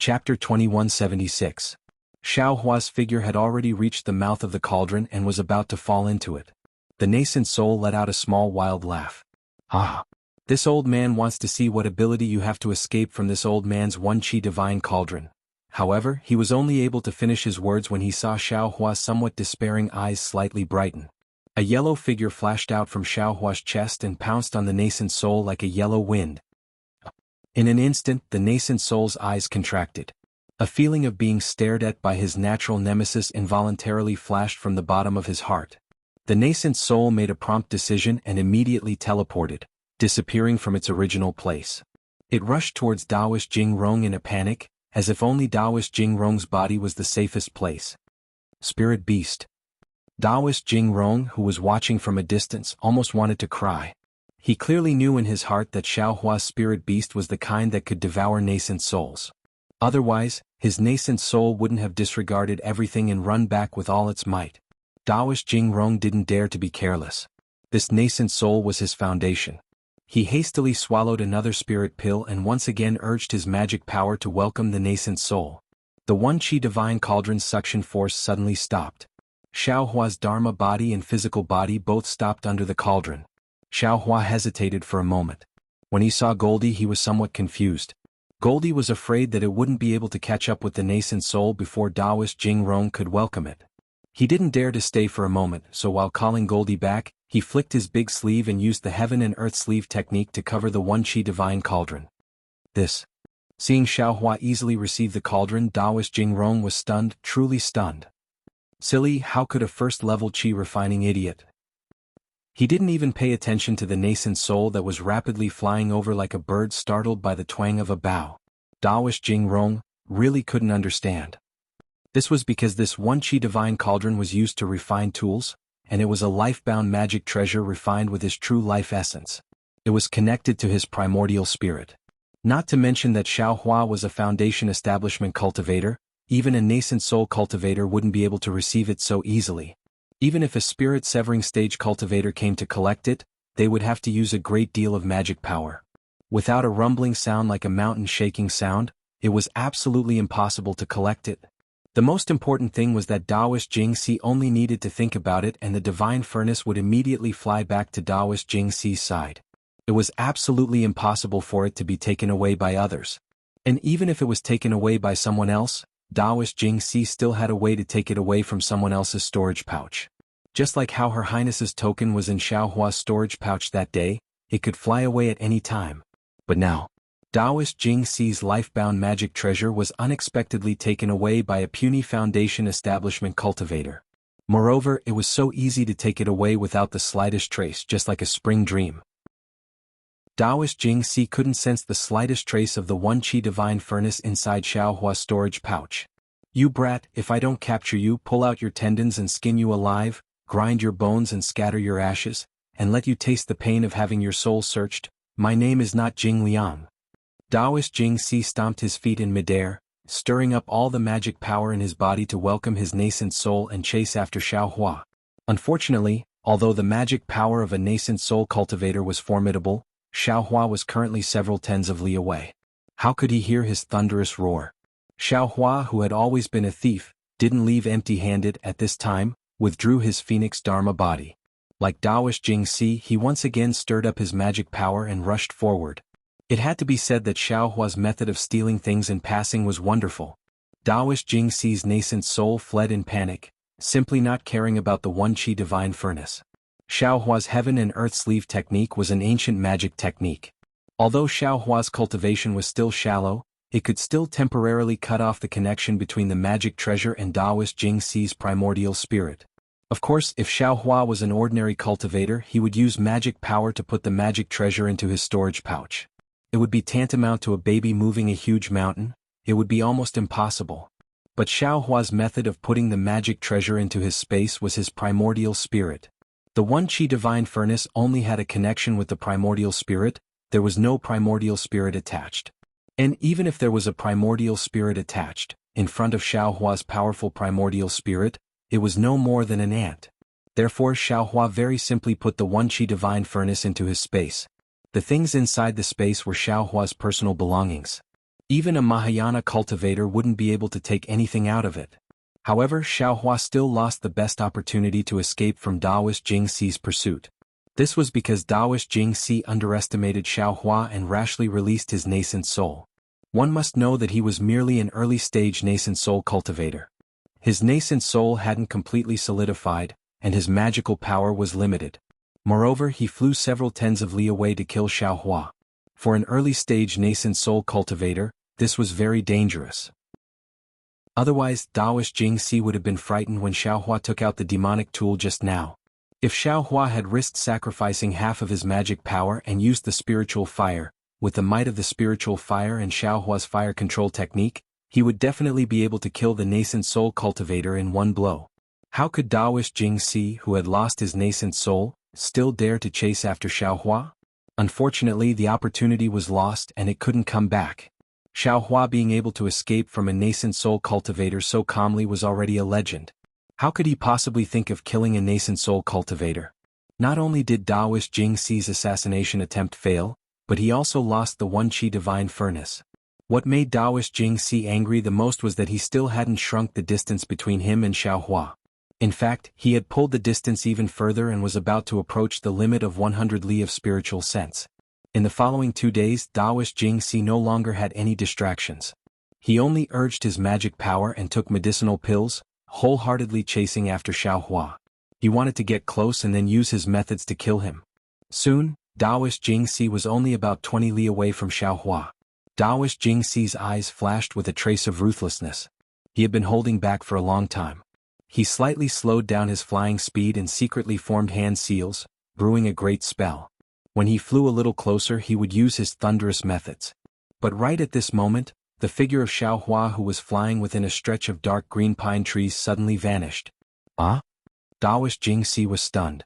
Chapter 2176. Xiao Hua's figure had already reached the mouth of the cauldron and was about to fall into it. The nascent soul let out a small wild laugh. Ah! This old man wants to see what ability you have to escape from this old man's one-chi divine cauldron. However, he was only able to finish his words when he saw Xiao Hua's somewhat despairing eyes slightly brighten. A yellow figure flashed out from Xiao Hua's chest and pounced on the nascent soul like a yellow wind. In an instant, the nascent soul's eyes contracted. A feeling of being stared at by his natural nemesis involuntarily flashed from the bottom of his heart. The nascent soul made a prompt decision and immediately teleported, disappearing from its original place. It rushed towards Taoist Jingrong in a panic, as if only Taoist Jingrong's body was the safest place. Spirit beast. Taoist Jingrong, who was watching from a distance, almost wanted to cry. He clearly knew in his heart that Xiao Hua's spirit beast was the kind that could devour nascent souls. Otherwise, his nascent soul wouldn't have disregarded everything and run back with all its might. Taoist Jingrong didn't dare to be careless. This nascent soul was his foundation. He hastily swallowed another spirit pill and once again urged his magic power to welcome the nascent soul. The one-chi divine cauldron's suction force suddenly stopped. Xiao Hua's dharma body and physical body both stopped under the cauldron. Xiao Hua hesitated for a moment. When he saw Goldie, he was somewhat confused. Goldie was afraid that it wouldn't be able to catch up with the nascent soul before Taoist Jingrong could welcome it. He didn't dare to stay for a moment, so while calling Goldie back, he flicked his big sleeve and used the heaven and earth sleeve technique to cover the one-chi divine cauldron. Seeing Xiao Hua easily receive the cauldron, Taoist Jingrong was stunned, truly stunned. Silly, how could a first-level chi refining idiot? He didn't even pay attention to the nascent soul that was rapidly flying over like a bird startled by the twang of a bow. Taoist Jingrong really couldn't understand. This was because this one-chi divine cauldron was used to refine tools, and it was a life-bound magic treasure refined with his true life essence. It was connected to his primordial spirit. Not to mention that Xiao Hua was a foundation establishment cultivator, even a nascent soul cultivator wouldn't be able to receive it so easily. Even if a spirit-severing stage cultivator came to collect it, they would have to use a great deal of magic power. Without a rumbling sound like a mountain shaking sound, it was absolutely impossible to collect it. The most important thing was that Taoist Jingxi only needed to think about it and the divine furnace would immediately fly back to Taoist Jingxi's side. It was absolutely impossible for it to be taken away by others. And even if it was taken away by someone else, Taoist Jingxi still had a way to take it away from someone else's storage pouch. Just like how Her Highness's token was in Xiao Hua's storage pouch that day, it could fly away at any time. But now, Taoist Jingxi's life-bound magic treasure was unexpectedly taken away by a puny foundation establishment cultivator. Moreover, it was so easy to take it away without the slightest trace, just like a spring dream. Taoist Jingxi couldn't sense the slightest trace of the one-chi divine furnace inside Xiao Hua's storage pouch. You brat, if I don't capture you, pull out your tendons and skin you alive, grind your bones and scatter your ashes, and let you taste the pain of having your soul searched, my name is not Jing Liang. Taoist Jingxi stomped his feet in midair, stirring up all the magic power in his body to welcome his nascent soul and chase after Xiao Hua. Unfortunately, although the magic power of a nascent soul cultivator was formidable, Xiao Hua was currently several tens of li away. How could he hear his thunderous roar? Xiao Hua, who had always been a thief, didn't leave empty-handed at this time, withdrew his phoenix dharma body. Like Taoist Jingxi, he once again stirred up his magic power and rushed forward. It had to be said that Xiao Hua's method of stealing things in passing was wonderful. Taoist Jingxi's nascent soul fled in panic, simply not caring about the one-chi divine furnace. Xiao Hua's heaven and earth sleeve technique was an ancient magic technique. Although Xiao Hua's cultivation was still shallow, it could still temporarily cut off the connection between the magic treasure and Taoist Jingxi's primordial spirit. Of course, if Xiao Hua was an ordinary cultivator, he would use magic power to put the magic treasure into his storage pouch. It would be tantamount to a baby moving a huge mountain. It would be almost impossible. But Xiao Hua's method of putting the magic treasure into his space was his primordial spirit. The one-chi divine furnace only had a connection with the primordial spirit, there was no primordial spirit attached. And even if there was a primordial spirit attached, in front of Xiao Hua's powerful primordial spirit, it was no more than an ant. Therefore Xiao Hua very simply put the one-chi divine furnace into his space. The things inside the space were Xiao Hua's personal belongings. Even a Mahayana cultivator wouldn't be able to take anything out of it. However, Xiaohua still lost the best opportunity to escape from Daoist Jingxi's pursuit. This was because Daoist Jingxi underestimated Xiaohua and rashly released his nascent soul. One must know that he was merely an early-stage nascent soul cultivator. His nascent soul hadn't completely solidified, and his magical power was limited. Moreover, he flew several tens of li away to kill Xiaohua. For an early-stage nascent soul cultivator, this was very dangerous. Otherwise, Daoist Jingxi would have been frightened when Xiaohua took out the demonic tool just now. If Xiaohua had risked sacrificing half of his magic power and used the spiritual fire, with the might of the spiritual fire and Xiaohua's fire control technique, he would definitely be able to kill the nascent soul cultivator in one blow. How could Daoist Jingxi, who had lost his nascent soul, still dare to chase after Xiaohua? Unfortunately, the opportunity was lost and it couldn't come back. Xiaohua being able to escape from a nascent soul cultivator so calmly was already a legend. How could he possibly think of killing a nascent soul cultivator? Not only did Daoist Jingxi's assassination attempt fail, but he also lost the One Qi Divine Furnace. What made Daoist Jingxi angry the most was that he still hadn't shrunk the distance between him and Xiaohua. In fact, he had pulled the distance even further and was about to approach the limit of 100 li of spiritual sense. In the following 2 days, Daoist Jingxi no longer had any distractions. He only urged his magic power and took medicinal pills, wholeheartedly chasing after Xiaohua. He wanted to get close and then use his methods to kill him. Soon, Daoist Jingxi was only about 20 li away from Xiaohua. Daoist Jingxi's eyes flashed with a trace of ruthlessness. He had been holding back for a long time. He slightly slowed down his flying speed and secretly formed hand seals, brewing a great spell. When he flew a little closer, he would use his thunderous methods. But right at this moment, the figure of Xiaohua, who was flying within a stretch of dark green pine trees, suddenly vanished. Ah? Daoist Jingxi was stunned.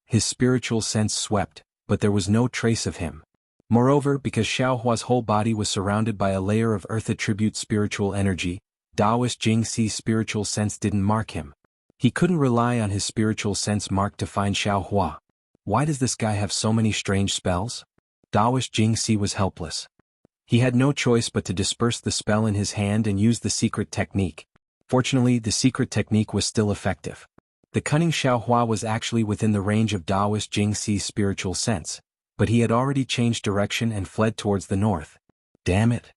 His spiritual sense swept, but there was no trace of him. Moreover, because Xiaohua's whole body was surrounded by a layer of earth attribute spiritual energy, Daoist Jingxi's spiritual sense didn't mark him. He couldn't rely on his spiritual sense mark to find Xiaohua. Why does this guy have so many strange spells? Daoist Jingxi was helpless. He had no choice but to disperse the spell in his hand and use the secret technique. Fortunately, the secret technique was still effective. The cunning Xiaohua was actually within the range of Daoist Jingxi's spiritual sense, but he had already changed direction and fled towards the north. Damn it!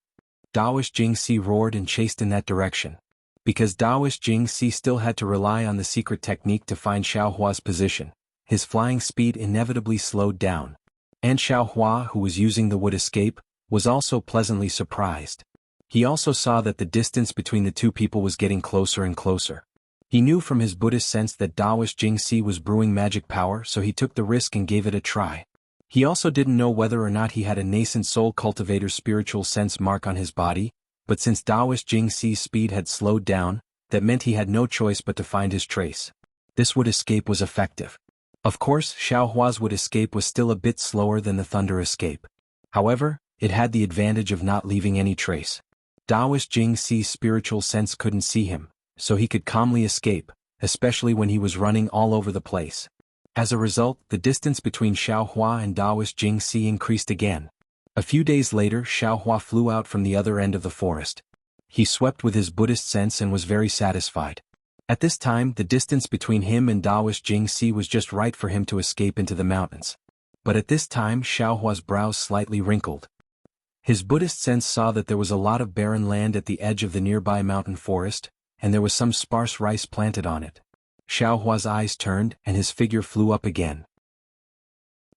Daoist Jingxi roared and chased in that direction. Because Daoist Jingxi still had to rely on the secret technique to find Xiaohua's position, his flying speed inevitably slowed down. And Xiaohua, who was using the wood escape, was also pleasantly surprised. He also saw that the distance between the two people was getting closer and closer. He knew from his Buddhist sense that Daoist Jingxi was brewing magic power, so he took the risk and gave it a try. He also didn't know whether or not he had a nascent soul cultivator's spiritual sense mark on his body, but since Daoist Jingxi's speed had slowed down, that meant he had no choice but to find his trace. This wood escape was effective. Of course, Xiaohua's wood escape was still a bit slower than the thunder escape. However, it had the advantage of not leaving any trace. Daoist Jingxi's spiritual sense couldn't see him, so he could calmly escape, especially when he was running all over the place. As a result, the distance between Xiaohua and Daoist Jingxi increased again. A few days later, Xiaohua flew out from the other end of the forest. He swept with his Buddhist sense and was very satisfied. At this time, the distance between him and Daoist Jingxi was just right for him to escape into the mountains. But at this time, Xiaohua's brows slightly wrinkled. His Buddhist sense saw that there was a lot of barren land at the edge of the nearby mountain forest, and there was some sparse rice planted on it. Xiaohua's eyes turned, and his figure flew up again.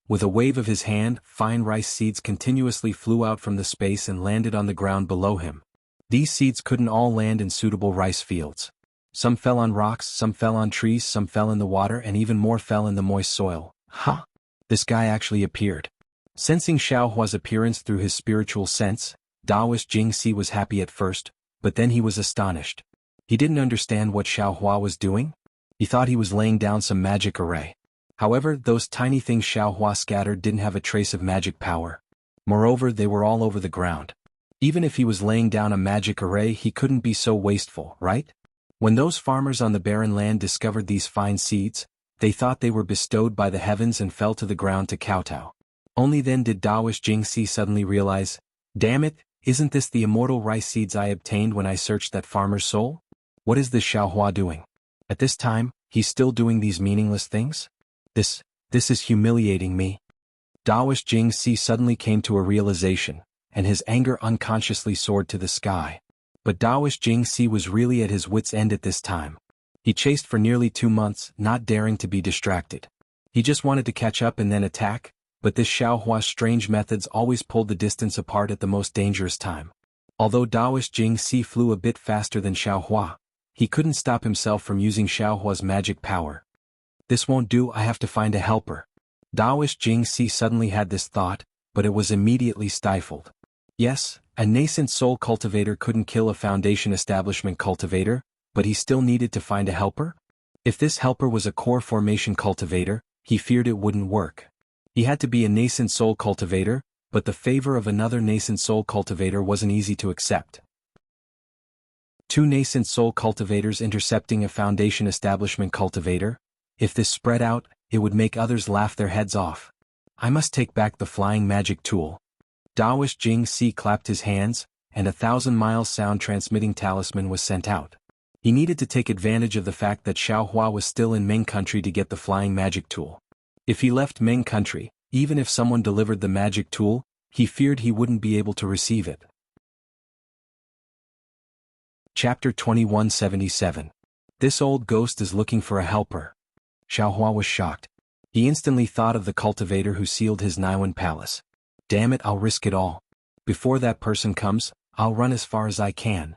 With a wave of his hand, fine rice seeds continuously flew out from the space and landed on the ground below him. These seeds couldn't all land in suitable rice fields. Some fell on rocks, some fell on trees, some fell in the water, and even more fell in the moist soil. Ha! This guy actually appeared. Sensing Xiaohua's appearance through his spiritual sense, Daoist Jingxi was happy at first, but then he was astonished. He didn't understand what Xiaohua was doing. He thought he was laying down some magic array. However, those tiny things Xiaohua scattered didn't have a trace of magic power. Moreover, they were all over the ground. Even if he was laying down a magic array, he couldn't be so wasteful, right? When those farmers on the barren land discovered these fine seeds, they thought they were bestowed by the heavens and fell to the ground to kowtow. Only then did Daoist Jingxi suddenly realize, damn it, Isn't this the immortal rice seeds I obtained when I searched that farmer's soul? What is this Xiaohua doing? At this time, he's still doing these meaningless things? This is humiliating me. Daoist Jingxi suddenly came to a realization, and his anger unconsciously soared to the sky. But Daoist Jingxi was really at his wits' end at this time. He chased for nearly 2 months, not daring to be distracted. He just wanted to catch up and then attack, but this Xiaohua's strange methods always pulled the distance apart at the most dangerous time. Although Daoist Jingxi flew a bit faster than Xiaohua, he couldn't stop himself from using Xiaohua's magic power. This won't do, I have to find a helper. Daoist Jingxi suddenly had this thought, but it was immediately stifled. Yes, a nascent soul cultivator couldn't kill a foundation establishment cultivator, but he still needed to find a helper? If this helper was a core formation cultivator, he feared it wouldn't work. He had to be a nascent soul cultivator, but the favor of another nascent soul cultivator wasn't easy to accept. 2 nascent soul cultivators intercepting a foundation establishment cultivator? If this spread out, it would make others laugh their heads off. I must take back the flying magic tool. Daoist Jingxi clapped his hands, and a 1,000-mile sound-transmitting talisman was sent out. He needed to take advantage of the fact that Xiaohua was still in Ming country to get the flying magic tool. If he left Ming country, even if someone delivered the magic tool, he feared he wouldn't be able to receive it. Chapter 2177. This old ghost is looking for a helper. Xiaohua was shocked. He instantly thought of the cultivator who sealed his Naiwan palace. Damn it, I'll risk it all. Before that person comes, I'll run as far as I can.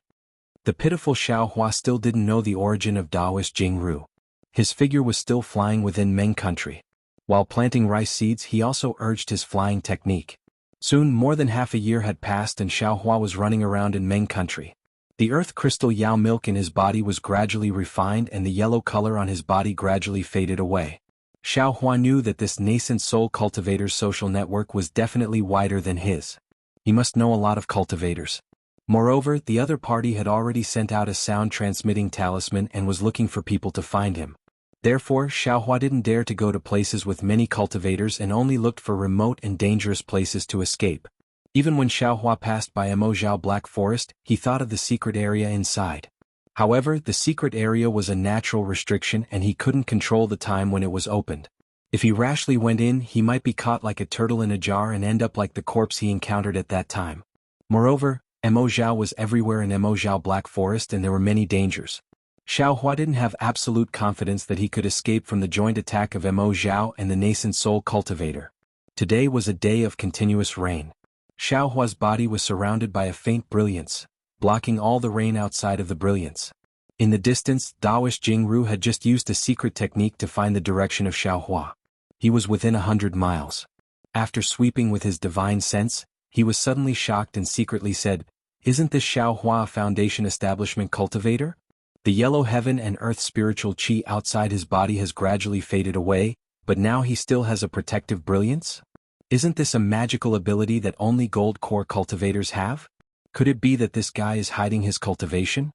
The pitiful Xiaohua still didn't know the origin of Daoist Jingru. His figure was still flying within Ming country. While planting rice seeds, he also urged his flying technique. Soon more than half a year had passed and Xiaohua was running around in Ming country. The earth crystal Yao milk in his body was gradually refined and the yellow color on his body gradually faded away. Xiaohua knew that this nascent soul cultivator's social network was definitely wider than his. He must know a lot of cultivators. Moreover, the other party had already sent out a sound-transmitting talisman and was looking for people to find him. Therefore, Xiaohua didn't dare to go to places with many cultivators and only looked for remote and dangerous places to escape. Even when Xiaohua passed by Emojiao Black Forest, he thought of the secret area inside. However, the secret area was a natural restriction and he couldn't control the time when it was opened. If he rashly went in, he might be caught like a turtle in a jar and end up like the corpse he encountered at that time. Moreover, Emojiao was everywhere in Emojiao Black Forest and there were many dangers. Xiaohua didn't have absolute confidence that he could escape from the joint attack of Emojiao and the nascent soul cultivator. Today was a day of continuous rain. Xiaohua's body was surrounded by a faint brilliance, blocking all the rain outside of the brilliance. In the distance, Daoist Jingru had just used a secret technique to find the direction of Xiaohua. He was within 100 miles. After sweeping with his divine sense, he was suddenly shocked and secretly said, "Isn't this Xiaohua a foundation establishment cultivator?" The yellow heaven and earth spiritual qi outside his body has gradually faded away, but now he still has a protective brilliance? Isn't this a magical ability that only gold core cultivators have? Could it be that this guy is hiding his cultivation?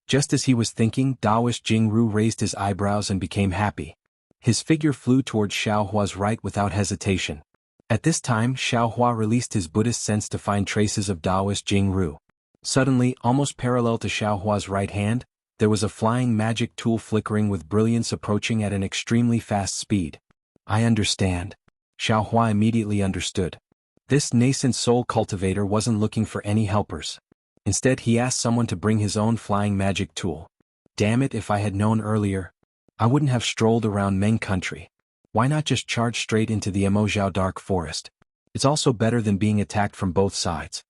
Just as he was thinking, Daoist Jingru raised his eyebrows and became happy. His figure flew towards Xiaohua's right without hesitation. At this time, Xiaohua released his Buddhist sense to find traces of Daoist Jingru. Suddenly, almost parallel to Xiaohua's right hand, there was a flying magic tool flickering with brilliance approaching at an extremely fast speed. I understand. Xiaohua immediately understood. This nascent soul cultivator wasn't looking for any helpers. Instead, he asked someone to bring his own flying magic tool. Damn it, if I had known earlier, I wouldn't have strolled around Meng country. Why not just charge straight into the Emojiao Dark Forest? It's also better than being attacked from both sides.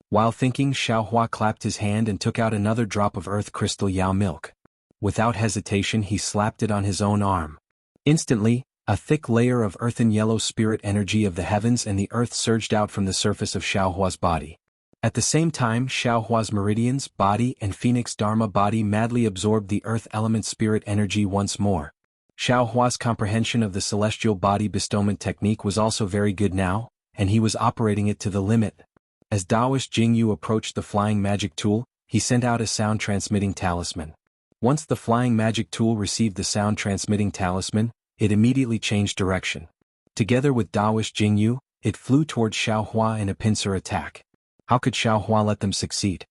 While thinking, Xiaohua clapped his hand and took out another drop of earth crystal Yao milk. Without hesitation, he slapped it on his own arm. Instantly, a thick layer of earthen yellow spirit energy of the heavens and the earth surged out from the surface of Xiaohua's body. At the same time, Xiaohua's meridians, body and Phoenix Dharma body madly absorbed the earth element spirit energy once more. Xiaohua's comprehension of the celestial body bestowment technique was also very good now, and he was operating it to the limit. As Daoist Jingyu approached the flying magic tool, he sent out a sound-transmitting talisman. Once the flying magic tool received the sound-transmitting talisman, it immediately changed direction. Together with Daoist Jingyu, it flew towards Xiaohua in a pincer attack. How could Xiaohua let them succeed?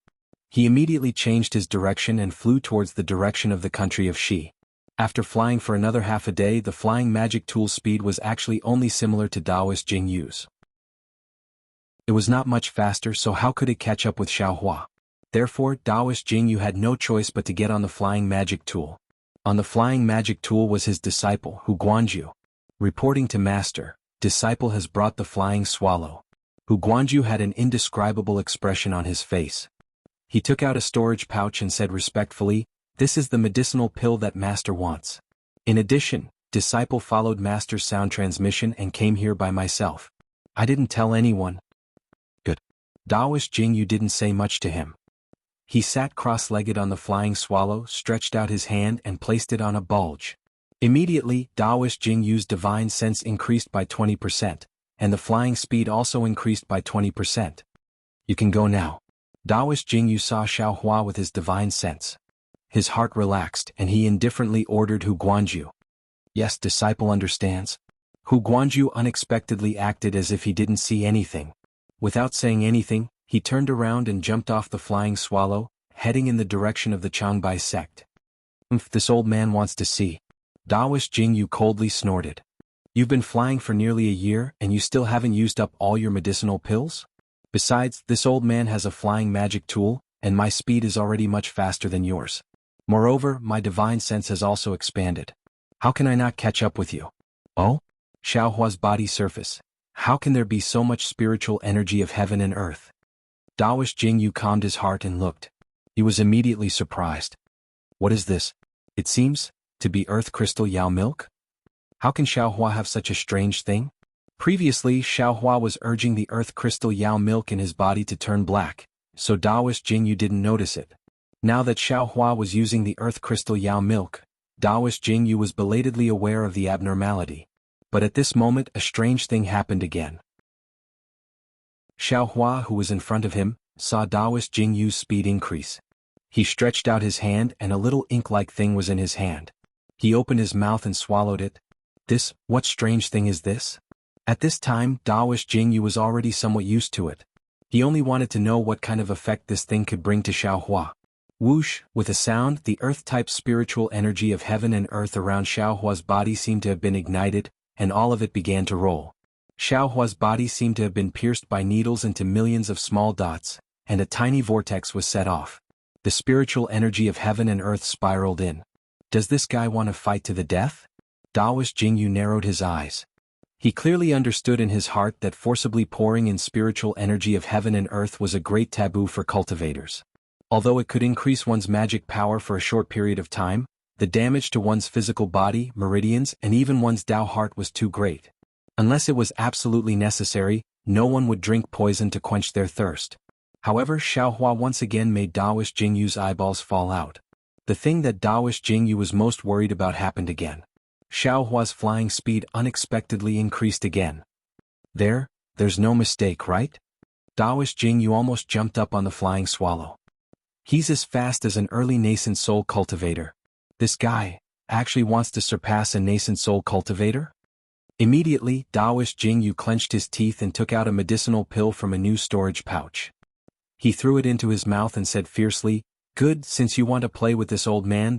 He immediately changed his direction and flew towards the direction of the country of Xi. After flying for another half a day, the flying magic tool's speed was actually only similar to Taoist Jingyu's. It was not much faster, so how could it catch up with Xiaohua? Therefore, Taoist Jingyu had no choice but to get on the flying magic tool. On the flying magic tool was his disciple, Hu Guanju. Reporting to Master, disciple has brought the flying swallow. Hu Guanju had an indescribable expression on his face. He took out a storage pouch and said respectfully, "This is the medicinal pill that Master wants. In addition, disciple followed Master's sound transmission and came here by myself. I didn't tell anyone." Good. Taoist Jingyu didn't say much to him. He sat cross-legged on the flying swallow, stretched out his hand and placed it on a bulge. Immediately, Taoist Jingyu's divine sense increased by 20%, and the flying speed also increased by 20%. You can go now. Taoist Jingyu saw Xiaohua with his divine sense. His heart relaxed and he indifferently ordered Hu Guanju. Yes, disciple understands. Hu Guanju unexpectedly acted as if he didn't see anything. Without saying anything, he turned around and jumped off the flying swallow, heading in the direction of the Changbai sect. This old man wants to see. Taoist Jingyu coldly snorted. You've been flying for nearly a year and you still haven't used up all your medicinal pills? Besides, this old man has a flying magic tool, and my speed is already much faster than yours. Moreover, my divine sense has also expanded. How can I not catch up with you? Oh? Xiaohua's body surface. How can there be so much spiritual energy of heaven and earth? Taoist Jingyu calmed his heart and looked. He was immediately surprised. What is this? It seems to be earth crystal Yao milk? How can Xiaohua have such a strange thing? Previously, Xiaohua was urging the earth crystal Yao milk in his body to turn black, so Taoist Jingyu didn't notice it. Now that Xiaohua was using the earth crystal Yao milk, Taoist Jingyu was belatedly aware of the abnormality. But at this moment a strange thing happened again. Xiaohua, who was in front of him, saw Taoist Jingyu's speed increase. He stretched out his hand and a little ink-like thing was in his hand. He opened his mouth and swallowed it. What strange thing is this? At this time, Taoist Jingyu was already somewhat used to it. He only wanted to know what kind of effect this thing could bring to Xiaohua. Whoosh, with a sound, the earth-type spiritual energy of heaven and earth around Xiaohua's body seemed to have been ignited, and all of it began to roll. Xiaohua's body seemed to have been pierced by needles into millions of small dots, and a tiny vortex was set off. The spiritual energy of heaven and earth spiraled in. Does this guy want to fight to the death? Taoist Jingyu narrowed his eyes. He clearly understood in his heart that forcibly pouring in spiritual energy of heaven and earth was a great taboo for cultivators. Although it could increase one's magic power for a short period of time, the damage to one's physical body, meridians, and even one's Tao heart was too great. Unless it was absolutely necessary, no one would drink poison to quench their thirst. However, Xiaohua once again made Taoist Jingyu's eyeballs fall out. The thing that Taoist Jingyu was most worried about happened again. Xiaohua's flying speed unexpectedly increased again. There's no mistake, right? Taoist Jingyu almost jumped up on the flying swallow. He's as fast as an early nascent soul cultivator. This guy actually wants to surpass a nascent soul cultivator? Immediately, Taoist Jingyu clenched his teeth and took out a medicinal pill from a new storage pouch. He threw it into his mouth and said fiercely, "Good, since you want to play with this old man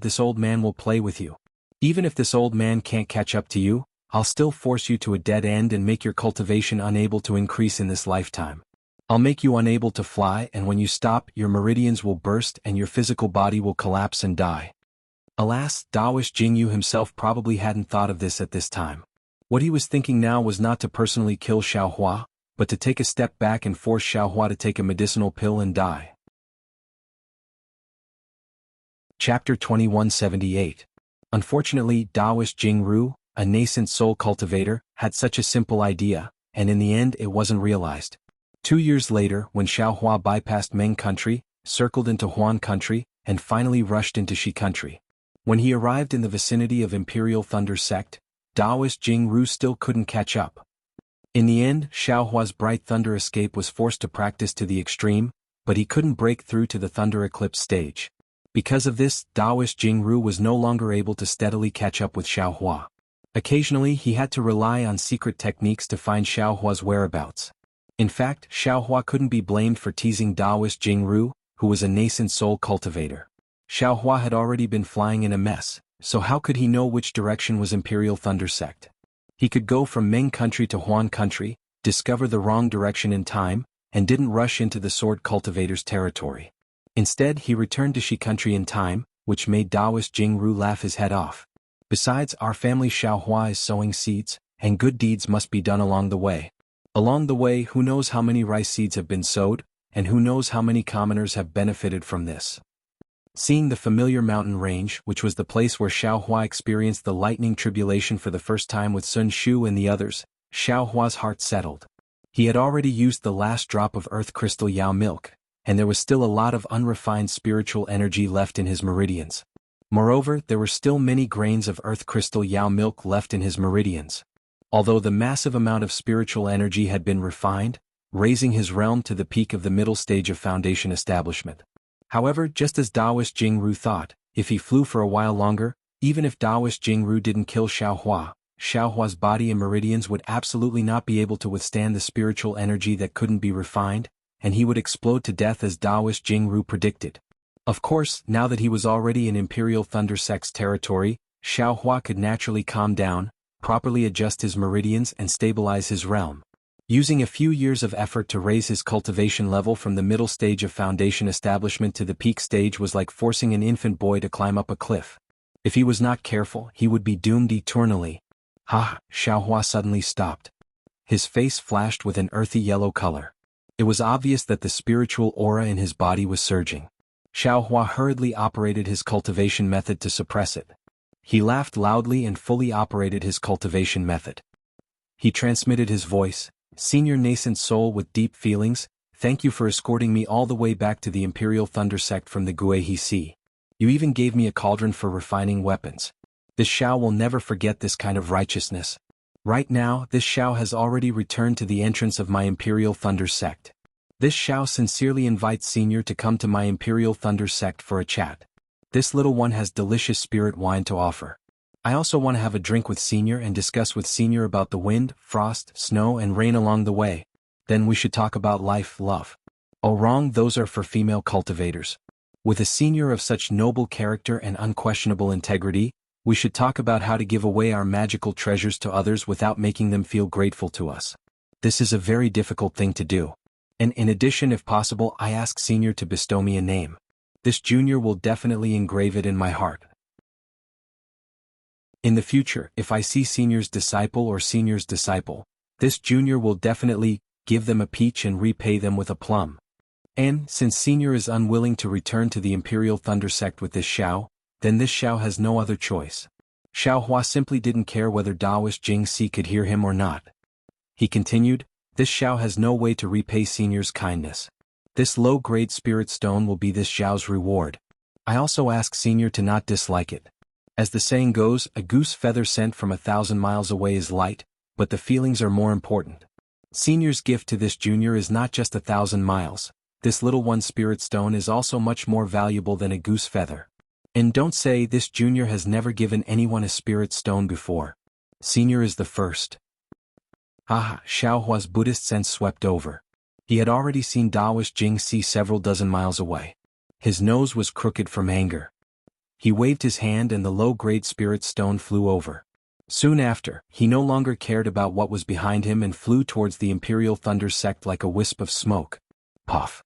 will play with you. Even if this old man can't catch up to you, I'll still force you to a dead end and make your cultivation unable to increase in this lifetime. I'll make you unable to fly, and when you stop, your meridians will burst and your physical body will collapse and die." Alas, Taoist Jingyu himself probably hadn't thought of this at this time. What he was thinking now was not to personally kill Xiaohua, but to take a step back and force Xiaohua to take a medicinal pill and die. Chapter 2178. Unfortunately, Taoist Jingru, a nascent soul cultivator, had such a simple idea, and in the end it wasn't realized. 2 years later, when Xiaohua bypassed Meng country, circled into Huan country, and finally rushed into Shi country. When he arrived in the vicinity of Imperial Thunder sect, Taoist Jingru still couldn't catch up. In the end, Xiaohua's bright thunder escape was forced to practice to the extreme, but he couldn't break through to the thunder eclipse stage. Because of this, Taoist Jingru was no longer able to steadily catch up with Xiaohua. Occasionally he had to rely on secret techniques to find Xiaohua's whereabouts. In fact, Xiaohua couldn't be blamed for teasing Taoist Jianghu, who was a nascent soul cultivator. Xiaohua had already been flying in a mess, so how could he know which direction was Imperial Thunder Sect? He could go from Ming country to Huan country, discover the wrong direction in time, and didn't rush into the sword cultivator's territory. Instead, he returned to Shi country in time, which made Taoist Jianghu laugh his head off. Besides, our family Xiaohua is sowing seeds, and good deeds must be done along the way. Along the way, who knows how many rice seeds have been sowed, and who knows how many commoners have benefited from this. Seeing the familiar mountain range, which was the place where Xiaohua experienced the lightning tribulation for the first time with Sun Shu and the others, Xiaohua's heart settled. He had already used the last drop of earth crystal Yao milk, and there was still a lot of unrefined spiritual energy left in his meridians. Moreover, there were still many grains of earth crystal Yao milk left in his meridians. Although the massive amount of spiritual energy had been refined, raising his realm to the peak of the middle stage of foundation establishment. However, just as Taoist Jianghu thought, if he flew for a while longer, even if Taoist Jianghu didn't kill Xiaohua, Xiaohua's body and meridians would absolutely not be able to withstand the spiritual energy that couldn't be refined, and he would explode to death as Taoist Jianghu predicted. Of course, now that he was already in Imperial Thunder Sect's territory, Xiaohua could naturally calm down, properly adjust his meridians and stabilize his realm. Using a few years of effort to raise his cultivation level from the middle stage of foundation establishment to the peak stage was like forcing an infant boy to climb up a cliff. If he was not careful, he would be doomed eternally. Xiaohua suddenly stopped. His face flashed with an earthy yellow color. It was obvious that the spiritual aura in his body was surging. Xiaohua hurriedly operated his cultivation method to suppress it. He laughed loudly and fully operated his cultivation method. He transmitted his voice, "Senior nascent soul with deep feelings, thank you for escorting me all the way back to the Imperial Thunder Sect from the Guihe Sea. You even gave me a cauldron for refining weapons. This Xiao will never forget this kind of righteousness. Right now, this Xiao has already returned to the entrance of my Imperial Thunder Sect. This Xiao sincerely invites Senior to come to my Imperial Thunder Sect for a chat. This little one has delicious spirit wine to offer. I also want to have a drink with Senior and discuss with Senior about the wind, frost, snow and rain along the way. Then we should talk about life, love." Oh, wrong, those are for female cultivators. With a Senior of such noble character and unquestionable integrity, we should talk about how to give away our magical treasures to others without making them feel grateful to us. This is a very difficult thing to do. And in addition, if possible, I ask Senior to bestow me a name. This junior will definitely engrave it in my heart. In the future, if I see Senior's disciple or Senior's disciple, this junior will definitely give them a peach and repay them with a plum. And, since Senior is unwilling to return to the Imperial Thunder Sect with this Xiao, then this Xiao has no other choice. Xiaohua simply didn't care whether Taoist Jingxi could hear him or not. He continued, "This Xiao has no way to repay Senior's kindness. This low-grade spirit stone will be this Xiao's reward. I also ask Senior to not dislike it. As the saying goes, a goose feather sent from 1,000 miles away is light, but the feelings are more important. Senior's gift to this junior is not just 1,000 miles. This little one spirit stone is also much more valuable than a goose feather. And don't say this junior has never given anyone a spirit stone before. Senior is the first." Xiaohua's Buddhist sense swept over. He had already seen Taoist Jingxi several dozen miles away. His nose was crooked from anger. He waved his hand and the low-grade spirit stone flew over. Soon after, he no longer cared about what was behind him and flew towards the Imperial Thunder Sect like a wisp of smoke. Puff!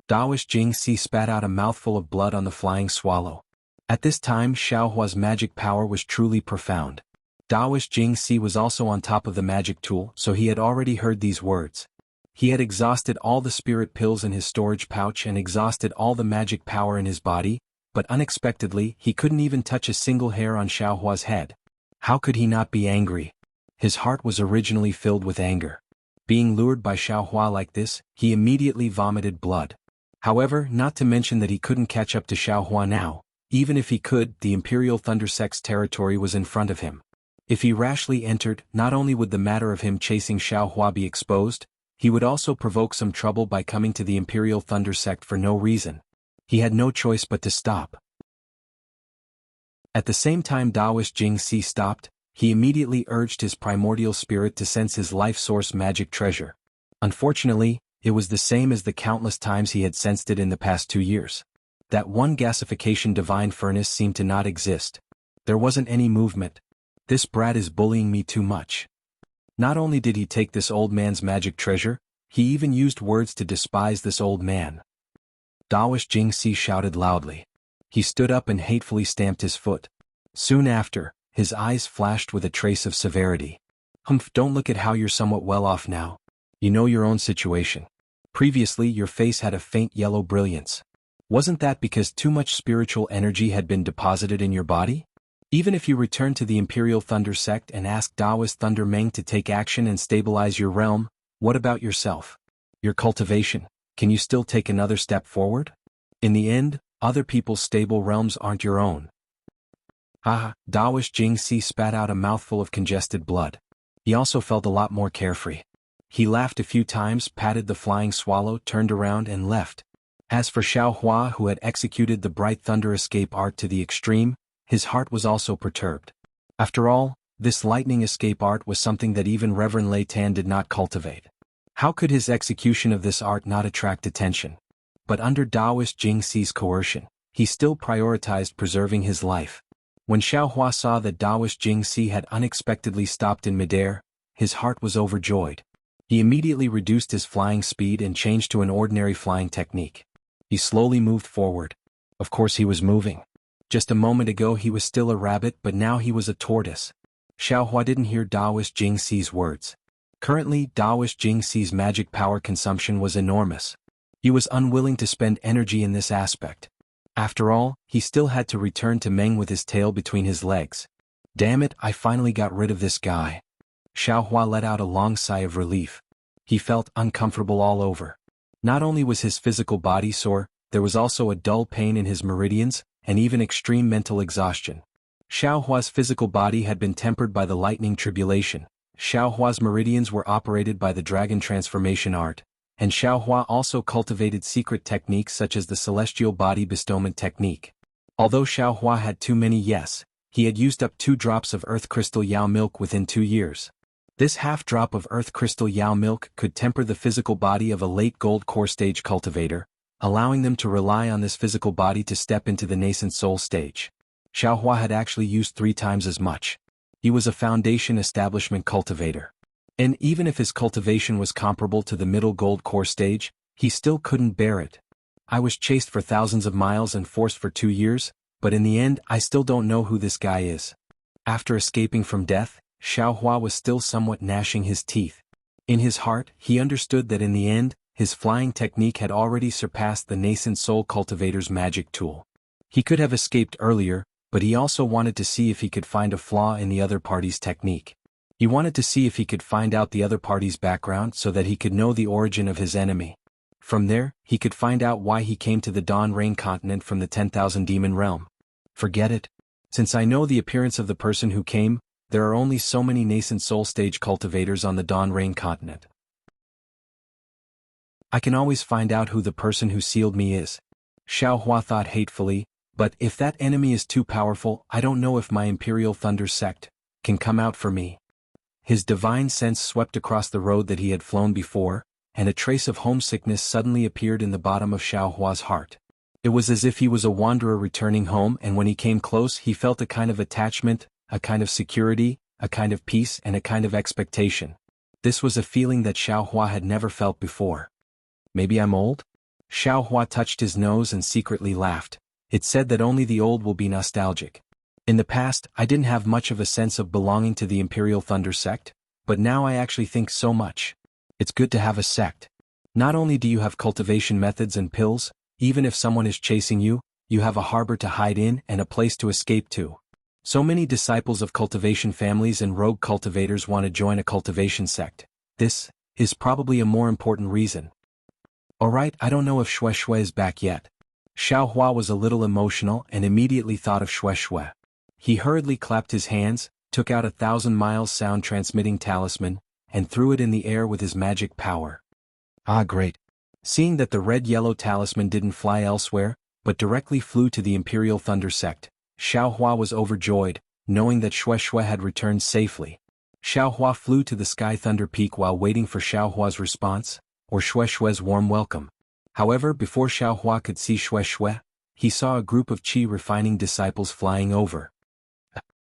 Taoist Jingxi spat out a mouthful of blood on the flying swallow. At this time, Xiaohua's magic power was truly profound. Taoist Jingxi was also on top of the magic tool, so he had already heard these words. He had exhausted all the spirit pills in his storage pouch and exhausted all the magic power in his body, but unexpectedly, he couldn't even touch a single hair on Xiaohua's head. How could he not be angry? His heart was originally filled with anger. Being lured by Xiaohua like this, he immediately vomited blood. However, not to mention that he couldn't catch up to Xiaohua now. Even if he could, the Imperial Thunder Sect's territory was in front of him. If he rashly entered, not only would the matter of him chasing Xiaohua be exposed, he would also provoke some trouble by coming to the Imperial Thunder Sect for no reason. He had no choice but to stop. At the same time Taoist Jingxi stopped, he immediately urged his primordial spirit to sense his life source magic treasure. Unfortunately, it was the same as the countless times he had sensed it in the past 2 years. That one gasification divine furnace seemed to not exist. There wasn't any movement. This brat is bullying me too much. Not only did he take this old man's magic treasure, he even used words to despise this old man. Daoist Jingxi shouted loudly. He stood up and hatefully stamped his foot. Soon after, his eyes flashed with a trace of severity. Humph, don't look at how you're somewhat well off now. You know your own situation. Previously your face had a faint yellow brilliance. Wasn't that because too much spiritual energy had been deposited in your body? Even if you return to the Imperial Thunder Sect and ask Daoist Thunder Meng to take action and stabilize your realm, what about yourself? Your cultivation, can you still take another step forward? In the end, other people's stable realms aren't your own. Haha, Daoist Jingxi spat out a mouthful of congested blood. He also felt a lot more carefree. He laughed a few times, patted the flying swallow, turned around and left. As for Xiao Hua, who had executed the Bright Thunder escape art to the extreme, his heart was also perturbed. After all, this lightning escape art was something that even Reverend Lei Tan did not cultivate. How could his execution of this art not attract attention? But under Daoist Jingxi's coercion, he still prioritized preserving his life. When Xiao Hua saw that Daoist Jingxi had unexpectedly stopped in midair, his heart was overjoyed. He immediately reduced his flying speed and changed to an ordinary flying technique. He slowly moved forward. Of course he was moving. Just a moment ago he was still a rabbit, but now he was a tortoise. Xiao Hua didn't hear Daoist Jingxi's words. Currently, Daoist Jingxi's magic power consumption was enormous. He was unwilling to spend energy in this aspect. After all, he still had to return to Meng with his tail between his legs. Damn it, I finally got rid of this guy. Xiao Hua let out a long sigh of relief. He felt uncomfortable all over. Not only was his physical body sore, there was also a dull pain in his meridians, and even extreme mental exhaustion. Xiao Hua's physical body had been tempered by the lightning tribulation. Xiao Hua's meridians were operated by the dragon transformation art, and Xiao Hua also cultivated secret techniques such as the celestial body bestowment technique. Although Xiao Hua had too many yes, he had used up 2 drops of earth crystal Yao milk within 2 years. This half drop of earth crystal Yao milk could temper the physical body of a late gold core stage cultivator, allowing them to rely on this physical body to step into the nascent soul stage. Xiao Hua had actually used 3 times as much. He was a foundation establishment cultivator. And even if his cultivation was comparable to the middle gold core stage, he still couldn't bear it. I was chased for thousands of miles and forced for 2 years, but in the end I still don't know who this guy is. After escaping from death, Xiao Hua was still somewhat gnashing his teeth. In his heart, he understood that in the end, his flying technique had already surpassed the nascent soul cultivator's magic tool. He could have escaped earlier, but he also wanted to see if he could find a flaw in the other party's technique. He wanted to see if he could find out the other party's background so that he could know the origin of his enemy. From there, he could find out why he came to the Dawn Rain continent from the 10,000 demon realm. Forget it. Since I know the appearance of the person who came, there are only so many nascent soul stage cultivators on the Dawn Rain continent. I can always find out who the person who sealed me is. Xiao Hua thought hatefully, but if that enemy is too powerful, I don't know if my Imperial Thunder sect can come out for me. His divine sense swept across the road that he had flown before, and a trace of homesickness suddenly appeared in the bottom of Xiao Hua's heart. It was as if he was a wanderer returning home, and when he came close he felt a kind of attachment, a kind of security, a kind of peace and a kind of expectation. This was a feeling that Xiao Hua had never felt before. Maybe I'm old? Xiao Hua touched his nose and secretly laughed. It said that only the old will be nostalgic. In the past, I didn't have much of a sense of belonging to the Imperial Thunder sect, but now I actually think so much. It's good to have a sect. Not only do you have cultivation methods and pills, even if someone is chasing you, you have a harbor to hide in and a place to escape to. So many disciples of cultivation families and rogue cultivators want to join a cultivation sect. This is probably a more important reason. Alright, I don't know if Xue Xue is back yet. Xiao Hua was a little emotional and immediately thought of Xue Xue. He hurriedly clapped his hands, took out 1,000 miles sound transmitting talisman, and threw it in the air with his magic power. Ah, great. Seeing that the red-yellow talisman didn't fly elsewhere, but directly flew to the Imperial Thunder sect, Xiao Hua was overjoyed, knowing that Xue Xue had returned safely. Xiaohua flew to the Sky Thunder Peak while waiting for Xiaohua's response, or Xue Xue's warm welcome. However, before Xiaohua could see Xue Xue, he saw a group of qi refining disciples flying over.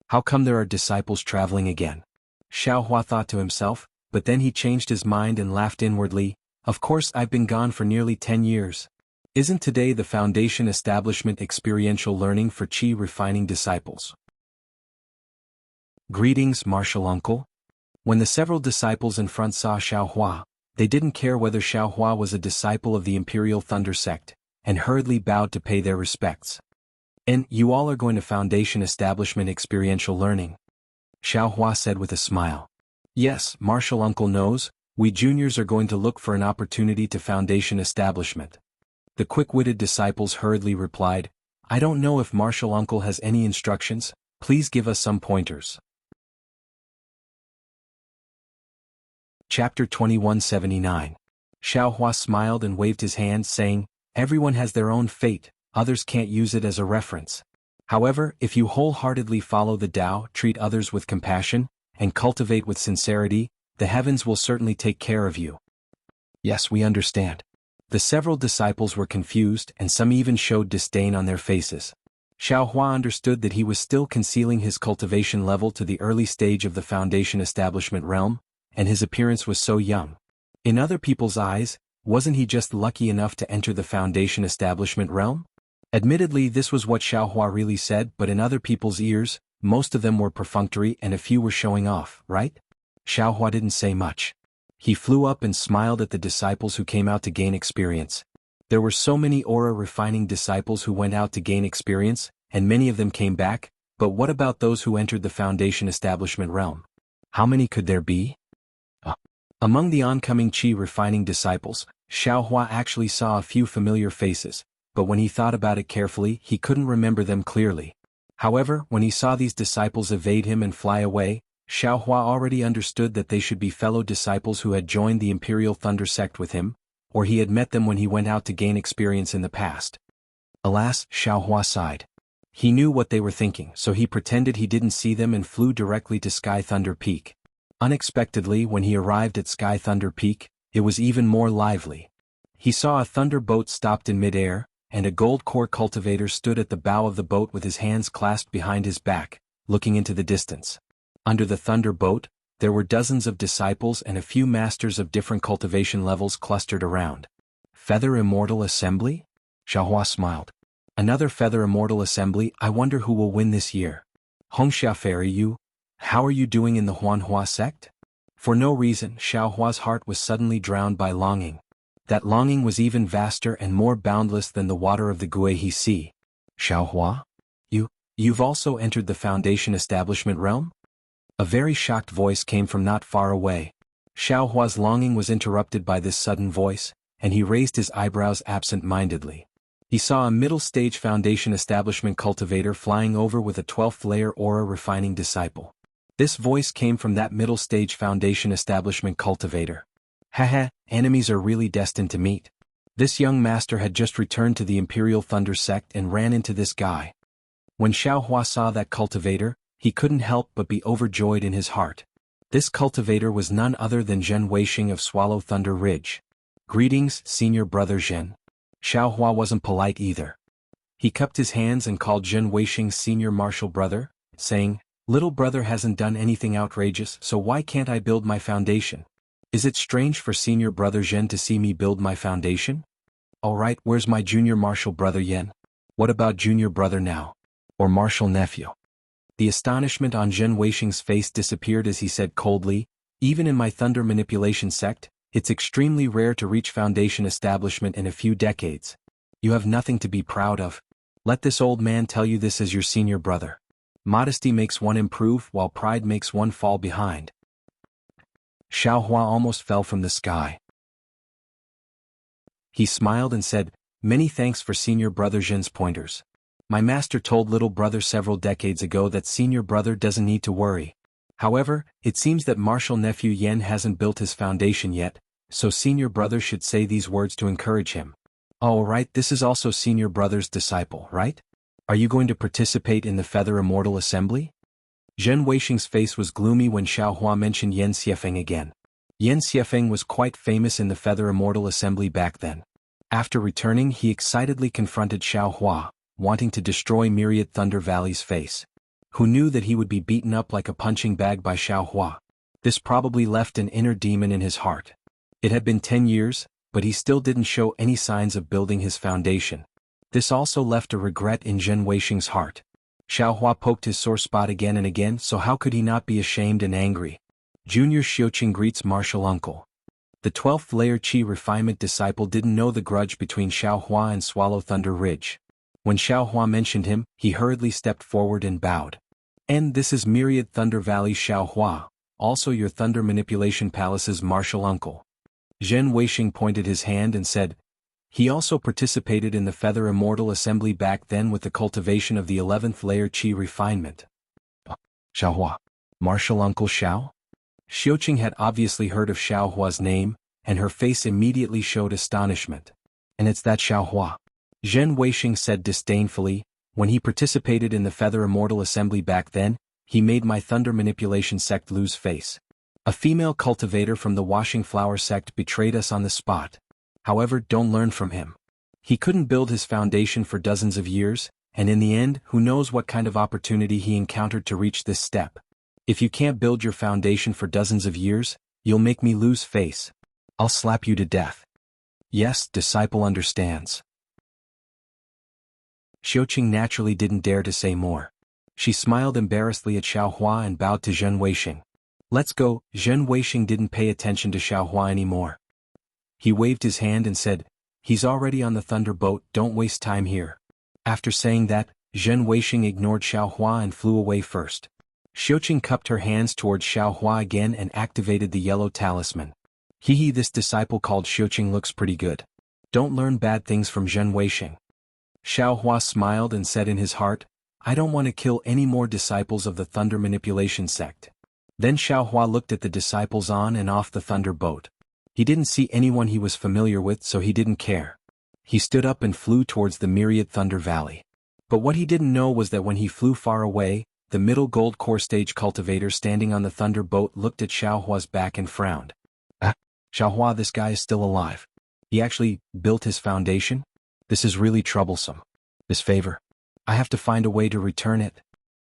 How come there are disciples traveling again? Xiaohua thought to himself, but then he changed his mind and laughed inwardly. Of course, I've been gone for nearly 10 years. Isn't today the foundation establishment experiential learning for qi refining disciples? Greetings, martial uncle. When the several disciples in front saw Xiaohua, they didn't care whether Xiaohua was a disciple of the Imperial Thunder Sect, and hurriedly bowed to pay their respects. And you all are going to foundation establishment experiential learning? Xiaohua said with a smile. Yes, martial uncle knows, we juniors are going to look for an opportunity to foundation establishment. The quick-witted disciples hurriedly replied, I don't know if martial uncle has any instructions, please give us some pointers. Chapter 2179. Xiaohua smiled and waved his hand saying, everyone has their own fate, others can't use it as a reference. However, if you wholeheartedly follow the Tao, treat others with compassion, and cultivate with sincerity, the heavens will certainly take care of you. Yes, we understand. The several disciples were confused and some even showed disdain on their faces. Xiaohua understood that he was still concealing his cultivation level to the early stage of the foundation establishment realm, and his appearance was so young. In other people's eyes, wasn't he just lucky enough to enter the foundation establishment realm? Admittedly, this was what Xiaohua really said, but in other people's ears, most of them were perfunctory and a few were showing off, right? Xiaohua didn't say much. He flew up and smiled at the disciples who came out to gain experience. There were so many aura-refining disciples who went out to gain experience, and many of them came back, but what about those who entered the foundation establishment realm? How many could there be? Among the oncoming qi refining disciples, Xiaohua actually saw a few familiar faces, but when he thought about it carefully, he couldn't remember them clearly. However, when he saw these disciples evade him and fly away, Xiaohua already understood that they should be fellow disciples who had joined the Imperial Thunder Sect with him, or he had met them when he went out to gain experience in the past. Alas, Xiaohua sighed. He knew what they were thinking, so he pretended he didn't see them and flew directly to Sky Thunder Peak. Unexpectedly, when he arrived at Sky Thunder Peak, it was even more lively. He saw a thunder boat stopped in mid-air, and a gold core cultivator stood at the bow of the boat with his hands clasped behind his back, looking into the distance. Under the thunder boat, there were dozens of disciples and a few masters of different cultivation levels clustered around. Feather Immortal Assembly? Xiaohua smiled. Another Feather Immortal Assembly, I wonder who will win this year. Hongxia Fairy, you? How are you doing in the Huanhua sect? For no reason, Xiaohua's heart was suddenly drowned by longing. That longing was even vaster and more boundless than the water of the Guihe Sea. Xiaohua? You've also entered the foundation establishment realm? A very shocked voice came from not far away. Xiaohua's longing was interrupted by this sudden voice, and he raised his eyebrows absent-mindedly. He saw a middle-stage foundation establishment cultivator flying over with a 12th-layer aura refining disciple. This voice came from that middle-stage foundation establishment cultivator. Haha, enemies are really destined to meet. This young master had just returned to the Imperial Thunder Sect and ran into this guy. When Xiaohua saw that cultivator, he couldn't help but be overjoyed in his heart. This cultivator was none other than Zhen Weixing of Swallow Thunder Ridge. Greetings, senior brother Zhen. Xiaohua wasn't polite either. He cupped his hands and called Zhen Weixing's senior martial brother, saying, Little brother hasn't done anything outrageous, so why can't I build my foundation? Is it strange for senior brother Zhen to see me build my foundation? Alright, where's my junior martial brother Yen? What about junior brother now? Or martial nephew? The astonishment on Zhen Weixing's face disappeared as he said coldly, Even in my thunder manipulation sect, it's extremely rare to reach foundation establishment in a few decades. You have nothing to be proud of. Let this old man tell you this as your senior brother. Modesty makes one improve while pride makes one fall behind. Xiaohua almost fell from the sky. He smiled and said, Many thanks for senior brother Zhen's pointers. My master told little brother several decades ago that senior brother doesn't need to worry. However, it seems that martial nephew Yen hasn't built his foundation yet, so senior brother should say these words to encourage him. Oh right, this is also senior brother's disciple, right? Are you going to participate in the Feather Immortal Assembly? Zhen Weisheng's face was gloomy when Xiaohua mentioned Yan Xiefeng again. Yan Xiefeng was quite famous in the Feather Immortal Assembly back then. After returning, he excitedly confronted Xiaohua, wanting to destroy Myriad Thunder Valley's face. Who knew that he would be beaten up like a punching bag by Xiaohua? This probably left an inner demon in his heart. It had been 10 years, but he still didn't show any signs of building his foundation. This also left a regret in Zhen Weisheng's heart. Xiaohua poked his sore spot again and again, so how could he not be ashamed and angry? Junior Xiuqing greets martial uncle. The 12th layer Qi refinement disciple didn't know the grudge between Xiaohua and Swallow Thunder Ridge. When Xiaohua mentioned him, he hurriedly stepped forward and bowed. "And this is Myriad Thunder Valley Xiaohua, also your Thunder Manipulation Palace's martial uncle." Zhen Weisheng pointed his hand and said, he also participated in the Feather Immortal Assembly back then with the cultivation of the 11th layer Qi refinement. Xiaohua. Martial Uncle Xiao? Xiuqing had obviously heard of Xiaohua's name, and her face immediately showed astonishment. "And it's that Xiaohua?" Zhen Weisheng said disdainfully, "When he participated in the Feather Immortal Assembly back then, he made my Thunder Manipulation sect lose face. A female cultivator from the Washing Flower sect betrayed us on the spot. However, don't learn from him. He couldn't build his foundation for dozens of years, and in the end, who knows what kind of opportunity he encountered to reach this step. If you can't build your foundation for dozens of years, you'll make me lose face. I'll slap you to death." "Yes, disciple understands." Xiuqing naturally didn't dare to say more. She smiled embarrassedly at Xiaohua and bowed to Zhen Weisheng. "Let's go." Zhen Weisheng didn't pay attention to Xiaohua anymore. He waved his hand and said, "He's already on the thunder boat, don't waste time here." After saying that, Zhen Weisheng ignored Xiaohua and flew away first. Xiuqing cupped her hands towards Xiaohua again and activated the yellow talisman. "Hehe, this disciple called Xiuqing looks pretty good. Don't learn bad things from Zhen Weisheng." Xiaohua smiled and said in his heart, "I don't want to kill any more disciples of the Thunder Manipulation sect." Then Xiaohua looked at the disciples on and off the thunder boat. He didn't see anyone he was familiar with, so he didn't care. He stood up and flew towards the Myriad Thunder Valley. But what he didn't know was that when he flew far away, the middle gold core stage cultivator standing on the thunder boat looked at Xiaohua's back and frowned. Xiaohua, this guy is still alive. He actually built his foundation? This is really troublesome. This favor. I have to find a way to return it."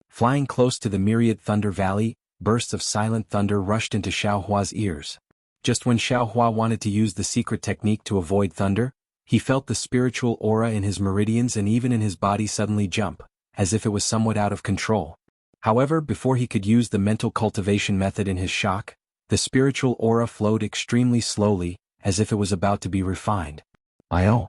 Flying close to the Myriad Thunder Valley, bursts of silent thunder rushed into Xiaohua's ears. Just when Xiaohua wanted to use the secret technique to avoid thunder, he felt the spiritual aura in his meridians and even in his body suddenly jump, as if it was somewhat out of control. However, before he could use the mental cultivation method in his shock, the spiritual aura flowed extremely slowly, as if it was about to be refined. "Oh."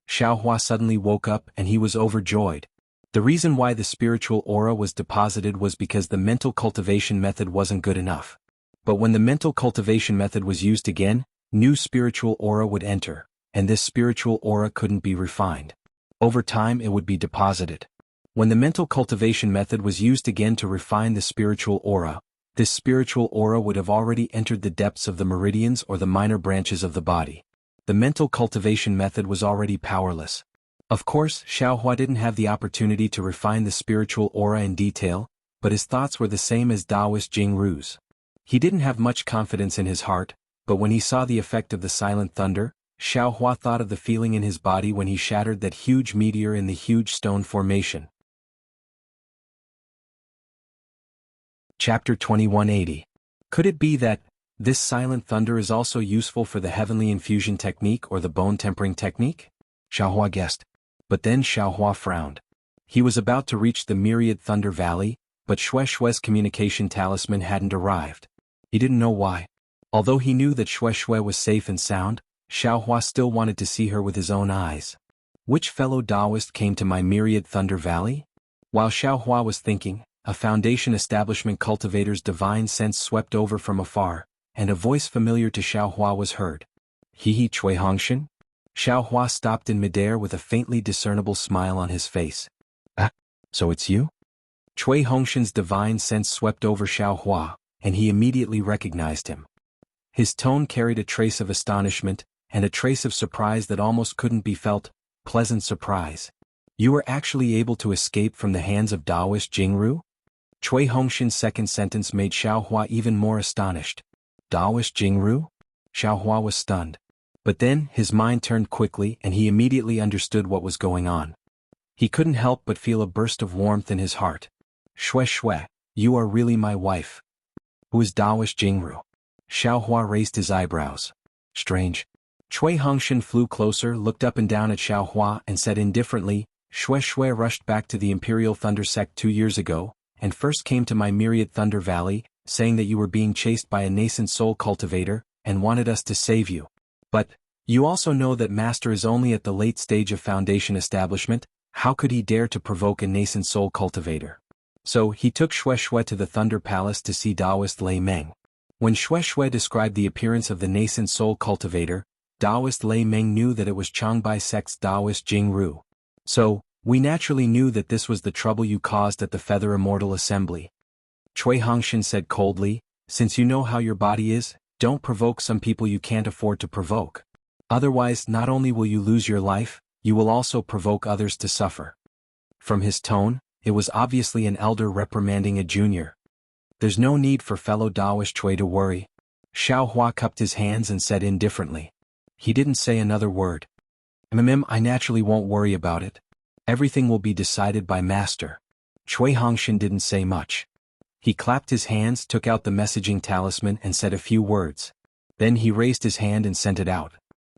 Xiaohua suddenly woke up and he was overjoyed. The reason why the spiritual aura was deposited was because the mental cultivation method wasn't good enough. But when the mental cultivation method was used again, new spiritual aura would enter, and this spiritual aura couldn't be refined. Over time it would be deposited. When the mental cultivation method was used again to refine the spiritual aura, this spiritual aura would have already entered the depths of the meridians or the minor branches of the body. The mental cultivation method was already powerless. Of course, Xiaohua didn't have the opportunity to refine the spiritual aura in detail, but his thoughts were the same as Taoist Jianghu's. He didn't have much confidence in his heart, but when he saw the effect of the silent thunder, Xiaohua thought of the feeling in his body when he shattered that huge meteor in the huge stone formation. Chapter 2180. Could it be that this silent thunder is also useful for the heavenly infusion technique or the bone tempering technique? Xiaohua guessed. But then Xiaohua frowned. He was about to reach the Myriad Thunder Valley, but Shue's communication talisman hadn't arrived. He didn't know why. Although he knew that Shue was safe and sound, Xiaohua still wanted to see her with his own eyes. Which fellow Taoist came to my Myriad Thunder Valley? While Xiaohua was thinking, a foundation establishment cultivator's divine sense swept over from afar, and a voice familiar to Xiaohua was heard. "Hehe, Cui Hongshan?" Xiaohua stopped in midair with a faintly discernible smile on his face. So it's you?" Cui Hongshan's divine sense swept over Xiaohua, and he immediately recognized him. His tone carried a trace of astonishment, and a trace of surprise that almost couldn't be felt, pleasant surprise. "You were actually able to escape from the hands of Taoist Jingru?" Cui Hongshan's second sentence made Xiaohua even more astonished. Daoist Jingru? Xiaohua was stunned. But then, his mind turned quickly and he immediately understood what was going on. He couldn't help but feel a burst of warmth in his heart. Shui Shui, you are really my wife. Who is Daoist Jingru? Xiaohua raised his eyebrows. Strange. Cui Hongshan flew closer, looked up and down at Xiaohua and said indifferently, Shui Shui rushed back to the Imperial Thunder Sect 2 years ago, and first came to my myriad Thunder Valley, saying that you were being chased by a nascent soul cultivator, and wanted us to save you. But, you also know that Master is only at the late stage of Foundation establishment. How could he dare to provoke a nascent soul cultivator? So he took Shui Shui to the Thunder Palace to see Daoist Lei Meng. When Shui Shui described the appearance of the nascent soul cultivator, Daoist Lei Meng knew that it was Changbai Sect's Daoist Jingru. So, we naturally knew that this was the trouble you caused at the Feather Immortal Assembly. Cui Hongshan said coldly, since you know how your body is, don't provoke some people you can't afford to provoke. Otherwise, not only will you lose your life, you will also provoke others to suffer. From his tone, it was obviously an elder reprimanding a junior. There's no need for fellow Daoist Cui to worry. Xiaohua cupped his hands and said indifferently. He didn't say another word. I naturally won't worry about it. Everything will be decided by Master. Cui Hongshan didn't say much. He clapped his hands, took out the messaging talisman and said a few words. Then he raised his hand and sent it out.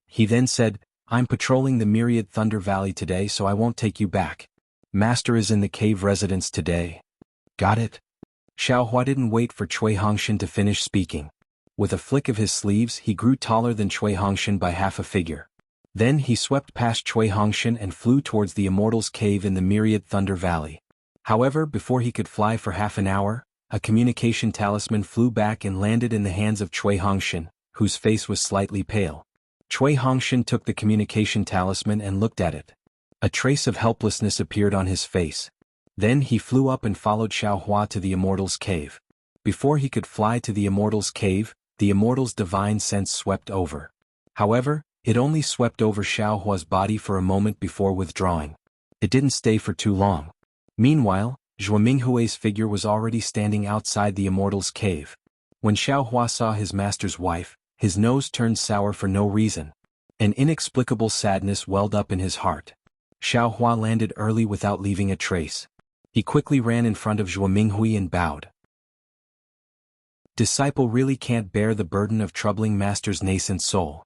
He then said, I'm patrolling the Myriad Thunder Valley today so I won't take you back. Master is in the cave residence today. Got it? Xiaohua didn't wait for Cui Hongshan to finish speaking. With a flick of his sleeves he grew taller than Cui Hongshan by half a figure. Then he swept past Cui Hongshan and flew towards the Immortal's cave in the Myriad Thunder Valley. However, before he could fly for half an hour, a communication talisman flew back and landed in the hands of Cui Hongshan, whose face was slightly pale. Cui Hongshan took the communication talisman and looked at it. A trace of helplessness appeared on his face. Then he flew up and followed Xiaohua to the Immortal's cave. Before he could fly to the Immortal's cave, the Immortal's divine sense swept over. However, it only swept over Xiaohua's body for a moment before withdrawing. It didn't stay for too long. Meanwhile, Zhuo Minghui's figure was already standing outside the Immortal's cave. When Xiaohua saw his master's wife, his nose turned sour for no reason. An inexplicable sadness welled up in his heart. Xiaohua landed early without leaving a trace. He quickly ran in front of Zhuo Minghui and bowed. Disciple really can't bear the burden of troubling Master's nascent soul.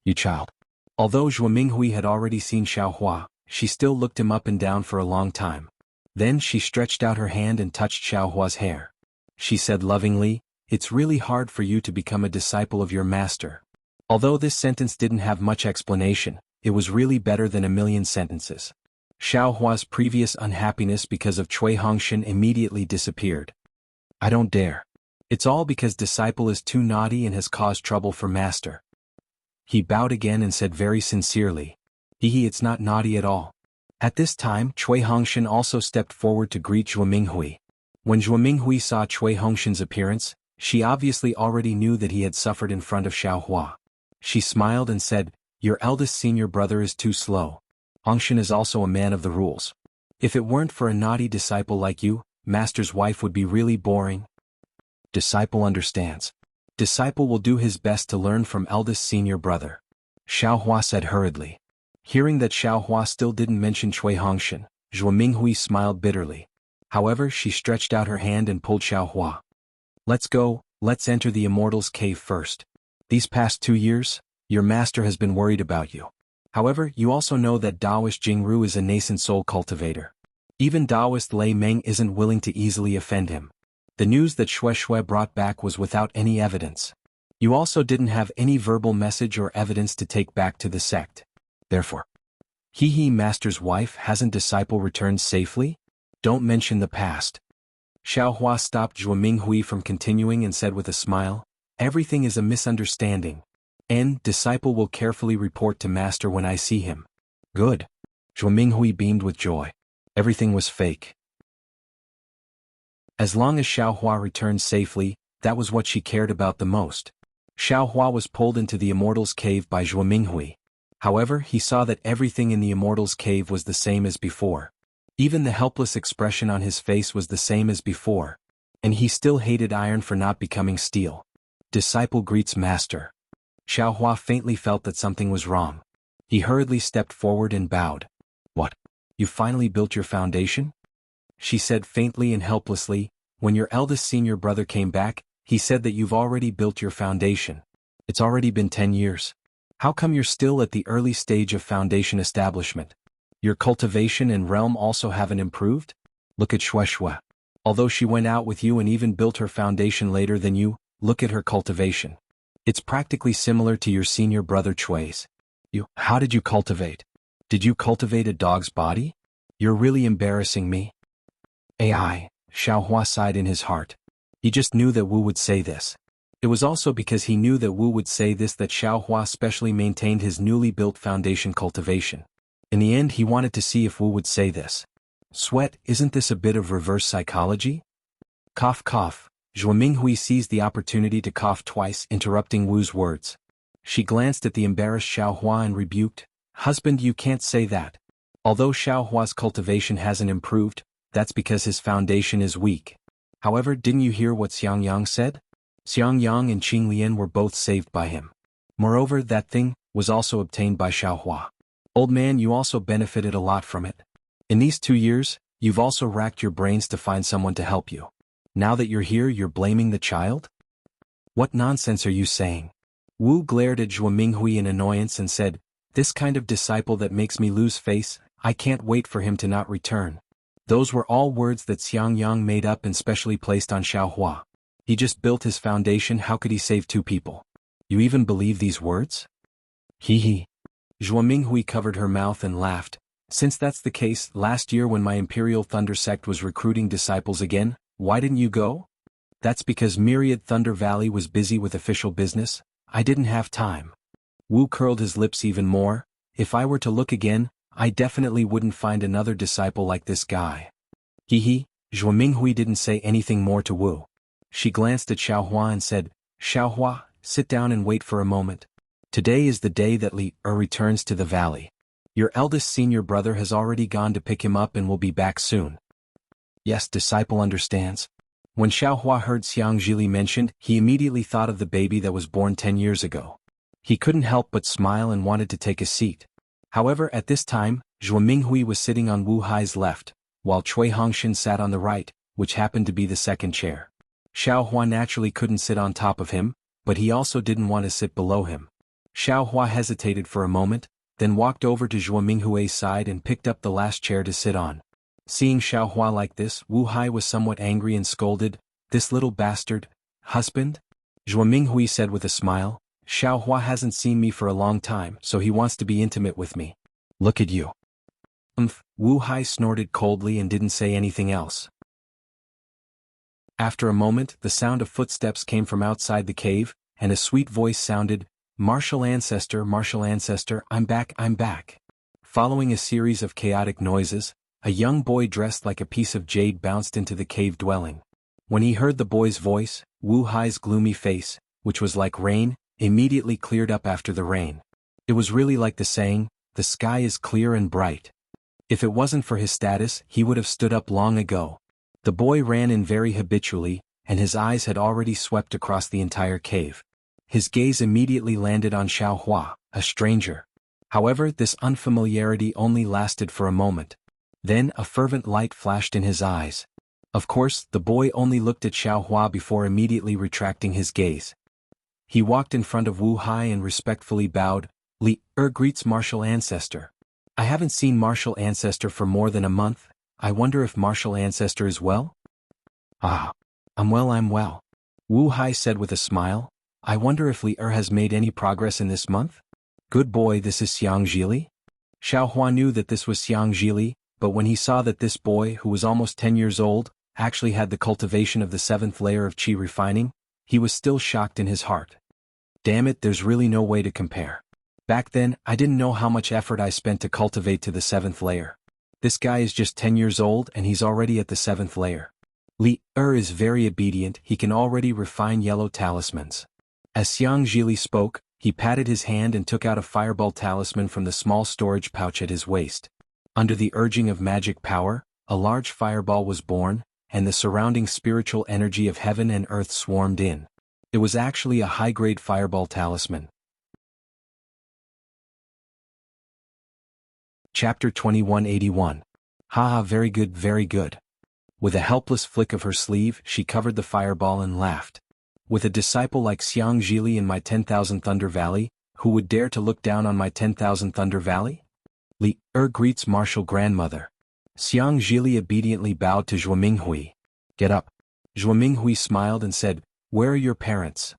You child. Although Zhuo Minghui had already seen Xiaohua, she still looked him up and down for a long time. Then she stretched out her hand and touched Xiaohua's hair. She said lovingly, it's really hard for you to become a disciple of your master. Although this sentence didn't have much explanation, it was really better than a million sentences. Xiaohua's previous unhappiness because of Cui Hongshan immediately disappeared. I don't dare. It's all because disciple is too naughty and has caused trouble for master. He bowed again and said very sincerely, it's not naughty at all. At this time, Cui Hongshan also stepped forward to greet Zhuo Minghui. When Zhuo Minghui saw Cui Hongshan's appearance, she obviously already knew that he had suffered in front of Xiaohua. She smiled and said, your eldest senior brother is too slow. Hongshan is also a man of the rules. If it weren't for a naughty disciple like you, master's wife would be really boring. Disciple understands. Disciple will do his best to learn from eldest senior brother. Xiaohua said hurriedly. Hearing that Xiaohua still didn't mention Cui Hongshan, Zhuo Minghui smiled bitterly. However, she stretched out her hand and pulled Xiaohua. Let's go, let's enter the Immortal's cave first. These past 2 years, your master has been worried about you. However, you also know that Daoist Jingru is a nascent soul cultivator. Even Daoist Lei Meng isn't willing to easily offend him. The news that Shui Shui brought back was without any evidence. You also didn't have any verbal message or evidence to take back to the sect. Therefore, master's wife hasn't disciple returned safely? Don't mention the past. Xiaohua stopped Zhuo Minghui from continuing and said with a smile, everything is a misunderstanding. Disciple will carefully report to master when I see him. Good. Zhuo Minghui beamed with joy. Everything was fake. As long as Xiaohua returned safely, that was what she cared about the most. Xiaohua was pulled into the Immortal's cave by Zhuo Minghui. However, he saw that everything in the Immortal's cave was the same as before. Even the helpless expression on his face was the same as before. And he still hated iron for not becoming steel. Disciple greets master. Xiaohua faintly felt that something was wrong. He hurriedly stepped forward and bowed. What? You finally built your foundation? She said faintly and helplessly. When your eldest senior brother came back, he said that you've already built your foundation. It's already been 10 years. How come you're still at the early stage of foundation establishment? Your cultivation and realm also haven't improved? Look at Shueshue. Although she went out with you and even built her foundation later than you, look at her cultivation. It's practically similar to your senior brother Chui's. How did you cultivate? Did you cultivate a dog's body? You're really embarrassing me. AI, Xiaohua sighed in his heart. He just knew that Wu would say this. It was also because he knew that Wu would say this that Xiaohua specially maintained his newly built foundation cultivation. In the end, he wanted to see if Wu would say this. Sweat, isn't this a bit of reverse psychology? Cough cough. Zhuo Minghui seized the opportunity to cough twice, interrupting Wu's words. She glanced at the embarrassed Xiaohua and rebuked, Husband, you can't say that. Although Xiaohua's cultivation hasn't improved, that's because his foundation is weak. However, didn't you hear what Xiangyang said? Xiangyang and Qinglian were both saved by him. Moreover, that thing was also obtained by Xiaohua. Old man, you also benefited a lot from it. In these 2 years, you've also racked your brains to find someone to help you. Now that you're here, you're blaming the child? What nonsense are you saying? Wu glared at Zhuo Minghui in annoyance and said, This kind of disciple that makes me lose face, I can't wait for him to not return. Those were all words that Xiangyang made up and specially placed on Xiaohua. He just built his foundation, how could he save 2 people? You even believe these words? Hee hee. Zhuo Minghui covered her mouth and laughed. Since that's the case, last year when my Imperial Thunder sect was recruiting disciples again, why didn't you go? That's because Myriad Thunder Valley was busy with official business. I didn't have time. Wu curled his lips even more. If I were to look again, I definitely wouldn't find another disciple like this guy. Hee hee. Zhuo Minghui didn't say anything more to Wu. She glanced at Xiaohua and said, Xiaohua, sit down and wait for a moment. Today is the day that Li returns to the valley. Your eldest senior brother has already gone to pick him up and will be back soon. Yes, disciple understands. When Xiaohua heard Xiang Zhili mentioned, he immediately thought of the baby that was born 10 years ago. He couldn't help but smile and wanted to take a seat. However, at this time, Zhuo Minghui was sitting on Wu Hai's left, while Cui Hongshan sat on the right, which happened to be the second chair. Xiaohua naturally couldn't sit on top of him, but he also didn't want to sit below him. Xiaohua hesitated for a moment, then walked over to Zhuo Minghui's side and picked up the last chair to sit on. Seeing Xiaohua like this, Wu Hai was somewhat angry and scolded, This little bastard, husband? Zhuo Minghui said with a smile, Xiaohua hasn't seen me for a long time, so he wants to be intimate with me. Look at you. Wu Hai snorted coldly and didn't say anything else. After a moment, the sound of footsteps came from outside the cave, and a sweet voice sounded, Martial Ancestor, I'm back, I'm back. Following a series of chaotic noises, a young boy dressed like a piece of jade bounced into the cave dwelling. When he heard the boy's voice, Wu Hai's gloomy face, which was like rain, immediately cleared up after the rain. It was really like the saying, the sky is clear and bright. If it wasn't for his status, he would have stood up long ago. The boy ran in very habitually, and his eyes had already swept across the entire cave. His gaze immediately landed on Xiaohua, a stranger. However, this unfamiliarity only lasted for a moment. Then a fervent light flashed in his eyes. Of course, the boy only looked at Xiaohua before immediately retracting his gaze. He walked in front of Wu Hai and respectfully bowed, Li greets Martial Ancestor. I haven't seen Martial Ancestor for more than a month. I wonder if Martial Ancestor is well? Ah, I'm well. Wu Hai said with a smile. I wonder if Li has made any progress in this month? Good boy, this is Xiang Zhili? Xiaohua knew that this was Xiang Zhili, but when he saw that this boy, who was almost 10 years old, actually had the cultivation of the 7th layer of qi refining, he was still shocked in his heart. Damn it, there's really no way to compare. Back then, I didn't know how much effort I spent to cultivate to the 7th layer. This guy is just 10 years old and he's already at the 7th layer. Li is very obedient, he can already refine yellow talismans. As Xiang Zhili spoke, he patted his hand and took out a fireball talisman from the small storage pouch at his waist. Under the urging of magic power, a large fireball was born, and the surrounding spiritual energy of heaven and earth swarmed in. It was actually a high-grade fireball talisman. Chapter 2181. Haha, very good, very good. With a helpless flick of her sleeve, she covered the fireball and laughed. With a disciple like Xiang Zhili in my 10,000 Thunder Valley, who would dare to look down on my 10,000 Thunder Valley? Li greets martial grandmother. Xiang Zhili obediently bowed to Zhuo Minghui. Get up. Zhuo Minghui smiled and said, where are your parents?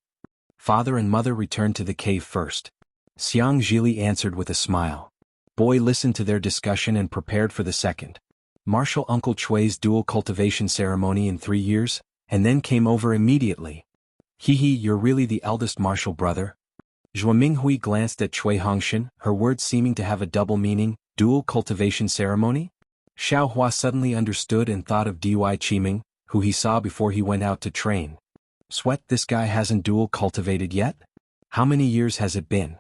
Father and mother returned to the cave first. Xiang Zhili answered with a smile. Boy listened to their discussion and prepared for the second. Martial Uncle Chui's dual cultivation ceremony in 3 years, and then came over immediately. Hee, you're really the eldest martial brother? Zhuo Minghui glanced at Cui Hongshan, her words seeming to have a double meaning. Dual cultivation ceremony? Xiao Hua suddenly understood and thought of Dui Qiming, who he saw before he went out to train. Sweat, this guy hasn't dual cultivated yet? How many years has it been?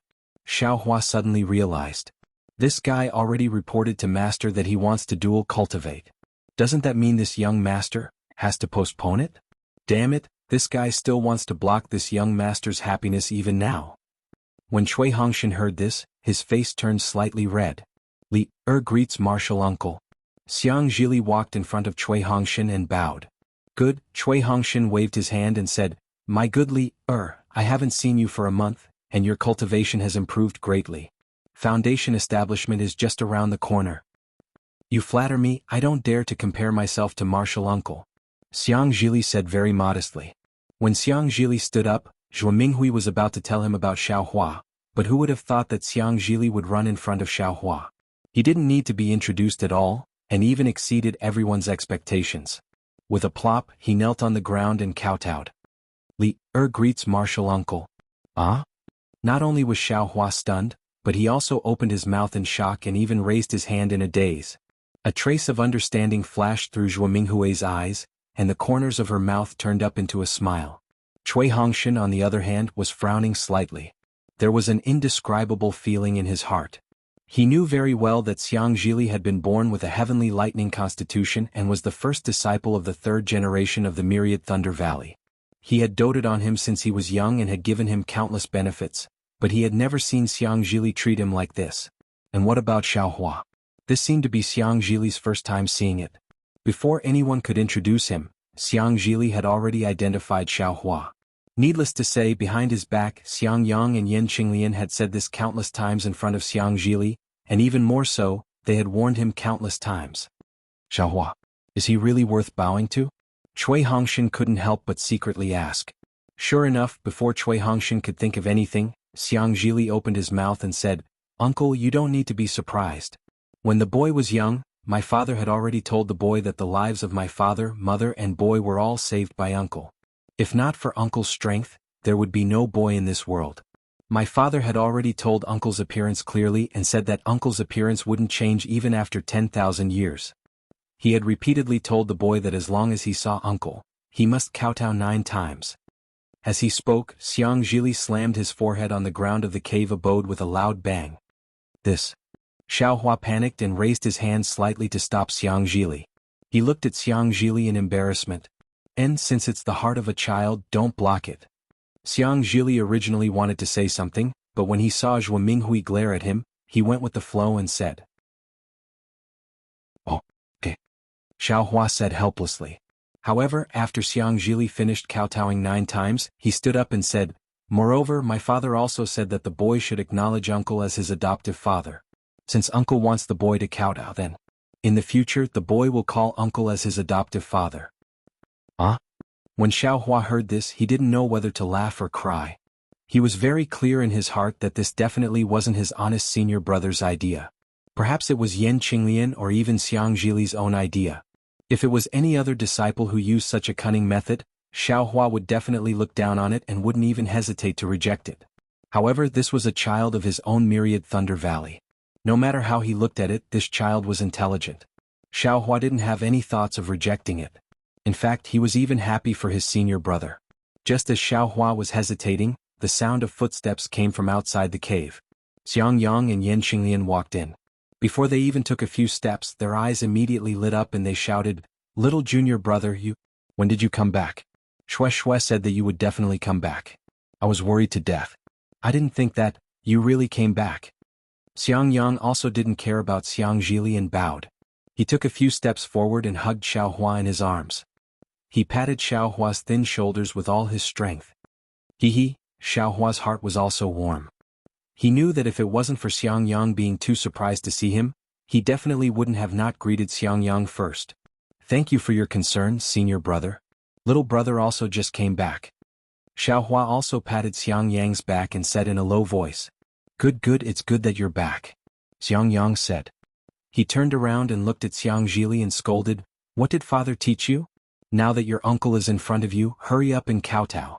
Xiao Hua suddenly realized. This guy already reported to master that he wants to dual cultivate. Doesn't that mean this young master has to postpone it? Damn it, this guy still wants to block this young master's happiness even now. When Cui Hongshan heard this, his face turned slightly red. Li greets martial uncle. Xiang Zhili walked in front of Cui Hongshan and bowed. Good, Cui Hongshan waved his hand and said, my good Li I haven't seen you for a month, and your cultivation has improved greatly. Foundation establishment is just around the corner. You flatter me, I don't dare to compare myself to martial uncle. Xiang Zhili said very modestly. When Xiang Zhili stood up, Zhuo Minghui was about to tell him about Xiao Hua, but who would have thought that Xiang Zhili would run in front of Xiao Hua? He didn't need to be introduced at all, and even exceeded everyone's expectations. With a plop, he knelt on the ground and kowtowed. Li greets martial uncle. Ah? Not only was Xiao Hua stunned, but he also opened his mouth in shock and even raised his hand in a daze. A trace of understanding flashed through Zhuo Minghui's eyes, and the corners of her mouth turned up into a smile. Cui Hongshan, on the other hand, was frowning slightly. There was an indescribable feeling in his heart. He knew very well that Xiang Zhili had been born with a heavenly lightning constitution and was the first disciple of the third generation of the Myriad Thunder Valley. He had doted on him since he was young and had given him countless benefits, but he had never seen Xiang Zhili treat him like this. And what about Xiao Hua? This seemed to be Xiang Zhili's first time seeing it. Before anyone could introduce him, Xiang Zhili had already identified Xiao Hua. Needless to say, behind his back, Xiang Yang and Yan Qinglian had said this countless times in front of Xiang Zhili, and even more so, they had warned him countless times. Xiao Hua, is he really worth bowing to? Cui Hongshan couldn't help but secretly ask. Sure enough, before Cui Hongshan could think of anything, Xiang Zhili opened his mouth and said, Uncle, you don't need to be surprised. When the boy was young, my father had already told the boy that the lives of my father, mother, and boy were all saved by Uncle. If not for Uncle's strength, there would be no boy in this world. My father had already told Uncle's appearance clearly and said that Uncle's appearance wouldn't change even after 10,000 years. He had repeatedly told the boy that as long as he saw Uncle, he must kowtow 9 times. As he spoke, Xiang Zhili slammed his forehead on the ground of the cave abode with a loud bang. This. Xiao Hua panicked and raised his hand slightly to stop Xiang Zhili. He looked at Xiang Zhili in embarrassment. And since it's the heart of a child, don't block it. Xiang Zhili originally wanted to say something, but when he saw Zhuo Minghui glare at him, he went with the flow and said, Oh, okay. Xiao Hua said helplessly. However, after Xiang Zhili finished kowtowing 9 times, he stood up and said, Moreover, my father also said that the boy should acknowledge Uncle as his adoptive father. Since Uncle wants the boy to kowtow, then, in the future, the boy will call Uncle as his adoptive father. Huh? When Xiao Hua heard this, he didn't know whether to laugh or cry. He was very clear in his heart that this definitely wasn't his honest senior brother's idea. Perhaps it was Yan Qinglian or even Xiang Zhili's own idea. If it was any other disciple who used such a cunning method, Xiao Hua would definitely look down on it and wouldn't even hesitate to reject it. However, this was a child of his own Myriad Thunder Valley. No matter how he looked at it, this child was intelligent. Xiao Hua didn't have any thoughts of rejecting it. In fact, he was even happy for his senior brother. Just as Xiao Hua was hesitating, the sound of footsteps came from outside the cave. Xiang Yang and Yan Qinglian walked in. Before they even took a few steps, their eyes immediately lit up and they shouted, Little junior brother, when did you come back? Shue said that you would definitely come back. I was worried to death. I didn't think that, you really came back. Xiang Yang also didn't care about Xiang Zhili and bowed. He took a few steps forward and hugged Xiaohua in his arms. He patted Xiaohua's thin shoulders with all his strength. Xiaohua's heart was also warm. He knew that if it wasn't for Xiang Yang being too surprised to see him, he definitely wouldn't have not greeted Xiang Yang first. Thank you for your concern, senior brother. Little brother also just came back. Xiaohua also patted Xiang Yang's back and said in a low voice, Good, it's good that you're back. Xiang Yang said. He turned around and looked at Xiang Zhili and scolded, What did father teach you? Now that your uncle is in front of you, hurry up and kowtow.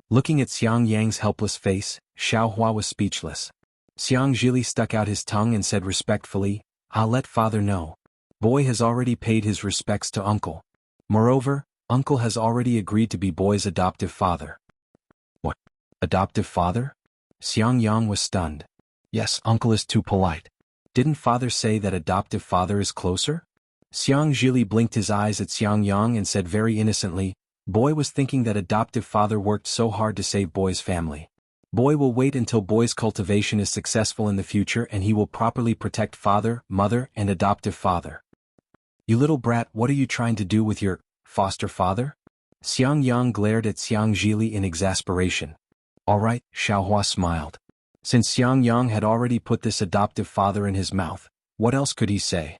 Looking at Xiang Yang's helpless face, Xiaohua was speechless. Xiang Zhili stuck out his tongue and said respectfully, I'll let father know. Boy has already paid his respects to uncle. Moreover, uncle has already agreed to be boy's adoptive father. What? Adoptive father? Xiang Yang was stunned. Yes, uncle is too polite. Didn't father say that adoptive father is closer? Xiang Zhili blinked his eyes at Xiang Yang and said very innocently, Boy was thinking that adoptive father worked so hard to save boy's family. Boy will wait until boy's cultivation is successful in the future and he will properly protect father, mother, and adoptive father. You little brat, what are you trying to do with your foster father? Xiang Yang glared at Xiang Zhili in exasperation. All right, Xiaohua smiled. Since Xiang Yang had already put this adoptive father in his mouth, what else could he say?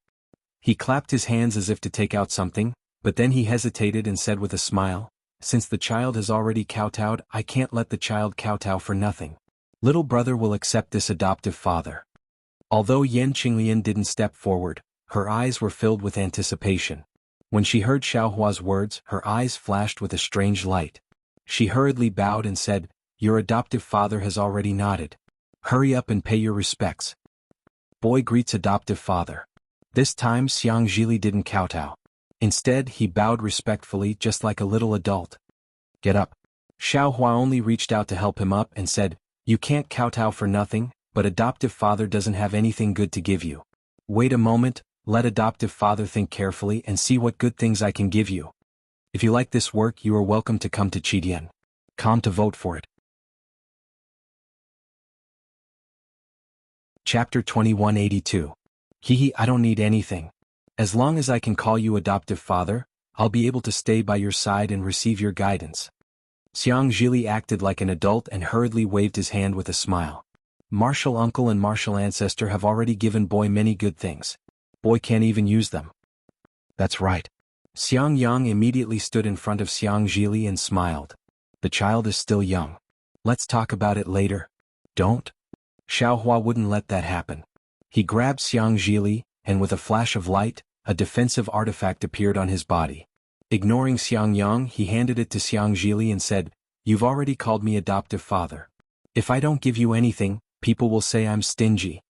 He clapped his hands as if to take out something, but then he hesitated and said with a smile, Since the child has already kowtowed, I can't let the child kowtow for nothing. Little brother will accept this adoptive father. Although Yan Qinglian didn't step forward, her eyes were filled with anticipation. When she heard Xiaohua's words, her eyes flashed with a strange light. She hurriedly bowed and said, Your adoptive father has already nodded. Hurry up and pay your respects. Boy greets adoptive father. This time Xiang Zhili didn't kowtow. Instead, he bowed respectfully just like a little adult. Get up. Xiaohua only reached out to help him up and said, You can't kowtow for nothing, but adoptive father doesn't have anything good to give you. Wait a moment, let adoptive father think carefully and see what good things I can give you. If you like this work, you are welcome to come to Qidian. Come to vote for it. Chapter 2182. I don't need anything. As long as I can call you adoptive father, I'll be able to stay by your side and receive your guidance. Xiang Zhili acted like an adult and hurriedly waved his hand with a smile. Martial uncle and martial ancestor have already given boy many good things. Boy can't even use them. That's right. Xiang Yang immediately stood in front of Xiang Zhili and smiled. The child is still young. Let's talk about it later. Don't. Xiaohua wouldn't let that happen. He grabbed Xiang Zhili, and with a flash of light, a defensive artifact appeared on his body. Ignoring Xiang Yang, he handed it to Xiang Zhili and said, You've already called me adoptive father. If I don't give you anything, people will say I'm stingy.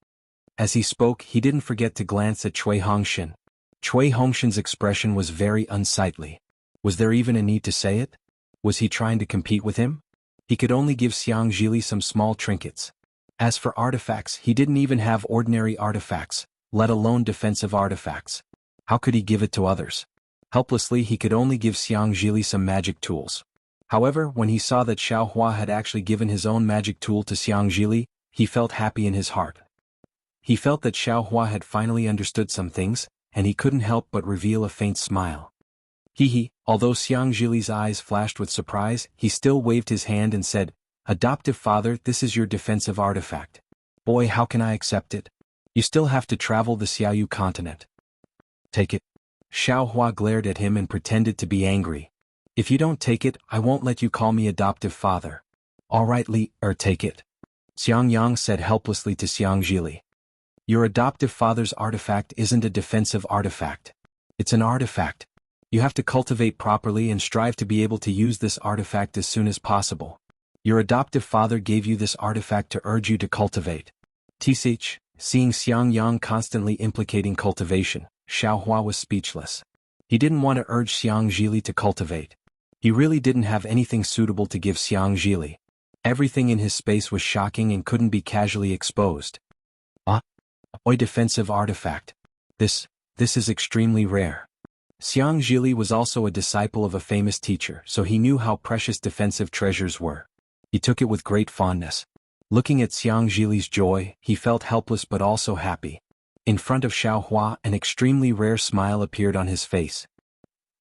As he spoke, he didn't forget to glance at Cui Hongshan. Cui Hongshan's expression was very unsightly. Was there even a need to say it? Was he trying to compete with him? He could only give Xiang Zhili some small trinkets. As for artifacts, he didn't even have ordinary artifacts, let alone defensive artifacts. How could he give it to others? Helplessly, he could only give Xiang Zhili some magic tools. However, when he saw that Xiaohua had actually given his own magic tool to Xiang Zhili, he felt happy in his heart. He felt that Xiaohua had finally understood some things, and he couldn't help but reveal a faint smile. Although Xiang Zhili's eyes flashed with surprise, he still waved his hand and said, Adoptive father, this is your defensive artifact. Boy, how can I accept it? You still have to travel the Xiaoyu continent. Take it. Xiaohua glared at him and pretended to be angry. If you don't take it, I won't let you call me adoptive father. All right, take it. Xiang Yang said helplessly to Xiang Zhili. Your adoptive father's artifact isn't a defensive artifact. It's an artifact. You have to cultivate properly and strive to be able to use this artifact as soon as possible. Your adoptive father gave you this artifact to urge you to cultivate. Seeing Xiang Yang constantly implicating cultivation, Xiaohua was speechless. He didn't want to urge Xiang Zhili to cultivate. He really didn't have anything suitable to give Xiang Zhili. Everything in his space was shocking and couldn't be casually exposed. A defensive artifact. This This is extremely rare. Xiang Zhili was also a disciple of a famous teacher, so he knew how precious defensive treasures were. He took it with great fondness. Looking at Xiang Zhili's joy, he felt helpless but also happy. In front of Xiaohua, an extremely rare smile appeared on his face.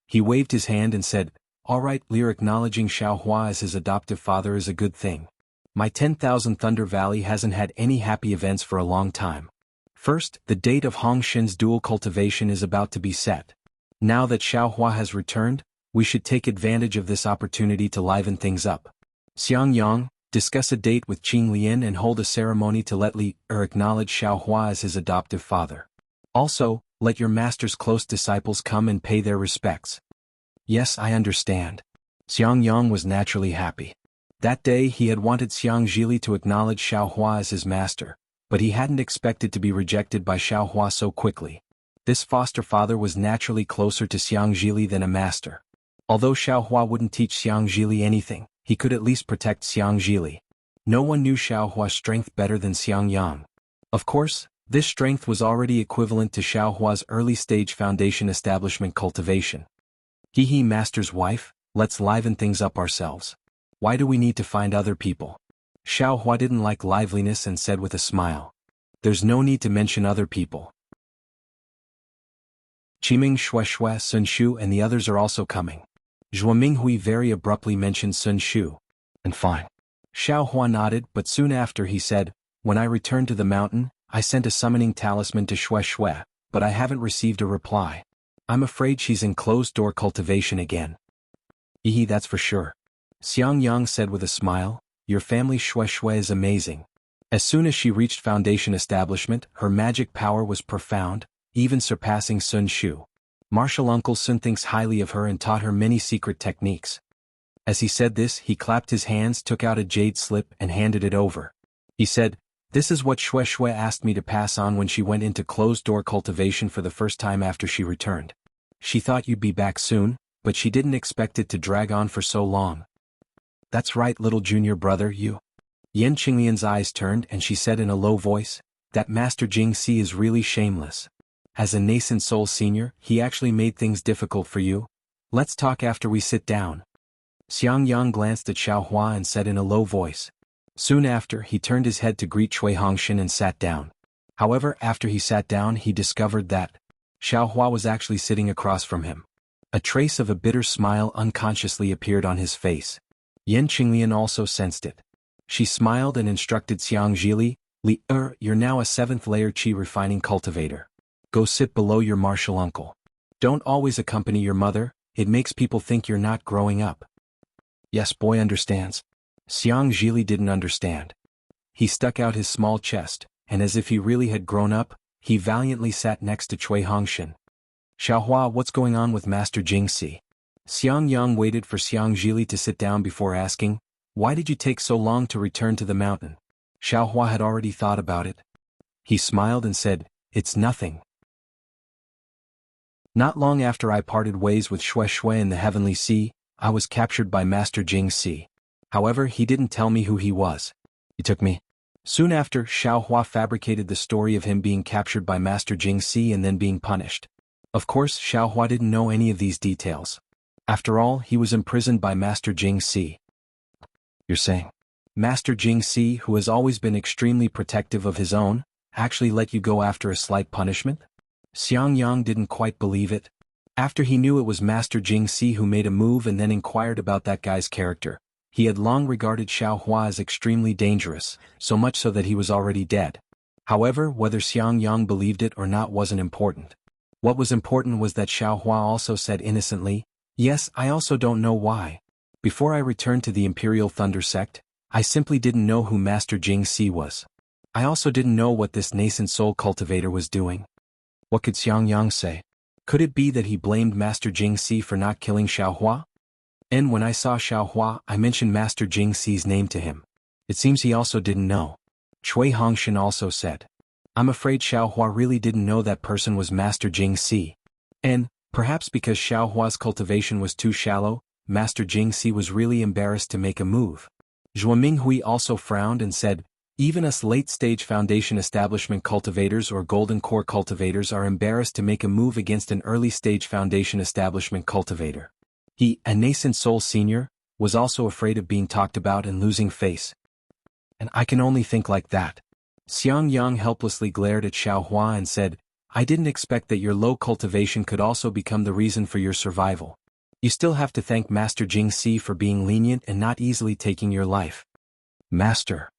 He waved his hand and said, "All right, Lear, acknowledging Xiaohua as his adoptive father is a good thing. My 10,000 Thunder Valley hasn't had any happy events for a long time. First, the date of Hongshin's dual cultivation is about to be set. Now that Xiaohua has returned, we should take advantage of this opportunity to liven things up. Xiang Yang, discuss a date with Qing Lian and hold a ceremony to let Li-er acknowledge Xiaohua as his adoptive father. Also, let your master's close disciples come and pay their respects." "Yes, I understand." Xiang Yang was naturally happy. That day he had wanted Xiang Zhili to acknowledge Xiaohua as his master, but he hadn't expected to be rejected by Xiaohua so quickly. This foster father was naturally closer to Xiang Zhili than a master. Although Xiaohua wouldn't teach Xiang Zhili anything, he could at least protect Xiang Zhili. No one knew Xiaohua's strength better than Xiang Yang. Of course, this strength was already equivalent to Xiaohua's early-stage foundation establishment cultivation. He master's wife, let's liven things up ourselves. Why do we need to find other people?" Xiaohua didn't like liveliness and said with a smile. "There's no need to mention other people. Qiming, Shuai, Sun Shu and the others are also coming." Zhuo Minghui very abruptly mentioned Sun Shu. "And fine." Xiaohua nodded, but soon after he said, "When I returned to the mountain, I sent a summoning talisman to Shuai, but I haven't received a reply. I'm afraid she's in closed-door cultivation again." That's for sure." Xiang Yang said with a smile, "Your family Shuai is amazing." As soon as she reached foundation establishment, her magic power was profound, even surpassing Sun Shu. Martial Uncle Sun thinks highly of her and taught her many secret techniques. As he said this, he clapped his hands, took out a jade slip and handed it over. He said, "This is what Shuai asked me to pass on when she went into closed-door cultivation for the first time after she returned. She thought you'd be back soon, but she didn't expect it to drag on for so long." "That's right, little junior brother, you." Yan Qinglian's eyes turned and she said in a low voice, "That Master Jingxi is really shameless. As a nascent soul senior, he actually made things difficult for you. Let's talk after we sit down." Xiang Yang glanced at Xiaohua and said in a low voice. Soon after, he turned his head to greet Cui Hongshin and sat down. However, after he sat down, he discovered that Xiaohua was actually sitting across from him. A trace of a bitter smile unconsciously appeared on his face. Yan Qinglian also sensed it. She smiled and instructed Xiang Zhili, "Li-er, you're now a 7th layer qi refining cultivator. Go sit below your martial uncle. Don't always accompany your mother, it makes people think you're not growing up." "Yes, boy understands." Xiang Zhili didn't understand. He stuck out his small chest, and as if he really had grown up, he valiantly sat next to Cui Hongshin. "Xiaohua, what's going on with Master Jingxi?" Xiang Yang waited for Xiang Zhili to sit down before asking, "Why did you take so long to return to the mountain?" Xiaohua had already thought about it. He smiled and said, "It's nothing. Not long after I parted ways with Shuai in the Heavenly Sea, I was captured by Master Jingxi. However, he didn't tell me who he was. He took me." Soon after, Xiaohua fabricated the story of him being captured by Master Jingxi and then being punished. Of course, Xiaohua didn't know any of these details. After all, he was imprisoned by Master Jingxi. "You're saying Master Jingxi, who has always been extremely protective of his own, actually let you go after a slight punishment?" Xiang Yang didn't quite believe it. After he knew it was Master Jingxi who made a move and then inquired about that guy's character, he had long regarded Xiaohua as extremely dangerous, so much so that he was already dead. However, whether Xiang Yang believed it or not wasn't important. What was important was that Xiaohua also said innocently, "Yes, I also don't know why. Before I returned to the Imperial Thunder Sect, I simply didn't know who Master Jingxi was. I also didn't know what this nascent soul cultivator was doing." What could Xiang Yang say? Could it be that he blamed Master Jingxi for not killing Xiaohua? And when I saw Xiaohua, I mentioned Master Jingxi's name to him. It seems he also didn't know. Cui Hongshin also said, "I'm afraid Xiaohua really didn't know that person was Master Jingxi. And, perhaps because Xiaohua's cultivation was too shallow, Master Jingxi was really embarrassed to make a move." Zhuo Minghui also frowned and said, Even us late-stage foundation establishment cultivators or golden core cultivators are embarrassed to make a move against an early-stage foundation establishment cultivator. He, a nascent soul senior, was also afraid of being talked about and losing face. And I can only think like that. Xiang Yang helplessly glared at Xiao Hua and said, I didn't expect that your low cultivation could also become the reason for your survival. You still have to thank Master Jing Si for being lenient and not easily taking your life. Master.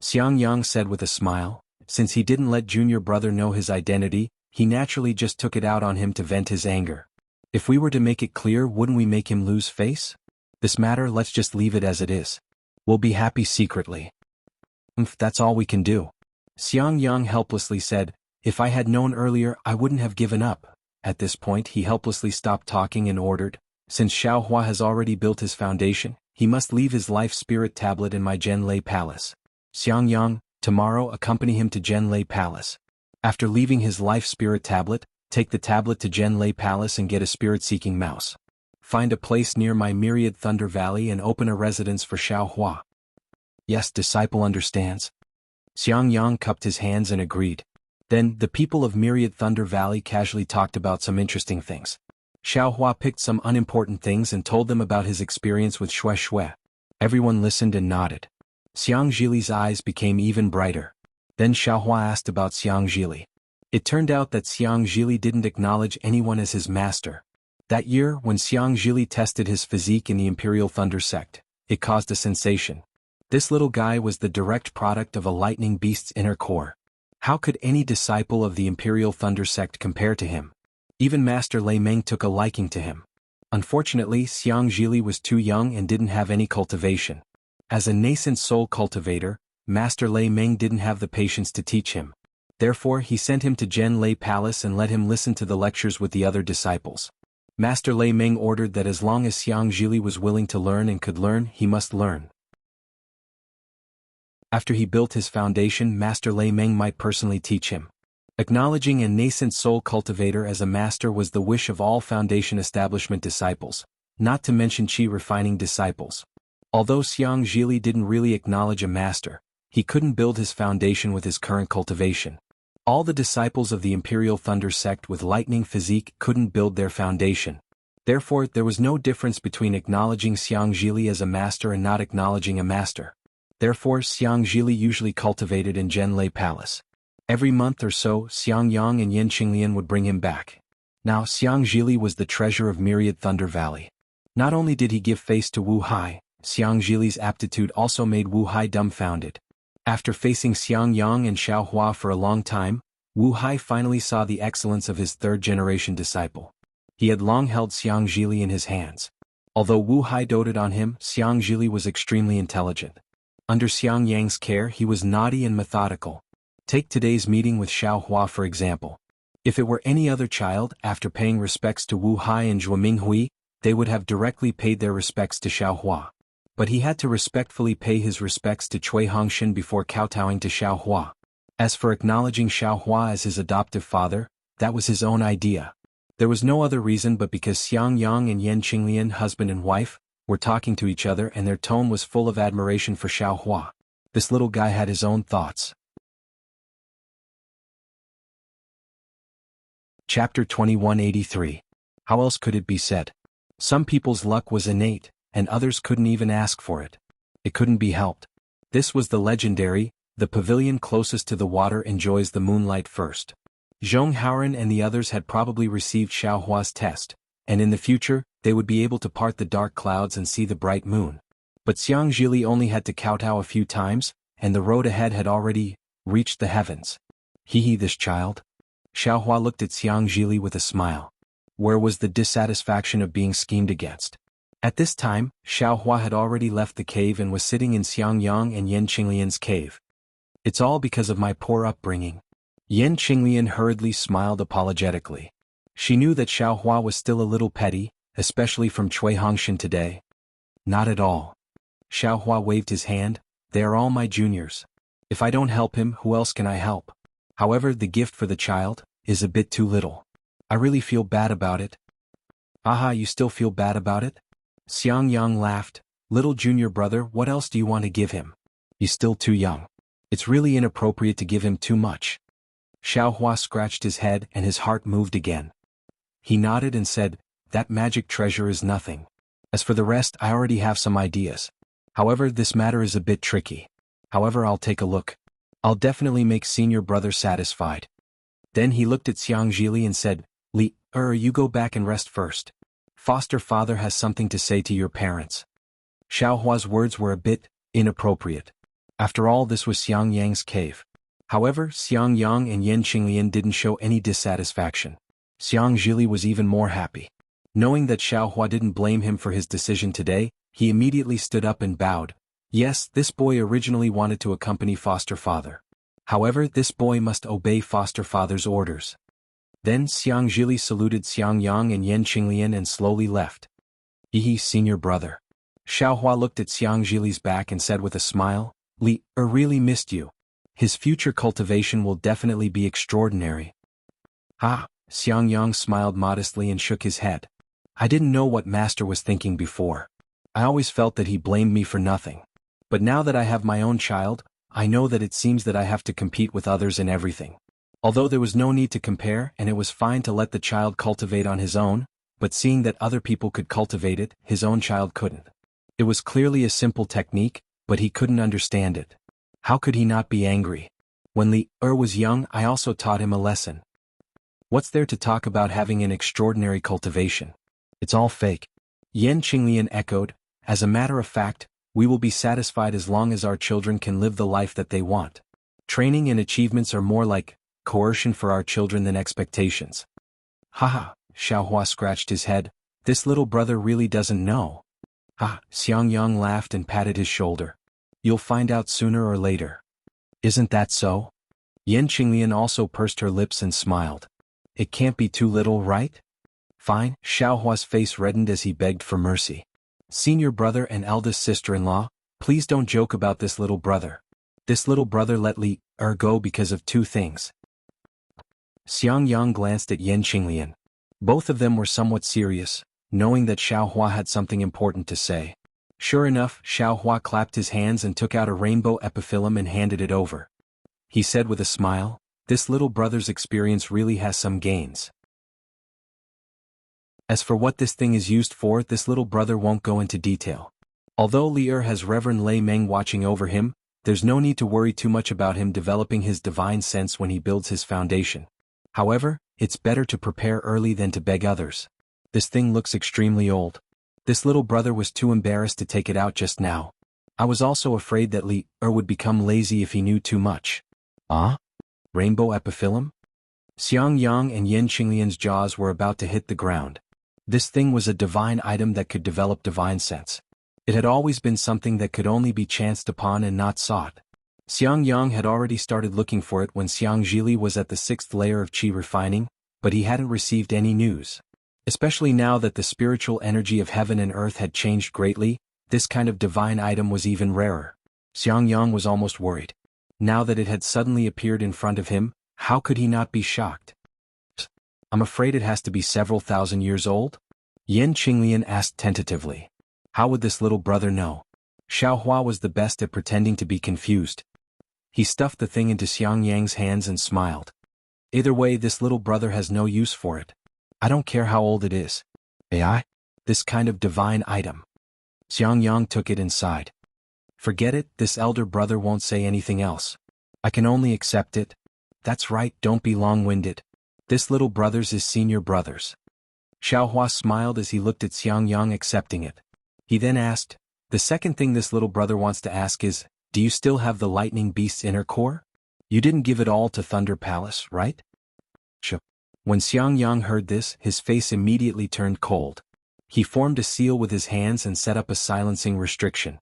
Xiang Yang said with a smile, since he didn't let junior brother know his identity, he naturally just took it out on him to vent his anger. If we were to make it clear, wouldn't we make him lose face? This matter, let's just leave it as it is. We'll be happy secretly. That's all we can do. Xiang Yang helplessly said, if I had known earlier, I wouldn't have given up. At this point he helplessly stopped talking and ordered, since Xiao Hua has already built his foundation, he must leave his life spirit tablet in my Zhenlei Palace. Xiang Yang, tomorrow accompany him to Zhenlei Palace. After leaving his life spirit tablet, take the tablet to Zhenlei Palace and get a spirit-seeking mouse. Find a place near my Myriad Thunder Valley and open a residence for Xiao Hua. Yes, disciple understands. Xiang Yang cupped his hands and agreed. Then, the people of Myriad Thunder Valley casually talked about some interesting things. Xiao Hua picked some unimportant things and told them about his experience with Xue Xue. Everyone listened and nodded. Xiang Zhili's eyes became even brighter. Then Xiao Hua asked about Xiang Zhili. It turned out that Xiang Zhili didn't acknowledge anyone as his master. That year, when Xiang Zhili tested his physique in the Imperial Thunder sect, it caused a sensation. This little guy was the direct product of a lightning beast's inner core. How could any disciple of the Imperial Thunder sect compare to him? Even Master Lei Meng took a liking to him. Unfortunately, Xiang Zhili was too young and didn't have any cultivation. As a nascent soul cultivator, Master Lei Meng didn't have the patience to teach him. Therefore he sent him to Zhenlei Palace and let him listen to the lectures with the other disciples. Master Lei Meng ordered that as long as Xiang Zhili was willing to learn and could learn, he must learn. After he built his foundation, Master Lei Meng might personally teach him. Acknowledging a nascent soul cultivator as a master was the wish of all foundation establishment disciples, not to mention chi refining disciples. Although Xiang Zhili didn't really acknowledge a master, he couldn't build his foundation with his current cultivation. All the disciples of the Imperial Thunder sect with lightning physique couldn't build their foundation. Therefore, there was no difference between acknowledging Xiang Zhili as a master and not acknowledging a master. Therefore, Xiang Zhili usually cultivated in Zhenlei Palace. Every month or so, Xiang Yang and Yan Qinglian would bring him back. Now, Xiang Zhili was the treasure of Myriad Thunder Valley. Not only did he give face to Wu Hai, Xiang Zhili's aptitude also made Wu Hai dumbfounded. After facing Xiang Yang and Xiao Hua for a long time, Wu Hai finally saw the excellence of his third-generation disciple. He had long held Xiang Zhili in his hands. Although Wu Hai doted on him, Xiang Zhili was extremely intelligent. Under Xiang Yang's care, he was naughty and methodical. Take today's meeting with Xiao Hua for example. If it were any other child, after paying respects to Wu Hai and Zhuo Minghui, they would have directly paid their respects to Xiao Hua. But he had to respectfully pay his respects to Cui Hongshan before kowtowing to Xiao Hua. As for acknowledging Xiao Hua as his adoptive father, that was his own idea. There was no other reason but because Xiang Yang and Yan Qinglian, husband and wife, were talking to each other and their tone was full of admiration for Xiao Hua. This little guy had his own thoughts. Chapter 2183. How else could it be said? Some people's luck was innate, and others couldn't even ask for it. It couldn't be helped. This was the legendary, the pavilion closest to the water enjoys the moonlight first. Zhong Haoren and the others had probably received Xiao Hua's test, and in the future, they would be able to part the dark clouds and see the bright moon. But Xiang Zhili only had to kowtow a few times, and the road ahead had already reached the heavens. Hee this child. Xiao Hua looked at Xiang Zhili with a smile. Where was the dissatisfaction of being schemed against? At this time, Xiao Hua had already left the cave and was sitting in Xiang Yang and Yan Qinglian's cave. It's all because of my poor upbringing. Yan Qinglian hurriedly smiled apologetically. She knew that Xiao Hua was still a little petty, especially from Cui Hongshan today. Not at all. Xiao Hua waved his hand. They are all my juniors. If I don't help him, who else can I help? However, the gift for the child is a bit too little. I really feel bad about it. Aha, you still feel bad about it? Xiang Yang laughed. Little junior brother, what else do you want to give him? He's still too young. It's really inappropriate to give him too much. Xiaohua scratched his head and his heart moved again. He nodded and said, that magic treasure is nothing. As for the rest, I already have some ideas. However, this matter is a bit tricky. However, I'll take a look. I'll definitely make senior brother satisfied. Then he looked at Xiang Zhili and said, you go back and rest first. Foster father has something to say to your parents. Xiaohua's words were a bit inappropriate. After all, this was Xiang Yang's cave. However, Xiang Yang and Yan Qinglian didn't show any dissatisfaction. Xiang Zhili was even more happy. Knowing that Xiaohua didn't blame him for his decision today, he immediately stood up and bowed. Yes, this boy originally wanted to accompany foster father. However, this boy must obey foster father's orders. Then Xiang Zhili saluted Xiang Yang and Yan Qinglian and slowly left. Senior brother. Xiaohua looked at Xiang Zhili's back and said with a smile, really missed you. His future cultivation will definitely be extraordinary. Xiang Yang smiled modestly and shook his head. I didn't know what master was thinking before. I always felt that he blamed me for nothing. But now that I have my own child, I know that it seems that I have to compete with others in everything. Although there was no need to compare and it was fine to let the child cultivate on his own, but seeing that other people could cultivate it, his own child couldn't. It was clearly a simple technique, but he couldn't understand it. How could he not be angry? When Li was young, I also taught him a lesson. What's there to talk about having an extraordinary cultivation? It's all fake. Yan Qinglian echoed, as a matter of fact, we will be satisfied as long as our children can live the life that they want. Training and achievements are more like coercion for our children than expectations. Xiaohua scratched his head, this little brother really doesn't know. Xiang Yang laughed and patted his shoulder. You'll find out sooner or later. Isn't that so? Yan Qinglian also pursed her lips and smiled. It can't be too little, right? Fine. Xiaohua's face reddened as he begged for mercy. Senior brother and eldest sister-in-law, please don't joke about this little brother. This little brother let Li go because of two things. Xiang Yang glanced at Yan Qinglian. Both of them were somewhat serious, knowing that Xiaohua had something important to say. Sure enough, Xiaohua clapped his hands and took out a rainbow epiphyllum and handed it over. He said with a smile, this little brother's experience really has some gains. As for what this thing is used for, this little brother won't go into detail. Although Li has Reverend Lei Meng watching over him, there's no need to worry too much about him developing his divine sense when he builds his foundation. However, it's better to prepare early than to beg others. This thing looks extremely old. This little brother was too embarrassed to take it out just now. I was also afraid that Li would become lazy if he knew too much. Rainbow epiphyllum? Xiang Yang and Yan Qinglian's jaws were about to hit the ground. This thing was a divine item that could develop divine sense. It had always been something that could only be chanced upon and not sought. Xiang Yang had already started looking for it when Xiang Zhili was at the 6th layer of qi refining, but he hadn't received any news. Especially now that the spiritual energy of heaven and earth had changed greatly, this kind of divine item was even rarer. Xiang Yang was almost worried. Now that it had suddenly appeared in front of him, how could he not be shocked? I'm afraid it has to be several thousand years old? Yan Qinglian asked tentatively. How would this little brother know? Xiaohua was the best at pretending to be confused. He stuffed the thing into Xiang Yang's hands and smiled. Either way, this little brother has no use for it. I don't care how old it is. AI? This kind of divine item. Xiang Yang took it and sighed. Forget it, this elder brother won't say anything else. I can only accept it. That's right, don't be long-winded. This little brother's is senior brother's. Xiaohua smiled as he looked at Xiang Yang accepting it. He then asked, the second thing this little brother wants to ask is, do you still have the lightning beast's inner core? You didn't give it all to Thunder Palace, right? When Xiang Yang heard this, his face immediately turned cold. He formed a seal with his hands and set up a silencing restriction.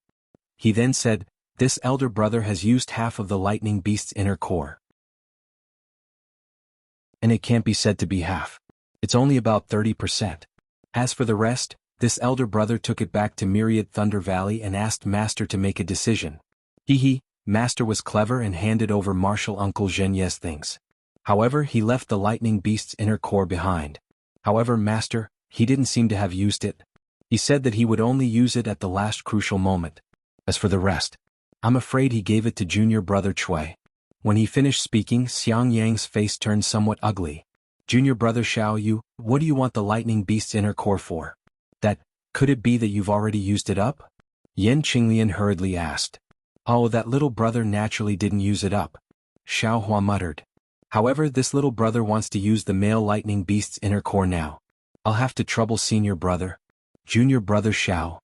He then said, this elder brother has used half of the lightning beast's inner core. And it can't be said to be half. It's only about 30%. As for the rest, this elder brother took it back to Myriad Thunder Valley and asked Master to make a decision. Master was clever and handed over Martial Uncle Zhenye's things. However, he left the lightning beast's inner core behind. However, Master, he didn't seem to have used it. He said that he would only use it at the last crucial moment. As for the rest, I'm afraid he gave it to junior brother Chui. When he finished speaking, Xiang Yang's face turned somewhat ugly. Junior brother Xiao, what do you want the lightning beast's inner core for? Could it be that you've already used it up? Yan Qinglian hurriedly asked. Oh, that little brother naturally didn't use it up. Xiao Hua muttered. However, this little brother wants to use the male lightning beast's inner core now. I'll have to trouble senior brother. Junior brother Xiao.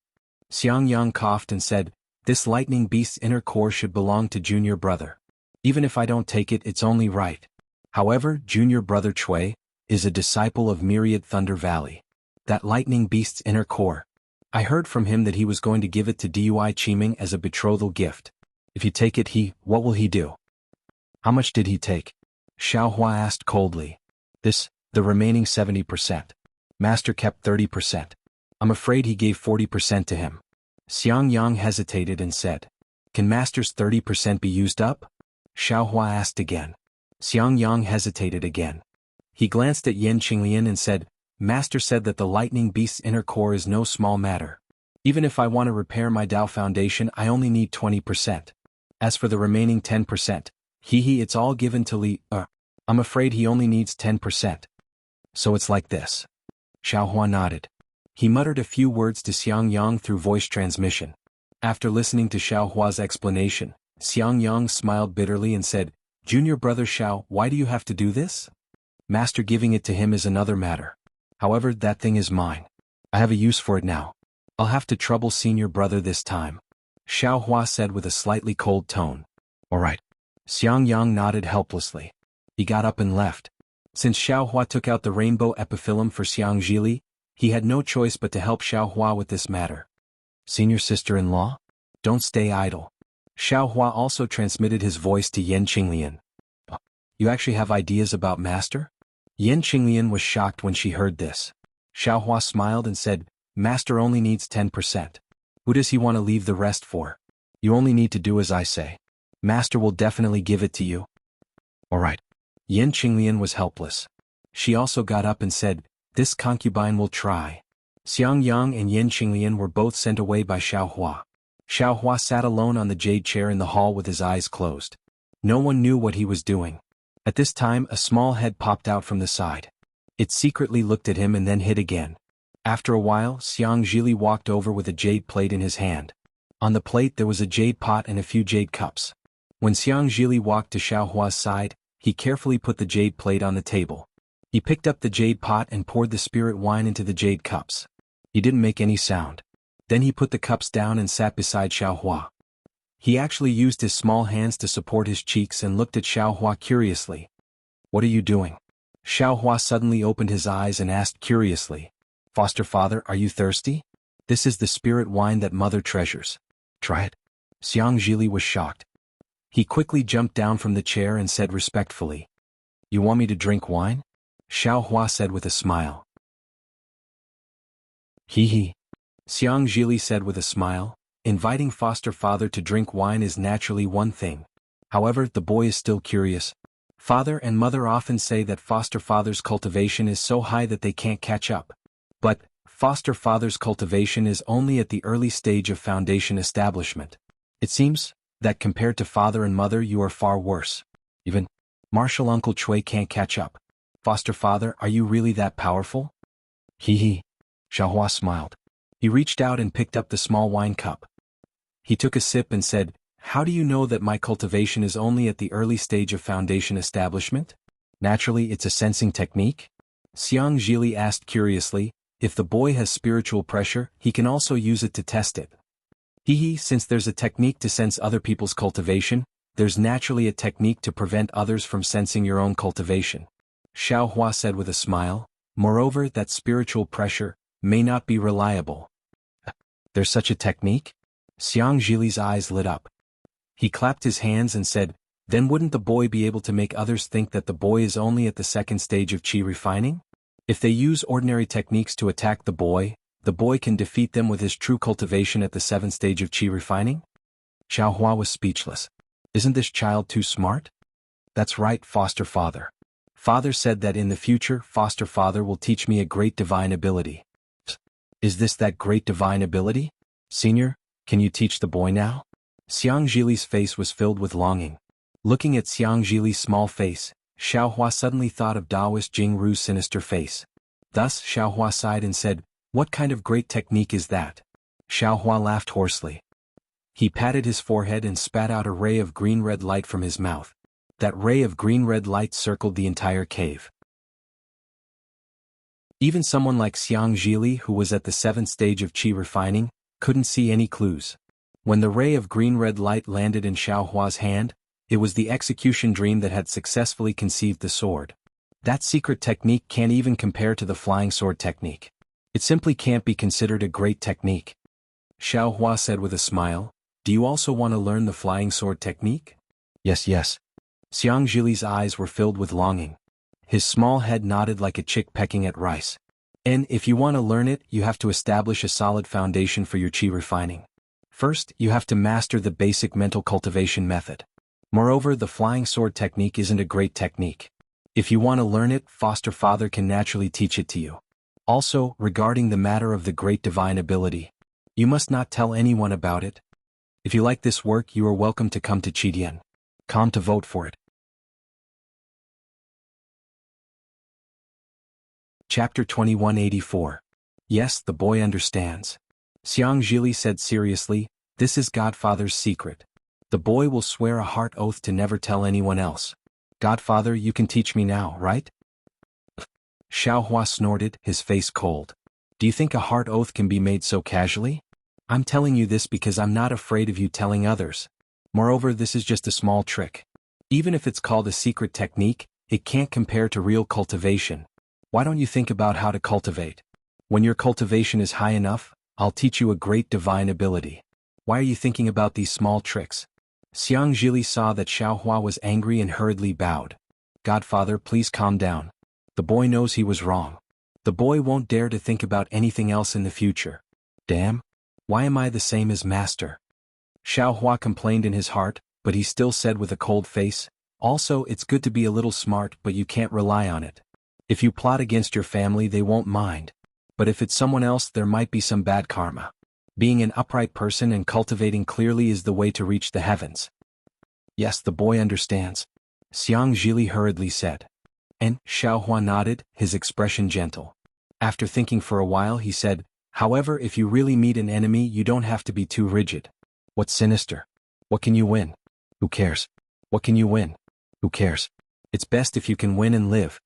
Xiang Yang coughed and said, this lightning beast's inner core should belong to junior brother. Even if I don't take it, it's only right. However, junior brother Chui is a disciple of Myriad Thunder Valley. That lightning beast's inner core. I heard from him that he was going to give it to Dui Qiming as a betrothal gift. If you take it, what will he do? How much did he take? Xiao Hua asked coldly. The remaining 70%. Master kept 30%. I'm afraid he gave 40% to him. Xiang Yang hesitated and said, can Master's 30% be used up? Xiao Hua asked again. Xiang Yang hesitated again. He glanced at Yan Qinglian and said, Master said that the lightning beast's inner core is no small matter. Even if I want to repair my Dao foundation, I only need 20%. As for the remaining 10%, it's all given to Li. I'm afraid he only needs 10%. So it's like this. Xiao Hua nodded. He muttered a few words to Xiang Yang through voice transmission. After listening to Xiao Hua's explanation, Xiang Yang smiled bitterly and said, Junior brother Xiao, why do you have to do this? Master giving it to him is another matter. However, that thing is mine. I have a use for it now. I'll have to trouble senior brother this time. Xiao Hua said with a slightly cold tone. All right. Xiang Yang nodded helplessly. He got up and left. Since Xiao Hua took out the rainbow epiphyllum for Xiang Zhili, he had no choice but to help Xiao Hua with this matter. Senior sister-in-law? Don't stay idle. Xiao Hua also transmitted his voice to Yan Qinglian. You actually have ideas about Master? Yan Qinglian was shocked when she heard this. Xiao Hua smiled and said, Master only needs 10%. Who does he want to leave the rest for? You only need to do as I say. Master will definitely give it to you. All right. Yan Qinglian was helpless. She also got up and said, this concubine will try. Xiang Yang and Yan Qinglian were both sent away by Xiao Hua. Xiao Hua sat alone on the jade chair in the hall with his eyes closed. No one knew what he was doing. At this time, a small head popped out from the side. It secretly looked at him and then hid again. After a while, Xiang Zhili walked over with a jade plate in his hand. On the plate there was a jade pot and a few jade cups. When Xiang Zhili walked to Xiao Hua's side, he carefully put the jade plate on the table. He picked up the jade pot and poured the spirit wine into the jade cups. He didn't make any sound. Then he put the cups down and sat beside Xiao Hua. He actually used his small hands to support his cheeks and looked at Xiao Hua curiously. What are you doing? Xiao Hua suddenly opened his eyes and asked curiously. Foster father, are you thirsty? This is the spirit wine that mother treasures. Try it. Xiang Zhili was shocked. He quickly jumped down from the chair and said respectfully. You want me to drink wine? Xiao Hua said with a smile. Xiang Zhili said with a smile. Inviting foster father to drink wine is naturally one thing. However, the boy is still curious. Father and mother often say that foster father's cultivation is so high that they can't catch up. But, foster father's cultivation is only at the early stage of foundation establishment. It seems that compared to father and mother you are far worse. Even Martial Uncle Chui can't catch up. Foster father, are you really that powerful? Xiao Hua smiled. He reached out and picked up the small wine cup. He took a sip and said, How do you know that my cultivation is only at the early stage of foundation establishment? Naturally, it's a sensing technique. Xiang Zhili asked curiously, if the boy has spiritual pressure, he can also use it to test it. Since there's a technique to sense other people's cultivation, there's naturally a technique to prevent others from sensing your own cultivation. Xiao Hua said with a smile, moreover that spiritual pressure may not be reliable. There's such a technique? Xiang Zhili's eyes lit up. He clapped his hands and said, then wouldn't the boy be able to make others think that the boy is only at the second stage of qi refining? If they use ordinary techniques to attack the boy can defeat them with his true cultivation at the seventh stage of qi refining? Xiao Hua was speechless. Isn't this child too smart? That's right, foster father. Father said that in the future foster father will teach me a great divine ability. Is this that great divine ability? Senior, can you teach the boy now? Xiang Zhili's face was filled with longing. Looking at Xiang Zhili's small face, Xiaohua suddenly thought of Taoist Jingru's sinister face. Thus Xiaohua sighed and said, "What kind of great technique is that?" Xiaohua laughed hoarsely. He patted his forehead and spat out a ray of green-red light from his mouth. That ray of green-red light circled the entire cave. Even someone like Xiang Zhili, who was at the 7th stage of qi refining, couldn't see any clues. When the ray of green-red light landed in Xiaohua's hand, it was the execution dream that had successfully conceived the sword. That secret technique can't even compare to the flying sword technique. It simply can't be considered a great technique. Xiaohua said with a smile, "Do you also want to learn the flying sword technique?" Yes. Xiang Zhili's eyes were filled with longing. His small head nodded like a chick pecking at rice. "And if you want to learn it, you have to establish a solid foundation for your qi refining. First, you have to master the basic mental cultivation method. Moreover, the flying sword technique isn't a great technique. If you want to learn it, foster father can naturally teach it to you. Also, regarding the matter of the great divine ability, you must not tell anyone about it. If you like this work, you are welcome to come to Qidian. Come to vote for it." Chapter 2184. Yes, the boy understands. Xiang Zhili said seriously, "This is Godfather's secret. The boy will swear a heart oath to never tell anyone else. Godfather, you can teach me now, right?" Xiaohua snorted, his face cold. "Do you think a heart oath can be made so casually? I'm telling you this because I'm not afraid of you telling others. Moreover, this is just a small trick. Even if it's called a secret technique, it can't compare to real cultivation. Why don't you think about how to cultivate? When your cultivation is high enough, I'll teach you a great divine ability. Why are you thinking about these small tricks?" Xiang Zhili saw that Xiaohua was angry and hurriedly bowed. "Godfather, please calm down. The boy knows he was wrong. The boy won't dare to think about anything else in the future. Damn. Why am I the same as master?" Xiaohua complained in his heart, but he still said with a cold face, "Also, it's good to be a little smart, but you can't rely on it. If you plot against your family, they won't mind. But if it's someone else, there might be some bad karma. Being an upright person and cultivating clearly is the way to reach the heavens." "Yes, the boy understands," Xiang Zhili hurriedly said. And Xiaohua nodded, his expression gentle. After thinking for a while, he said, "However, if you really meet an enemy, you don't have to be too rigid. What's sinister? What can you win? Who cares? What can you win? Who cares? It's best if you can win and live."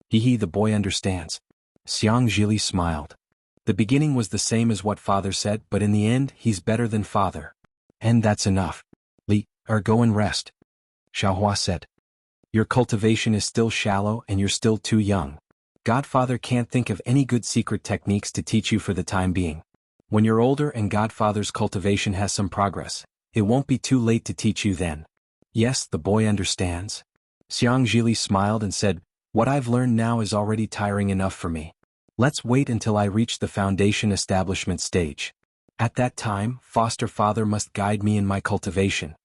"Hee, the boy understands." Xiang Zhili smiled. The beginning was the same as what father said, but in the end, he's better than father. And that's enough. Go and rest. Xiaohua said. "Your cultivation is still shallow and you're still too young. Godfather can't think of any good secret techniques to teach you for the time being. When you're older and Godfather's cultivation has some progress, it won't be too late to teach you then." "Yes, the boy understands." Xiang Zhili smiled and said, "What I've learned now is already tiring enough for me. Let's wait until I reach the foundation establishment stage. At that time, foster father must guide me in my cultivation."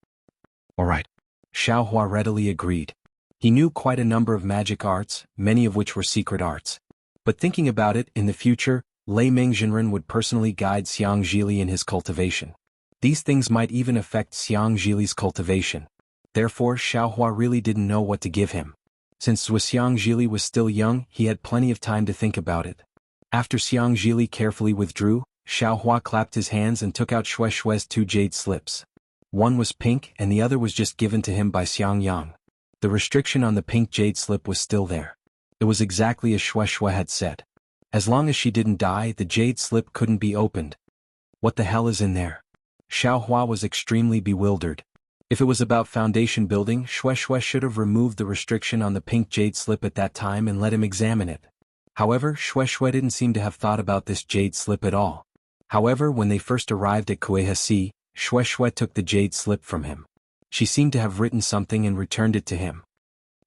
"All right." Xiaohua readily agreed. He knew quite a number of magic arts, many of which were secret arts. But thinking about it, in the future, Lei Mingzhenren would personally guide Xiang Zhili in his cultivation. These things might even affect Xiang Zhili's cultivation. Therefore, Xiaohua really didn't know what to give him. Since Xiang Zhili was still young, he had plenty of time to think about it. After Xiang Zhili carefully withdrew, Xiaohua clapped his hands and took out Shue's 2 jade slips. One was pink and the other was just given to him by Xiang Yang. The restriction on the pink jade slip was still there. It was exactly as Shui had said. As long as she didn't die, the jade slip couldn't be opened. What the hell is in there? Xiaohua was extremely bewildered. If it was about foundation building, Shui should have removed the restriction on the pink jade slip at that time and let him examine it. However, Shui didn't seem to have thought about this jade slip at all. However, when they first arrived at Kuehasi, Shui took the jade slip from him. She seemed to have written something and returned it to him.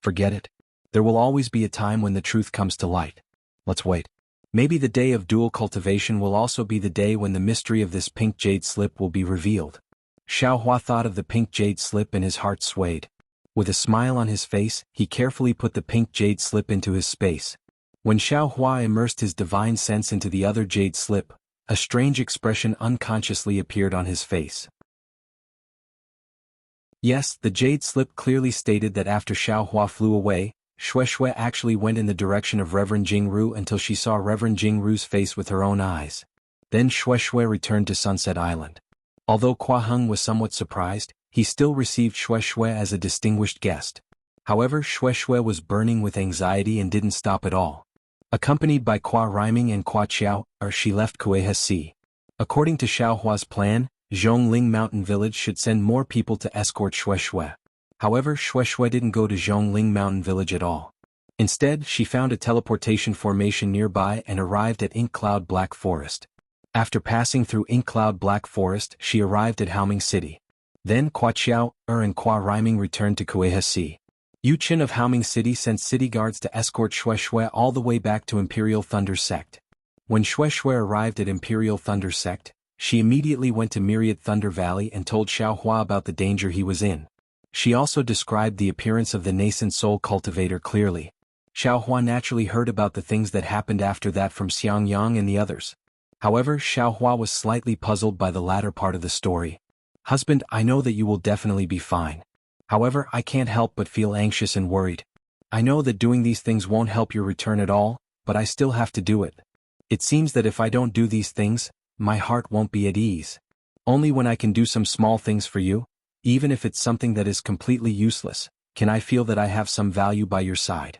Forget it. There will always be a time when the truth comes to light. Let's wait. Maybe the day of dual cultivation will also be the day when the mystery of this pink jade slip will be revealed. Xiaohua thought of the pink jade slip and his heart swayed. With a smile on his face, he carefully put the pink jade slip into his space. When Xiaohua immersed his divine sense into the other jade slip, a strange expression unconsciously appeared on his face. Yes, the jade slip clearly stated that after Xiaohua flew away, Shui actually went in the direction of Reverend Jingru until she saw Reverend Jingru's face with her own eyes. Then Shui returned to Sunset Island. Although Hua Heng was somewhat surprised, he still received Shui as a distinguished guest. However, Shui was burning with anxiety and didn't stop at all. Accompanied by Hua Riming and Hua Qiao, she left Kuehasi. According to Xiaohua's plan, Zhongling Mountain Village should send more people to escort Shui. However, Shui didn't go to Zhongling Mountain Village at all. Instead, she found a teleportation formation nearby and arrived at Ink Cloud Black Forest. After passing through Ink Cloud Black Forest, she arrived at Haoming City. Then Hua Qiao, and Hua Riming returned to Kuehasi. Yu Qin of Haoming City sent city guards to escort Shui all the way back to Imperial Thunder Sect. When Shui arrived at Imperial Thunder Sect, she immediately went to Myriad Thunder Valley and told Xiaohua about the danger he was in. She also described the appearance of the nascent soul cultivator clearly. Xiaohua naturally heard about the things that happened after that from Xiangyang and the others. However, Xiaohua was slightly puzzled by the latter part of the story. "Husband, I know that you will definitely be fine. However, I can't help but feel anxious and worried. I know that doing these things won't help your return at all, but I still have to do it. It seems that if I don't do these things, my heart won't be at ease. Only when I can do some small things for you, even if it's something that is completely useless, can I feel that I have some value by your side.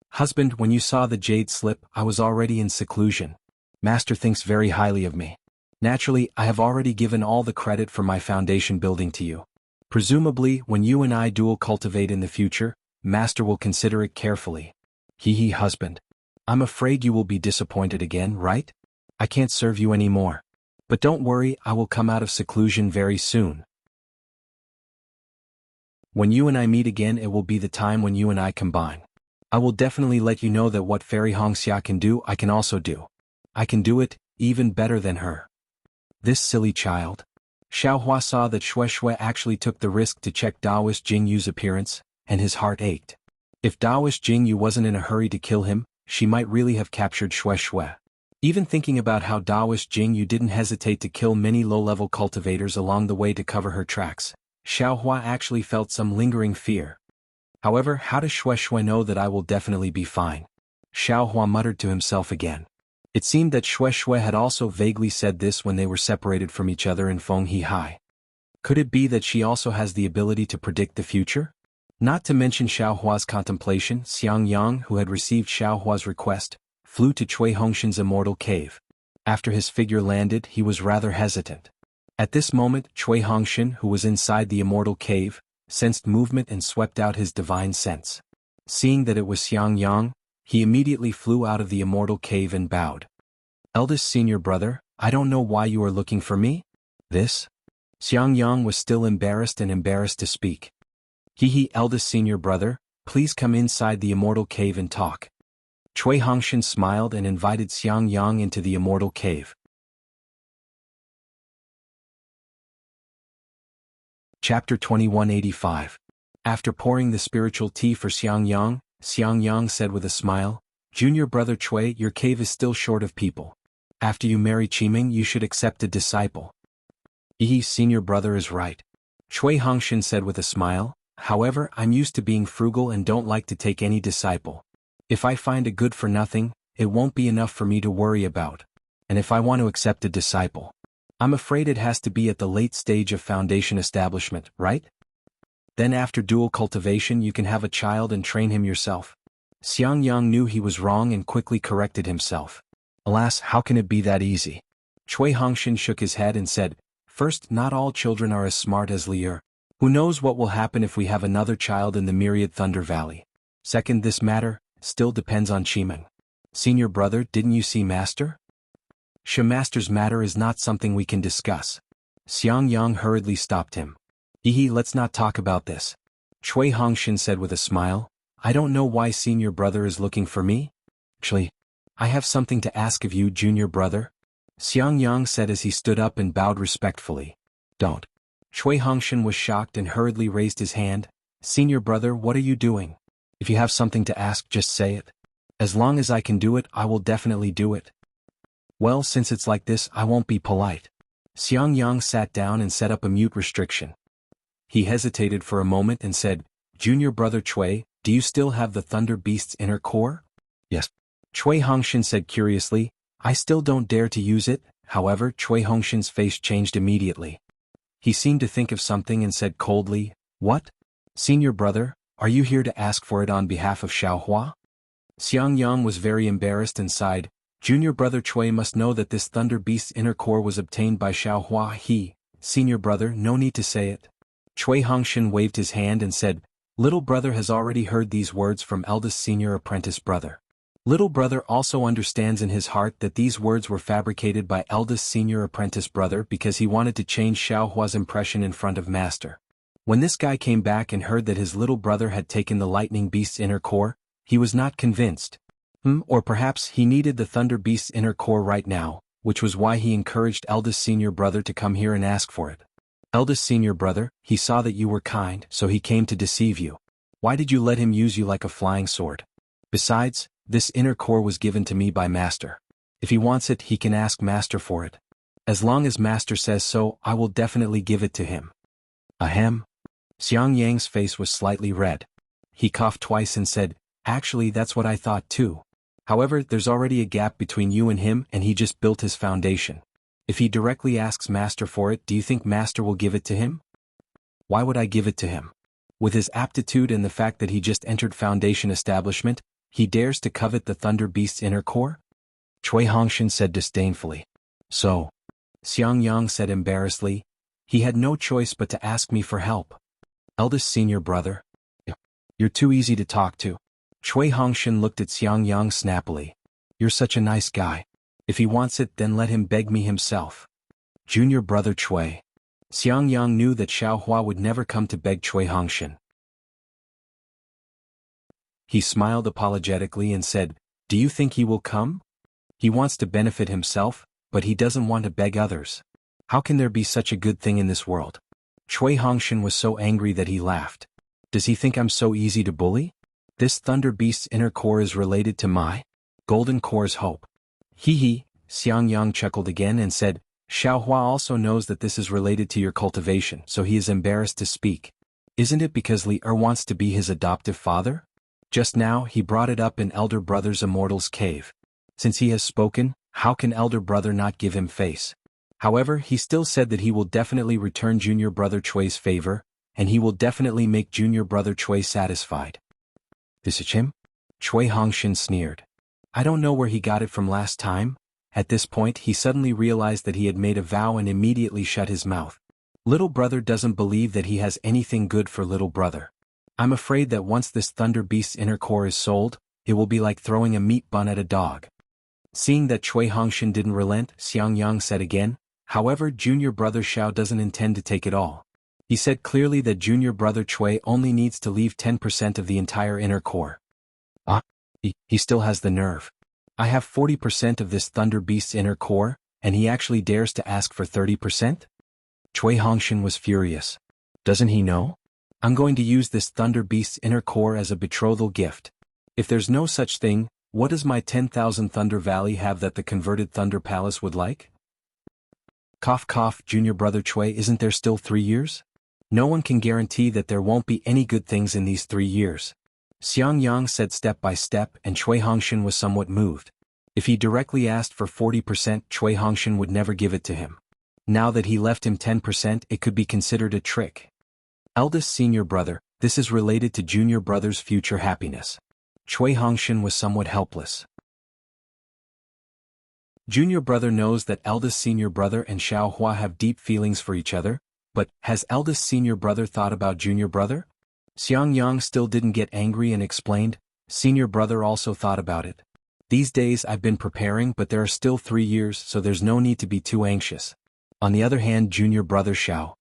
Husband, when you saw the jade slip, I was already in seclusion. Master thinks very highly of me. Naturally, I have already given all the credit for my foundation building to you. Presumably, when you and I dual cultivate in the future, Master will consider it carefully. Husband. I'm afraid you will be disappointed again, right? I can't serve you anymore. But don't worry, I will come out of seclusion very soon. When you and I meet again, it will be the time when you and I combine. I will definitely let you know that what Fairy Hongxia can do, I can also do. I can do it, even better than her. This silly child. Xiaohua saw that Shui actually took the risk to check Daoist Jingyu's appearance, and his heart ached. If Daoist Jingyu wasn't in a hurry to kill him, she might really have captured Shui. Even thinking about how Daoist Jingyu didn't hesitate to kill many low-level cultivators along the way to cover her tracks, Xiaohua actually felt some lingering fear. However, how does Shui know that I will definitely be fine? Xiaohua muttered to himself again. It seemed that Shui had also vaguely said this when they were separated from each other in Fenghe High. Could it be that she also has the ability to predict the future? Not to mention Xiaohua's contemplation, Xiangyang, who had received Xiaohua's request, flew to Cui Hongshan's immortal cave. After his figure landed, he was rather hesitant. At this moment, Cui Hongshan, who was inside the immortal cave, sensed movement and swept out his divine sense. Seeing that it was Xiangyang, he immediately flew out of the immortal cave and bowed. Eldest senior brother, I don't know why you are looking for me? This? Xiangyang was still embarrassed to speak. Eldest senior brother, please come inside the immortal cave and talk. Cui Hongshan smiled and invited Xiangyang into the immortal cave. Chapter 2185. After pouring the spiritual tea for Xiangyang, Xiangyang said with a smile, Junior brother Cui, your cave is still short of people. After you marry Qiming, you should accept a disciple. Senior brother is right. Cui Hongshan said with a smile, however, I'm used to being frugal and don't like to take any disciple. If I find a good for nothing, it won't be enough for me to worry about. And if I want to accept a disciple, I'm afraid it has to be at the late stage of foundation establishment, right? Then after dual cultivation you can have a child and train him yourself. Xiangyang knew he was wrong and quickly corrected himself. Alas, how can it be that easy? Cui Hongshan shook his head and said, First, not all children are as smart as Lier. Who knows what will happen if we have another child in the Myriad Thunder Valley? Second, this matter still depends on Qiming. Senior brother, didn't you see Master? Master's matter is not something we can discuss. Xiangyang hurriedly stopped him. Let's not talk about this. Cui Hongshan said with a smile, I don't know why senior brother is looking for me. Actually, I have something to ask of you, junior brother. Xiangyang said as he stood up and bowed respectfully. Don't. Cui Hongshan was shocked and hurriedly raised his hand. Senior brother, what are you doing? If you have something to ask, just say it. As long as I can do it, I will definitely do it. Well, since it's like this, I won't be polite. Xiangyang sat down and set up a mute restriction. He hesitated for a moment and said, Junior brother Chui, do you still have the Thunder Beast's inner core? Yes. Chui Hongshan said curiously, I still don't dare to use it. However, Chui Hongshan's face changed immediately. He seemed to think of something and said coldly, What? Senior brother, are you here to ask for it on behalf of Xiaohua? Xiang Yang was very embarrassed and sighed, Junior brother Chui must know that this Thunder Beast's inner core was obtained by Xiaohua. Senior brother, no need to say it. Chui Hongshan waved his hand and said, Little brother has already heard these words from eldest senior apprentice brother. Little brother also understands in his heart that these words were fabricated by eldest senior apprentice brother because he wanted to change Xiaohua's impression in front of master. When this guy came back and heard that his little brother had taken the lightning beast's inner core, he was not convinced. Or perhaps he needed the Thunder Beast's inner core right now, which was why he encouraged eldest senior brother to come here and ask for it. Eldest senior brother, he saw that you were kind, so he came to deceive you. Why did you let him use you like a flying sword? Besides, this inner core was given to me by master. If he wants it, he can ask master for it. As long as master says so, I will definitely give it to him. Ahem. Xiang Yang's face was slightly red. He coughed twice and said, Actually, that's what I thought too. However, there's already a gap between you and him and he just built his foundation. If he directly asks master for it, do you think master will give it to him? Why would I give it to him? With his aptitude and the fact that he just entered foundation establishment, he dares to covet the Thunder Beast's inner core? Chui Hongshan said disdainfully. So? Xiang Yang said embarrassedly, he had no choice but to ask me for help. Eldest senior brother? You're too easy to talk to. Chui Hongshan looked at Xiang Yang snappily. You're such a nice guy. If he wants it, then let him beg me himself. Junior brother Chui. Xiang Yang knew that Xiaohua would never come to beg Chui Hongshan. He smiled apologetically and said, Do you think he will come? He wants to benefit himself, but he doesn't want to beg others. How can there be such a good thing in this world? Chui Hongshan was so angry that he laughed. Does he think I'm so easy to bully? This Thunder Beast's inner core is related to my Golden Core's hope. Xiang Yang chuckled again and said, Xiaohua also knows that this is related to your cultivation, so he is embarrassed to speak. Isn't it because Li wants to be his adoptive father? Just now he brought it up in elder brother's immortal's cave. Since he has spoken, how can elder brother not give him face? However, he still said that he will definitely return junior brother Chui's favor, and he will definitely make junior brother Chui satisfied. This is him? Chui Hongshan sneered. I don't know where he got it from last time. At this point he suddenly realized that he had made a vow and immediately shut his mouth. Little brother doesn't believe that he has anything good for little brother. I'm afraid that once this Thunder Beast's inner core is sold, it will be like throwing a meat bun at a dog. Seeing that Chui Hongshan didn't relent, Xiang Yang said again, however, junior brother Xiao doesn't intend to take it all. He said clearly that junior brother Chui only needs to leave 10% of the entire inner core. He still has the nerve. I have 40% of this Thunder Beast's inner core, and he actually dares to ask for 30%? Chui Hongshan was furious. Doesn't he know? I'm going to use this Thunder Beast's inner core as a betrothal gift. If there's no such thing, what does my 10,000 Thunder Valley have that the converted Thunder Palace would like? Cough cough, junior brother Chui, isn't there still 3 years? No one can guarantee that there won't be any good things in these 3 years. Xiang Yang said step by step, and Chui Hongshan was somewhat moved. If he directly asked for 40%, Chui Hongshan would never give it to him. Now that he left him 10%, it could be considered a trick. Eldest senior brother, this is related to junior brother's future happiness. Chui Hongshan was somewhat helpless. Junior brother knows that eldest senior brother and Xiaohua have deep feelings for each other, but has eldest senior brother thought about junior brother? Xiang Yang still didn't get angry and explained, senior brother also thought about it. These days I've been preparing, but there are still 3 years, so there's no need to be too anxious. On the other hand, junior brother Xiao.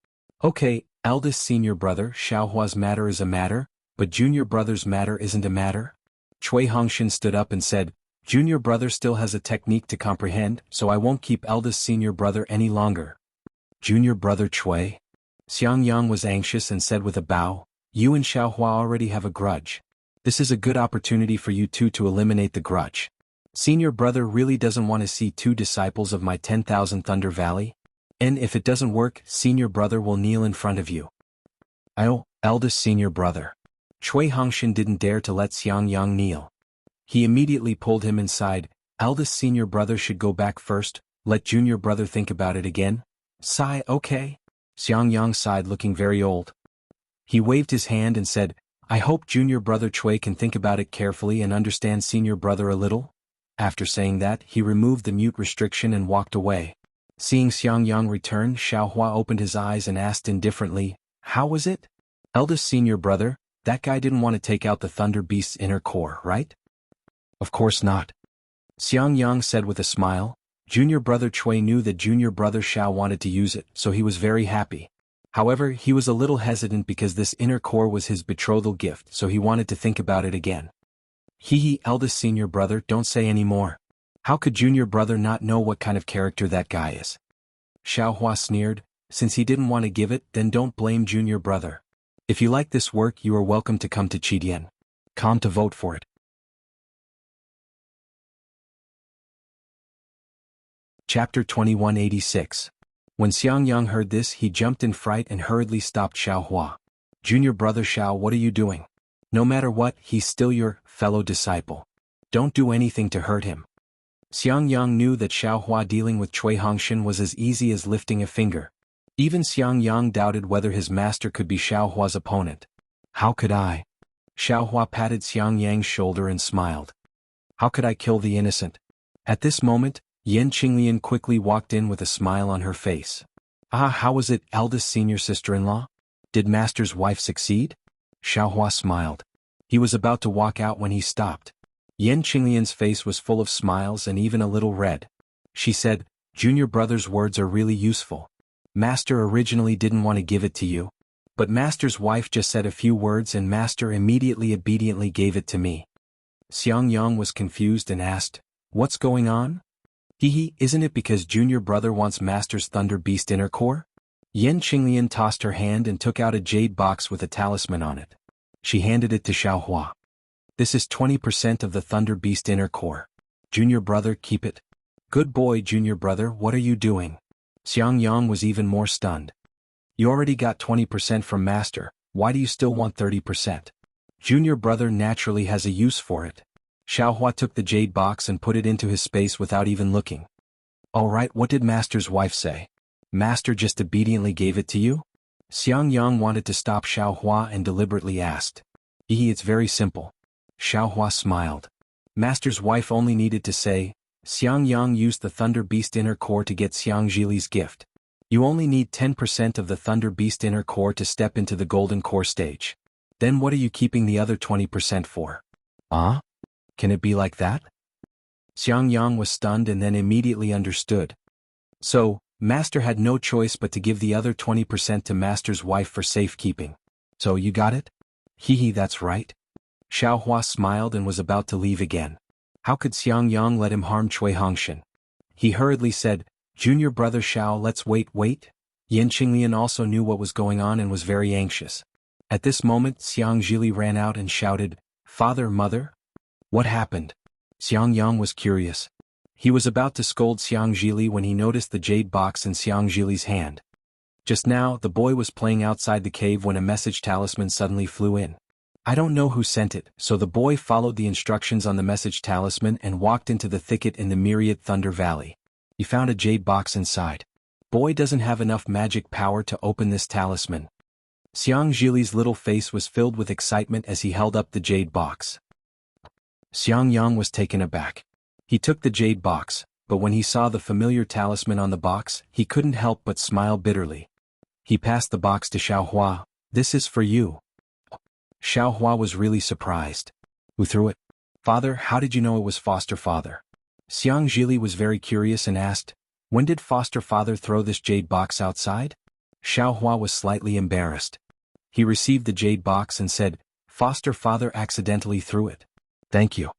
Okay, eldest senior brother Xiaohua's matter is a matter, but junior brother's matter isn't a matter. Chui Hongshan stood up and said, junior brother still has a technique to comprehend, so I won't keep eldest senior brother any longer. Junior brother Chui? Xiang Yang was anxious and said with a bow, you and Xiaohua already have a grudge. This is a good opportunity for you two to eliminate the grudge. Senior brother really doesn't want to see 2 disciples of my 10,000 Thunder Valley. And if it doesn't work, senior brother will kneel in front of you. Oh, eldest senior brother. Cui Hongshan didn't dare to let Xiang Yang kneel. He immediately pulled him inside. Eldest senior brother should go back first, let junior brother think about it again. Sigh, okay. Xiang Yang sighed, looking very old. He waved his hand and said, I hope junior brother Cui can think about it carefully and understand senior brother a little. After saying that, he removed the mute restriction and walked away. Seeing Xiang Yang return, Xiaohua opened his eyes and asked indifferently, How was it? Eldest senior brother, that guy didn't want to take out the Thunder Beast's inner core, right? Of course not. Xiang Yang said with a smile. Junior brother Cui knew that junior brother Xiao wanted to use it, so he was very happy. However, he was a little hesitant because this inner core was his betrothal gift, so he wanted to think about it again. Hee, eldest senior brother, don't say any more. How could junior brother not know what kind of character that guy is? Xiaohua sneered. Since he didn't want to give it, then don't blame junior brother. If you like this work, you are welcome to come to Chidian.com to vote for it. Chapter 2186. When Xiang Yang heard this, he jumped in fright and hurriedly stopped Xiaohua. Junior brother Xiao, what are you doing? No matter what, he's still your fellow disciple. Don't do anything to hurt him. Xiang Yang knew that Xiaohua dealing with Cui Hongshan was as easy as lifting a finger. Even Xiang Yang doubted whether his master could be Xiaohua's opponent. How could I? Xiaohua patted Xiang Yang's shoulder and smiled. How could I kill the innocent? At this moment, Yan Qinglian quickly walked in with a smile on her face. Ah, how was it, eldest senior sister-in-law? Did master's wife succeed? Xiaohua smiled. He was about to walk out when he stopped. Yan Qinglian's face was full of smiles and even a little red. She said, Junior brother's words are really useful. Master originally didn't want to give it to you. But master's wife just said a few words and master immediately obediently gave it to me. Xiang Yang was confused and asked, What's going on? Isn't it because junior brother wants master's Thunder Beast inner core? Yan Qinglian tossed her hand and took out a jade box with a talisman on it. She handed it to Xiaohua. This is 20% of the Thunder Beast inner core. Junior brother, keep it. Good boy, junior brother, what are you doing? Xiang Yang was even more stunned. You already got 20% from master, why do you still want 30%? Junior brother naturally has a use for it. Xiaohua took the jade box and put it into his space without even looking. Alright, what did master's wife say? Master just obediently gave it to you? Xiang Yang wanted to stop Xiaohua and deliberately asked. It's very simple. Xiaohua smiled. Master's wife only needed to say, Xiang Yang used the Thunder Beast inner core to get Xiang Zhili's gift. You only need 10% of the Thunder Beast inner core to step into the Golden Core stage. Then what are you keeping the other 20% for? Can it be like that? Xiang Yang was stunned and then immediately understood. So, master had no choice but to give the other 20% to master's wife for safekeeping. So you got it? That's right. Xiaohua smiled and was about to leave again. How could Xiang Yang let him harm Cui Hongshan? He hurriedly said, Junior brother Xiao, let's wait. Yan Qinglian also knew what was going on and was very anxious. At this moment, Xiang Zhili ran out and shouted, Father, mother? What happened? Xiang Yang was curious. He was about to scold Xiang Zhili when he noticed the jade box in Xiang Zhili's hand. Just now, the boy was playing outside the cave when a message talisman suddenly flew in. I don't know who sent it, so the boy followed the instructions on the message talisman and walked into the thicket in the Myriad Thunder Valley. He found a jade box inside. Boy doesn't have enough magic power to open this talisman. Xiang Zhili's little face was filled with excitement as he held up the jade box. Xiang Yang was taken aback. He took the jade box, but when he saw the familiar talisman on the box, he couldn't help but smile bitterly. He passed the box to Xiaohua. This is for you. Xiaohua was really surprised. Who threw it? Father, how did you know it was foster father? Xiang Zhili was very curious and asked, When did foster father throw this jade box outside? Xiaohua was slightly embarrassed. He received the jade box and said, Foster father accidentally threw it. Thank you.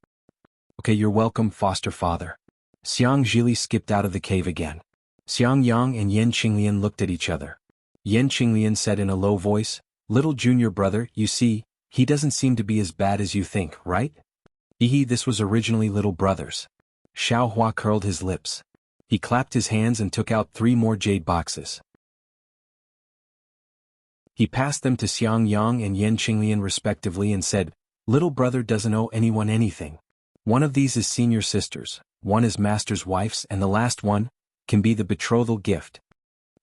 Okay, you're welcome, foster father. Xiang Zhili skipped out of the cave again. Xiang Yang and Yan Qinglian looked at each other. Yan Qinglian said in a low voice, Little junior brother, you see, he doesn't seem to be as bad as you think, right? This was originally little brothers. Xiaohua curled his lips. He clapped his hands and took out 3 more jade boxes. He passed them to Xiang Yang and Yan Qinglian respectively and said, "Little brother doesn't owe anyone anything. One of these is senior sisters, one is master's wife's, and the last one can be the betrothal gift."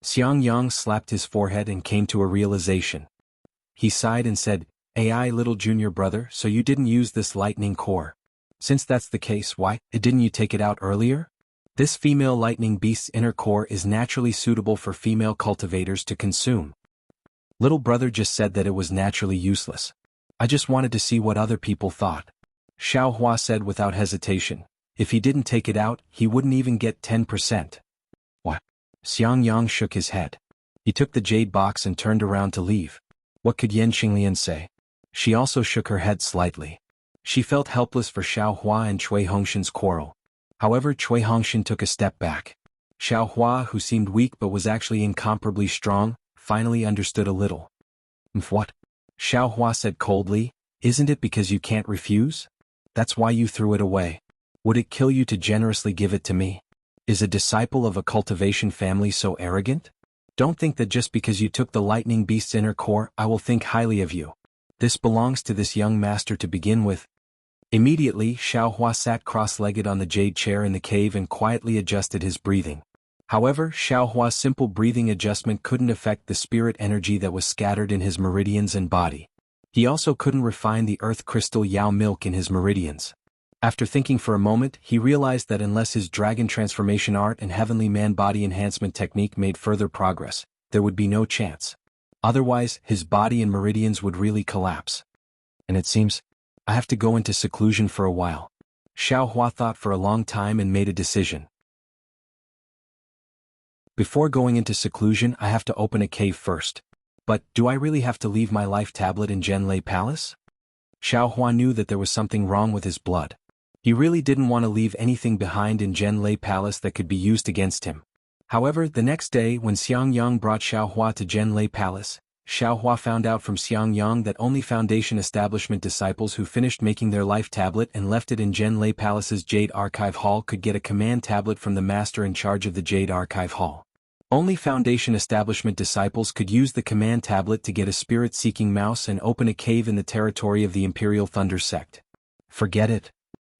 Xiang Yang slapped his forehead and came to a realization. He sighed and said, "AI little junior brother, so you didn't use this lightning core. Since that's the case, why didn't you take it out earlier? This female lightning beast's inner core is naturally suitable for female cultivators to consume." Little brother just said that it was naturally useless. "I just wanted to see what other people thought." Xiao Hua said without hesitation. If he didn't take it out, he wouldn't even get 10%. What? Xiang Yang shook his head. He took the jade box and turned around to leave. What could Yan Qinglian say? She also shook her head slightly. She felt helpless for Xiao Hua and Cui Hongshan's quarrel. However, Cui Hongshan took a step back. Xiao Hua, who seemed weak but was actually incomparably strong, finally understood a little. What? Xiao Hua said coldly, "Isn't it because you can't refuse? That's why you threw it away. Would it kill you to generously give it to me? Is a disciple of a cultivation family so arrogant? Don't think that just because you took the lightning beast's inner core I will think highly of you. This belongs to this young master to begin with." Immediately, Xiao Hua sat cross-legged on the jade chair in the cave and quietly adjusted his breathing. However, Xiao Hua's simple breathing adjustment couldn't affect the spirit energy that was scattered in his meridians and body. He also couldn't refine the earth crystal Yao milk in his meridians. After thinking for a moment, he realized that unless his dragon transformation art and heavenly man body enhancement technique made further progress, there would be no chance. Otherwise, his body and meridians would really collapse. And it seems, I have to go into seclusion for a while. Xiao Hua thought for a long time and made a decision. Before going into seclusion, I have to open a cave first. But, do I really have to leave my life tablet in Zhenlei Palace? Xiao Hua knew that there was something wrong with his blood. He really didn't want to leave anything behind in Zhenlei Palace that could be used against him. However, the next day when Xiang Yang brought Xiao Hua to Zhenlei Palace, Xiao Hua found out from Xiang Yang that only Foundation Establishment disciples who finished making their life tablet and left it in Zhenlei Palace's Jade Archive Hall could get a command tablet from the master in charge of the Jade Archive Hall. Only Foundation Establishment disciples could use the command tablet to get a spirit-seeking mouse and open a cave in the territory of the Imperial Thunder Sect. Forget it.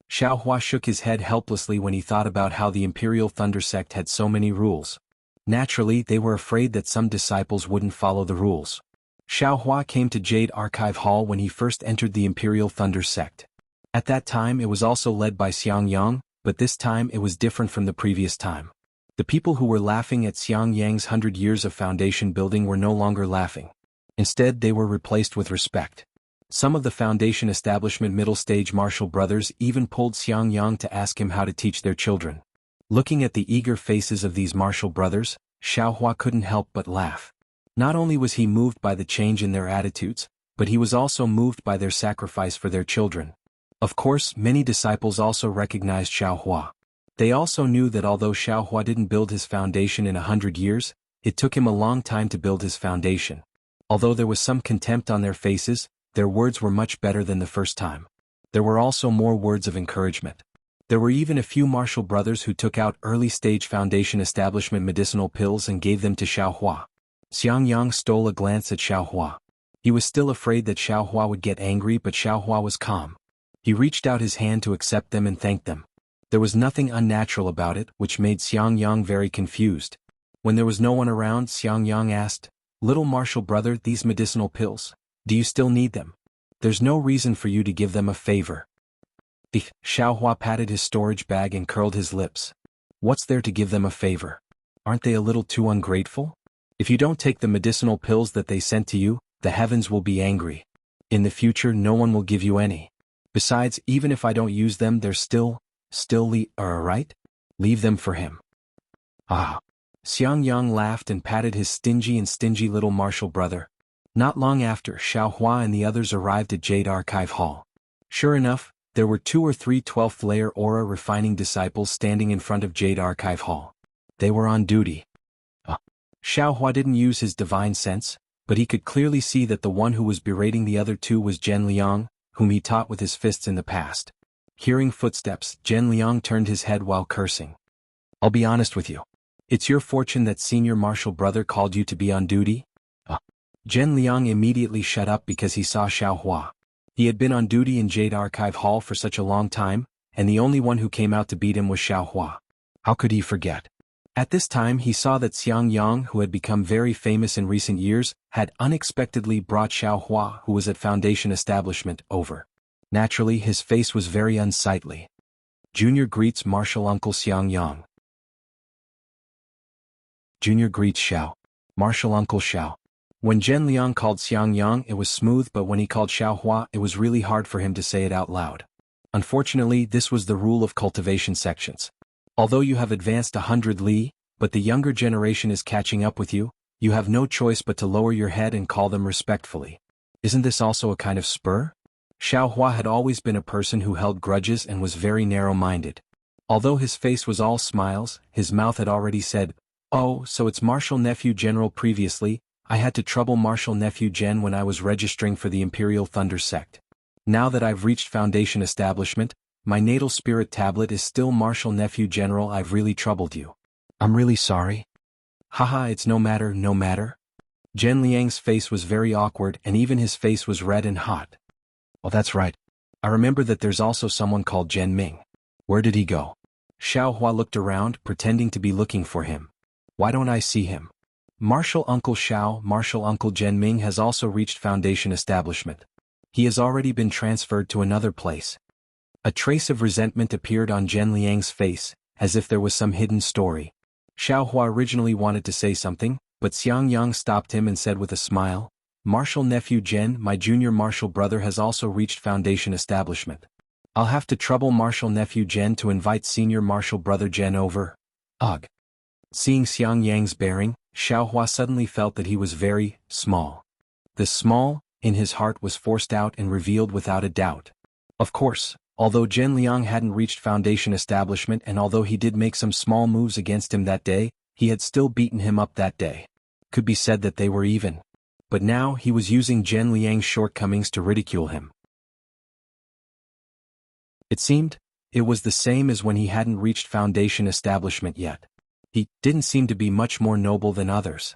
Xiao Hua shook his head helplessly when he thought about how the Imperial Thunder Sect had so many rules. Naturally, they were afraid that some disciples wouldn't follow the rules. Xiao Hua came to Jade Archive Hall when he first entered the Imperial Thunder Sect. At that time it was also led by Xiang Yang, but this time it was different from the previous time. The people who were laughing at Xiang Yang's 100 years of foundation building were no longer laughing. Instead, they were replaced with respect. Some of the Foundation Establishment middle-stage martial brothers even pulled Xiang Yang to ask him how to teach their children. Looking at the eager faces of these martial brothers, Xiao Hua couldn't help but laugh. Not only was he moved by the change in their attitudes, but he was also moved by their sacrifice for their children. Of course, many disciples also recognized Xiao Hua. They also knew that although Xiao Hua didn't build his foundation in 100 years, it took him a long time to build his foundation. Although there was some contempt on their faces, their words were much better than the first time. There were also more words of encouragement. There were even a few martial brothers who took out early-stage Foundation Establishment medicinal pills and gave them to Xiao Hua. Xiang Yang stole a glance at Xiao Hua. He was still afraid that Xiao Hua would get angry, but Xiao Hua was calm. He reached out his hand to accept them and thank them. There was nothing unnatural about it, which made Xiang Yang very confused. When there was no one around, Xiang Yang asked, "Little martial brother, these medicinal pills, do you still need them? There's no reason for you to give them a favor." Xiao Hua patted his storage bag and curled his lips. What's there to give them a favor? Aren't they a little too ungrateful? If you don't take the medicinal pills that they sent to you, the heavens will be angry. In the future, no one will give you any. Besides, even if I don't use them, they're still right? Leave them for him. Ah. Xiang Yang laughed and patted his stingy little martial brother. Not long after, Xiao Hua and the others arrived at Jade Archive Hall. Sure enough, there were 2 or 3 12th-layer aura refining disciples standing in front of Jade Archive Hall. They were on duty. Xiao Hua didn't use his divine sense, but he could clearly see that the one who was berating the other 2 was Zhen Liang, whom he taught with his fists in the past. Hearing footsteps, Zhen Liang turned his head while cursing. I'll be honest with you. It's your fortune that senior martial brother called you to be on duty. Zhen Liang immediately shut up because he saw Xiao Hua. He had been on duty in Jade Archive Hall for such a long time, and the only one who came out to beat him was Xiao Hua. How could he forget? At this time he saw that Xiang Yang, who had become very famous in recent years, had unexpectedly brought Xiao Hua, who was at Foundation Establishment, over. Naturally his face was very unsightly. Junior greets Martial Uncle Xiang Yang. Junior greets Xiao. Martial Uncle Xiao. When Zhen Liang called Xiang Yang it was smooth, but when he called Xiao Hua it was really hard for him to say it out loud. Unfortunately this was the rule of cultivation sections. Although you have advanced 100 li, but the younger generation is catching up with you, you have no choice but to lower your head and call them respectfully. Isn't this also a kind of spur? Xiao Hua had always been a person who held grudges and was very narrow-minded. Although his face was all smiles, his mouth had already said, "Oh, so it's Martial Nephew General previously, I had to trouble Martial Nephew Gen when I was registering for the Imperial Thunder Sect. Now that I've reached Foundation Establishment, my natal spirit tablet is still Martial Nephew General. I've really troubled you. I'm really sorry." Haha, it's no matter, no matter. Zhen Liang's face was very awkward and even his face was red and hot. Oh, that's right. I remember that there's also someone called Zhen Ming. Where did he go? Xiao Hua looked around, pretending to be looking for him. Why don't I see him? Martial Uncle Xiao, Martial Uncle Zhen Ming has also reached Foundation Establishment. He has already been transferred to another place. A trace of resentment appeared on Zhen Liang's face, as if there was some hidden story. Xiao Hua originally wanted to say something, but Xiang Yang stopped him and said with a smile, "Martial Nephew Zhen, my junior martial brother has also reached Foundation Establishment. I'll have to trouble Martial Nephew Zhen to invite senior martial brother Zhen over." Ugh. Seeing Xiang Yang's bearing, Xiao Hua suddenly felt that he was very small. The small in his heart was forced out and revealed without a doubt. Of course, although Zhen Liang hadn't reached Foundation Establishment and although he did make some small moves against him that day, he had still beaten him up that day. Could be said that they were even. But now he was using Zhen Liang's shortcomings to ridicule him. It seemed, it was the same as when he hadn't reached Foundation Establishment yet. He didn't seem to be much more noble than others.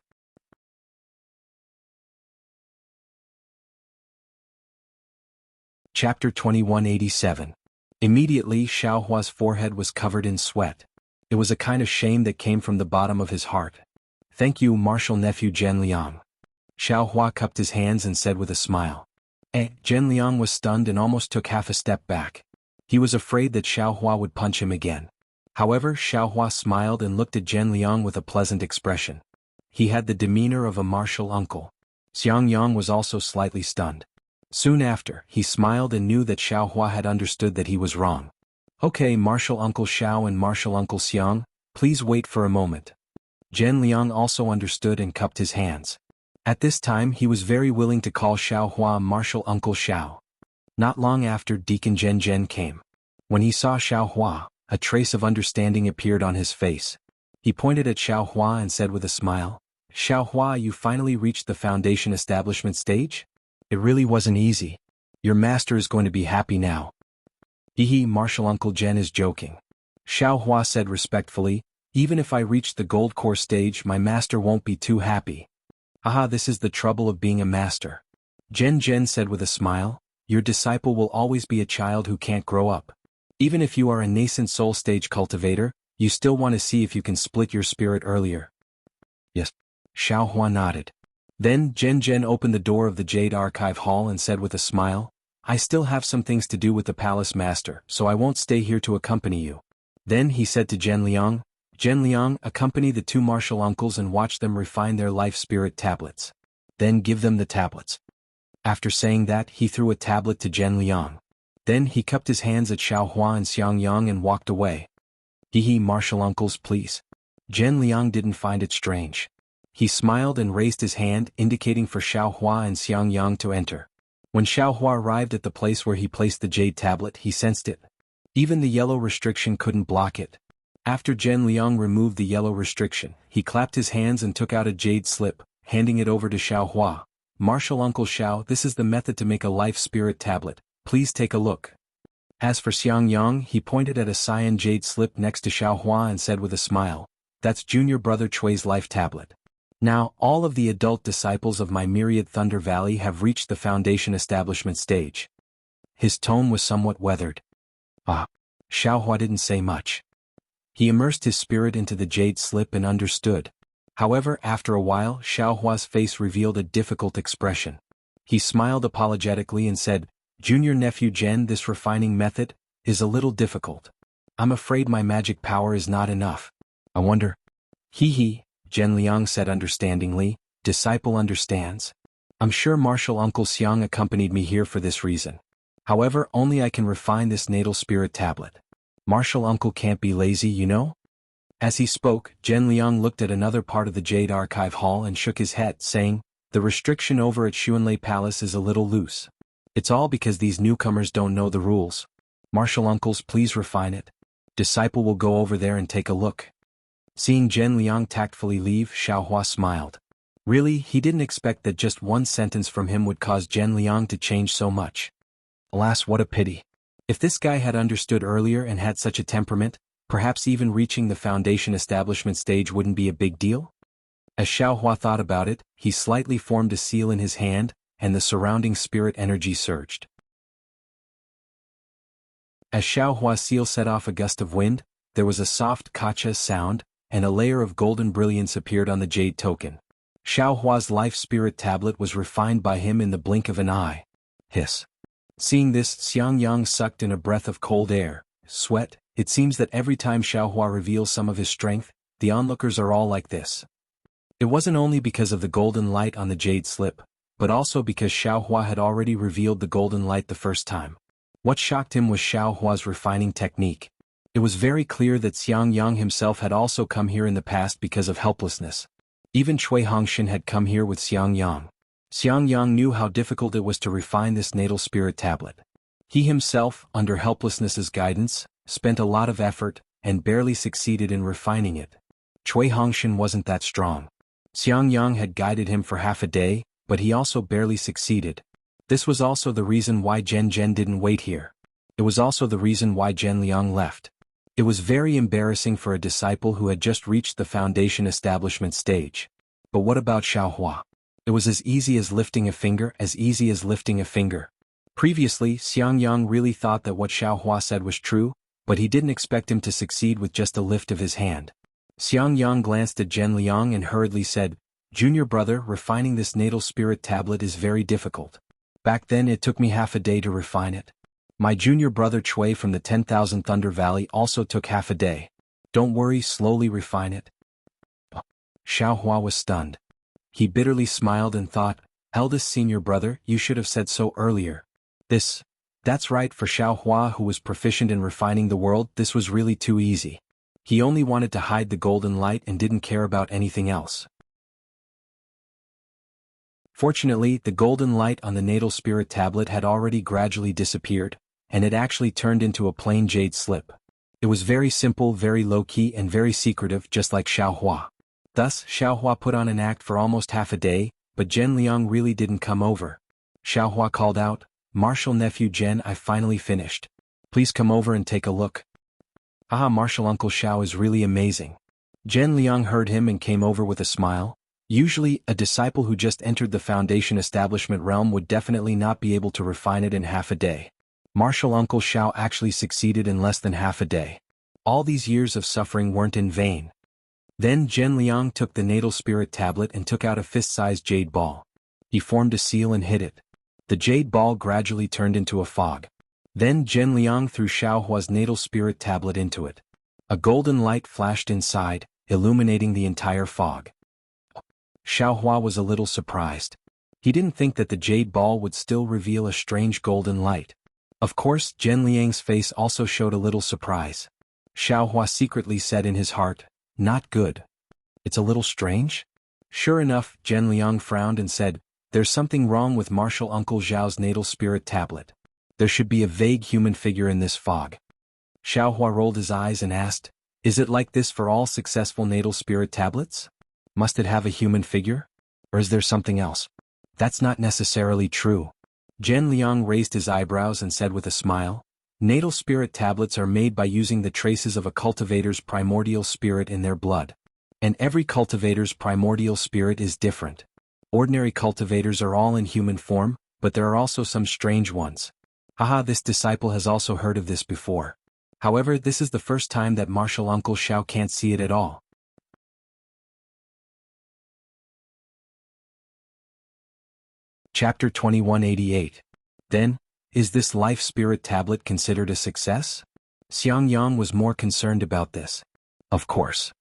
Chapter 2187. Immediately Xiao Hua's forehead was covered in sweat. It was a kind of shame that came from the bottom of his heart. "Thank you, Martial Nephew Zhen Liang." Xiao Hua cupped his hands and said with a smile. Zhen Liang was stunned and almost took half a step back. He was afraid that Xiao Hua would punch him again. However, Xiao Hua smiled and looked at Zhen Liang with a pleasant expression. He had the demeanor of a martial uncle. Xiang Yang was also slightly stunned. Soon after, he smiled and knew that Xiao Hua had understood that he was wrong. "Okay, Martial Uncle Xiao and Martial Uncle Xiang, please wait for a moment." Zhen Liang also understood and cupped his hands. At this time he was very willing to call Xiao Hua Martial Uncle Xiao. Not long after, Deacon Zhen Zhen came. When he saw Xiao Hua, a trace of understanding appeared on his face. He pointed at Xiao Hua and said with a smile, "Xiao Hua, you finally reached the Foundation Establishment stage? It really wasn't easy. Your master is going to be happy now." "Hehe, Martial Uncle Zhen is joking." Xiao Hua said respectfully, "Even if I reach the Gold Core stage my master won't be too happy." "Haha, this is the trouble of being a master." Zhen Zhen said with a smile, "Your disciple will always be a child who can't grow up. Even if you are a nascent soul stage cultivator, you still want to see if you can split your spirit earlier." "Yes." Xiao Hua nodded. Then Zhen Zhen opened the door of the Jade Archive Hall and said with a smile, "I still have some things to do with the Palace Master, so I won't stay here to accompany you." Then he said to Zhen Liang, accompany the two martial uncles and watch them refine their life spirit tablets. Then give them the tablets." After saying that, he threw a tablet to Zhen Liang. Then he cupped his hands at Xiao Hua and Xiang Yang and walked away. "Hehe, martial uncles, please." Zhen Liang didn't find it strange. He smiled and raised his hand, indicating for Xiao Hua and Xiang Yang to enter. When Xiao Hua arrived at the place where he placed the jade tablet, he sensed it. Even the yellow restriction couldn't block it. After Zhen Liang removed the yellow restriction, he clapped his hands and took out a jade slip, handing it over to Xiao Hua. "Martial Uncle Xiao, this is the method to make a life spirit tablet. Please take a look." As for Xiang Yang, he pointed at a cyan jade slip next to Xiao Hua and said with a smile, "That's junior brother Chui's life tablet." Now, all of the adult disciples of my myriad Thunder Valley have reached the foundation establishment stage. His tone was somewhat weathered. Xiaohua didn't say much. He immersed his spirit into the jade slip and understood. However, after a while, Xiaohua's face revealed a difficult expression. He smiled apologetically and said, "Junior nephew Zhen, this refining method is a little difficult. I'm afraid my magic power is not enough. I wonder." Hee, Zhen Liang said understandingly, "Disciple understands. I'm sure martial uncle Xiang accompanied me here for this reason. However, only I can refine this natal spirit tablet. Martial uncle can't be lazy, you know?" As he spoke, Zhen Liang looked at another part of the Jade Archive Hall and shook his head, saying, "The restriction over at Xuanlei Palace is a little loose. It's all because these newcomers don't know the rules. Martial uncles, please refine it. Disciple will go over there and take a look." Seeing Zhen Liang tactfully leave, Xiaohua smiled. Really, he didn't expect that just one sentence from him would cause Zhen Liang to change so much. Alas, what a pity. If this guy had understood earlier and had such a temperament, perhaps even reaching the foundation establishment stage wouldn't be a big deal? As Xiaohua thought about it, he slightly formed a seal in his hand, and the surrounding spirit energy surged. As Xiaohua's seal set off a gust of wind, there was a soft kacha sound, and a layer of golden brilliance appeared on the jade token. Xiaohua's life spirit tablet was refined by him in the blink of an eye. Hiss. Seeing this, Xiang Yang sucked in a breath of cold air. Sweat. It seems that every time Xiaohua reveals some of his strength, the onlookers are all like this. It wasn't only because of the golden light on the jade slip, but also because Xiaohua had already revealed the golden light the first time. What shocked him was Xiaohua's refining technique. It was very clear that Xiang Yang himself had also come here in the past because of helplessness. Even Cui Hongshan had come here with Xiang Yang. Xiang Yang knew how difficult it was to refine this natal spirit tablet. He himself, under helplessness's guidance, spent a lot of effort, and barely succeeded in refining it. Cui Hongshan wasn't that strong. Xiang Yang had guided him for half a day, but he also barely succeeded. This was also the reason why Zhen Zhen didn't wait here. It was also the reason why Zhen Liang left. It was very embarrassing for a disciple who had just reached the foundation establishment stage. But what about Xiaohua? It was as easy as lifting a finger, Previously, Xiang Yang really thought that what Xiaohua said was true, but he didn't expect him to succeed with just a lift of his hand. Xiang Yang glanced at Zhen Liang and hurriedly said, "Junior brother, refining this natal spirit tablet is very difficult. Back then it took me half a day to refine it. My junior brother Cui from the 10,000 Thunder Valley also took half a day. Don't worry, slowly refine it." Xiaohua was stunned. He bitterly smiled and thought, "Eldest senior brother, you should have said so earlier." That's right, for Xiaohua, who was proficient in refining the world, this was really too easy. He only wanted to hide the golden light and didn't care about anything else. Fortunately, the golden light on the natal spirit tablet had already gradually disappeared, and it actually turned into a plain jade slip. It was very simple, very low-key, and very secretive, just like Xiaohua. Thus, Xiaohua put on an act for almost half a day, but Zhen Liang really didn't come over. Xiaohua called out, "Martial nephew Zhen, I finally finished. Please come over and take a look." Martial uncle Xiao is really amazing. Zhen Liang heard him and came over with a smile. Usually, a disciple who just entered the foundation establishment realm would definitely not be able to refine it in half a day. Martial uncle Xiao actually succeeded in less than half a day. All these years of suffering weren't in vain. Then Zhen Liang took the natal spirit tablet and took out a fist-sized jade ball. He formed a seal and hit it. The jade ball gradually turned into a fog. Then Zhen Liang threw Xiaohua's natal spirit tablet into it. A golden light flashed inside, illuminating the entire fog. Xiaohua was a little surprised. He didn't think that the jade ball would still reveal a strange golden light. Of course, Zhen Liang's face also showed a little surprise. Xiaohua secretly said in his heart, "Not good. It's a little strange?" Sure enough, Zhen Liang frowned and said, "There's something wrong with Martial Uncle Zhao's natal spirit tablet. There should be a vague human figure in this fog." Xiaohua rolled his eyes and asked, "Is it like this for all successful natal spirit tablets? Must it have a human figure? Or is there something else?" "That's not necessarily true." Zhen Liang raised his eyebrows and said with a smile, "Natal spirit tablets are made by using the traces of a cultivator's primordial spirit in their blood. And every cultivator's primordial spirit is different. Ordinary cultivators are all in human form, but there are also some strange ones. Haha, this disciple has also heard of this before. However, this is the first time that martial Uncle Xiao can't see it at all. Chapter 2188. Then, is this life spirit tablet considered a success? Xiang Yang was more concerned about this. Of course.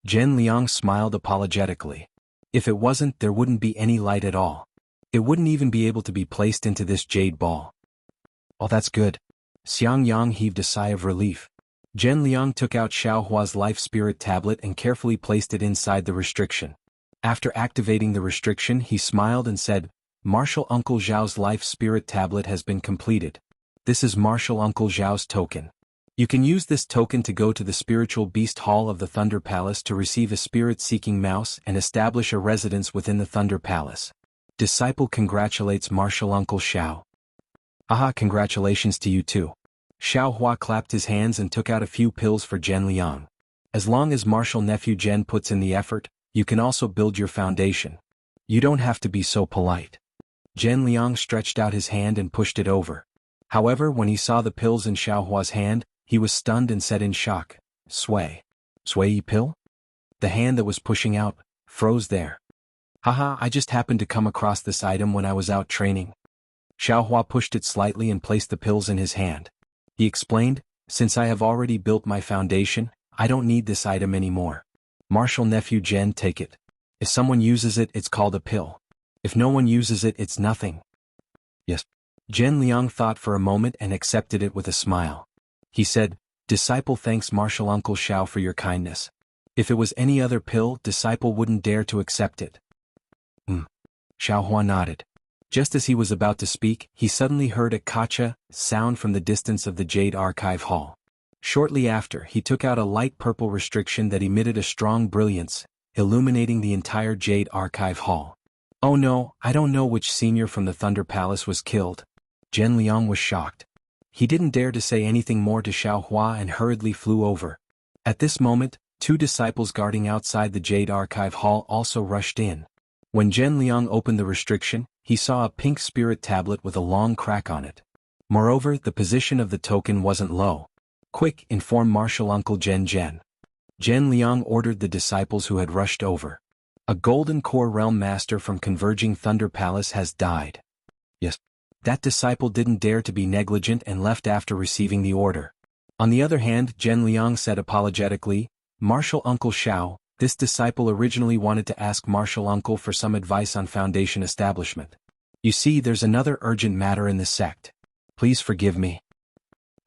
Zhen Liang smiled apologetically. If it wasn't, there wouldn't be any light at all. It wouldn't even be able to be placed into this jade ball. Oh, that's good. Xiang Yang heaved a sigh of relief. Zhen Liang took out Xiao Hua's life spirit tablet and carefully placed it inside the restriction. After activating the restriction, he smiled and said, Martial Uncle Zhao's life spirit tablet has been completed. This is Martial Uncle Zhao's token. You can use this token to go to the spiritual beast hall of the Thunder Palace to receive a spirit-seeking mouse and establish a residence within the Thunder Palace. Disciple congratulates Martial Uncle Xiao. Aha, congratulations to you too. Xiao Hua clapped his hands and took out a few pills for Zhen Liang. As long as Martial Nephew Zhen puts in the effort, you can also build your foundation. You don't have to be so polite. Zhen Liang stretched out his hand and pushed it over. However, when he saw the pills in Xiao Hua's hand, he was stunned and said in shock, Sway. Sway pill? The hand that was pushing out froze there. Haha, I just happened to come across this item when I was out training. Xiao Hua pushed it slightly and placed the pills in his hand. He explained, since I have already built my foundation, I don't need this item anymore. Martial Nephew Zhen, take it. If someone uses it, it's called a pill. If no one uses it, it's nothing. Yes. Zhen Liang thought for a moment and accepted it with a smile. He said, Disciple thanks Martial Uncle Xiao for your kindness. If it was any other pill, Disciple wouldn't dare to accept it. Xiao Hua nodded. Just as he was about to speak, he suddenly heard a kacha sound from the distance of the Jade Archive Hall. Shortly after, he took out a light purple restriction that emitted a strong brilliance, illuminating the entire Jade Archive Hall. Oh no, I don't know which senior from the Thunder Palace was killed. Zhen Liang was shocked. He didn't dare to say anything more to Xiao Hua and hurriedly flew over. At this moment, two disciples guarding outside the Jade Archive Hall also rushed in. When Zhen Liang opened the restriction, he saw a pink spirit tablet with a long crack on it. Moreover, the position of the token wasn't low. Quick, inform Martial Uncle Zhen. Zhen Liang ordered the disciples who had rushed over. A Golden Core Realm Master from Converging Thunder Palace has died. Yes. That disciple didn't dare to be negligent and left after receiving the order. On the other hand, Zhen Liang said apologetically, Martial Uncle Xiao, this disciple originally wanted to ask Martial Uncle for some advice on foundation establishment. You see, there's another urgent matter in the sect. Please forgive me.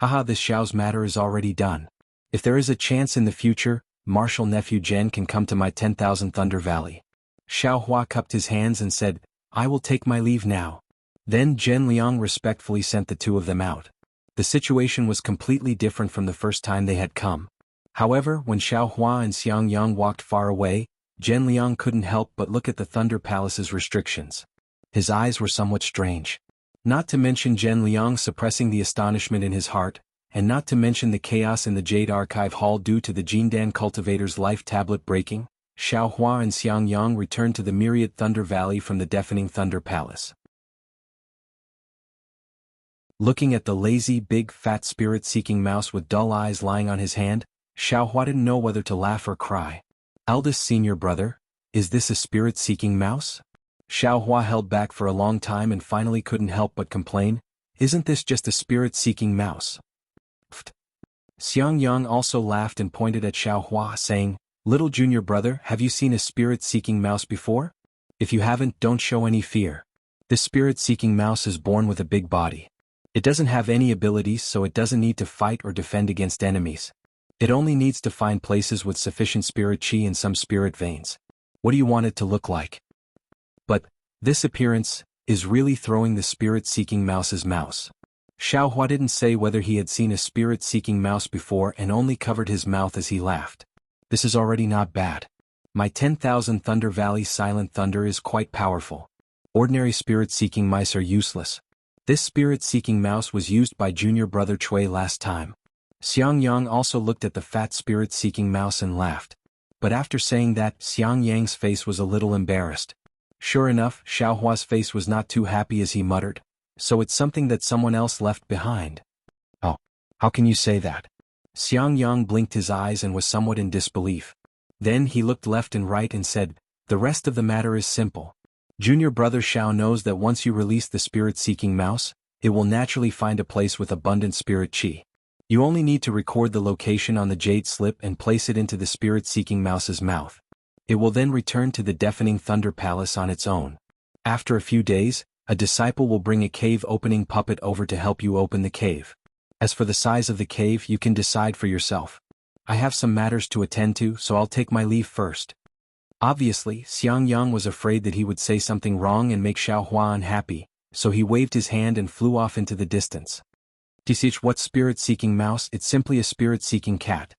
Haha, this Xiao's matter is already done. If there is a chance in the future, Martial Nephew Zhen can come to my 10,000 Thunder Valley. Xiao Hua cupped his hands and said, I will take my leave now. Then Zhen Liang respectfully sent the two of them out. The situation was completely different from the first time they had come. However, when Xiao Hua and Xiang Yang walked far away, Zhen Liang couldn't help but look at the Thunder Palace's restrictions. His eyes were somewhat strange. Not to mention Zhen Liang suppressing the astonishment in his heart, and not to mention the chaos in the Jade Archive Hall due to the Jindan Cultivator's life tablet breaking, Xiao Hua and Xiang Yang returned to the Myriad Thunder Valley from the deafening Thunder Palace. Looking at the lazy, big, fat spirit-seeking mouse with dull eyes lying on his hand, Xiao Hua didn't know whether to laugh or cry. Eldest senior brother, is this a spirit-seeking mouse? Xiao Hua held back for a long time and finally couldn't help but complain, isn't this just a spirit-seeking mouse? Pfft. Xiang Yang also laughed and pointed at Xiao Hua saying, Little junior brother, have you seen a spirit-seeking mouse before? If you haven't, don't show any fear. This spirit-seeking mouse is born with a big body. It doesn't have any abilities, so it doesn't need to fight or defend against enemies. It only needs to find places with sufficient spirit chi and some spirit veins. What do you want it to look like? But this appearance is really throwing the spirit-seeking mouse's mouse. Xiao Hua didn't say whether he had seen a spirit-seeking mouse before and only covered his mouth as he laughed. This is already not bad. My 10,000 Thunder Valley Silent Thunder is quite powerful. Ordinary spirit-seeking mice are useless. This spirit-seeking mouse was used by junior brother Cui last time. Xiang Yang also looked at the fat spirit-seeking mouse and laughed. but after saying that, Xiang Yang's face was a little embarrassed. Sure enough, Xiaohua's face was not too happy as he muttered, "So it's something that someone else left behind." "Oh, how can you say that?" Xiang Yang blinked his eyes and was somewhat in disbelief. Then he looked left and right and said, "The rest of the matter is simple. Junior brother Xiao knows that once you release the spirit-seeking mouse, it will naturally find a place with abundant spirit qi. You only need to record the location on the jade slip and place it into the spirit-seeking mouse's mouth. It will then return to the deafening thunder palace on its own. After a few days, a disciple will bring a cave-opening puppet over to help you open the cave. As for the size of the cave, you can decide for yourself. I have some matters to attend to, so I'll take my leave first." Obviously, Xiang Yang was afraid that he would say something wrong and make Xiaohua unhappy, so he waved his hand and flew off into the distance. "Tisich, what spirit-seeking mouse? It's simply a spirit-seeking cat."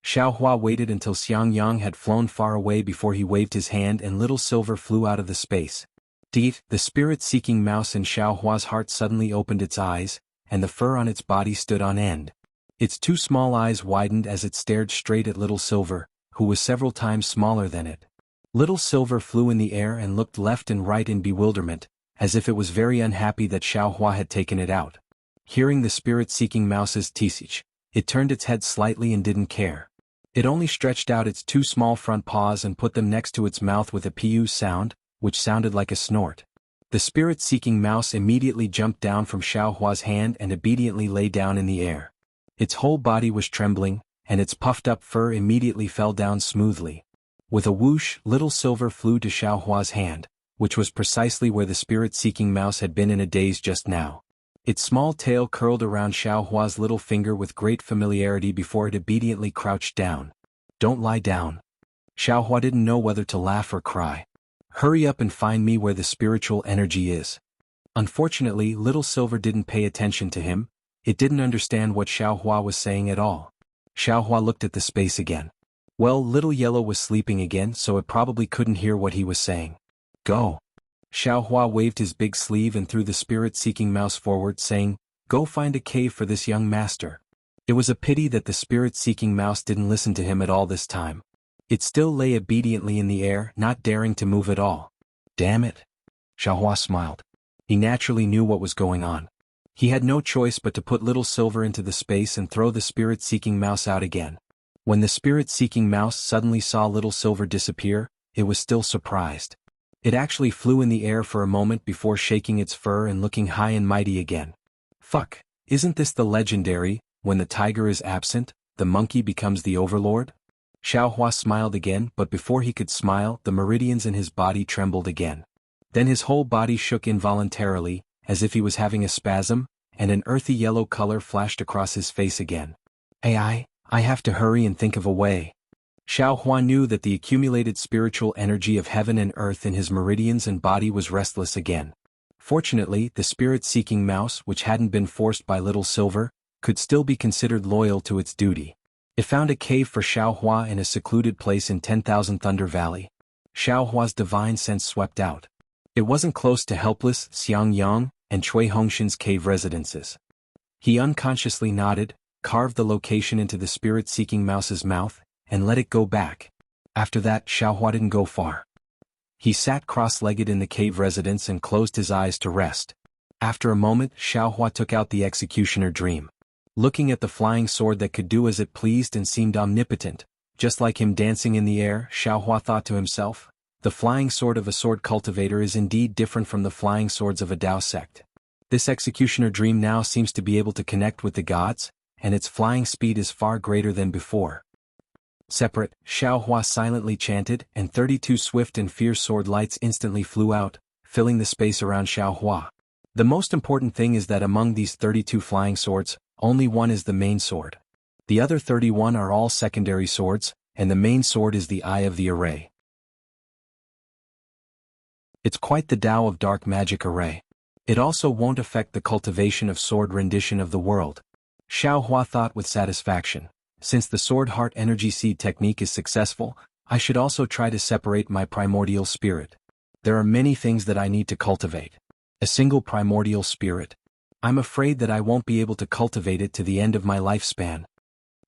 Xiaohua waited until Xiang Yang had flown far away before he waved his hand and little silver flew out of the space. Deet, the spirit-seeking mouse in Xiaohua's heart suddenly opened its eyes, and the fur on its body stood on end. Its two small eyes widened as it stared straight at Little Silver, who was several times smaller than it. Little Silver flew in the air and looked left and right in bewilderment, as if it was very unhappy that Xiaohua had taken it out. Hearing the spirit-seeking mouse's tisich, it turned its head slightly and didn't care. It only stretched out its two small front paws and put them next to its mouth with a pu sound, which sounded like a snort. The spirit-seeking mouse immediately jumped down from Xiaohua's hand and obediently lay down in the air. Its whole body was trembling, and its puffed-up fur immediately fell down smoothly. With a whoosh, Little Silver flew to Xiaohua's hand, which was precisely where the spirit-seeking mouse had been in a daze just now. Its small tail curled around Xiaohua's little finger with great familiarity before it obediently crouched down. "Don't lie down." Xiaohua didn't know whether to laugh or cry. "Hurry up and find me where the spiritual energy is." Unfortunately, Little Silver didn't pay attention to him. It didn't understand what Xiaohua was saying at all. Xiaohua looked at the space again. Well, Little Yellow was sleeping again, so it probably couldn't hear what he was saying. "Go." Xiaohua waved his big sleeve and threw the spirit-seeking mouse forward, saying, "Go find a cave for this young master." It was a pity that the spirit-seeking mouse didn't listen to him at all this time. It still lay obediently in the air, not daring to move at all. "Damn it." Xiaohua smiled. He naturally knew what was going on. He had no choice but to put Little Silver into the space and throw the spirit-seeking mouse out again. When the spirit-seeking mouse suddenly saw Little Silver disappear, it was still surprised. It actually flew in the air for a moment before shaking its fur and looking high and mighty again. "Fuck, isn't this the legendary, when the tiger is absent, the monkey becomes the overlord?" Xiaohua smiled again, but before he could smile, the meridians in his body trembled again. Then his whole body shook involuntarily, as if he was having a spasm, and an earthy yellow color flashed across his face again. I have to hurry and think of a way." Xiaohua knew that the accumulated spiritual energy of heaven and earth in his meridians and body was restless again. Fortunately, the spirit-seeking mouse, which hadn't been forced by Little Silver, could still be considered loyal to its duty. It found a cave for Xiaohua in a secluded place in 10,000 Thunder Valley. Xiaohua's divine sense swept out. It wasn't close to helpless Xiang Yang and Cui Hongshan's cave residences. He unconsciously nodded, carved the location into the spirit-seeking mouse's mouth, and let it go back. After that, Xiaohua didn't go far. He sat cross-legged in the cave residence and closed his eyes to rest. After a moment, Xiaohua took out the executioner dream. Looking at the flying sword that could do as it pleased and seemed omnipotent, just like him dancing in the air, Xiaohua thought to himself, the flying sword of a sword cultivator is indeed different from the flying swords of a Dao sect. This executioner dream now seems to be able to connect with the gods, and its flying speed is far greater than before. Separate, Xiaohua silently chanted, and 32 swift and fierce sword lights instantly flew out, filling the space around Xiaohua. The most important thing is that among these 32 flying swords, only one is the main sword. The other 31 are all secondary swords, and the main sword is the eye of the array. It's quite the Tao of dark magic array. It also won't affect the cultivation of sword rendition of the world. Xiaohua thought with satisfaction. Since the sword heart energy seed technique is successful, I should also try to separate my primordial spirit. There are many things that I need to cultivate. A single primordial spirit. I'm afraid that I won't be able to cultivate it to the end of my lifespan.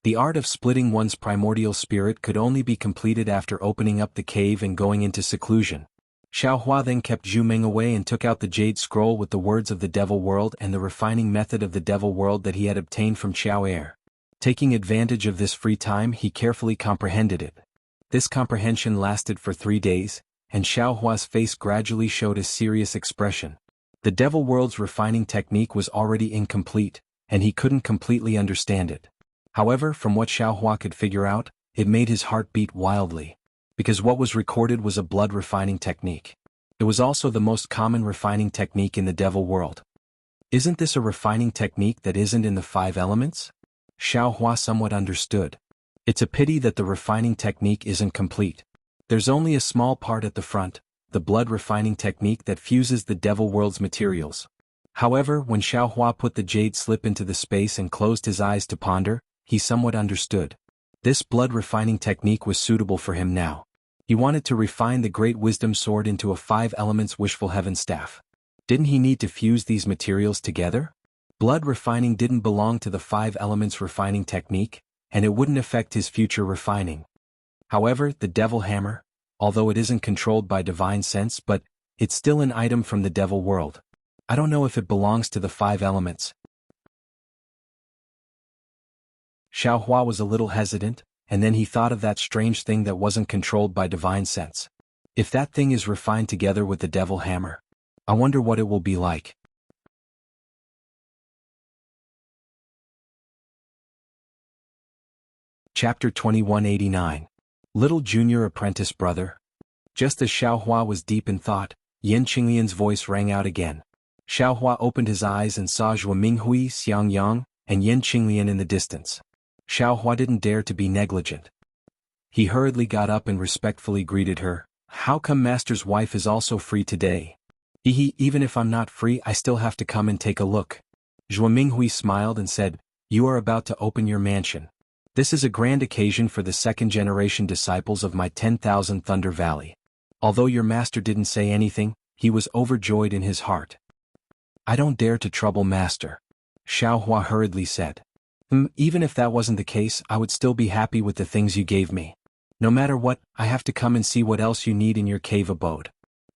The art of splitting one's primordial spirit could only be completed after opening up the cave and going into seclusion. Xiaohua then kept Zhu Ming away and took out the jade scroll with the words of the devil world and the refining method of the devil world that he had obtained from Xiao Er. Taking advantage of this free time, he carefully comprehended it. This comprehension lasted for 3 days, and Xiaohua's face gradually showed a serious expression. The devil world's refining technique was already incomplete, and he couldn't completely understand it. However, from what Xiaohua could figure out, it made his heart beat wildly. Because what was recorded was a blood refining technique. It was also the most common refining technique in the devil world. Isn't this a refining technique that isn't in the 5 elements? Xiaohua somewhat understood. It's a pity that the refining technique isn't complete. There's only a small part at the front, the blood refining technique that fuses the devil world's materials. However, when Xiaohua put the jade slip into the space and closed his eyes to ponder, he somewhat understood. This blood refining technique was suitable for him now. He wanted to refine the great wisdom sword into a 5 elements wishful heaven staff. Didn't he need to fuse these materials together? Blood refining didn't belong to the 5 elements refining technique, and it wouldn't affect his future refining. However, the devil hammer, although it isn't controlled by divine sense, but it's still an item from the devil world. I don't know if it belongs to the 5 elements. Xiaohua was a little hesitant, and then he thought of that strange thing that wasn't controlled by divine sense. If that thing is refined together with the devil hammer, I wonder what it will be like. Chapter 2189. Little Junior Apprentice Brother. Just as Xiaohua was deep in thought, Yan Qinglian's voice rang out again. Xiaohua opened his eyes and saw Zhuo Minghui, Xiang Yang, and Yan Qinglian in the distance. Xiaohua didn't dare to be negligent. He hurriedly got up and respectfully greeted her. How come Master's wife is also free today? Even if I'm not free, I still have to come and take a look. Zhuo Minghui smiled and said, You are about to open your mansion. This is a grand occasion for the 2nd-generation disciples of my 10,000 Thunder Valley. Although your master didn't say anything, he was overjoyed in his heart. I don't dare to trouble Master, Xiaohua hurriedly said. Even if that wasn't the case, I would still be happy with the things you gave me. No matter what, I have to come and see what else you need in your cave abode.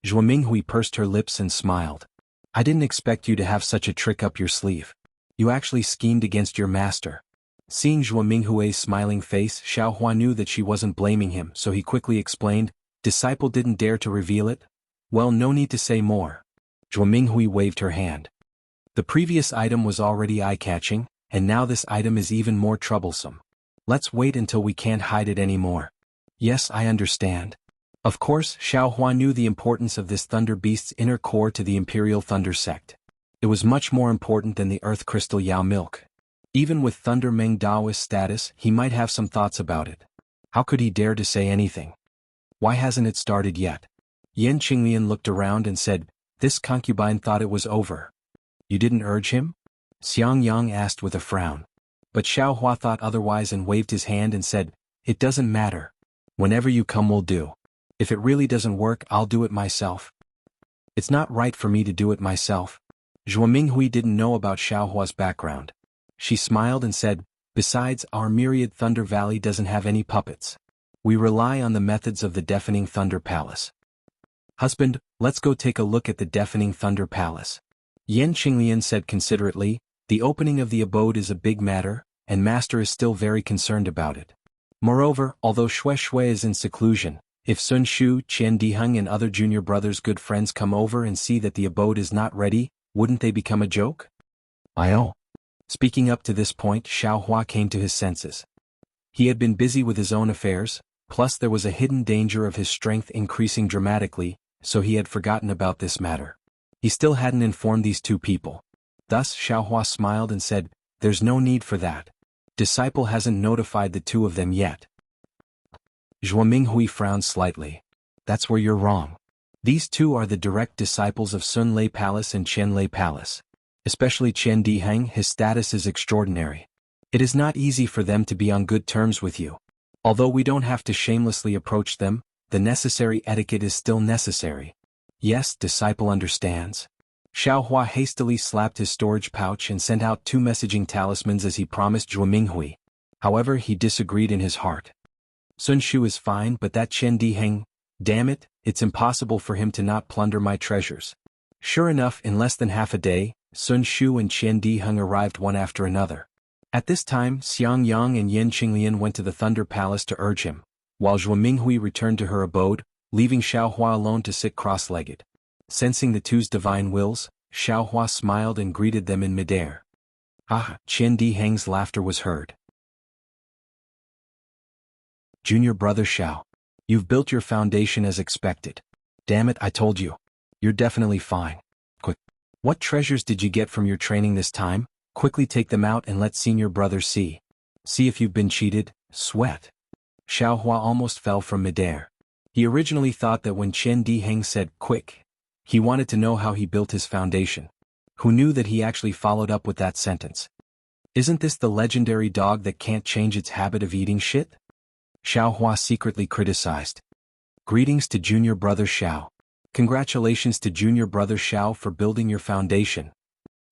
Zhuo Minghui pursed her lips and smiled. I didn't expect you to have such a trick up your sleeve. You actually schemed against your master. Seeing Zhuo Minghui's smiling face, Xiaohua knew that she wasn't blaming him, so he quickly explained, Disciple didn't dare to reveal it? Well, no need to say more. Zhuo Minghui waved her hand. The previous item was already eye-catching, and now this item is even more troublesome. Let's wait until we can't hide it anymore. Yes, I understand. Of course, Xiaohua knew the importance of this Thunder Beast's inner core to the Imperial Thunder Sect. It was much more important than the Earth Crystal Yao Milk. Even with Thunder Meng Daoist status, he might have some thoughts about it. How could he dare to say anything? Why hasn't it started yet? Yan Qinglian looked around and said, This concubine thought it was over. You didn't urge him? Xiang Yang asked with a frown. But Xiaohua thought otherwise and waved his hand and said, It doesn't matter. Whenever you come will do. If it really doesn't work, I'll do it myself. It's not right for me to do it myself. Zhuo Minghui didn't know about Xiaohua's background. She smiled and said, Besides, our myriad Thunder Valley doesn't have any puppets. We rely on the methods of the Deafening Thunder Palace. Husband, let's go take a look at the Deafening Thunder Palace. Yan Qinglian said considerately, The opening of the abode is a big matter, and Master is still very concerned about it. Moreover, although Xue Xue is in seclusion, if Sun Shu, Qian Diheng and other junior brothers' good friends come over and see that the abode is not ready, wouldn't they become a joke? Oh. Speaking up to this point, Xiaohua came to his senses. He had been busy with his own affairs, plus there was a hidden danger of his strength increasing dramatically, so he had forgotten about this matter. He still hadn't informed these 2 people. Thus Xiaohua smiled and said, There's no need for that. Disciple hasn't notified the 2 of them yet. Zhuo Minghui frowned slightly. That's where you're wrong. These 2 are the direct disciples of Sun Lei Palace and Qian Lei Palace. Especially Qian Diheng, his status is extraordinary. It is not easy for them to be on good terms with you. Although we don't have to shamelessly approach them, the necessary etiquette is still necessary. Yes, disciple understands. Xiaohua hastily slapped his storage pouch and sent out 2 messaging talismans as he promised Zhuo Minghui. However, he disagreed in his heart. Sun Shu is fine, but that Chen Diheng, damn it, it's impossible for him to not plunder my treasures. Sure enough, in less than half a day, Sun Shu and Chen Diheng arrived one after another. At this time, Xiang Yang and Yen Qinglian went to the Thunder Palace to urge him, while Zhuo Minghui returned to her abode, leaving Xiaohua alone to sit cross-legged. Sensing the two's divine wills, Xiaohua smiled and greeted them in midair. Ah, Chen Diheng's laughter was heard. Junior brother Xiao. You've built your foundation as expected. Damn it, I told you. You're definitely fine. Quick. What treasures did you get from your training this time? Quickly take them out and let senior brother see. See if you've been cheated, sweat. Xiaohua almost fell from midair. He originally thought that when Chen Diheng said, quick, he wanted to know how he built his foundation. Who knew that he actually followed up with that sentence? Isn't this the legendary dog that can't change its habit of eating shit? Xiaohua secretly criticized. Greetings to junior brother Xiao. Congratulations to junior brother Xiao for building your foundation.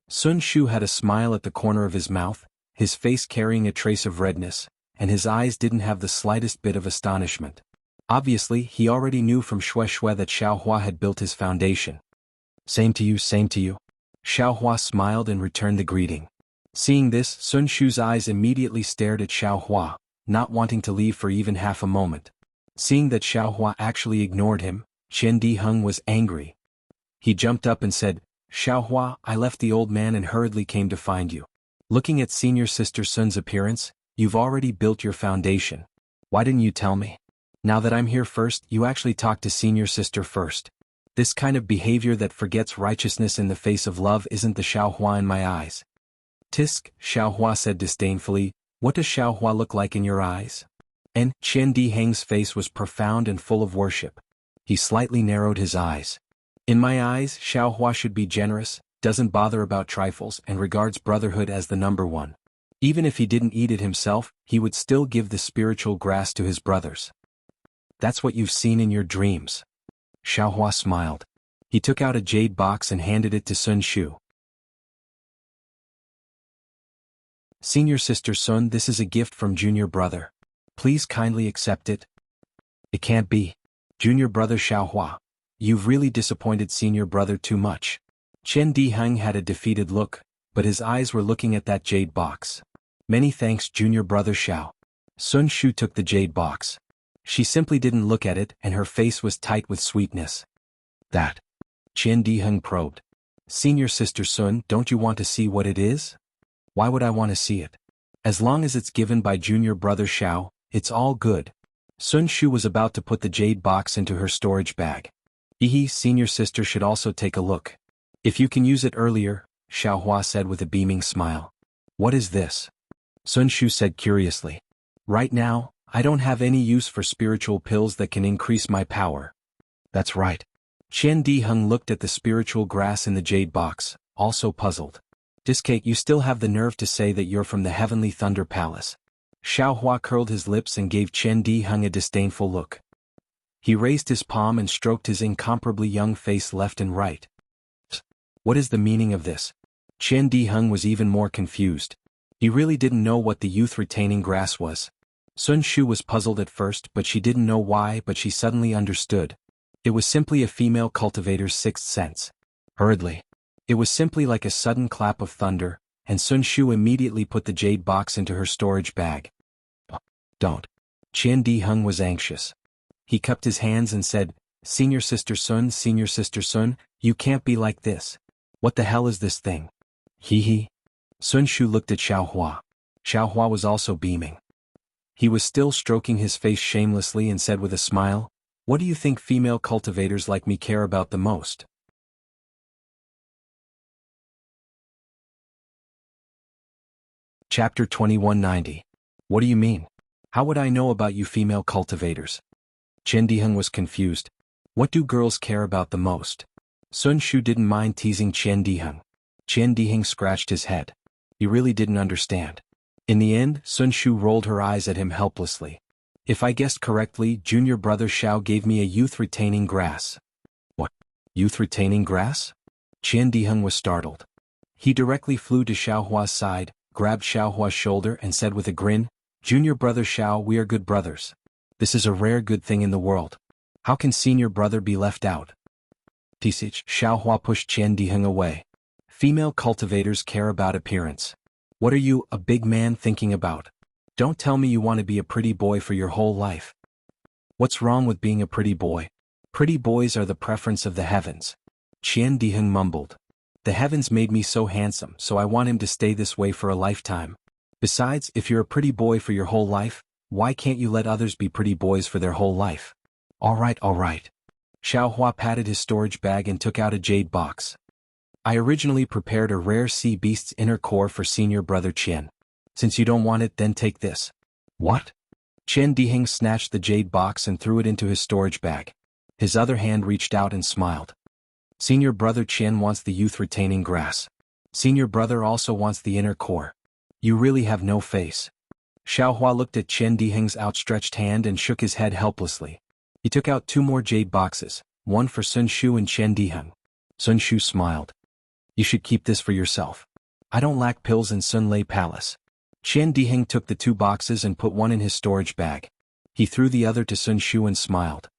Sun Shu had a smile at the corner of his mouth, his face carrying a trace of redness, and his eyes didn't have the slightest bit of astonishment. Obviously, he already knew from Shui that Xiaohua had built his foundation. Same to you, same to you. Xiaohua smiled and returned the greeting. Seeing this, Sun Shu's eyes immediately stared at Xiaohua, not wanting to leave for even half a moment. Seeing that Xiaohua actually ignored him, Chen Diheng was angry. He jumped up and said, Xiaohua, I left the old man and hurriedly came to find you. Looking at senior sister Sun's appearance, you've already built your foundation. Why didn't you tell me? Now that I'm here first, you actually talk to senior sister first. This kind of behavior that forgets righteousness in the face of love isn't the Xiaohua in my eyes. Tisk, Xiaohua said disdainfully, what does Xiaohua look like in your eyes? And Chen Diheng's face was profound and full of worship. He slightly narrowed his eyes. In my eyes, Xiaohua should be generous, doesn't bother about trifles, and regards brotherhood as the number one. Even if he didn't eat it himself, he would still give the spiritual grass to his brothers. That's what you've seen in your dreams. Xiaohua smiled. He took out a jade box and handed it to Sun Shu. Senior sister Sun, this is a gift from junior brother. Please kindly accept it. It can't be. Junior brother Xiaohua. You've really disappointed senior brother too much. Chen Diheng had a defeated look, but his eyes were looking at that jade box. Many thanks junior brother Xiao. Sun Shu took the jade box. She simply didn't look at it and her face was tight with sweetness. That. Chen Diheng probed. Senior sister Sun, don't you want to see what it is? Why would I want to see it? As long as it's given by junior brother Xiao, it's all good. Sun Shu was about to put the jade box into her storage bag. Senior sister should also take a look. If you can use it earlier, Xiaohua said with a beaming smile. What is this? Sun Shu said curiously. Right now, I don't have any use for spiritual pills that can increase my power. That's right. Chen Diheng looked at the spiritual grass in the jade box, also puzzled. Diskate, you still have the nerve to say that you're from the Heavenly Thunder Palace. Xiaohua curled his lips and gave Chen Diheng a disdainful look. He raised his palm and stroked his incomparably young face left and right. What is the meaning of this? Chen Diheng was even more confused. He really didn't know what the youth-retaining grass was. Sun Shu was puzzled at first, but she didn't know why, but she suddenly understood. It was simply a female cultivator's sixth sense. Hurriedly. It was simply like a sudden clap of thunder, and Sun Shu immediately put the jade box into her storage bag. Don't. Chen Diheng was anxious. He cupped his hands and said, Senior sister Sun, you can't be like this. What the hell is this thing? Hee. Sun Shu looked at Xiaohua. Xiaohua was also beaming. He was still stroking his face shamelessly and said with a smile, what do you think female cultivators like me care about the most? Chapter 2190. What do you mean? How would I know about you female cultivators? Chen Diheng was confused. What do girls care about the most? Sun Shu didn't mind teasing Chen Diheng. Chen Diheng scratched his head. He really didn't understand. In the end, Sun Shu rolled her eyes at him helplessly. If I guessed correctly, junior brother Xiao gave me a youth-retaining grass. What? Youth-retaining grass? Chen Diheng was startled. He directly flew to Xiaohua's side, grabbed Xiaohua's shoulder and said with a grin, Junior brother Xiao, we are good brothers. This is a rare good thing in the world. How can senior brother be left out? Tisich, Xiao Hua pushed Qian Diheng away. Female cultivators care about appearance. What are you, a big man, thinking about? Don't tell me you want to be a pretty boy for your whole life. What's wrong with being a pretty boy? Pretty boys are the preference of the heavens. Qian Diheng mumbled. The heavens made me so handsome, so I want him to stay this way for a lifetime. Besides, if you're a pretty boy for your whole life, why can't you let others be pretty boys for their whole life? All right. Xiao Hua patted his storage bag and took out a jade box. I originally prepared a rare sea beast's inner core for senior brother Qian. Since you don't want it, then take this. What? Qian Diheng snatched the jade box and threw it into his storage bag. His other hand reached out and smiled. Senior brother Qian wants the youth retaining grass. Senior brother also wants the inner core. You really have no face. Xiao Hua looked at Qian Diheng's outstretched hand and shook his head helplessly. He took out 2 more jade boxes, one for Sun Shu and Qian Diheng. Sun Shu smiled. You should keep this for yourself. I don't lack pills in Sun Lei Palace. Qian Diheng took the 2 boxes and put one in his storage bag. He threw the other to Sun Shu and smiled.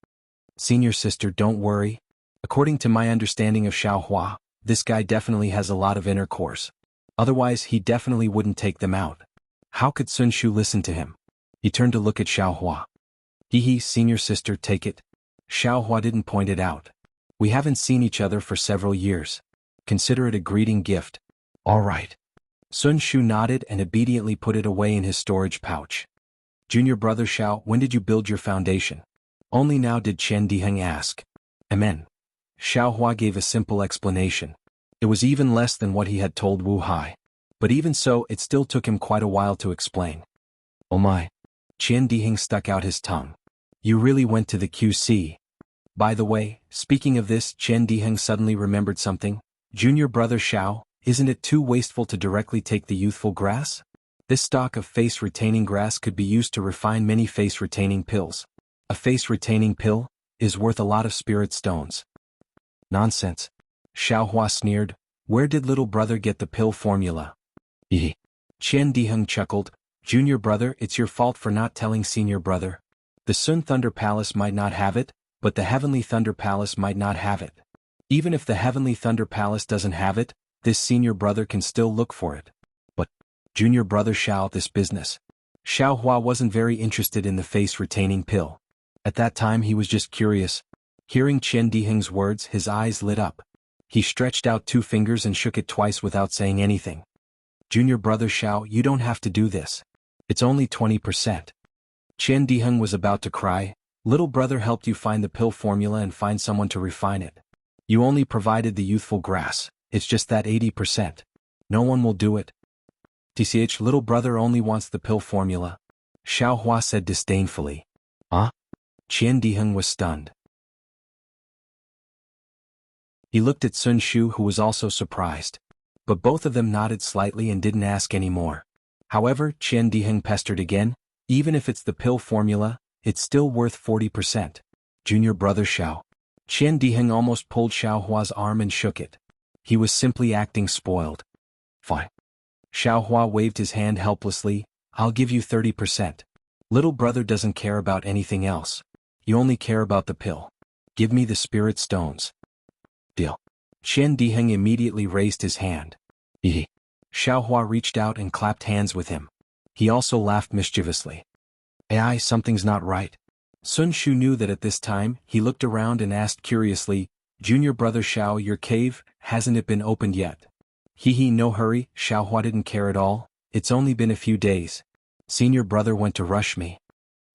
Senior sister, don't worry. According to my understanding of Xiao Hua, this guy definitely has a lot of inner cores. Otherwise he definitely wouldn't take them out. How could Sun Shu listen to him? He turned to look at Xiao Hua. Hee, senior sister, take it. Xiao Hua didn't point it out. We haven't seen each other for several years. Consider it a greeting gift. All right. Sun Shu nodded and obediently put it away in his storage pouch. Junior brother Xiao, when did you build your foundation? Only now did Qian Diheng ask. Amen. Xiao Hua gave a simple explanation. It was even less than what he had told Wu Hai. But even so, it still took him quite a while to explain. Oh my. Qian Diheng stuck out his tongue. You really went to the QC. By the way, speaking of this, Qian Diheng suddenly remembered something. Junior brother Xiao, isn't it too wasteful to directly take the youthful grass? This stock of face-retaining grass could be used to refine many face-retaining pills. A face-retaining pill is worth a lot of spirit stones. Nonsense. Xiao Hua sneered. Where did little brother get the pill formula? Qian Diheng chuckled. Junior brother, it's your fault for not telling senior brother. The Sun Thunder Palace might not have it, but the Heavenly Thunder Palace might not have it. Even if the Heavenly Thunder Palace doesn't have it, this senior brother can still look for it. But, junior brother Xiao, this business. Xiao Hua wasn't very interested in the face-retaining pill. At that time he was just curious. Hearing Qian Diheng's words, his eyes lit up. He stretched out 2 fingers and shook it twice without saying anything. Junior brother Xiao, you don't have to do this. It's only 20%. Qian Diheng was about to cry. Little brother helped you find the pill formula and find someone to refine it. You only provided the youthful grass. It's just that 80%. No one will do it. Tch, little brother only wants the pill formula. Xiao Hua said disdainfully. Huh? Qian Diheng was stunned. He looked at Sun Shu, who was also surprised. But both of them nodded slightly and didn't ask any more. However, Qian Diheng pestered again. Even if it's the pill formula, it's still worth 40%. Junior brother Xiao. Qian Diheng almost pulled Xiao Hua's arm and shook it. He was simply acting spoiled. Fine. Xiao Hua waved his hand helplessly. I'll give you 30%. Little brother doesn't care about anything else. You only care about the pill. Give me the spirit stones. Deal. Qian Diheng immediately raised his hand. Xiao Hua reached out and clapped hands with him. He also laughed mischievously. Ai, something's not right. Sun Shu knew that at this time. He looked around and asked curiously, Junior brother Xiao, your cave, hasn't it been opened yet? No hurry. Xiao Hua didn't care at all. It's only been a few days. Senior brother went to rush me.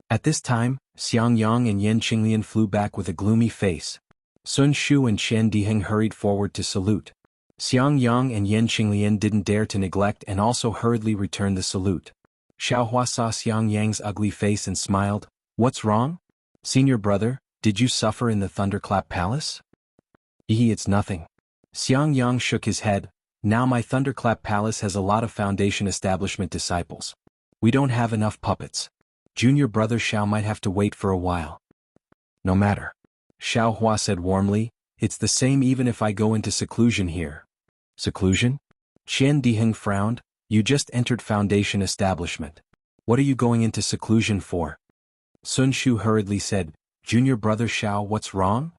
At this time, Xiang Yang and Yan Qinglian flew back with a gloomy face. Sun Shu and Qian Diheng hurried forward to salute. Xiang Yang and Yan Qinglian didn't dare to neglect and also hurriedly returned the salute. Xiao Hua saw Xiang Yang's ugly face and smiled. What's wrong? Senior brother, did you suffer in the Thunderclap Palace? It's nothing. Xiang Yang shook his head. Now my Thunderclap Palace has a lot of Foundation Establishment disciples. We don't have enough puppets. Junior brother Xiao might have to wait for a while. No matter. Xiao Hua said warmly, it's the same even if I go into seclusion here. Seclusion? Qian Diheng frowned. You just entered Foundation Establishment. What are you going into seclusion for? Sun Shu hurriedly said, Junior brother Xiao, what's wrong?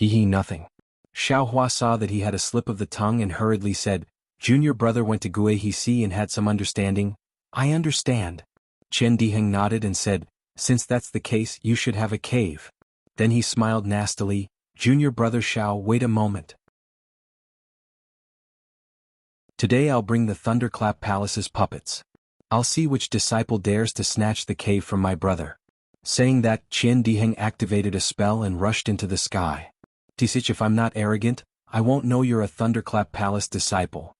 Nothing. Xiao Hua saw that he had a slip of the tongue and hurriedly said, Junior brother went to Guihisi and had some understanding. I understand. Chen Diheng nodded and said, since that's the case, you should have a cave. Then he smiled nastily, Junior brother Xiao, wait a moment. Today I'll bring the Thunderclap Palace's puppets. I'll see which disciple dares to snatch the cave from my brother. Saying that, Chen Diheng activated a spell and rushed into the sky. Tisich, if I'm not arrogant, I won't know you're a Thunderclap Palace disciple.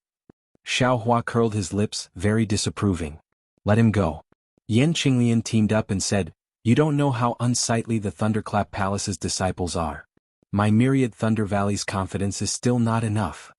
Xiao Hua curled his lips, very disapproving. Let him go. Yan Qinglian teamed up and said, you don't know how unsightly the Thunderclap Palace's disciples are. My myriad Thunder Valley's confidence is still not enough.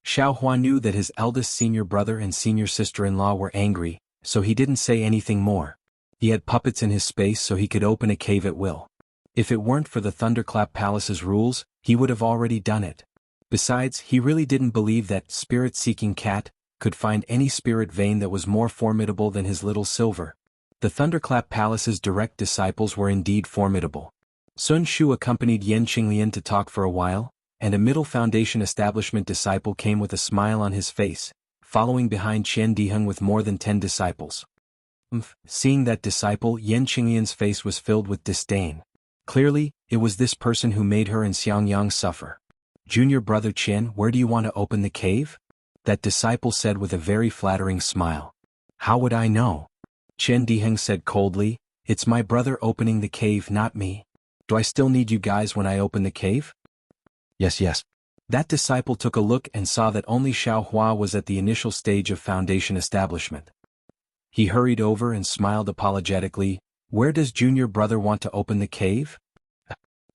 Xiao Hua knew that his eldest senior brother and senior sister-in-law were angry, so he didn't say anything more. He had puppets in his space so he could open a cave at will. If it weren't for the Thunderclap Palace's rules, he would have already done it. Besides, he really didn't believe that spirit-seeking cat could find any spirit vein that was more formidable than his little silver. The Thunderclap Palace's direct disciples were indeed formidable. Sun Shu accompanied Yan Qinglian to talk for a while, and a Middle Foundation establishment disciple came with a smile on his face, following behind Chen Diheng with more than 10 disciples. Seeing that disciple, Yan Qinglian's face was filled with disdain. Clearly, it was this person who made her and Xiangyang suffer. Junior brother Chen, where do you want to open the cave? That disciple said with a very flattering smile. How would I know? Chen Diheng said coldly, it's my brother opening the cave, not me. Do I still need you guys when I open the cave? Yes. That disciple took a look and saw that only Xiao Hua was at the initial stage of Foundation establishment. He hurried over and smiled apologetically, where does junior brother want to open the cave?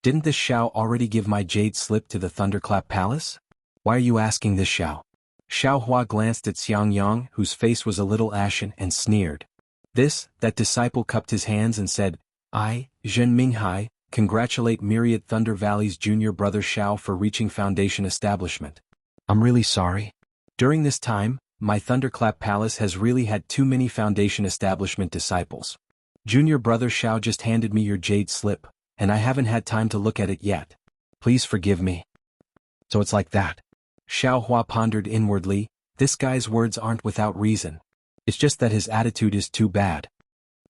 Didn't this Xiao already give my jade slip to the Thunderclap Palace? Why are you asking this Xiao? Xiao Hua glanced at Xiangyang, whose face was a little ashen, and sneered. That disciple cupped his hands and said, I, Zhen Minghai, congratulate Myriad Thunder Valley's junior brother Xiao for reaching Foundation establishment. I'm really sorry. During this time, my Thunderclap Palace has really had too many Foundation establishment disciples. Junior brother Xiao just handed me your jade slip, and I haven't had time to look at it yet. Please forgive me. So it's like that. Xiao Hua pondered inwardly, this guy's words aren't without reason. It's just that his attitude is too bad.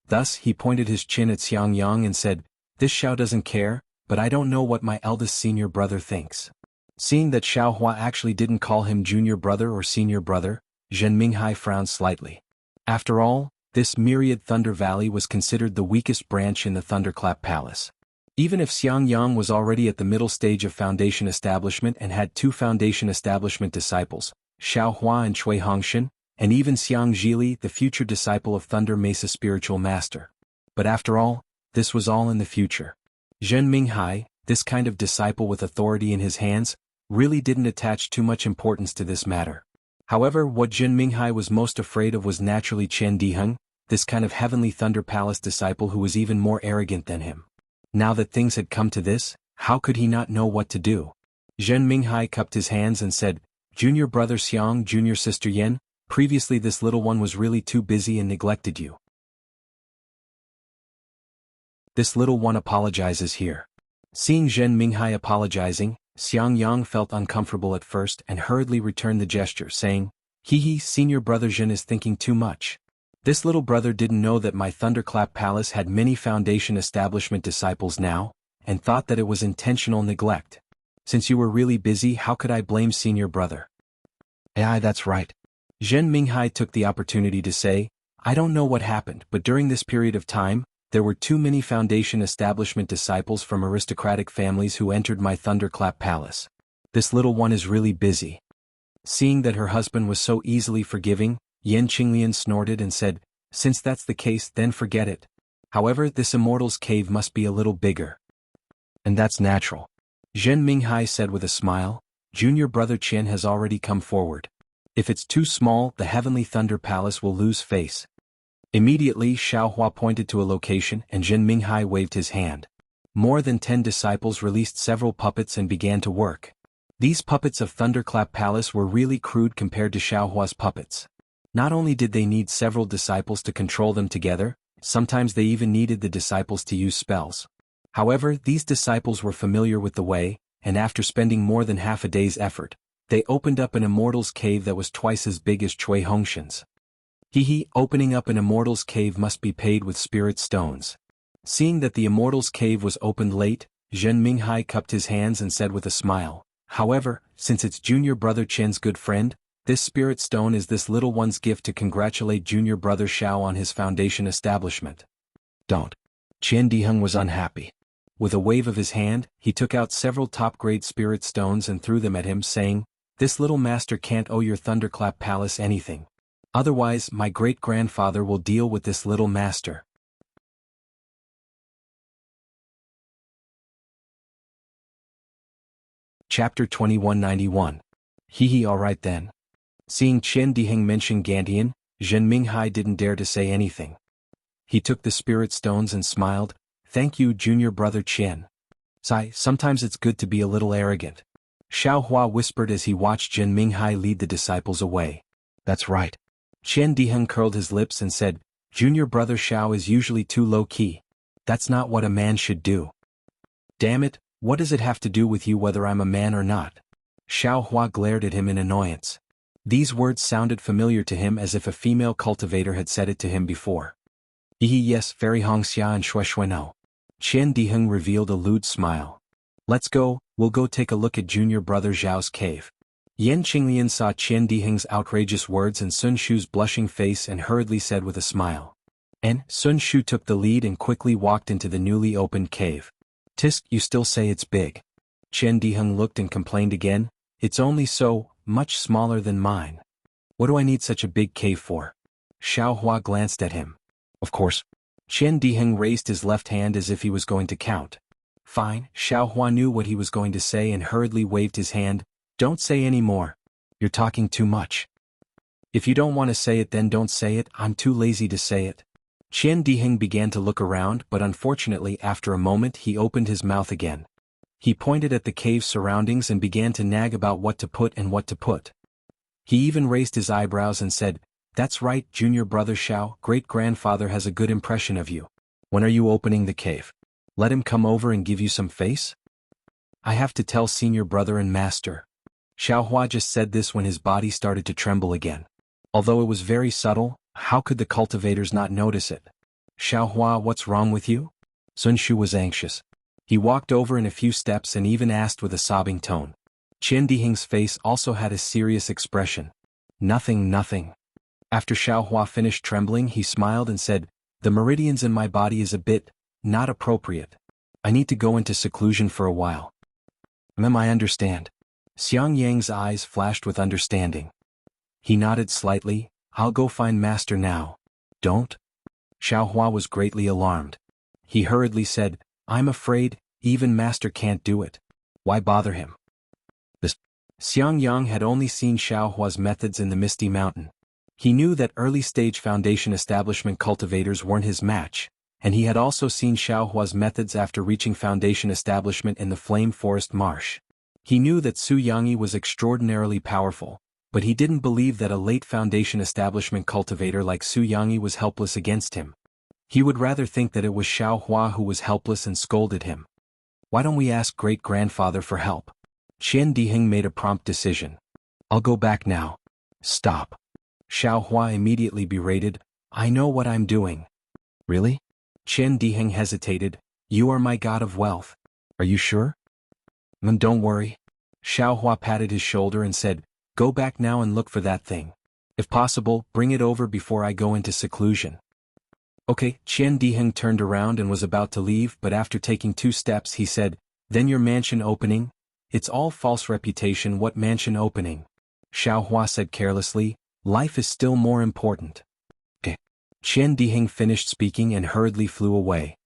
Thus, he pointed his chin at Xiangyang and said, this Xiao doesn't care, but I don't know what my eldest senior brother thinks. Seeing that Xiao Hua actually didn't call him junior brother or senior brother, Zhen Minghai frowned slightly. After all, this Myriad Thunder Valley was considered the weakest branch in the Thunderclap Palace. Even if Xiangyang was already at the middle stage of Foundation establishment and had 2 Foundation establishment disciples, Xiao Hua and Cui Hongshan, and even Xiang Zhili, the future disciple of Thunder Mesa spiritual master. But after all, this was all in the future. Zhen Minghai, this kind of disciple with authority in his hands, really didn't attach too much importance to this matter. However, what Zhen Minghai was most afraid of was naturally Chen Diheng, this kind of heavenly Thunder Palace disciple who was even more arrogant than him. Now that things had come to this, how could he not know what to do? Zhen Minghai cupped his hands and said, Junior brother Xiang, junior sister Yan, previously this little one was really too busy and neglected you. This little one apologizes here. Seeing Zhen Minghai apologizing, Xiangyang felt uncomfortable at first and hurriedly returned the gesture, saying, senior brother Zhen is thinking too much. This little brother didn't know that my Thunderclap Palace had many Foundation establishment disciples now, and thought that it was intentional neglect. Since you were really busy, how could I blame senior brother? Aye, that's right. Zhen Minghai took the opportunity to say, I don't know what happened, but during this period of time, there were too many Foundation establishment disciples from aristocratic families who entered my Thunderclap Palace. This little one is really busy. Seeing that her husband was so easily forgiving, Yan Qinglian snorted and said, since that's the case, then forget it. However, this immortal's cave must be a little bigger. And that's natural. Zhen Minghai said with a smile, junior brother Qian has already come forward. If it's too small, the Heavenly Thunder Palace will lose face. Immediately, Xiao Hua pointed to a location and Zhen Minghai waved his hand. More than 10 disciples released several puppets and began to work. These puppets of Thunderclap Palace were really crude compared to Xiao Hua's puppets. Not only did they need several disciples to control them together, sometimes they even needed the disciples to use spells. However, these disciples were familiar with the way, and after spending more than half a day's effort, they opened up an immortal's cave that was twice as big as Chui Hongshan's. Opening up an immortal's cave must be paid with spirit stones. Seeing that the immortal's cave was opened late, Zhen Minghai cupped his hands and said with a smile, "However, since it's junior brother Qian's good friend, this spirit stone is this little one's gift to congratulate junior brother Xiao on his foundation establishment." Don't. Qian Diheng was unhappy. With a wave of his hand, he took out several top-grade spirit stones and threw them at him, saying, "This little master can't owe your Thunderclap Palace anything. Otherwise, my great-grandfather will deal with this little master." Chapter 2191. Alright then. Seeing Qian Diheng mention Gantian, Zhen Minghai didn't dare to say anything. He took the spirit stones and smiled, "Thank you, junior brother Qian. Sometimes it's good to be a little arrogant." Xiao Hua whispered as he watched Zhen Minghai lead the disciples away. "That's right." Qian Diheng curled his lips and said, "Junior brother Xiao is usually too low-key. That's not what a man should do." "Damn it, what does it have to do with you whether I'm a man or not?" Xiao Hua glared at him in annoyance. These words sounded familiar to him as if a female cultivator had said it to him before. Yes, very Hongxia and Shueshueno. Qian Diheng revealed a lewd smile. "Let's go, we'll go take a look at junior brother Zhao's cave." Yan Qinglian saw Qian Diheng's outrageous words and Sun Shu's blushing face and hurriedly said with a smile. And Sun Shu took the lead and quickly walked into the newly opened cave. "Tisk, you still say it's big." Qian Diheng looked and complained again, "It's only so much smaller than mine. What do I need such a big cave for?" Xiao Hua glanced at him. "Of course." Qian Diheng raised his left hand as if he was going to count. "Fine." Xiao Hua knew what he was going to say and hurriedly waved his hand. "Don't say any more. You're talking too much. If you don't want to say it, then don't say it. I'm too lazy to say it." Qian Diheng began to look around, but unfortunately after a moment he opened his mouth again. He pointed at the cave's surroundings and began to nag about what to put and what to put. He even raised his eyebrows and said, "That's right, junior brother Xiao, great-grandfather has a good impression of you. When are you opening the cave? Let him come over and give you some face?" "I have to tell senior brother and master." Xiao Hua just said this when his body started to tremble again. Although it was very subtle, how could the cultivators not notice it? "Xiao Hua, what's wrong with you?" Sun Shu was anxious. He walked over in a few steps and even asked with a sobbing tone. Qian Diheng's face also had a serious expression. "Nothing, nothing." After Xiao Hua finished trembling, he smiled and said, "The meridians in my body is a bit not appropriate. I need to go into seclusion for a while." I understand." Xiang Yang's eyes flashed with understanding. He nodded slightly. "I'll go find master now." "Don't." Xiao Hua was greatly alarmed. He hurriedly said, "I'm afraid, even master can't do it. Why bother him?" Xiang Yang had only seen Xiao Hua's methods in the Misty Mountain. He knew that early-stage foundation establishment cultivators weren't his match, and he had also seen Xiao Hua's methods after reaching foundation establishment in the Flame Forest Marsh. He knew that Su Yangyi was extraordinarily powerful, but he didn't believe that a late foundation establishment cultivator like Su Yangyi was helpless against him. He would rather think that it was Xiao Hua who was helpless and scolded him. "Why don't we ask great-grandfather for help?" Qian Diheng made a prompt decision. "I'll go back now." "Stop." Xiao Hua immediately berated, "I know what I'm doing." "Really?" Qian Diheng hesitated. "You are my god of wealth. Are you sure?" "Don't worry." Xiao Hua patted his shoulder and said, "Go back now and look for that thing. If possible, bring it over before I go into seclusion." "Okay." Qian Diheng turned around and was about to leave, but after taking 2 steps he said, "Then your mansion opening? It's all false reputation. What mansion opening?" Xiao Hua said carelessly, "Life is still more important." "Okay." Qian Diheng finished speaking and hurriedly flew away.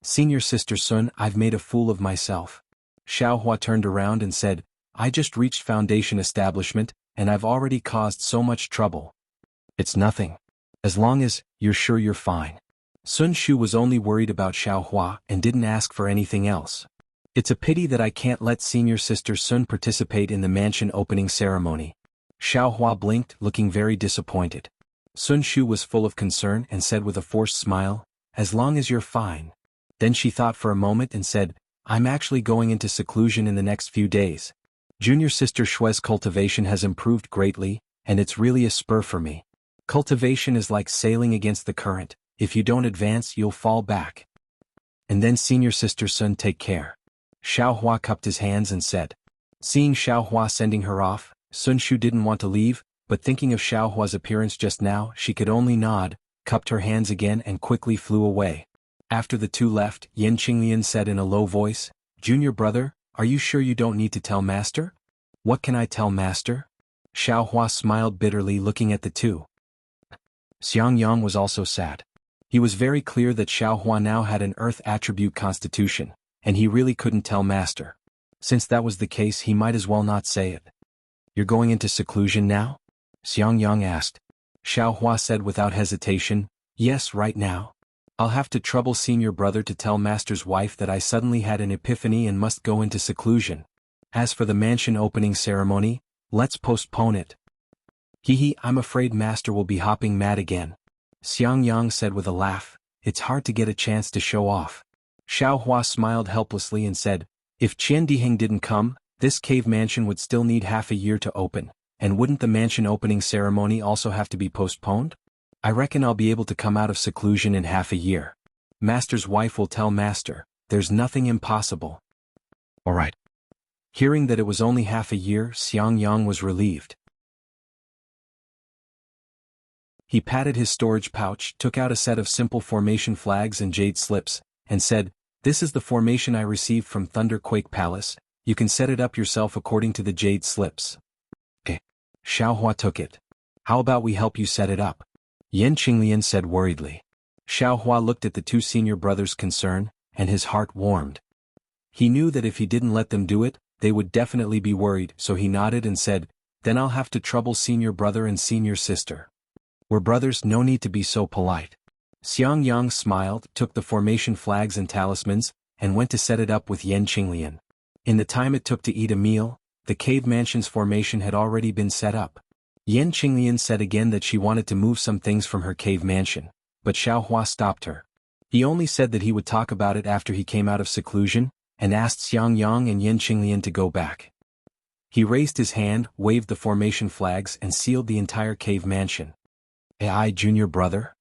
"Senior sister Sun, I've made a fool of myself." Xiao Hua turned around and said, "I just reached foundation establishment, and I've already caused so much trouble." "It's nothing. As long as you're sure you're fine." Sun Shu was only worried about Xiao Hua and didn't ask for anything else. "It's a pity that I can't let senior sister Sun participate in the mansion opening ceremony." Xiaohua blinked, looking very disappointed. Sun Shu was full of concern and said with a forced smile, "As long as you're fine." Then she thought for a moment and said, "I'm actually going into seclusion in the next few days. Junior sister Shue's cultivation has improved greatly, and it's really a spur for me. Cultivation is like sailing against the current. If you don't advance, you'll fall back. And then senior sister Sun, take care." Xiaohua cupped his hands and said. Seeing Xiaohua sending her off, Sun Shu didn't want to leave, but thinking of Xiaohua's appearance just now, she could only nod, cupped her hands again and quickly flew away. After the two left, Yan Qinglian said in a low voice, "Junior brother, are you sure you don't need to tell master?" "What can I tell master?" Xiaohua smiled bitterly, looking at the two. Xiang Yang was also sad. He was very clear that Xiaohua now had an earth attribute constitution, and he really couldn't tell master. Since that was the case, he might as well not say it. "You're going into seclusion now?" Xiang Yang asked. Xiaohua said without hesitation, "Yes, right now. I'll have to trouble senior brother to tell master's wife that I suddenly had an epiphany and must go into seclusion. As for the mansion opening ceremony, let's postpone it." "Hee, I'm afraid master will be hopping mad again," Xiang Yang said with a laugh. "It's hard to get a chance to show off." Xiaohua smiled helplessly and said, "If Qian Diheng didn't come, this cave mansion would still need half a year to open, and wouldn't the mansion opening ceremony also have to be postponed? I reckon I'll be able to come out of seclusion in half a year. Master's wife will tell master, there's nothing impossible." "All right." Hearing that it was only half a year, Xiang Yang was relieved. He patted his storage pouch, took out a set of simple formation flags and jade slips, and said, "This is the formation I received from Thunderquake Palace. You can set it up yourself according to the jade slips." "Okay." Xiaohua took it. "How about we help you set it up?" Yan Qinglian said worriedly. Xiaohua looked at the two senior brothers' concern, and his heart warmed. He knew that if he didn't let them do it, they would definitely be worried, so he nodded and said, "Then I'll have to trouble senior brother and senior sister. We're brothers, no need to be so polite." Xiang Yang smiled, took the formation flags and talismans, and went to set it up with Yan Qinglian. In the time it took to eat a meal, the cave mansion's formation had already been set up. Yan Qinglian said again that she wanted to move some things from her cave mansion, but Xiaohua stopped her. He only said that he would talk about it after he came out of seclusion, and asked Xiang Yang and Yan Qinglian to go back. He raised his hand, waved the formation flags and sealed the entire cave mansion. "Ai, junior brother?"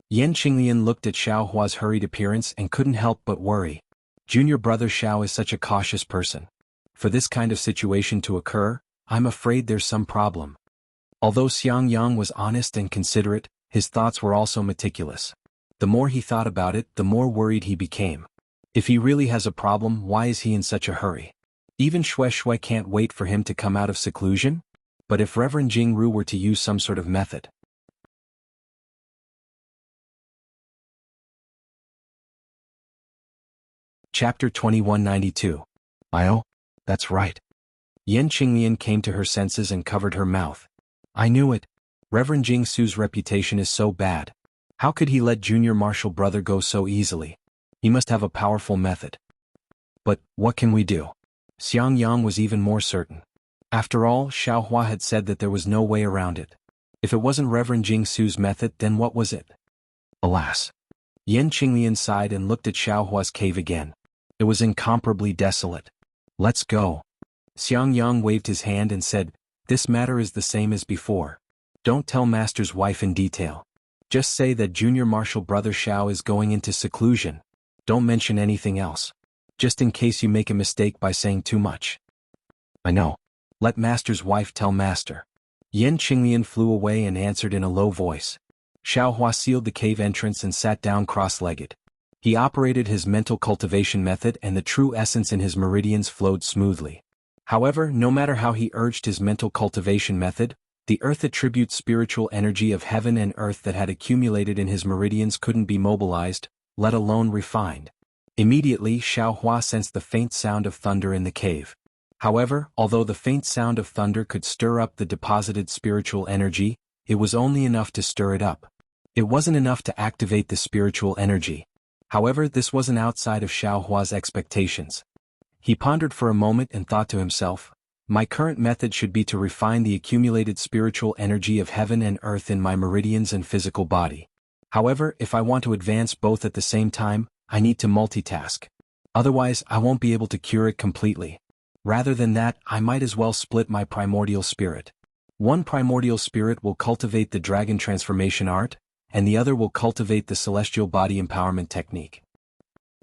Yan Qinglian looked at Xiaohua's hurried appearance and couldn't help but worry. Junior brother Xiao is such a cautious person. For this kind of situation to occur, I'm afraid there's some problem. Although Xiang Yang was honest and considerate, his thoughts were also meticulous. The more he thought about it, the more worried he became. If he really has a problem, why is he in such a hurry? Even Shui can't wait for him to come out of seclusion? But if Reverend Jianghu were to use some sort of method. Chapter 2192. "Oh, that's right." Yan Qinglian came to her senses and covered her mouth. "I knew it. Reverend Jingsu's reputation is so bad. How could he let junior martial brother go so easily? He must have a powerful method. But, what can we do?" Xiang Yang was even more certain. After all, Xiaohua had said that there was no way around it. If it wasn't Reverend Jingsu's method, then what was it? Alas. Yan Qinglian sighed and looked at Xiaohua's cave again. It was incomparably desolate. "Let's go." Xiang Yang waved his hand and said, "This matter is the same as before. Don't tell master's wife in detail. Just say that junior martial brother Xiao is going into seclusion. Don't mention anything else. Just in case you make a mistake by saying too much." "I know. Let master's wife tell master." Yan Qinglian flew away and answered in a low voice. Xiaohua sealed the cave entrance and sat down cross-legged. He operated his mental cultivation method and the true essence in his meridians flowed smoothly. However, no matter how he urged his mental cultivation method, the earth attribute spiritual energy of heaven and earth that had accumulated in his meridians couldn't be mobilized, let alone refined. Immediately, Xiaohua sensed the faint sound of thunder in the cave. However, although the faint sound of thunder could stir up the deposited spiritual energy, it was only enough to stir it up. It wasn't enough to activate the spiritual energy. However, this wasn't outside of Xiaohua's expectations. He pondered for a moment and thought to himself, My current method should be to refine the accumulated spiritual energy of heaven and earth in my meridians and physical body. However, if I want to advance both at the same time, I need to multitask. Otherwise, I won't be able to cure it completely. Rather than that, I might as well split my primordial spirit. One primordial spirit will cultivate the dragon transformation art, and the other will cultivate the celestial body empowerment technique.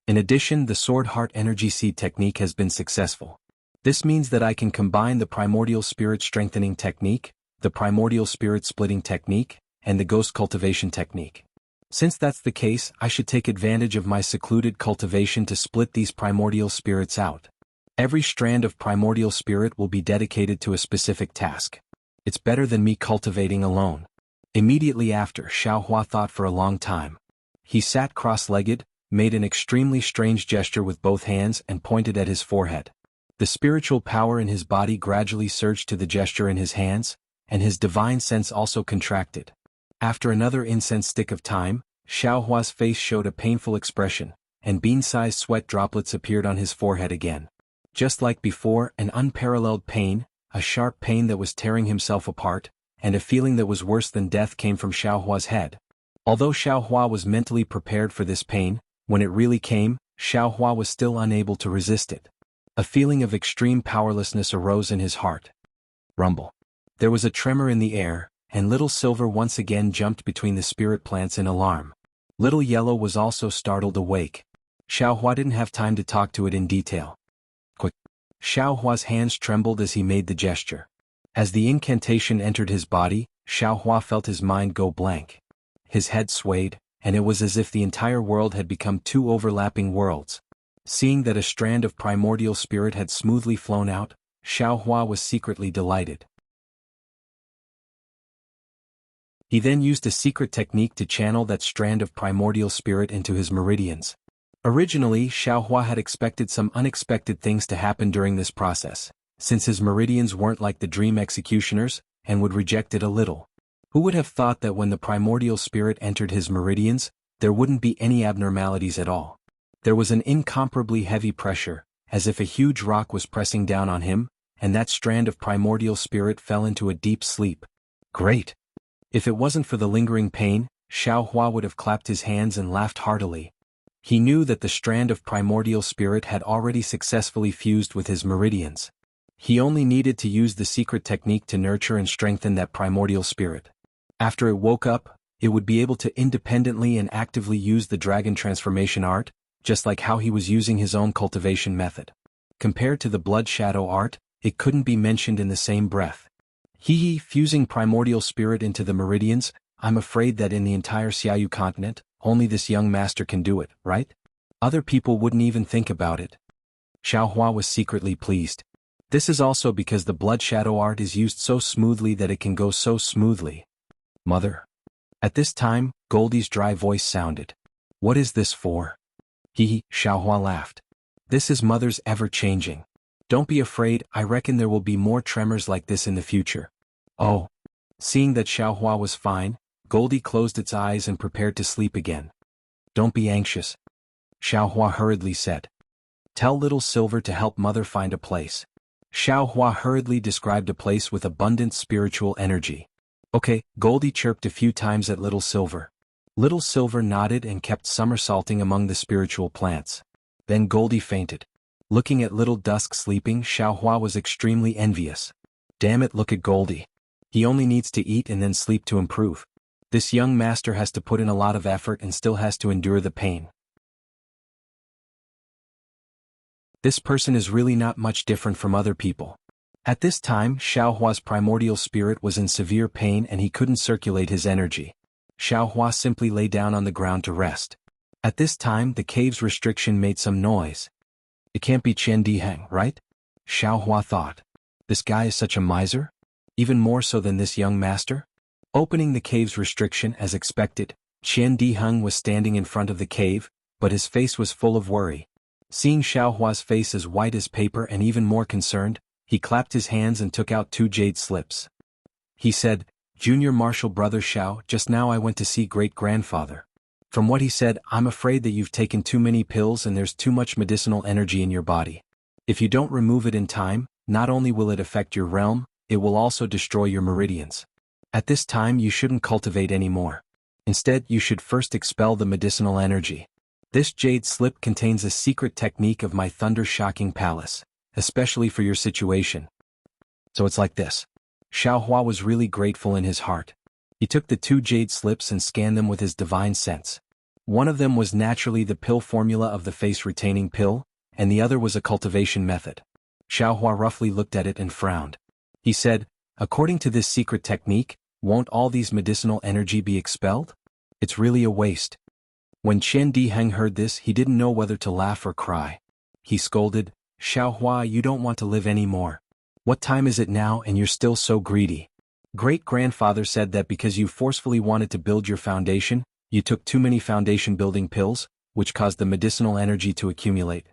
In addition, the sword heart energy seed technique has been successful. This means that I can combine the primordial spirit strengthening technique, the primordial spirit splitting technique, and the ghost cultivation technique. Since that's the case, I should take advantage of my secluded cultivation to split these primordial spirits out. Every strand of primordial spirit will be dedicated to a specific task. It's better than me cultivating alone. Immediately after, Xiaohua thought for a long time. He sat cross-legged, made an extremely strange gesture with both hands and pointed at his forehead. The spiritual power in his body gradually surged to the gesture in his hands, and his divine sense also contracted. After another incense stick of time, Xiaohua's face showed a painful expression, and bean-sized sweat droplets appeared on his forehead again. Just like before, an unparalleled pain, a sharp pain that was tearing himself apart, and a feeling that was worse than death came from Xiaohua's head. Although Xiaohua was mentally prepared for this pain, when it really came, Xiaohua was still unable to resist it. A feeling of extreme powerlessness arose in his heart. Rumble. There was a tremor in the air, and Little Silver once again jumped between the spirit plants in alarm. Little Yellow was also startled awake. Xiaohua didn't have time to talk to it in detail. Quick. Xiaohua's hands trembled as he made the gesture. As the incantation entered his body, Xiaohua felt his mind go blank. His head swayed, and it was as if the entire world had become two overlapping worlds. Seeing that a strand of primordial spirit had smoothly flown out, Xiaohua was secretly delighted. He then used a secret technique to channel that strand of primordial spirit into his meridians. Originally, Xiaohua had expected some unexpected things to happen during this process, since his meridians weren't like the dream executioners, and would reject it a little. Who would have thought that when the primordial spirit entered his meridians, there wouldn't be any abnormalities at all? There was an incomparably heavy pressure, as if a huge rock was pressing down on him, and that strand of primordial spirit fell into a deep sleep. Great! If it wasn't for the lingering pain, Xiaohua would have clapped his hands and laughed heartily. He knew that the strand of primordial spirit had already successfully fused with his meridians. He only needed to use the secret technique to nurture and strengthen that primordial spirit. After it woke up, it would be able to independently and actively use the dragon transformation art, just like how he was using his own cultivation method. Compared to the blood shadow art, it couldn't be mentioned in the same breath. Fusing primordial spirit into the meridians, I'm afraid that in the entire Xiaoyu continent, only this young master can do it, right? Other people wouldn't even think about it. Xiaohua was secretly pleased. This is also because the blood shadow art is used so smoothly that it can go so smoothly. Mother. At this time, Goldie's dry voice sounded. What is this for? Xiaohua laughed. This is Mother's ever-changing. Don't be afraid, I reckon there will be more tremors like this in the future. Oh. Seeing that Xiaohua was fine, Goldie closed its eyes and prepared to sleep again. Don't be anxious. Xiaohua hurriedly said. Tell Little Silver to help Mother find a place. Xiaohua hurriedly described a place with abundant spiritual energy. Okay, Goldie chirped a few times at Little Silver. Little Silver nodded and kept somersaulting among the spiritual plants. Then Goldie fainted. Looking at Little Dusk sleeping, Xiaohua was extremely envious. Damn it, look at Goldie. He only needs to eat and then sleep to improve. This young master has to put in a lot of effort and still has to endure the pain. This person is really not much different from other people. At this time, Xiaohua's primordial spirit was in severe pain and he couldn't circulate his energy. Xiaohua simply lay down on the ground to rest. At this time, the cave's restriction made some noise. It can't be Qian Diheng, right? Xiaohua thought. This guy is such a miser? Even more so than this young master? Opening the cave's restriction as expected, Qian Diheng was standing in front of the cave, but his face was full of worry. Seeing Xiaohua's face as white as paper and even more concerned, he clapped his hands and took out 2 jade slips. He said, Junior Marshal Brother Xiao, just now I went to see great-grandfather. From what he said, I'm afraid that you've taken too many pills and there's too much medicinal energy in your body. If you don't remove it in time, not only will it affect your realm, it will also destroy your meridians. At this time you shouldn't cultivate anymore. Instead, you should first expel the medicinal energy. This jade slip contains a secret technique of my thunder-shocking palace, especially for your situation. So it's like this. Xiaohua was really grateful in his heart. He took the 2 jade slips and scanned them with his divine sense. One of them was naturally the pill formula of the face-retaining pill, and the other was a cultivation method. Xiaohua roughly looked at it and frowned. He said, according to this secret technique, won't all these medicinal energy be expelled? It's really a waste. When Chen Diheng heard this, he didn't know whether to laugh or cry. He scolded, Xiaohua, you don't want to live anymore. What time is it now and you're still so greedy? Great-grandfather said that because you forcefully wanted to build your foundation, you took too many foundation-building pills, which caused the medicinal energy to accumulate.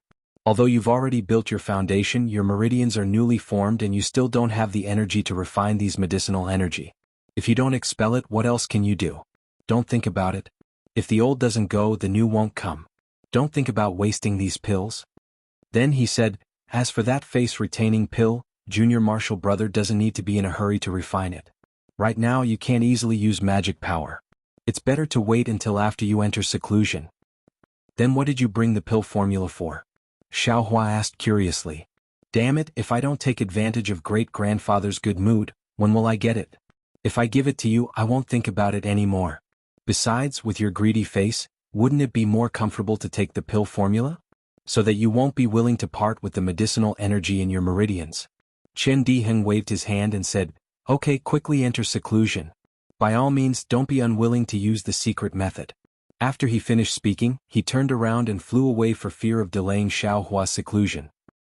Although you've already built your foundation, your meridians are newly formed and you still don't have the energy to refine these medicinal energy. If you don't expel it, what else can you do? Don't think about it. If the old doesn't go, the new won't come. Don't think about wasting these pills. Then he said, as for that face-retaining pill, Junior Marshall brother doesn't need to be in a hurry to refine it. Right now you can't easily use magic power. It's better to wait until after you enter seclusion. Then what did you bring the pill formula for? Xiaohua asked curiously. Damn it, if I don't take advantage of great-grandfather's good mood, when will I get it? If I give it to you, I won't think about it anymore. Besides, with your greedy face, wouldn't it be more comfortable to take the pill formula? So that you won't be willing to part with the medicinal energy in your meridians. Chen Diheng waved his hand and said, okay, quickly enter seclusion. By all means, don't be unwilling to use the secret method. After he finished speaking, he turned around and flew away for fear of delaying Xiaohua's seclusion.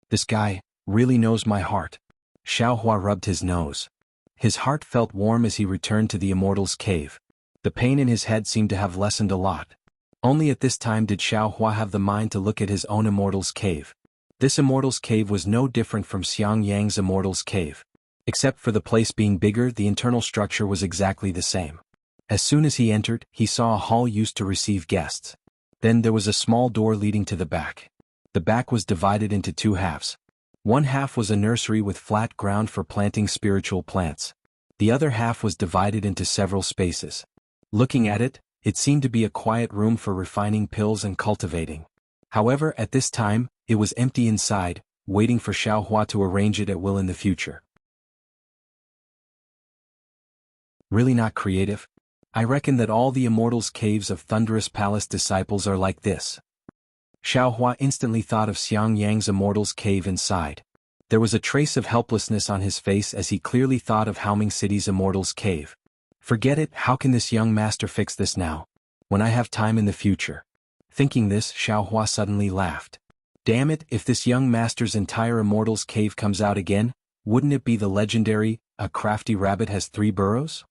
This guy really knows my heart. Xiaohua rubbed his nose. His heart felt warm as he returned to the immortal's cave. The pain in his head seemed to have lessened a lot. Only at this time did Xiaohua have the mind to look at his own immortal's cave. This immortal's cave was no different from Xiang Yang's immortal's cave. Except for the place being bigger, the internal structure was exactly the same. As soon as he entered, he saw a hall used to receive guests. Then there was a small door leading to the back. The back was divided into 2 halves. One half was a nursery with flat ground for planting spiritual plants. The other half was divided into several spaces. Looking at it, it seemed to be a quiet room for refining pills and cultivating. However, at this time, it was empty inside, waiting for Xiaohua to arrange it at will in the future. Really not creative? I reckon that all the Immortals' caves of Thunderous Palace disciples are like this. Xiaohua instantly thought of Xiang Yang's Immortals' cave inside. There was a trace of helplessness on his face as he clearly thought of Haoming City's Immortals' cave. Forget it, how can this young master fix this now? When I have time in the future. Thinking this, Xiaohua suddenly laughed. Damn it, if this young master's entire Immortals' cave comes out again, wouldn't it be the legendary, a crafty rabbit has 3 burrows?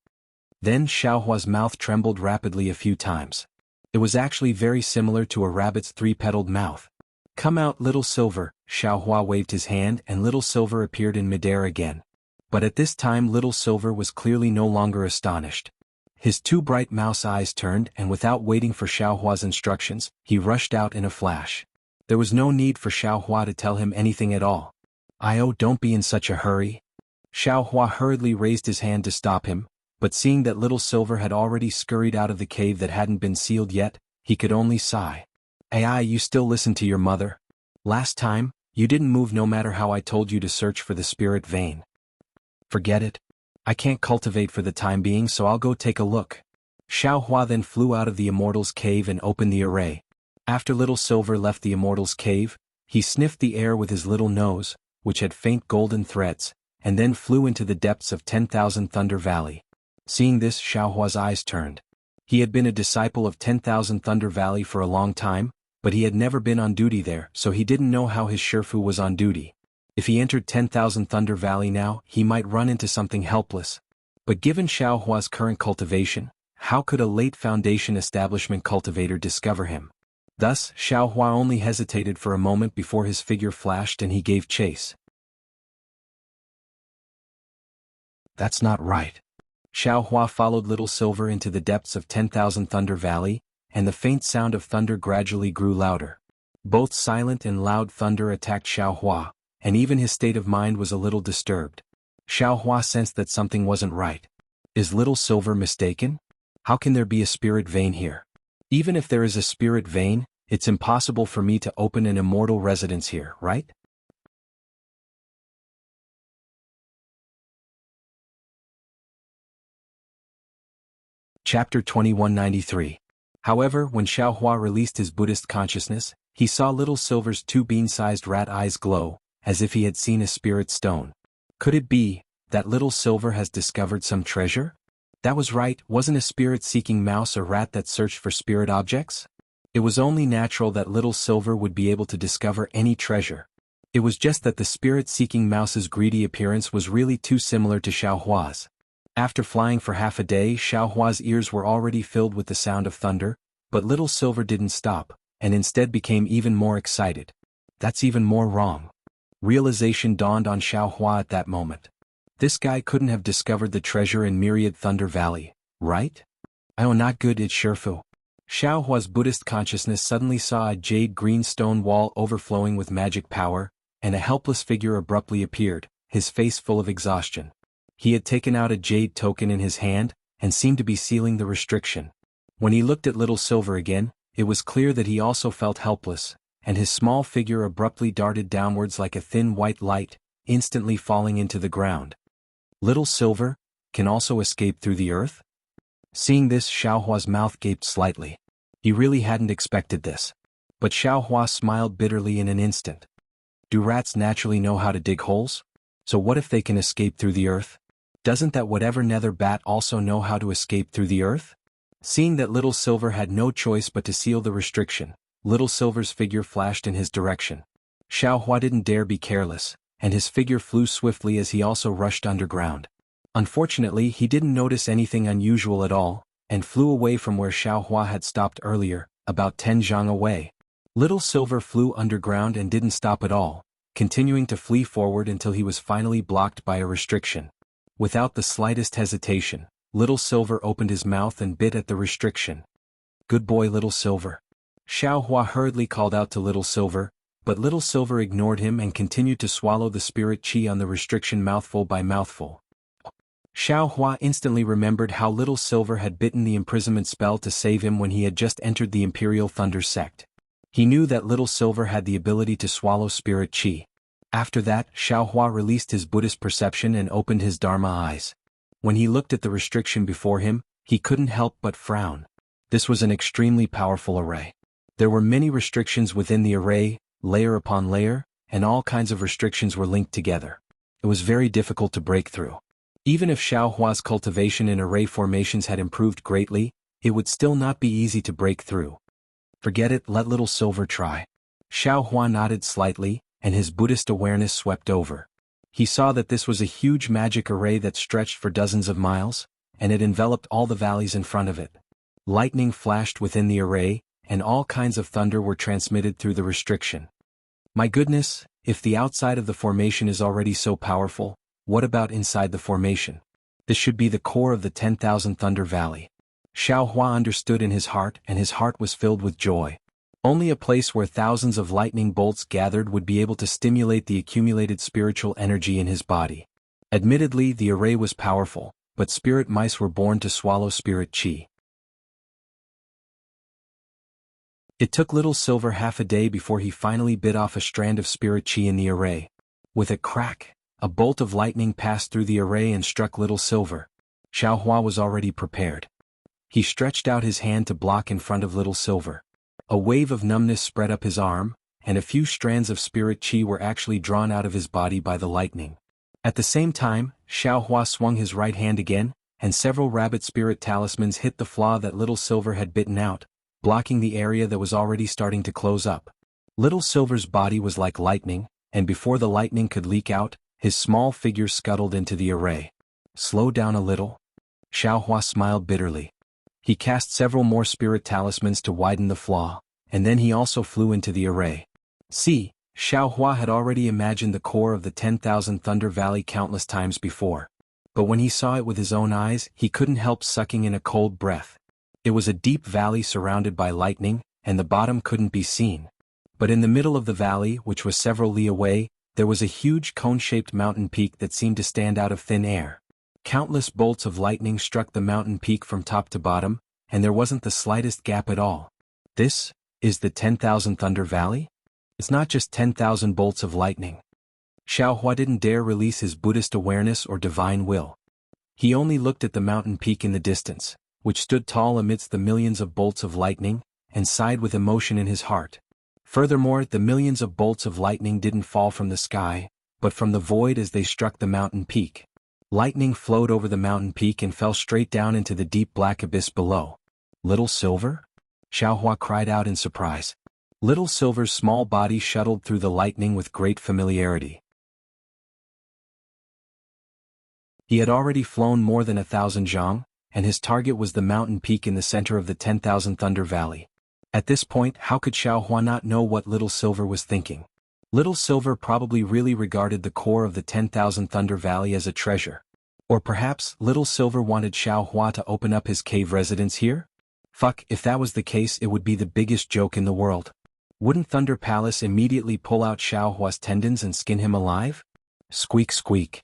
Then Xiaohua's mouth trembled rapidly a few times. It was actually very similar to a rabbit's 3-petaled mouth. Come out, Little Silver, Xiaohua waved his hand and Little Silver appeared in midair again. But at this time Little Silver was clearly no longer astonished. His 2 bright mouse eyes turned and without waiting for Xiaohua's instructions, he rushed out in a flash. There was no need for Xiaohua to tell him anything at all. Don't be in such a hurry. Xiaohua hurriedly raised his hand to stop him, but seeing that Little Silver had already scurried out of the cave that hadn't been sealed yet, he could only sigh. You still listen to your mother? Last time, you didn't move no matter how I told you to search for the spirit vein. Forget it. I can't cultivate for the time being, so I'll go take a look. Xiaohua then flew out of the Immortal's cave and opened the array. After Little Silver left the Immortal's cave, he sniffed the air with his little nose, which had faint golden threads, and then flew into the depths of 10,000 Thunder Valley. Seeing this, Xiaohua's eyes turned. He had been a disciple of 10,000 Thunder Valley for a long time, but he had never been on duty there, so he didn't know how his Shifu was on duty. If he entered 10,000 Thunder Valley now, he might run into something helpless. But given Xiaohua's current cultivation, how could a late Foundation establishment cultivator discover him? Thus, Xiaohua only hesitated for a moment before his figure flashed and he gave chase. That's not right. Xiaohua followed Little Silver into the depths of 10,000 Thunder Valley, and the faint sound of thunder gradually grew louder. Both silent and loud thunder attacked Xiaohua, and even his state of mind was a little disturbed. Xiao Hua sensed that something wasn't right. Is Little Silver mistaken? How can there be a spirit vein here? Even if there is a spirit vein, it's impossible for me to open an immortal residence here, right? Chapter 2193. However, when Xiao Hua released his Buddhist consciousness, he saw Little Silver's two bean-sized rat eyes glow, as if he had seen a spirit stone. Could it be that Little Silver has discovered some treasure? That was right, wasn't a spirit-seeking mouse a rat that searched for spirit objects? It was only natural that Little Silver would be able to discover any treasure. It was just that the spirit-seeking mouse's greedy appearance was really too similar to Xiao Hua's. After flying for half a day, Xiao Hua's ears were already filled with the sound of thunder, but Little Silver didn't stop, and instead became even more excited. That's even more wrong. Realization dawned on Xiao Hua at that moment. This guy couldn't have discovered the treasure in Myriad Thunder Valley, right? Oh, not good, it's Sherfu. Xiao Hua's Buddhist consciousness suddenly saw a jade green stone wall overflowing with magic power, and a helpless figure abruptly appeared, his face full of exhaustion. He had taken out a jade token in his hand, and seemed to be sealing the restriction. When he looked at Little Silver again, it was clear that he also felt helpless, and his small figure abruptly darted downwards like a thin white light, instantly falling into the ground. Little Silver can also escape through the earth? Seeing this, Xiao Hua's mouth gaped slightly. He really hadn't expected this. But Xiao Hua smiled bitterly in an instant. Do rats naturally know how to dig holes? So what if they can escape through the earth? Doesn't that whatever nether bat also know how to escape through the earth? Seeing that Little Silver had no choice but to seal the restriction, Little Silver's figure flashed in his direction. Xiao Hua didn't dare be careless, and his figure flew swiftly as he also rushed underground. Unfortunately, he didn't notice anything unusual at all, and flew away from where Xiao Hua had stopped earlier, about 10 zhang away. Little Silver flew underground and didn't stop at all, continuing to flee forward until he was finally blocked by a restriction. Without the slightest hesitation, Little Silver opened his mouth and bit at the restriction. Good boy, Little Silver. Xiao Hua hurriedly called out to Little Silver, but Little Silver ignored him and continued to swallow the spirit chi on the restriction mouthful by mouthful. Xiao Hua instantly remembered how Little Silver had bitten the imprisonment spell to save him when he had just entered the Imperial Thunder sect. He knew that Little Silver had the ability to swallow spirit chi. After that, Xiao Hua released his Buddhist perception and opened his Dharma eyes. When he looked at the restriction before him, he couldn't help but frown. This was an extremely powerful array. There were many restrictions within the array, layer upon layer, and all kinds of restrictions were linked together. It was very difficult to break through. Even if Xiao Hua's cultivation in array formations had improved greatly, it would still not be easy to break through. Forget it, let Little Silver try. Xiao Hua nodded slightly, and his Buddhist awareness swept over. He saw that this was a huge magic array that stretched for dozens of miles, and it enveloped all the valleys in front of it. Lightning flashed within the array, and all kinds of thunder were transmitted through the restriction. My goodness, if the outside of the formation is already so powerful, what about inside the formation? This should be the core of the 10,000 Thunder Valley. Xiao Hua understood in his heart, and his heart was filled with joy. Only a place where thousands of lightning bolts gathered would be able to stimulate the accumulated spiritual energy in his body. Admittedly, the array was powerful, but spirit mice were born to swallow spirit chi. It took Little Silver half a day before he finally bit off a strand of spirit chi in the array. With a crack, a bolt of lightning passed through the array and struck Little Silver. Xiao Hua was already prepared. He stretched out his hand to block in front of Little Silver. A wave of numbness spread up his arm, and a few strands of spirit chi were actually drawn out of his body by the lightning. At the same time, Xiao Hua swung his right hand again, and several rabbit spirit talismans hit the flaw that Little Silver had bitten out, blocking the area that was already starting to close up. Little Silver's body was like lightning, and before the lightning could leak out, his small figure scuttled into the array. Slow down a little. Xiao Hua smiled bitterly. He cast several more spirit talismans to widen the flaw, and then he also flew into the array. See, Xiao Hua had already imagined the core of the 10,000 Thunder Valley countless times before. But when he saw it with his own eyes, he couldn't help sucking in a cold breath. It was a deep valley surrounded by lightning, and the bottom couldn't be seen. But in the middle of the valley, which was several li away, there was a huge cone-shaped mountain peak that seemed to stand out of thin air. Countless bolts of lightning struck the mountain peak from top to bottom, and there wasn't the slightest gap at all. This is the 10,000 Thunder Valley? It's not just 10,000 bolts of lightning. Xiaohua didn't dare release his Buddhist awareness or divine will. He only looked at the mountain peak in the distance, which stood tall amidst the millions of bolts of lightning, and sighed with emotion in his heart. Furthermore, the millions of bolts of lightning didn't fall from the sky, but from the void as they struck the mountain peak. Lightning flowed over the mountain peak and fell straight down into the deep black abyss below. Little Silver? Xiaohua cried out in surprise. Little Silver's small body shuttled through the lightning with great familiarity. He had already flown more than 1,000 zhang, and his target was the mountain peak in the center of the 10,000 Thunder Valley. At this point, how could Xiaohua not know what Little Silver was thinking? Little Silver probably really regarded the core of the 10,000 Thunder Valley as a treasure. Or perhaps Little Silver wanted Xiaohua to open up his cave residence here? Fuck, if that was the case, it would be the biggest joke in the world. Wouldn't Thunder Palace immediately pull out Xiaohua's tendons and skin him alive? Squeak squeak.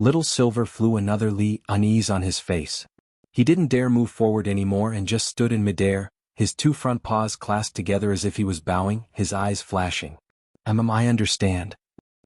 Little Silver flew another li, unease on his face. He didn't dare move forward anymore and just stood in midair, his two front paws clasped together as if he was bowing, his eyes flashing. I understand.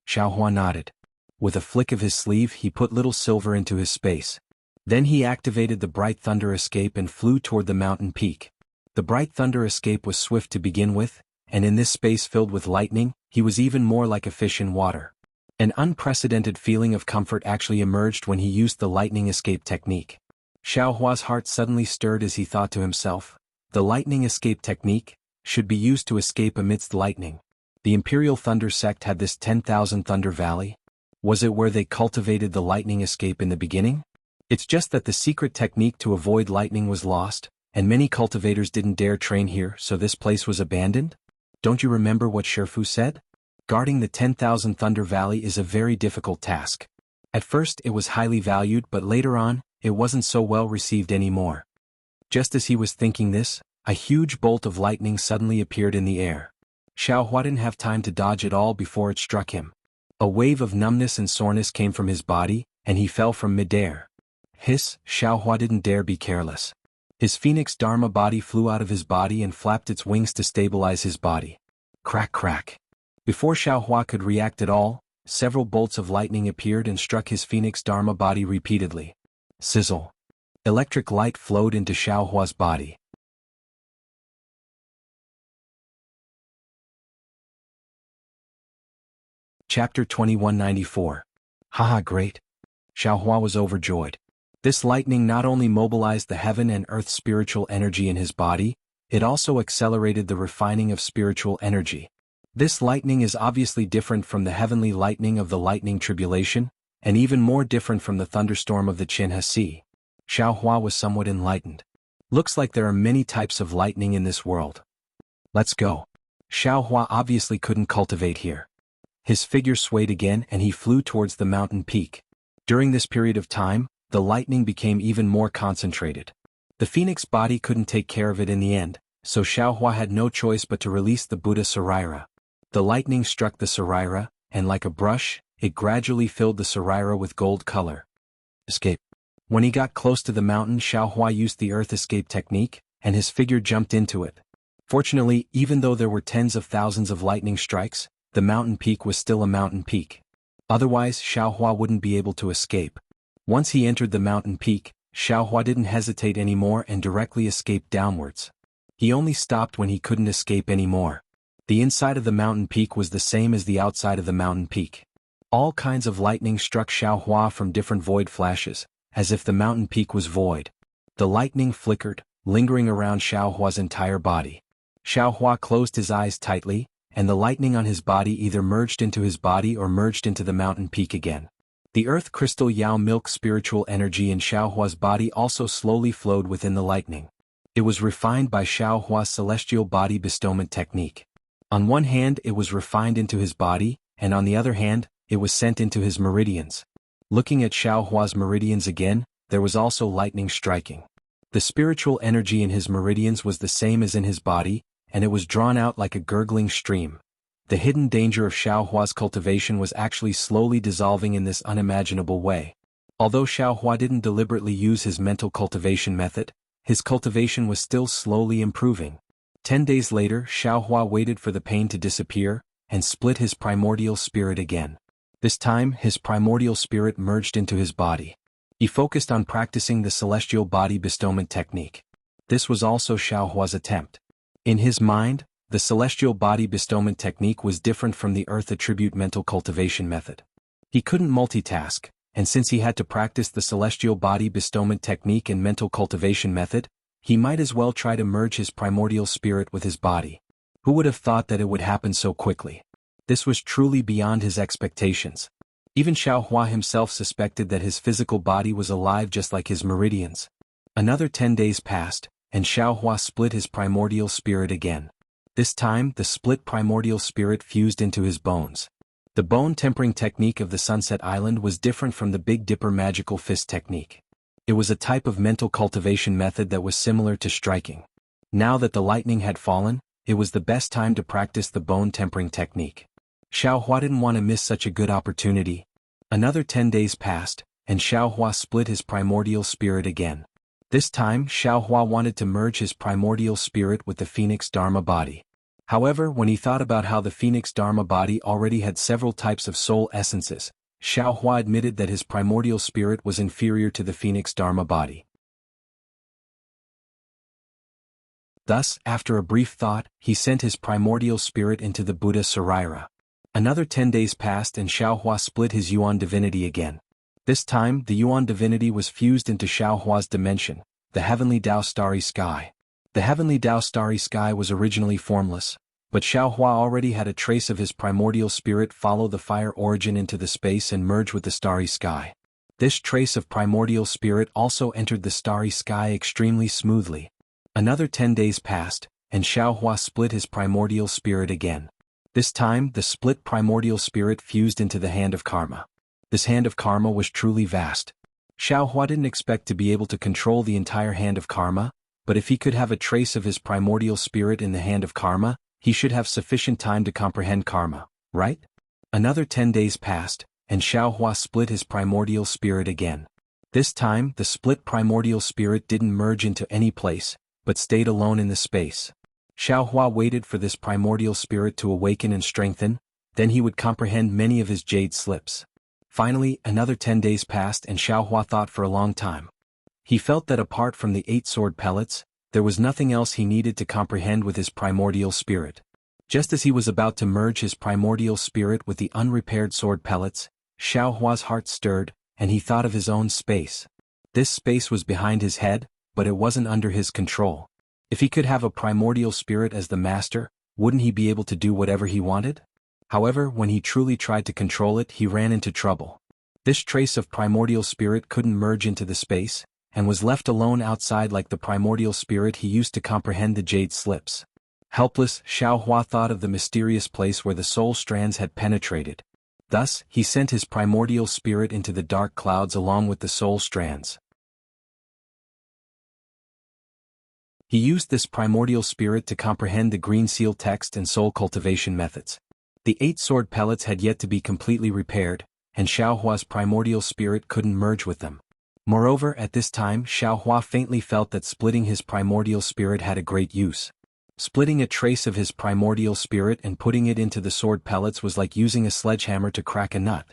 Xiaohua nodded. With a flick of his sleeve he put Little Silver into his space. Then he activated the Bright Thunder Escape and flew toward the mountain peak. The Bright Thunder Escape was swift to begin with, and in this space filled with lightning, he was even more like a fish in water. An unprecedented feeling of comfort actually emerged when he used the lightning escape technique. Xiaohua's heart suddenly stirred as he thought to himself, the lightning escape technique should be used to escape amidst lightning. The Imperial Thunder Sect had this 10,000 Thunder Valley. Was it where they cultivated the lightning escape in the beginning? It's just that the secret technique to avoid lightning was lost, and many cultivators didn't dare train here, so this place was abandoned? Don't you remember what Shifu said? Guarding the 10,000 Thunder Valley is a very difficult task. At first it was highly valued, but later on, it wasn't so well received anymore. Just as he was thinking this, a huge bolt of lightning suddenly appeared in the air. Xiaohua didn't have time to dodge it all before it struck him. A wave of numbness and soreness came from his body, and he fell from midair. Hiss, Xiaohua didn't dare be careless. His Phoenix Dharma body flew out of his body and flapped its wings to stabilize his body. Crack crack. Before Xiaohua could react at all, several bolts of lightning appeared and struck his Phoenix Dharma body repeatedly. Sizzle. Electric light flowed into Xiaohua's body. Chapter 2194. Haha, great. Xiaohua was overjoyed. This lightning not only mobilized the heaven and earth spiritual energy in his body, it also accelerated the refining of spiritual energy. This lightning is obviously different from the heavenly lightning of the lightning tribulation, and even more different from the thunderstorm of the Qinhe Sea. Xiaohua was somewhat enlightened. Looks like there are many types of lightning in this world. Let's go. Xiaohua obviously couldn't cultivate here. His figure swayed again and he flew towards the mountain peak. During this period of time, the lightning became even more concentrated. The phoenix body couldn't take care of it in the end, so Xiaohua had no choice but to release the Buddha Saraira. The lightning struck the Saraira, and like a brush, it gradually filled the Saraira with gold color. Escape. When he got close to the mountain, Xiaohua used the earth escape technique, and his figure jumped into it. Fortunately, even though there were tens of thousands of lightning strikes, the mountain peak was still a mountain peak. Otherwise, Xiaohua wouldn't be able to escape. Once he entered the mountain peak, Xiaohua didn't hesitate anymore and directly escaped downwards. He only stopped when he couldn't escape anymore. The inside of the mountain peak was the same as the outside of the mountain peak. All kinds of lightning struck Xiaohua from different void flashes, as if the mountain peak was void. The lightning flickered, lingering around Xiaohua's entire body. Xiaohua closed his eyes tightly, and the lightning on his body either merged into his body or merged into the mountain peak again. The earth crystal Yao milk spiritual energy in Xiaohua's body also slowly flowed within the lightning. It was refined by Xiaohua's celestial body bestowment technique. On one hand it was refined into his body, and on the other hand, it was sent into his meridians. Looking at Xiaohua's meridians again, there was also lightning striking. The spiritual energy in his meridians was the same as in his body, and it was drawn out like a gurgling stream. The hidden danger of Xiaohua's cultivation was actually slowly dissolving in this unimaginable way. Although Xiaohua didn't deliberately use his mental cultivation method, his cultivation was still slowly improving. 10 days later, Xiaohua waited for the pain to disappear, and split his primordial spirit again. This time, his primordial spirit merged into his body. He focused on practicing the celestial body bestowment technique. This was also Xiaohua's attempt. In his mind, the celestial body bestowment technique was different from the earth attribute mental cultivation method. He couldn't multitask, and since he had to practice the celestial body bestowment technique and mental cultivation method, he might as well try to merge his primordial spirit with his body. Who would have thought that it would happen so quickly? This was truly beyond his expectations. Even Xiaohua himself suspected that his physical body was alive just like his meridians. Another 10 days passed, and Xiaohua split his primordial spirit again. This time, the split primordial spirit fused into his bones. The bone tempering technique of the Sunset Island was different from the Big Dipper magical fist technique. It was a type of mental cultivation method that was similar to striking. Now that the lightning had fallen, it was the best time to practice the bone tempering technique. Xiaohua didn't want to miss such a good opportunity. Another 10 days passed, and Xiaohua split his primordial spirit again. This time, Xiaohua wanted to merge his primordial spirit with the Phoenix Dharma body. However, when he thought about how the Phoenix Dharma body already had several types of soul essences, Xiaohua admitted that his primordial spirit was inferior to the Phoenix Dharma body. Thus, after a brief thought, he sent his primordial spirit into the Buddha Saraira. Another 10 days passed and Xiaohua split his Yuan divinity again. This time, the Yuan divinity was fused into Xiaohua's dimension, the heavenly Dao starry sky. The heavenly Dao starry sky was originally formless, but Xiaohua already had a trace of his primordial spirit follow the fire origin into the space and merge with the starry sky. This trace of primordial spirit also entered the starry sky extremely smoothly. Another 10 days passed, and Xiaohua split his primordial spirit again. This time, the split primordial spirit fused into the hand of karma. This hand of karma was truly vast. Xiaohua didn't expect to be able to control the entire hand of karma, but if he could have a trace of his primordial spirit in the hand of karma, he should have sufficient time to comprehend karma, right? Another 10 days passed, and Xiaohua split his primordial spirit again. This time, the split primordial spirit didn't merge into any place, but stayed alone in the space. Xiaohua waited for this primordial spirit to awaken and strengthen, then he would comprehend many of his jade slips. Finally, another 10 days passed and Xiaohua thought for a long time. He felt that apart from the 8 sword pellets, there was nothing else he needed to comprehend with his primordial spirit. Just as he was about to merge his primordial spirit with the unrepaired sword pellets, Xiaohua's heart stirred, and he thought of his own space. This space was behind his head, but it wasn't under his control. If he could have a primordial spirit as the master, wouldn't he be able to do whatever he wanted? However, when he truly tried to control it, he ran into trouble. This trace of primordial spirit couldn't merge into the space, and was left alone outside like the primordial spirit he used to comprehend the jade slips. Helpless, Xiaohua thought of the mysterious place where the soul strands had penetrated. Thus, he sent his primordial spirit into the dark clouds along with the soul strands. He used this primordial spirit to comprehend the green seal text and soul cultivation methods. The 8 sword pellets had yet to be completely repaired, and Xiaohua's primordial spirit couldn't merge with them. Moreover, at this time Xiaohua faintly felt that splitting his primordial spirit had a great use. Splitting a trace of his primordial spirit and putting it into the sword pellets was like using a sledgehammer to crack a nut.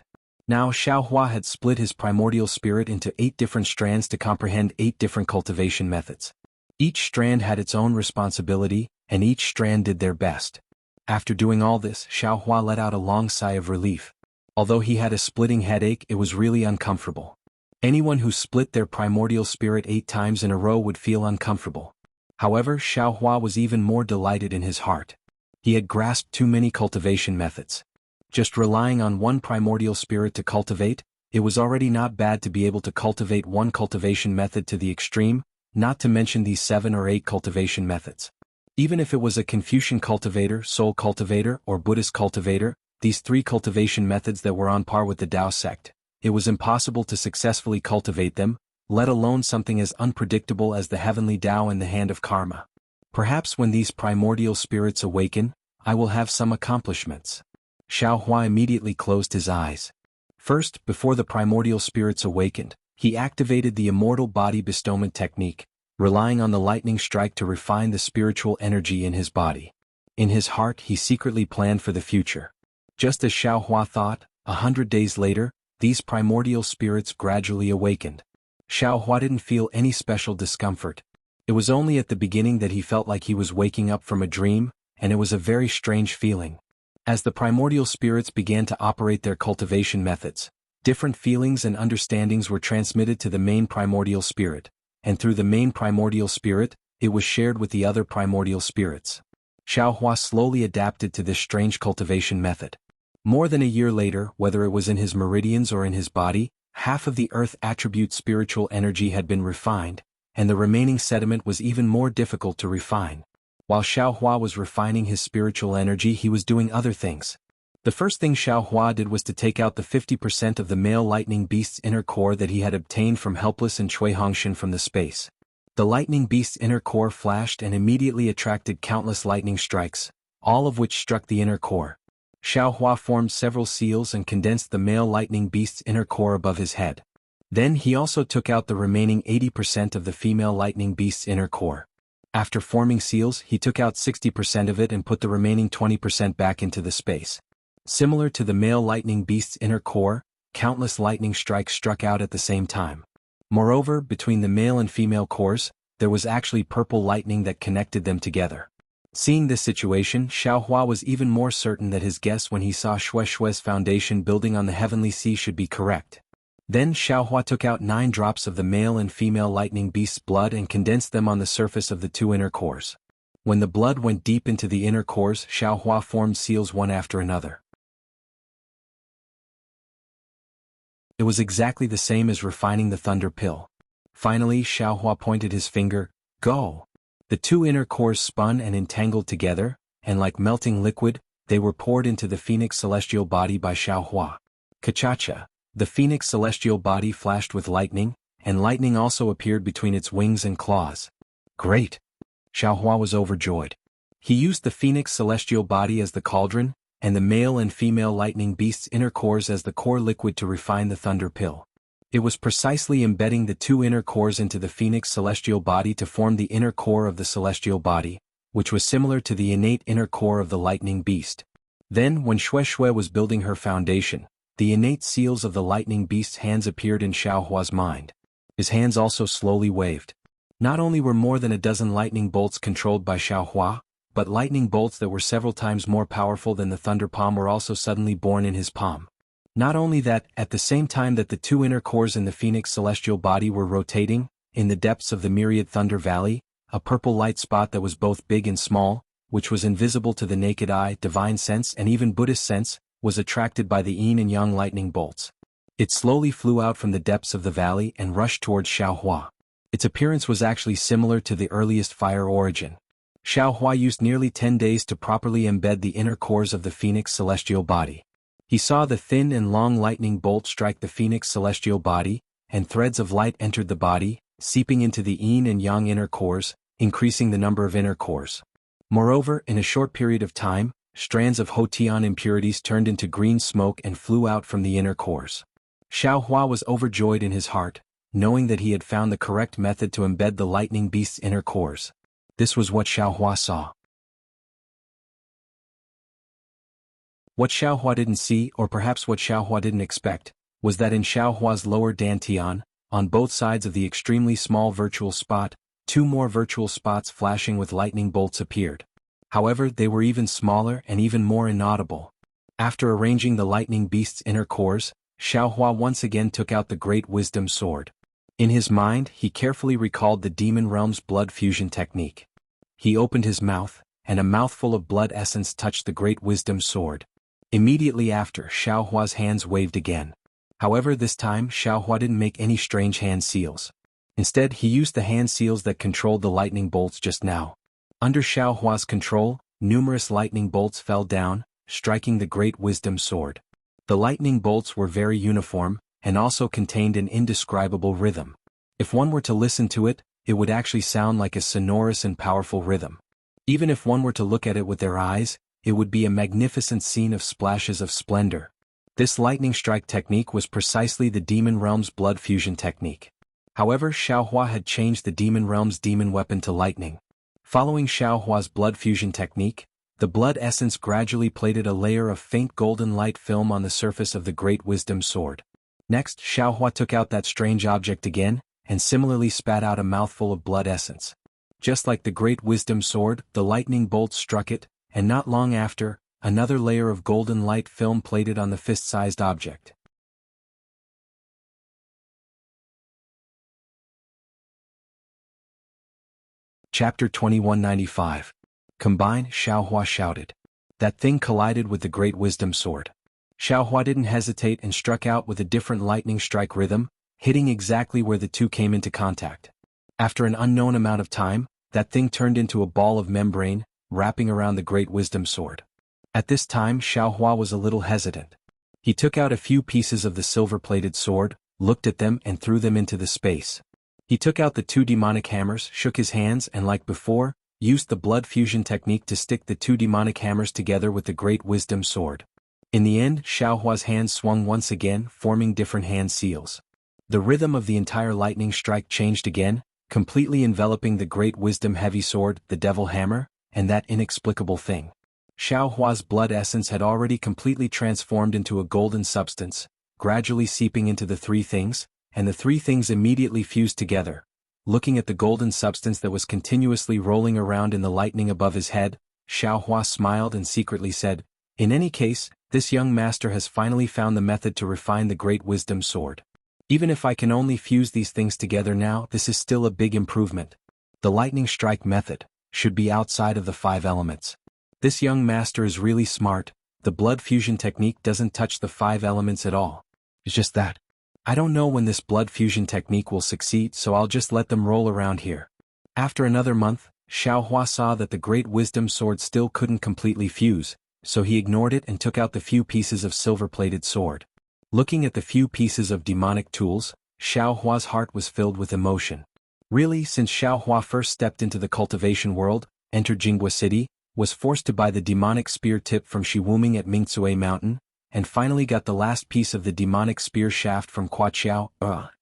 Now Xiaohua had split his primordial spirit into 8 different strands to comprehend 8 different cultivation methods. Each strand had its own responsibility, and each strand did their best. After doing all this, Xiaohua let out a long sigh of relief. Although he had a splitting headache, it was really uncomfortable. Anyone who split their primordial spirit 8 times in a row would feel uncomfortable. However, Xiaohua was even more delighted in his heart. He had grasped too many cultivation methods. Just relying on one primordial spirit to cultivate, it was already not bad to be able to cultivate one cultivation method to the extreme, not to mention these 7 or 8 cultivation methods. Even if it was a Confucian cultivator, soul cultivator, or Buddhist cultivator, these 3 cultivation methods that were on par with the Tao sect, it was impossible to successfully cultivate them, let alone something as unpredictable as the heavenly Tao in the hand of karma. Perhaps when these primordial spirits awaken, I will have some accomplishments. Xiao Hua immediately closed his eyes. First, before the primordial spirits awakened, he activated the immortal body bestowment technique, relying on the lightning strike to refine the spiritual energy in his body. In his heart he secretly planned for the future. Just as Xiao Hua thought, 100 days later, these primordial spirits gradually awakened. Xiao Hua didn't feel any special discomfort. It was only at the beginning that he felt like he was waking up from a dream, and it was a very strange feeling. As the primordial spirits began to operate their cultivation methods, different feelings and understandings were transmitted to the main primordial spirit, and through the main primordial spirit, it was shared with the other primordial spirits. Xiao Hua slowly adapted to this strange cultivation method. More than a year later, whether it was in his meridians or in his body, half of the earth attribute spiritual energy had been refined, and the remaining sediment was even more difficult to refine. While Xiao Hua was refining his spiritual energy, he was doing other things. The first thing Xiao Hua did was to take out the 50% of the male lightning beast's inner core that he had obtained from Helpless and Cui Hongshan from the space. The lightning beast's inner core flashed and immediately attracted countless lightning strikes, all of which struck the inner core. Xiao Hua formed several seals and condensed the male lightning beast's inner core above his head. Then he also took out the remaining 80% of the female lightning beast's inner core. After forming seals, he took out 60% of it and put the remaining 20% back into the space. Similar to the male lightning beast's inner core, countless lightning strikes struck out at the same time. Moreover, between the male and female cores, there was actually purple lightning that connected them together. Seeing this situation, Xiao Hua was even more certain that his guess when he saw Xue Xue's foundation building on the heavenly sea should be correct. Then Xiao Hua took out 9 drops of the male and female lightning beast's blood and condensed them on the surface of the 2 inner cores. When the blood went deep into the inner cores, Xiao Hua formed seals one after another. It was exactly the same as refining the thunder pill. Finally, Xiao Hua pointed his finger, "Go!" The 2 inner cores spun and entangled together, and like melting liquid, they were poured into the phoenix celestial body by Xiao Hua. Kachacha! The phoenix celestial body flashed with lightning, and lightning also appeared between its wings and claws. Great! Xiao Hua was overjoyed. He used the phoenix celestial body as the cauldron, and the male and female lightning beast's inner cores as the core liquid to refine the thunder pill. It was precisely embedding the 2 inner cores into the phoenix celestial body to form the inner core of the celestial body, which was similar to the innate inner core of the lightning beast. Then, when Xue Xue was building her foundation, the innate seals of the lightning beast's hands appeared in Xiao Hua's mind. His hands also slowly waved. Not only were more than a dozen lightning bolts controlled by Xiao Hua, but lightning bolts that were several times more powerful than the thunder palm were also suddenly born in his palm. Not only that, at the same time that the 2 inner cores in the phoenix celestial body were rotating, in the depths of the myriad thunder valley, a purple light spot that was both big and small, which was invisible to the naked eye, divine sense and even Buddhist sense, was attracted by the yin and yang lightning bolts. It slowly flew out from the depths of the valley and rushed towards Xiao Hua. Its appearance was actually similar to the earliest fire origin. Xiao Hua used nearly 10 days to properly embed the inner cores of the phoenix celestial body. He saw the thin and long lightning bolt strike the phoenix celestial body, and threads of light entered the body, seeping into the yin and yang inner cores, increasing the number of inner cores. Moreover, in a short period of time, strands of Hotian impurities turned into green smoke and flew out from the inner cores. Xiao Hua was overjoyed in his heart, knowing that he had found the correct method to embed the lightning beast's inner cores. This was what Xiao Hua saw. What Xiao Hua didn't see, or perhaps what Xiao Hua didn't expect, was that in Xiao Hua's lower dantian, on both sides of the extremely small virtual spot, 2 more virtual spots flashing with lightning bolts appeared. However, they were even smaller and even more inaudible. After arranging the lightning beast's inner cores, Xiao Hua once again took out the Great Wisdom Sword. In his mind, he carefully recalled the Demon Realm's blood fusion technique. He opened his mouth, and a mouthful of blood essence touched the Great Wisdom Sword. Immediately after, Xiao Hua's hands waved again. However, this time Xiao Hua didn't make any strange hand seals. Instead, he used the hand seals that controlled the lightning bolts just now. Under Xiao Hua's control, numerous lightning bolts fell down, striking the Great Wisdom Sword. The lightning bolts were very uniform, and also contained an indescribable rhythm. If one were to listen to it, it would actually sound like a sonorous and powerful rhythm. Even if one were to look at it with their eyes, it would be a magnificent scene of splashes of splendor. This lightning strike technique was precisely the demon realm's blood fusion technique. However, Xiaohua had changed the demon realm's demon weapon to lightning. Following Xiaohua's blood fusion technique, the blood essence gradually plated a layer of faint golden light film on the surface of the Great Wisdom Sword. Next, Xiaohua took out that strange object again, and similarly spat out a mouthful of blood essence. Just like the Great Wisdom Sword, the lightning bolt struck it, and not long after, another layer of golden light film plated on the fist-sized object. Chapter 2195. Combine, Xiaohua shouted. That thing collided with the Great Wisdom Sword. Xiaohua didn't hesitate and struck out with a different lightning strike rhythm, hitting exactly where the two came into contact. After an unknown amount of time, that thing turned into a ball of membrane, wrapping around the Great Wisdom Sword. At this time Xiaohua was a little hesitant. He took out a few pieces of the silver-plated sword, looked at them and threw them into the space. He took out the two demonic hammers, shook his hands and like before, used the blood fusion technique to stick the two demonic hammers together with the Great Wisdom Sword. In the end, Xiaohua's hands swung once again, forming different hand seals. The rhythm of the entire lightning strike changed again, completely enveloping the Great Wisdom Heavy Sword, the Devil Hammer, and that inexplicable thing. Xiaohua's blood essence had already completely transformed into a golden substance, gradually seeping into the three things, and the three things immediately fused together. Looking at the golden substance that was continuously rolling around in the lightning above his head, Xiaohua smiled and secretly said, "In any case, this young master has finally found the method to refine the Great Wisdom Sword. Even if I can only fuse these things together now, this is still a big improvement. The lightning strike method should be outside of the 5 elements. This young master is really smart. The blood fusion technique doesn't touch the 5 elements at all. It's just that I don't know when this blood fusion technique will succeed, so I'll just let them roll around here." After another month, Xiaohua saw that the Great Wisdom Sword still couldn't completely fuse, so he ignored it and took out the few pieces of silver-plated sword. Looking at the few pieces of demonic tools, Xiaohua's heart was filled with emotion. Really, since Xiaohua first stepped into the cultivation world, entered Jianghu City, was forced to buy the demonic spear tip from Shiwuming at Mingcue Mountain, and finally got the last piece of the demonic spear shaft from Kuaqiao,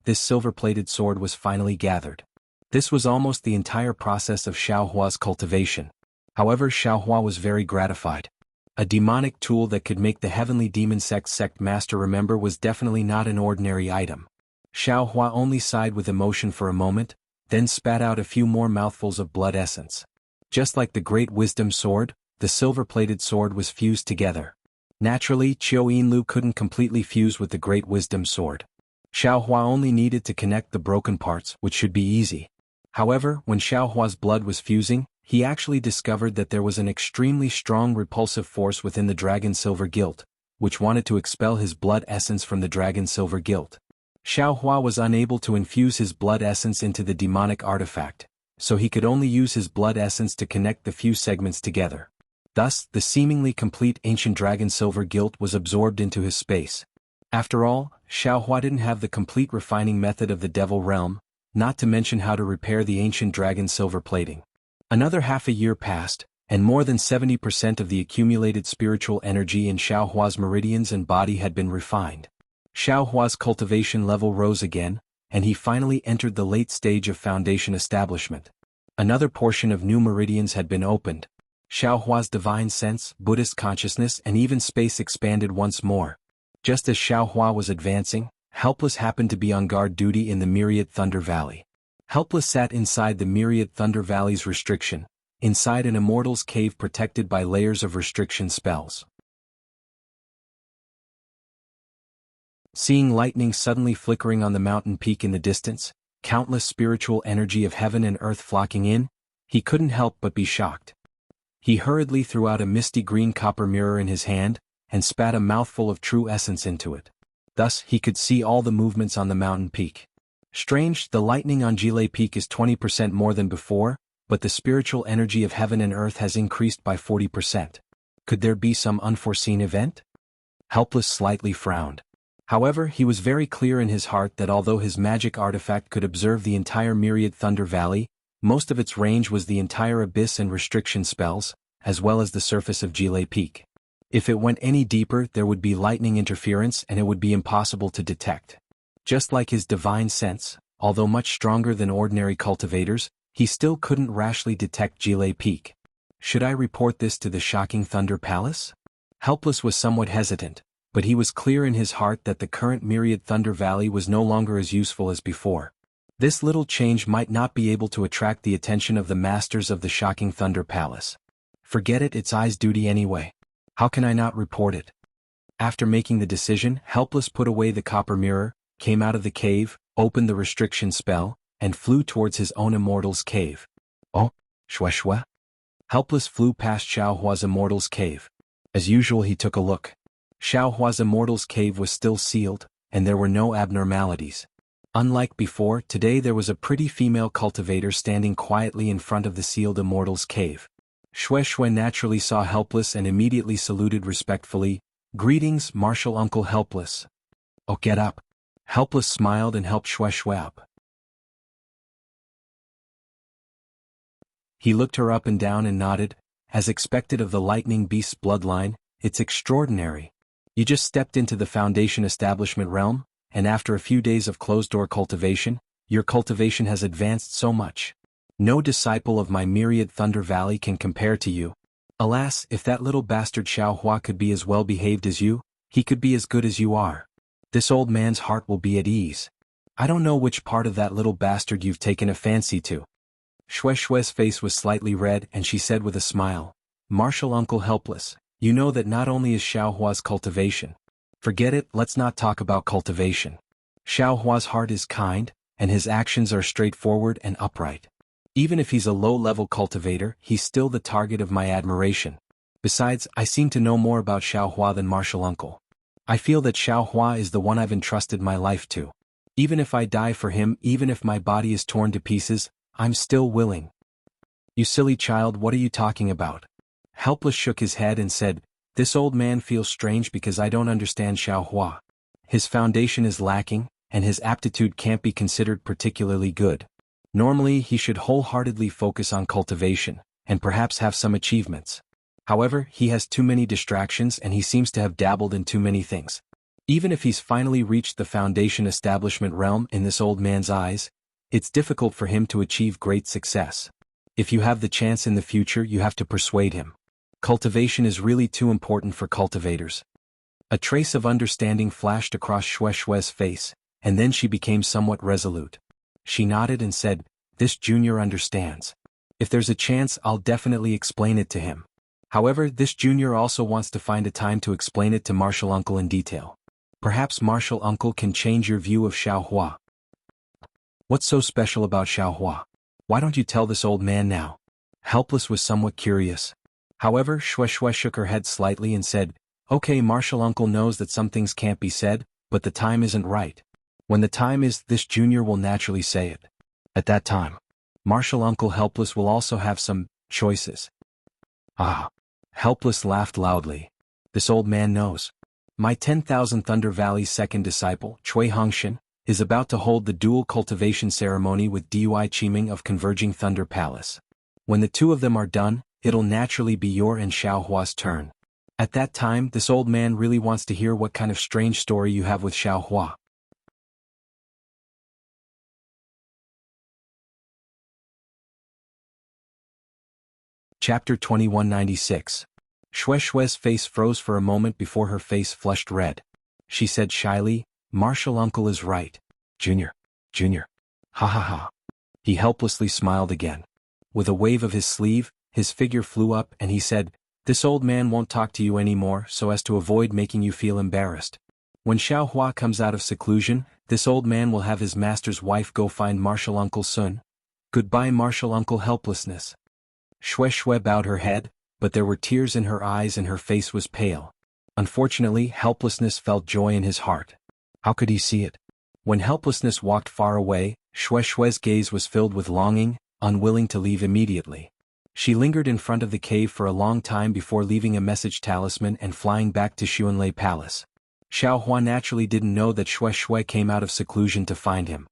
this silver-plated sword was finally gathered. This was almost the entire process of Xiaohua's cultivation. However, Xiaohua was very gratified. A demonic tool that could make the heavenly demon sect master remember was definitely not an ordinary item. Xiaohua only sighed with emotion for a moment, then spat out a few more mouthfuls of blood essence. Just like the Great Wisdom Sword, the silver-plated sword was fused together. Naturally, Qiu Yinlu couldn't completely fuse with the Great Wisdom Sword. Xiaohua only needed to connect the broken parts, which should be easy. However, when Xiaohua's blood was fusing, he actually discovered that there was an extremely strong repulsive force within the Dragon Silver Guild, which wanted to expel his blood essence from the Dragon Silver Guild. Xiaohua was unable to infuse his blood essence into the demonic artifact, so he could only use his blood essence to connect the few segments together. Thus, the seemingly complete ancient Dragon Silver Guild was absorbed into his space. After all, Xiaohua didn't have the complete refining method of the Devil Realm, not to mention how to repair the ancient Dragon Silver plating. Another half a year passed, and more than 70% of the accumulated spiritual energy in Xiaohua's meridians and body had been refined. Xiaohua's cultivation level rose again, and he finally entered the late stage of foundation establishment. Another portion of new meridians had been opened. Xiaohua's divine sense, Buddhist consciousness and even space expanded once more. Just as Xiaohua was advancing, Helpless happened to be on guard duty in the Myriad Thunder Valley. Helpless sat inside the Myriad Thunder Valley's restriction, inside an immortal's cave protected by layers of restriction spells. Seeing lightning suddenly flickering on the mountain peak in the distance, countless spiritual energy of heaven and earth flocking in, he couldn't help but be shocked. He hurriedly threw out a misty green copper mirror in his hand, and spat a mouthful of true essence into it. Thus he could see all the movements on the mountain peak. Strange, the lightning on Jile Peak is 20% more than before, but the spiritual energy of heaven and earth has increased by 40%. Could there be some unforeseen event? Helpless slightly frowned. However, he was very clear in his heart that although his magic artifact could observe the entire Myriad Thunder Valley, most of its range was the entire abyss and restriction spells, as well as the surface of Jile Peak. If it went any deeper, there would be lightning interference and it would be impossible to detect. Just like his divine sense, although much stronger than ordinary cultivators, he still couldn't rashly detect Jile Peak. Should I report this to the shocking Thunder Palace? Helpless was somewhat hesitant, but he was clear in his heart that the current myriad Thunder Valley was no longer as useful as before. This little change might not be able to attract the attention of the masters of the shocking Thunder Palace. Forget it, it's I's duty anyway. How can I not report it? After making the decision, Helpless put away the copper mirror, came out of the cave, opened the restriction spell, and flew towards his own immortal's cave. Oh, shwe. Helpless flew past Xiaohua's immortal's cave. As usual, he took a look. Xiaohua's immortal's cave was still sealed, and there were no abnormalities. Unlike before, today there was a pretty female cultivator standing quietly in front of the sealed immortal's cave. Shwe naturally saw Helpless and immediately saluted respectfully. Greetings, Martial Uncle Helpless. Oh, get up. Helpless smiled and helped Shwe up. He looked her up and down and nodded. As expected of the lightning beast's bloodline, it's extraordinary. You just stepped into the Foundation establishment realm, and after a few days of closed-door cultivation, your cultivation has advanced so much. No disciple of my myriad Thunder Valley can compare to you. Alas, if that little bastard Xiaohua could be as well behaved as you, he could be as good as you are. This old man's heart will be at ease. I don't know which part of that little bastard you've taken a fancy to. Shwe's face was slightly red and she said with a smile, Martial Uncle Helpless, you know that not only is Xiaohua's cultivation. Forget it, let's not talk about cultivation. Xiaohua's heart is kind, and his actions are straightforward and upright. Even if he's a low-level cultivator, he's still the target of my admiration. Besides, I seem to know more about Xiaohua than Martial Uncle. I feel that Xiaohua is the one I've entrusted my life to. Even if I die for him, even if my body is torn to pieces, I'm still willing. You silly child, what are you talking about? Helpless shook his head and said, this old man feels strange because I don't understand Xiaohua. His foundation is lacking, and his aptitude can't be considered particularly good. Normally, he should wholeheartedly focus on cultivation, and perhaps have some achievements. However, he has too many distractions and he seems to have dabbled in too many things. Even if he's finally reached the Foundation establishment realm in this old man's eyes, it's difficult for him to achieve great success. If you have the chance in the future, you have to persuade him. Cultivation is really too important for cultivators. A trace of understanding flashed across Shwe's face, and then she became somewhat resolute. She nodded and said, this junior understands. If there's a chance, I'll definitely explain it to him. However, this junior also wants to find a time to explain it to Martial Uncle in detail. Perhaps Martial Uncle can change your view of Xiaohua. What's so special about Xiaohua? Why don't you tell this old man now? Helpless was somewhat curious. However, Shwe shook her head slightly and said, okay, Martial Uncle knows that some things can't be said, but the time isn't right. When the time is, this junior will naturally say it. At that time, Martial Uncle Helpless will also have some choices. Ah. Helpless laughed loudly. This old man knows. My 10,000 Thunder Valley's second disciple, Cui Hongshan, is about to hold the dual cultivation ceremony with Dui Qiming of Converging Thunder Palace. When the two of them are done, it'll naturally be your and Xiaohua's turn. At that time, this old man really wants to hear what kind of strange story you have with Xiaohua. Chapter 2196. Shwe's face froze for a moment before her face flushed red. She said shyly, Martial Uncle is right. Junior. Ha ha ha. He helplessly smiled again. With a wave of his sleeve, his figure flew up and he said, this old man won't talk to you anymore so as to avoid making you feel embarrassed. When Xiaohua comes out of seclusion, this old man will have his master's wife go find Martial Uncle Sun. Goodbye, Martial Uncle Helplessness. Shwe bowed her head, but there were tears in her eyes and her face was pale. Unfortunately, Helplessness felt joy in his heart. How could he see it? When Helplessness walked far away, Shwe's gaze was filled with longing, unwilling to leave immediately. She lingered in front of the cave for a long time before leaving a message talisman and flying back to Xuanlei Palace. Xiaohua naturally didn't know that Shwe came out of seclusion to find him.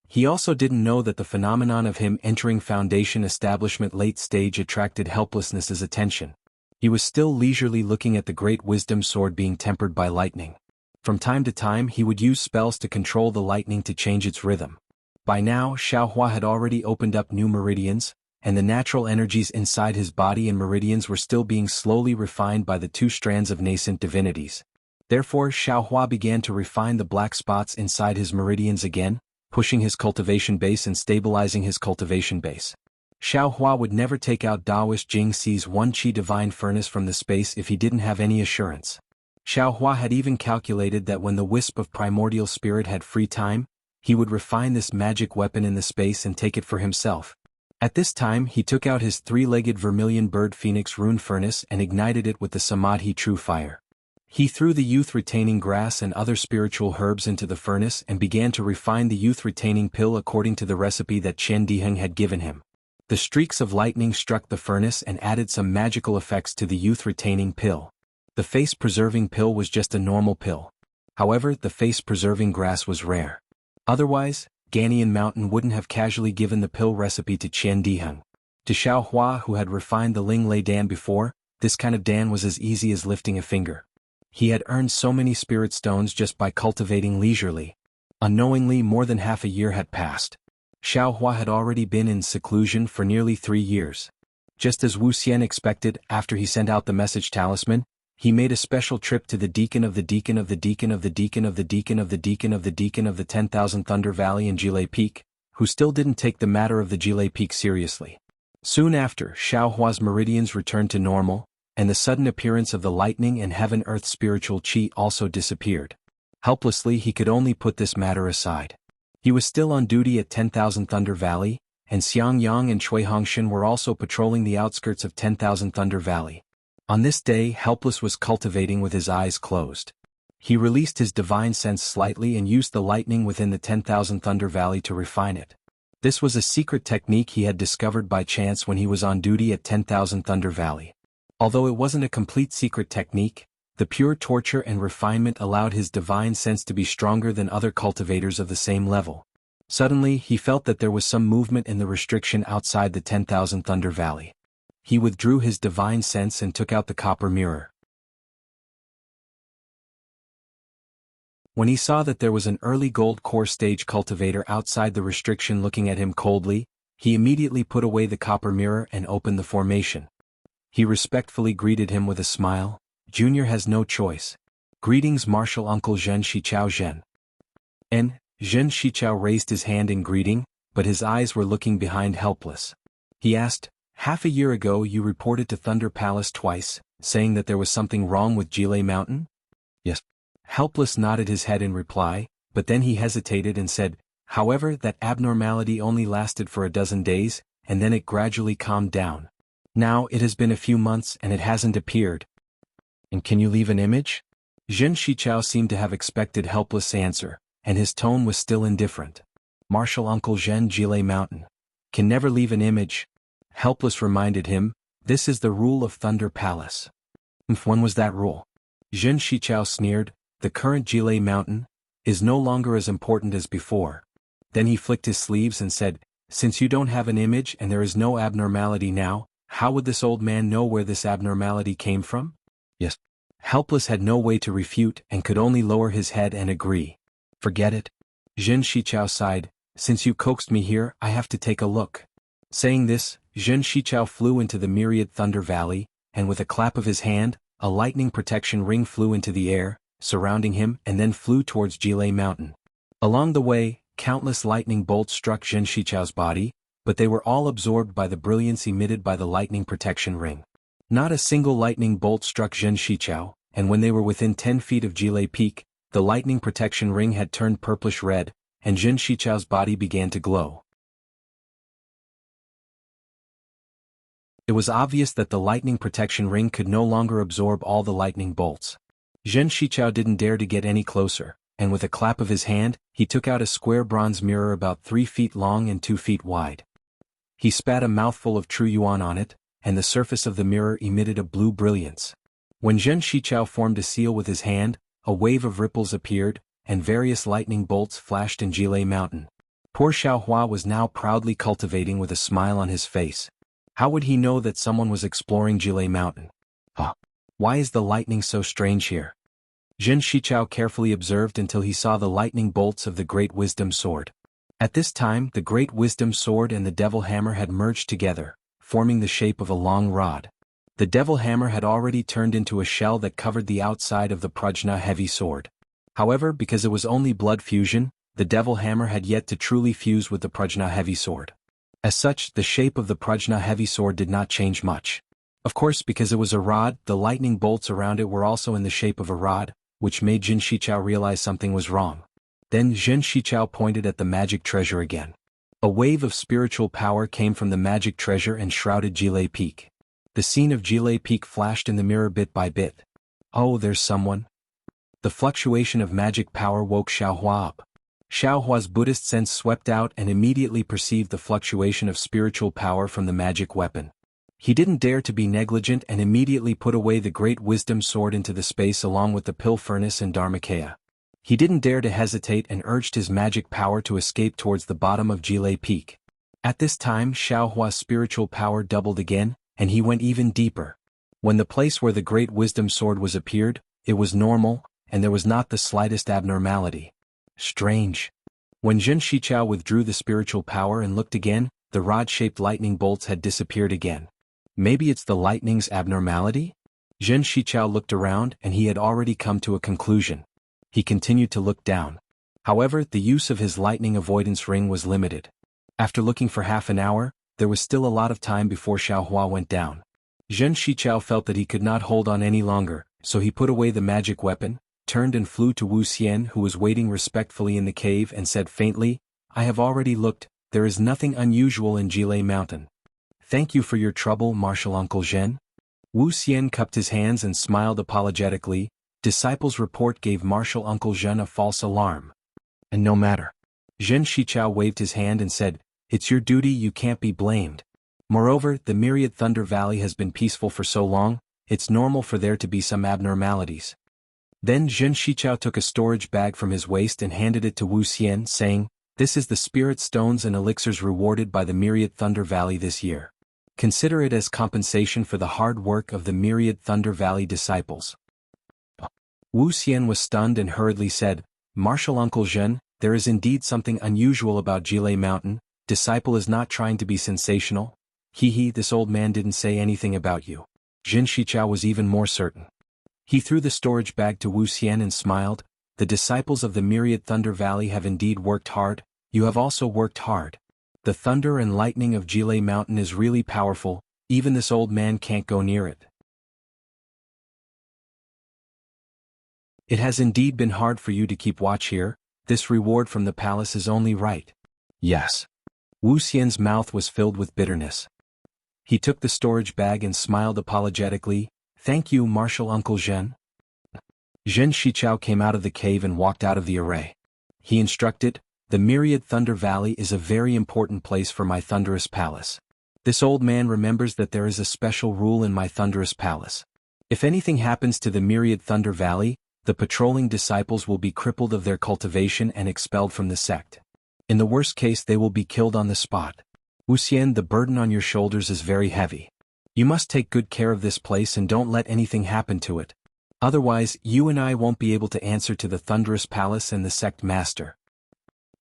He also didn't know that the phenomenon of him entering Foundation establishment late stage attracted Helplessness's attention. He was still leisurely looking at the great wisdom sword being tempered by lightning. From time to time he would use spells to control the lightning to change its rhythm. By now Xiaohua had already opened up new meridians, and the natural energies inside his body and meridians were still being slowly refined by the two strands of nascent divinities. Therefore Xiaohua began to refine the black spots inside his meridians again, pushing his cultivation base and stabilizing his cultivation base. Xiaohua would never take out Daoist Jing Si's one Qi divine furnace from the space if he didn't have any assurance. Xiaohua had even calculated that when the wisp of primordial spirit had free time, he would refine this magic weapon in the space and take it for himself. At this time he took out his three-legged vermilion bird phoenix rune furnace and ignited it with the Samadhi true fire. He threw the youth-retaining grass and other spiritual herbs into the furnace and began to refine the youth-retaining pill according to the recipe that Qian Diheng had given him. The streaks of lightning struck the furnace and added some magical effects to the youth-retaining pill. The face-preserving pill was just a normal pill. However, the face-preserving grass was rare. Otherwise, Ganyan Mountain wouldn't have casually given the pill recipe to Qian Diheng. To Xiaohua, who had refined the Ling Lei Dan before, this kind of Dan was as easy as lifting a finger. He had earned so many spirit stones just by cultivating leisurely. Unknowingly, more than half a year had passed. Xiaohua had already been in seclusion for nearly 3 years. Just as Wuxia expected, after he sent out the message talisman, he made a special trip to the deacon of the deacon of the deacon of the deacon of the deacon of the deacon of the deacon of the 10,000 Thunder Valley and Jilei Peak, who still didn't take the matter of the Jilei Peak seriously. Soon after, Xiaohua's meridians returned to normal, and the sudden appearance of the lightning and heaven-earth spiritual qi also disappeared. Helplessly he could only put this matter aside. He was still on duty at 10,000 Thunder Valley, and Xiang Yang and Cui Hongshan were also patrolling the outskirts of 10,000 Thunder Valley. On this day Helpless was cultivating with his eyes closed. He released his divine sense slightly and used the lightning within the 10,000 Thunder Valley to refine it. This was a secret technique he had discovered by chance when he was on duty at 10,000 Thunder Valley. Although it wasn't a complete secret technique, the pure torture and refinement allowed his divine sense to be stronger than other cultivators of the same level. Suddenly he felt that there was some movement in the restriction outside the 10,000 Thunder Valley. He withdrew his divine sense and took out the copper mirror. When he saw that there was an early gold core stage cultivator outside the restriction looking at him coldly, he immediately put away the copper mirror and opened the formation. He respectfully greeted him with a smile. Junior has no choice. Greetings, Martial Uncle Zhen Shichao Zhen. Zhen Shichao raised his hand in greeting, but his eyes were looking behind Helpless. He asked, half a year ago you reported to Thunder Palace twice, saying that there was something wrong with Jilei Mountain? Yes. Helpless nodded his head in reply, but then he hesitated and said, however, that abnormality only lasted for a dozen days, and then it gradually calmed down. Now it has been a few months and it hasn't appeared. And can you leave an image? Zhen Shichao seemed to have expected Helpless' answer, and his tone was still indifferent. Martial Uncle Zhen Jilei Mountain can never leave an image. Helpless reminded him, this is the rule of Thunder Palace. When was that rule? Zhen Shichao sneered, the current Jilei Mountain is no longer as important as before. Then he flicked his sleeves and said, since you don't have an image and there is no abnormality now, how would this old man know where this abnormality came from? Yes. Helpless had no way to refute and could only lower his head and agree. Forget it. Zhen Shichao sighed, since you coaxed me here, I have to take a look. Saying this, Zhen Shichao flew into the myriad Thunder Valley, and with a clap of his hand, a lightning protection ring flew into the air, surrounding him and then flew towards Jilei Mountain. Along the way, countless lightning bolts struck Zhen Shichao's body, but they were all absorbed by the brilliance emitted by the lightning protection ring. Not a single lightning bolt struck Zhen Shichao, and when they were within 10 feet of Jilei Peak, the lightning protection ring had turned purplish-red, and Zhen Shichao's body began to glow. It was obvious that the lightning protection ring could no longer absorb all the lightning bolts. Zhen Shichao didn't dare to get any closer, and with a clap of his hand, he took out a square bronze mirror about 3 feet long and 2 feet wide. He spat a mouthful of true yuan on it, and the surface of the mirror emitted a blue brilliance. When Zhen Shichao formed a seal with his hand, a wave of ripples appeared, and various lightning bolts flashed in Jilei Mountain. Poor Xiaohua was now proudly cultivating with a smile on his face. How would he know that someone was exploring Jilei Mountain? Huh. Why is the lightning so strange here? Zhen Shichao carefully observed until he saw the lightning bolts of the Great Wisdom Sword. At this time, the Great Wisdom Sword and the Devil Hammer had merged together, forming the shape of a long rod. The Devil Hammer had already turned into a shell that covered the outside of the Prajna Heavy Sword. However, because it was only blood fusion, the Devil Hammer had yet to truly fuse with the Prajna Heavy Sword. As such, the shape of the Prajna Heavy Sword did not change much. Of course, because it was a rod, the lightning bolts around it were also in the shape of a rod, which made Zhen Shichao realize something was wrong. Then Zhen Shichao pointed at the magic treasure again. A wave of spiritual power came from the magic treasure and shrouded Jilei Peak. The scene of Jilei Peak flashed in the mirror bit by bit. Oh, there's someone. The fluctuation of magic power woke Xiaohua up. Xiaohua's Buddhist sense swept out and immediately perceived the fluctuation of spiritual power from the magic weapon. He didn't dare to be negligent and immediately put away the Great Wisdom Sword into the space along with the Pill Furnace and Dharmakaya. He didn't dare to hesitate and urged his magic power to escape towards the bottom of Jilei Peak. At this time, Xiaohua's spiritual power doubled again, and he went even deeper. When the place where the Great Wisdom Sword was appeared, it was normal, and there was not the slightest abnormality. Strange. When Zhen Shichao withdrew the spiritual power and looked again, the rod-shaped lightning bolts had disappeared again. Maybe it's the lightning's abnormality? Zhen Shichao looked around and he had already come to a conclusion. He continued to look down. However, the use of his lightning avoidance ring was limited. After looking for half an hour, there was still a lot of time before Xiaohua went down. Zhen Shichao felt that he could not hold on any longer, so he put away the magic weapon, turned and flew to Wuxia, who was waiting respectfully in the cave, and said faintly, "I have already looked, there is nothing unusual in Jilei Mountain." "Thank you for your trouble, Martial Uncle Zhen." Wuxia cupped his hands and smiled apologetically. Disciples' report gave Martial Uncle Zhen a false alarm. And no matter. Zhen Shichao waved his hand and said, "It's your duty, you can't be blamed. Moreover, the Myriad Thunder Valley has been peaceful for so long, it's normal for there to be some abnormalities." Then Zhen Shichao took a storage bag from his waist and handed it to Wuxia, saying, "This is the spirit stones and elixirs rewarded by the Myriad Thunder Valley this year. Consider it as compensation for the hard work of the Myriad Thunder Valley disciples." Wuxia was stunned and hurriedly said, "Martial Uncle Zhen, there is indeed something unusual about Jilei Mountain. Disciple is not trying to be sensational. This old man didn't say anything about you." Zhen Shichao was even more certain. He threw the storage bag to Wuxia and smiled. "The disciples of the Myriad Thunder Valley have indeed worked hard. You have also worked hard. The thunder and lightning of Jilei Mountain is really powerful, even this old man can't go near it. It has indeed been hard for you to keep watch here. This reward from the palace is only right." "Yes." Wuxian's mouth was filled with bitterness. He took the storage bag and smiled apologetically. "Thank you, Martial Uncle Zhen." Zhen Shichao came out of the cave and walked out of the array. He instructed, "The Myriad Thunder Valley is a very important place for my thunderous palace. This old man remembers that there is a special rule in my thunderous palace. If anything happens to the Myriad Thunder Valley, the patrolling disciples will be crippled of their cultivation and expelled from the sect. In the worst case they will be killed on the spot. Wuxia, the burden on your shoulders is very heavy. You must take good care of this place and don't let anything happen to it. Otherwise, you and I won't be able to answer to the thunderous palace and the sect master."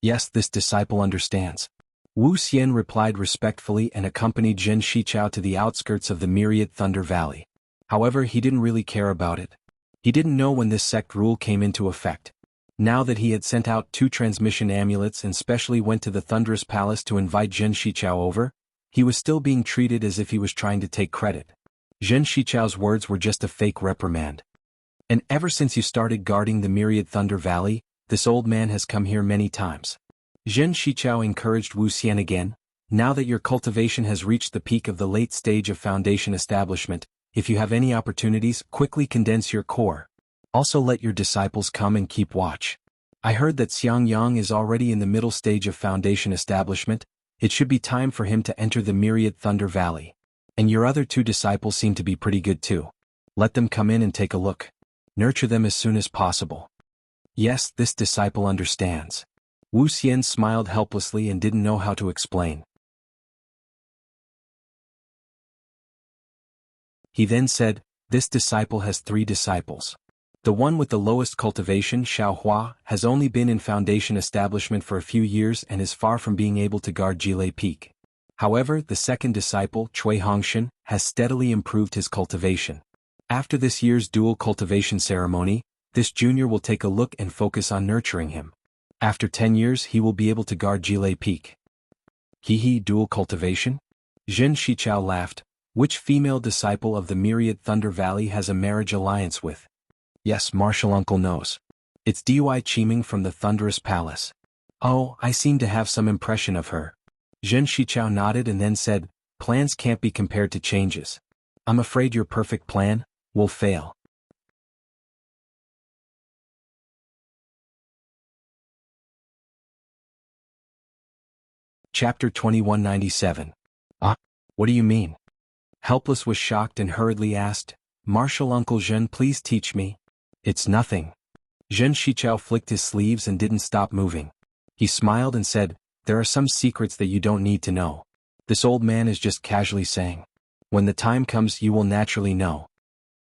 "Yes, this disciple understands." Wuxia replied respectfully and accompanied Zhen Shichao to the outskirts of the Myriad Thunder Valley. However, he didn't really care about it. He didn't know when this sect rule came into effect. Now that he had sent out 2 transmission amulets and specially went to the Thunderous Palace to invite Zhen Shichao over, he was still being treated as if he was trying to take credit. Zhen Shichao's words were just a fake reprimand. "And ever since you started guarding the Myriad Thunder Valley, this old man has come here many times." Zhen Shichao encouraged Wuxia again. "Now that your cultivation has reached the peak of the late stage of foundation establishment, if you have any opportunities, quickly condense your core. Also let your disciples come and keep watch. I heard that Xiangyang is already in the middle stage of foundation establishment. It should be time for him to enter the Myriad Thunder Valley. And your other 2 disciples seem to be pretty good too. Let them come in and take a look. Nurture them as soon as possible." "Yes, this disciple understands." Wuxia smiled helplessly and didn't know how to explain. He then said, This disciple has 3 disciples. The one with the lowest cultivation, Xiaohua, has only been in foundation establishment for a few years and is far from being able to guard Jilei Peak. However, the second disciple, Cui Hongshan, has steadily improved his cultivation. After this year's dual cultivation ceremony, this junior will take a look and focus on nurturing him. After 10 years he will be able to guard Jilei Peak. Hee, dual cultivation? Zhen Shichao laughed. Which female disciple of the Myriad Thunder Valley has a marriage alliance with? Yes, Martial Uncle knows. It's Dui Qiming from the Thunderous Palace. Oh, I seem to have some impression of her. Zhen Shichao nodded and then said, plans can't be compared to changes. I'm afraid your perfect plan will fail. Chapter 2197. What do you mean? Helpless was shocked and hurriedly asked, Martial Uncle Zhen, please teach me. It's nothing. Zhen Shichao flicked his sleeves and didn't stop moving. He smiled and said, there are some secrets that you don't need to know. This old man is just casually saying. When the time comes you will naturally know.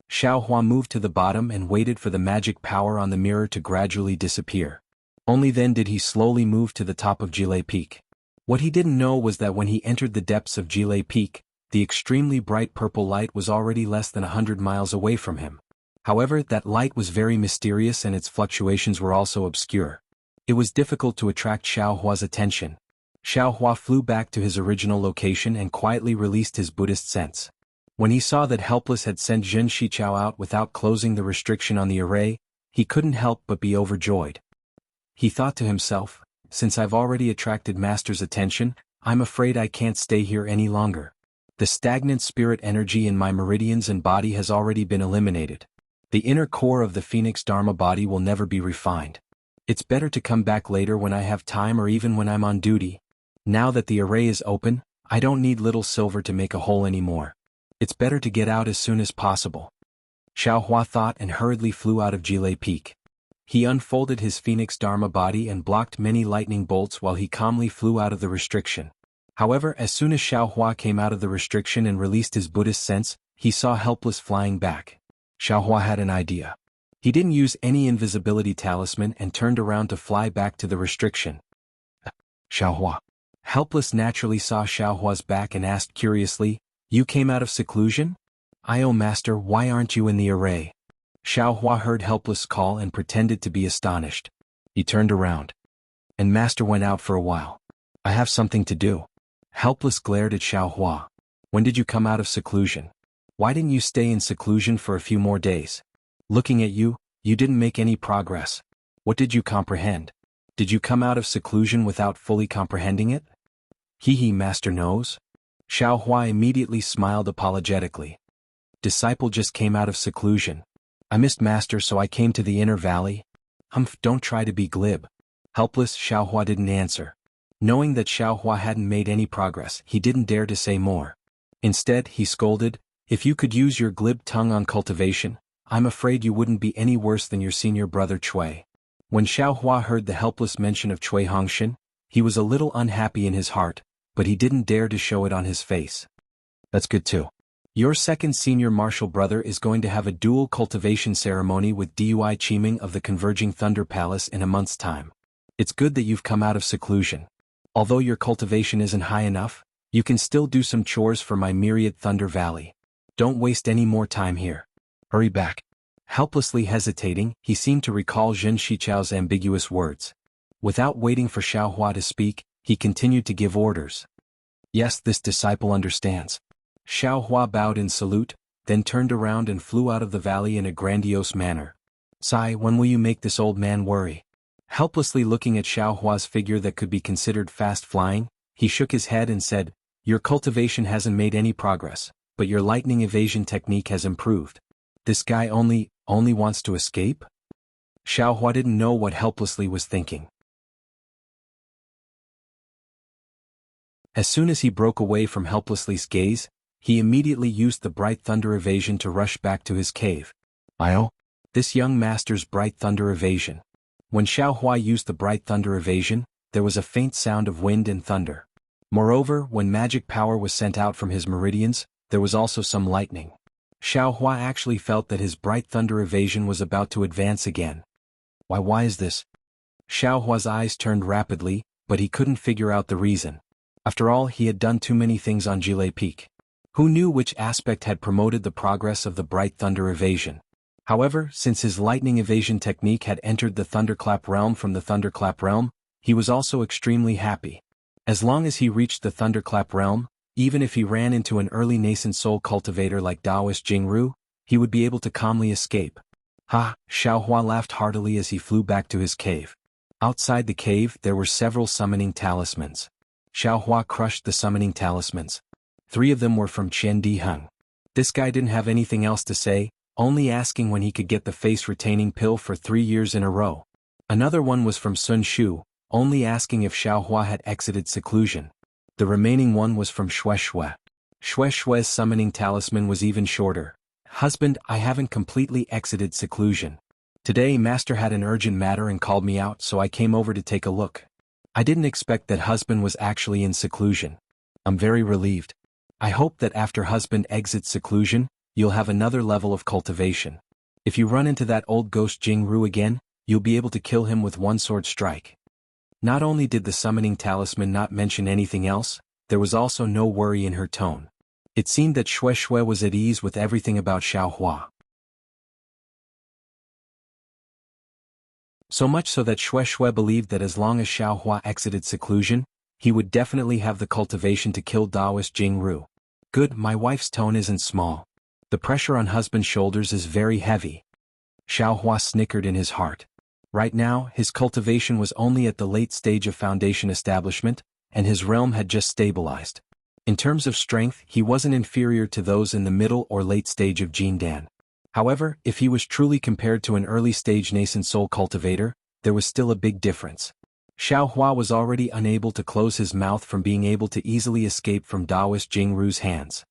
Xiaohua moved to the bottom and waited for the magic power on the mirror to gradually disappear. Only then did he slowly move to the top of Jilei Peak. What he didn't know was that when he entered the depths of Jilei Peak, the extremely bright purple light was already less than 100 miles away from him. However, that light was very mysterious and its fluctuations were also obscure. It was difficult to attract Xiaohua's attention. Xiaohua flew back to his original location and quietly released his Buddhist sense. When he saw that Helpless had sent Zhen Shichao out without closing the restriction on the array, he couldn't help but be overjoyed. He thought to himself, since I've already attracted Master's attention, I'm afraid I can't stay here any longer. The stagnant spirit energy in my meridians and body has already been eliminated. The inner core of the Phoenix Dharma body will never be refined. It's better to come back later when I have time or even when I'm on duty. Now that the array is open, I don't need little silver to make a hole anymore. It's better to get out as soon as possible. Xiaohua thought and hurriedly flew out of Jilei Peak. He unfolded his Phoenix Dharma body and blocked many lightning bolts while he calmly flew out of the restriction. However, as soon as Xiaohua came out of the restriction and released his Buddhist sense, he saw Helpless flying back. Xiaohua had an idea. He didn't use any invisibility talisman and turned around to fly back to the restriction. Xiaohua. Helpless naturally saw Xiaohua's back and asked curiously, you came out of seclusion? Oh Master, why aren't you in the array? Xiaohua heard Helpless call and pretended to be astonished. He turned around. And Master went out for a while. I have something to do. Helpless glared at Xiaohua. When did you come out of seclusion? Why didn't you stay in seclusion for a few more days? Looking at you, you didn't make any progress. What did you comprehend? Did you come out of seclusion without fully comprehending it? Master knows. Xiaohua immediately smiled apologetically. Disciple just came out of seclusion. I missed Master so I came to the inner valley. Don't try to be glib. Helpless, Xiaohua didn't answer. Knowing that Xiaohua hadn't made any progress, he didn't dare to say more. Instead, he scolded, if you could use your glib tongue on cultivation, I'm afraid you wouldn't be any worse than your senior brother Cui. When Xiaohua heard the Helpless mention of Cui Hongshan, he was a little unhappy in his heart, but he didn't dare to show it on his face. That's good too. Your second senior martial brother is going to have a dual cultivation ceremony with Dui Qiming of the Converging Thunder Palace in a month's time. It's good that you've come out of seclusion. Although your cultivation isn't high enough, you can still do some chores for my Myriad Thunder Valley. Don't waste any more time here. Hurry back. Helplessly hesitating, he seemed to recall Zhen Shichao's ambiguous words. Without waiting for Xiaohua to speak, he continued to give orders. Yes, this disciple understands. Xiaohua bowed in salute, then turned around and flew out of the valley in a grandiose manner. Sai, when will you make this old man worry? Helplessly looking at Xiaohua's figure that could be considered fast flying, he shook his head and said, your cultivation hasn't made any progress, but your lightning evasion technique has improved. This guy only wants to escape? Xiaohua didn't know what Helplessly was thinking. As soon as he broke away from Helplessly's gaze, he immediately used the Bright Thunder Evasion to rush back to his cave. This young master's Bright Thunder Evasion. When Xiaohua used the Bright Thunder Evasion, there was a faint sound of wind and thunder. Moreover, when magic power was sent out from his meridians, there was also some lightning. Xiao Hua actually felt that his bright thunder evasion was about to advance again. Why is this? Xiao Hua's eyes turned rapidly, but he couldn't figure out the reason. After all, he had done too many things on Jile Peak. Who knew which aspect had promoted the progress of the bright thunder evasion? However, since his lightning evasion technique had entered the thunderclap realm from the thunderclap realm, he was also extremely happy. As long as he reached the thunderclap realm, even if he ran into an early nascent soul cultivator like Taoist Jianghu, he would be able to calmly escape. Ha! Xiao Hua laughed heartily as he flew back to his cave. Outside the cave there were several summoning talismans. Xiao Hua crushed the summoning talismans. 3 of them were from Qian Diheng. This guy didn't have anything else to say, only asking when he could get the face-retaining pill for 3 years in a row. Another one was from Sun Shu, only asking if Xiao Hua had exited seclusion. The remaining one was from Xue Xue. Xue Xue's summoning talisman was even shorter. Husband, I haven't completely exited seclusion. Today Master had an urgent matter and called me out, so I came over to take a look. I didn't expect that husband was actually in seclusion. I'm very relieved. I hope that after husband exits seclusion, you'll have another level of cultivation. If you run into that old ghost Jianghu again, you'll be able to kill him with one sword strike. Not only did the summoning talisman not mention anything else, there was also no worry in her tone. It seemed that Xue Xue was at ease with everything about Xiao Hua. So much so that Xue Xue believed that as long as Xiao Hua exited seclusion, he would definitely have the cultivation to kill Taoist Jianghu. Good, my wife's tone isn't small. The pressure on husband's shoulders is very heavy. Xiao Hua snickered in his heart. Right now, his cultivation was only at the late stage of foundation establishment, and his realm had just stabilized. In terms of strength, he wasn't inferior to those in the middle or late stage of Jindan. However, if he was truly compared to an early-stage nascent soul cultivator, there was still a big difference. Xiao Hua was already unable to close his mouth from being able to easily escape from Taoist Jianghu's hands.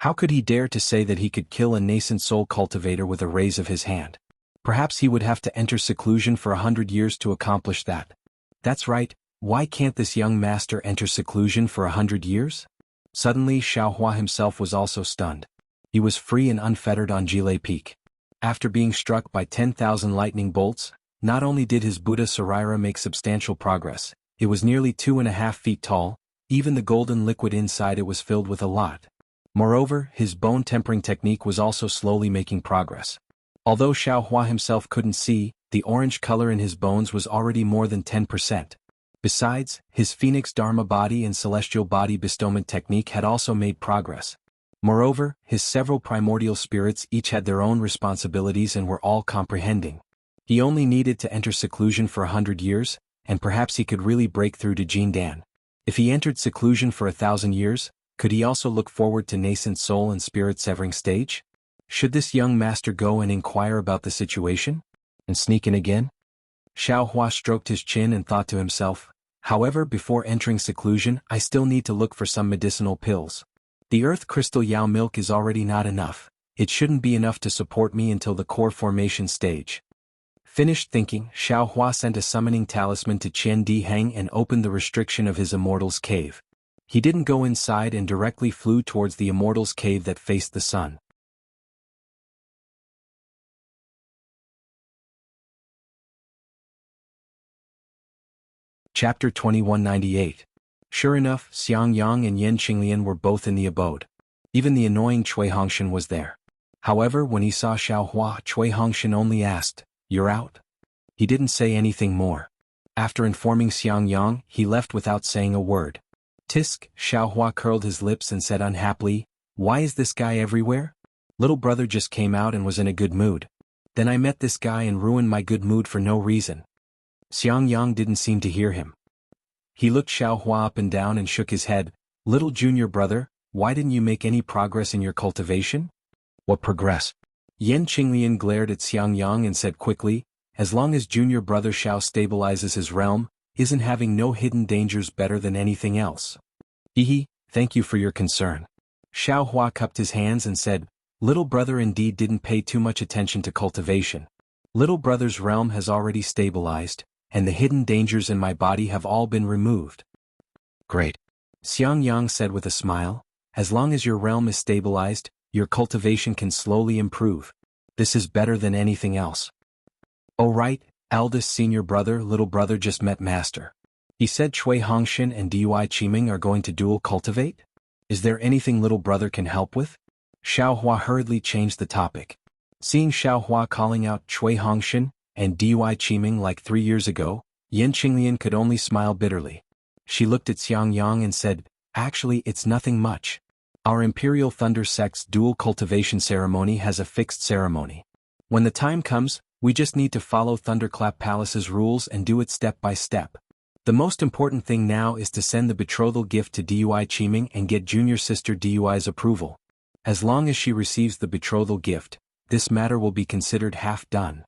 How could he dare to say that he could kill a nascent soul cultivator with a raise of his hand? Perhaps he would have to enter seclusion for 100 years to accomplish that. That's right, why can't this young master enter seclusion for 100 years? Suddenly Xiao Hua himself was also stunned. He was free and unfettered on Jile Peak. After being struck by 10,000 lightning bolts, not only did his Buddha Sarira make substantial progress, it was nearly 2.5 feet tall, even the golden liquid inside it was filled with a lot. Moreover, his bone tempering technique was also slowly making progress. Although Xiao Hua himself couldn't see, the orange color in his bones was already more than 10%. Besides, his Phoenix Dharma body and Celestial body bestowment technique had also made progress. Moreover, his several primordial spirits each had their own responsibilities and were all comprehending. He only needed to enter seclusion for 100 years, and perhaps he could really break through to Jindan. If he entered seclusion for 1,000 years, could he also look forward to nascent soul and spirit severing stage? Should this young master go and inquire about the situation? And sneak in again? Xiao Hua stroked his chin and thought to himself, however, before entering seclusion, I still need to look for some medicinal pills. The earth crystal Yao milk is already not enough. It shouldn't be enough to support me until the core formation stage. Finished thinking, Xiao Hua sent a summoning talisman to Qian Diheng and opened the restriction of his immortal's cave. He didn't go inside and directly flew towards the immortal's cave that faced the sun. Chapter 2198. Sure enough, Xiang Yang and Yan Qinglian were both in the abode. Even the annoying Cui Hongshan was there. However, when he saw Xiao Hua, Cui Hongshan only asked, "You're out?" He didn't say anything more. After informing Xiang Yang, he left without saying a word. Tisk, Xiao Hua curled his lips and said unhappily, "Why is this guy everywhere? Little brother just came out and was in a good mood. Then I met this guy and ruined my good mood for no reason." Xiang Yang didn't seem to hear him. He looked Xiao Hua up and down and shook his head. "Little junior brother, why didn't you make any progress in your cultivation?" "What progress?" Yan Qinglian glared at Xiang Yang and said quickly, "As long as junior brother Xiao stabilizes his realm, isn't having no hidden dangers better than anything else?" "Hehe, thank you for your concern." Xiao Hua cupped his hands and said, "Little brother indeed didn't pay too much attention to cultivation. Little brother's realm has already stabilized, and the hidden dangers in my body have all been removed." "Great," Xiang Yang said with a smile. "As long as your realm is stabilized, your cultivation can slowly improve. This is better than anything else. Oh right, eldest senior brother little brother just met master. He said Cui Hongshan and Dui Qiming are going to dual cultivate? Is there anything little brother can help with? Xiaohua hurriedly changed the topic. Seeing Xiaohua calling out Cui Hongshan and Dui Qiming like 3 years ago, Yan Qinglian could only smile bitterly. She looked at Xiang Yang and said, actually it's nothing much. Our Imperial Thunder Sect's dual cultivation ceremony has a fixed ceremony. When the time comes, we just need to follow Thunderclap Palace's rules and do it step by step. The most important thing now is to send the betrothal gift to Dui Qiming and get junior sister Dui's approval. As long as she receives the betrothal gift, this matter will be considered half done.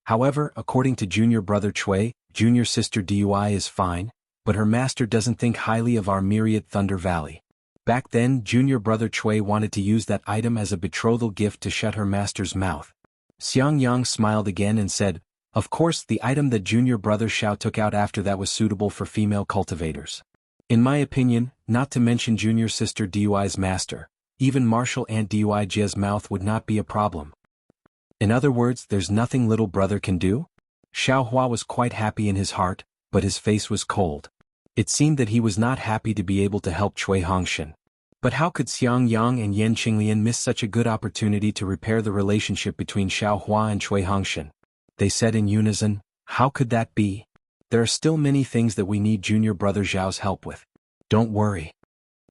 However, according to junior brother Cui, junior sister Dui is fine, but her master doesn't think highly of our myriad Thunder Valley. Back then, junior brother Cui wanted to use that item as a betrothal gift to shut her master's mouth. Xiang Yang smiled again and said, of course the item that junior brother Xiao took out after that was suitable for female cultivators. In my opinion, not to mention junior sister Dui's master, even martial aunt Dui Jie's mouth would not be a problem. In other words, there's nothing little brother can do? Xiaohua was quite happy in his heart, but his face was cold. It seemed that he was not happy to be able to help Cui Hongshan. But how could Xiang Yang and Yan Qinglian miss such a good opportunity to repair the relationship between Xiaohua and Cui Hongshan? They said in unison, how could that be? There are still many things that we need junior brother Zhao's help with. Don't worry.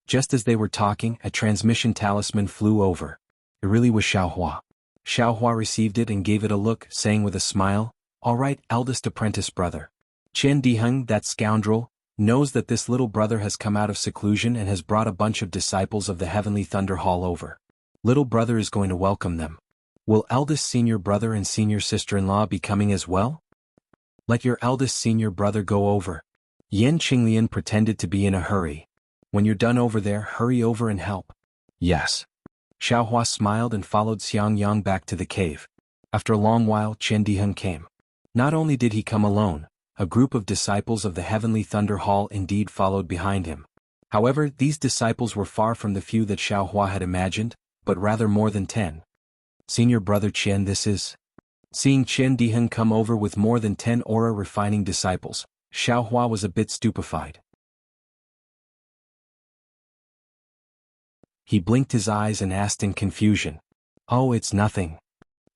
Just as they were talking, a transmission talisman flew over. It really was Xiaohua. Xiaohua received it and gave it a look, saying with a smile, all right, eldest apprentice brother. Chen Diheng, that scoundrel, knows that this little brother has come out of seclusion and has brought a bunch of disciples of the Heavenly Thunder Hall over. Little brother is going to welcome them. Will eldest senior brother and senior sister-in-law be coming as well? Let your eldest senior brother go over. Yan Qinglian pretended to be in a hurry. When you're done over there, hurry over and help. Yes. Xiaohua smiled and followed Xiang Yang back to the cave. After a long while, Chen Diheng came. Not only did he come alone, a group of disciples of the Heavenly Thunder Hall indeed followed behind him. However, these disciples were far from the few that Xiaohua had imagined, but rather more than 10. Senior brother Chen, this is... Seeing Chen Diheng come over with more than 10 aura-refining disciples, Xiaohua was a bit stupefied. He blinked his eyes and asked in confusion. Oh, it's nothing.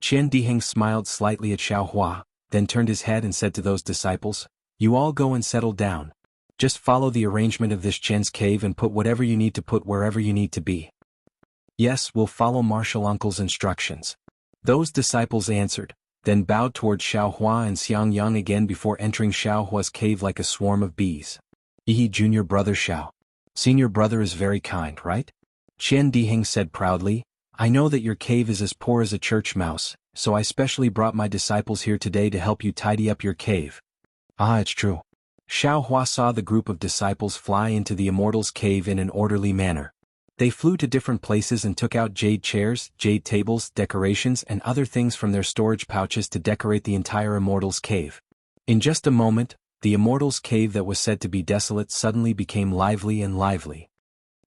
Chen Diheng smiled slightly at Xiaohua, then turned his head and said to those disciples, you all go and settle down. Just follow the arrangement of this Chen's cave and put whatever you need to put wherever you need to be. Yes, we'll follow Martial Uncle's instructions. Those disciples answered, then bowed towards Xiaohua and Xiang Yang again before entering Xiaohua's cave like a swarm of bees. Junior brother Xiao. Senior brother is very kind, right? Chen Diheng said proudly, I know that your cave is as poor as a church mouse, so I specially brought my disciples here today to help you tidy up your cave. Ah, it's true. Xiaohua saw the group of disciples fly into the Immortal's cave in an orderly manner. They flew to different places and took out jade chairs, jade tables, decorations and other things from their storage pouches to decorate the entire Immortal's cave. In just a moment, the Immortal's cave that was said to be desolate suddenly became lively and lively.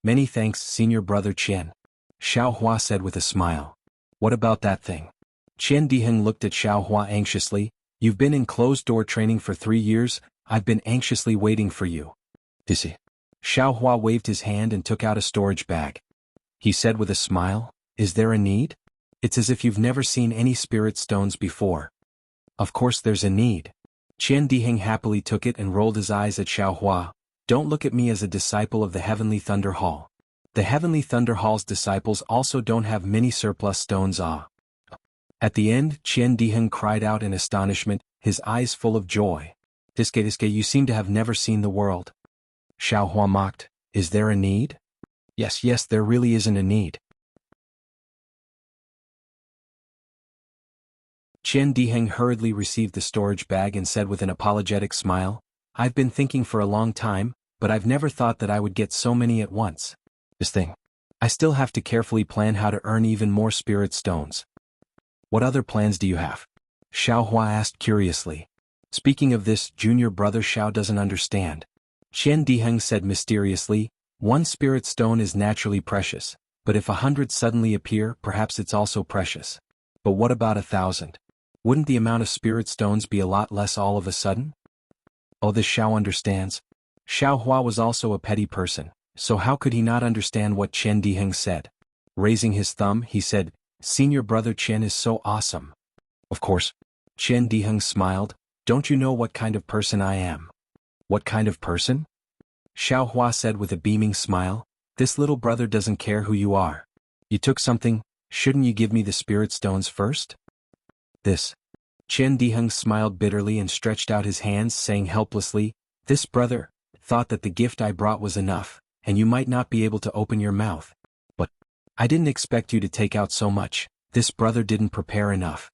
Many thanks, senior brother Chen. Xiaohua said with a smile. What about that thing? Chen Diheng looked at Xiaohua anxiously. You've been in closed-door training for 3 years, I've been anxiously waiting for you. Dizzy. Xiaohua waved his hand and took out a storage bag. He said with a smile, is there a need? It's as if you've never seen any spirit stones before. Of course there's a need. Chen Diheng happily took it and rolled his eyes at Xiaohua. Don't look at me as a disciple of the Heavenly Thunder Hall. The Heavenly Thunder Hall's disciples also don't have many surplus stones. At the end, Chen Diheng cried out in astonishment, his eyes full of joy. Diske, you seem to have never seen the world. Xiaohua mocked, is there a need? Yes, there really isn't a need. Chen Diheng hurriedly received the storage bag and said with an apologetic smile, I've been thinking for a long time, but I've never thought that I would get so many at once. This thing. I still have to carefully plan how to earn even more spirit stones. What other plans do you have? Xiaohua asked curiously. Speaking of this, junior brother Xiao doesn't understand. Chen Diheng said mysteriously, 1 spirit stone is naturally precious, But if 100 suddenly appear, perhaps it's also precious. But what about 1,000? Wouldn't the amount of spirit stones be a lot less all of a sudden? Oh, this Xiao understands. Xiao Hua was also a petty person, so how could he not understand what Chen Diheng said? Raising his thumb, he said, "Senior brother Chen is so awesome." Of course. Chen Diheng smiled. "Don't you know what kind of person I am?" "What kind of person?" Xiao Hua said with a beaming smile. "This little brother doesn't care who you are. You took something, shouldn't you give me the spirit stones first?" This. Chen Diheng smiled bitterly and stretched out his hands, saying helplessly, "This brother thought that the gift I brought was enough, and you might not be able to open your mouth. But I didn't expect you to take out so much. This brother didn't prepare enough."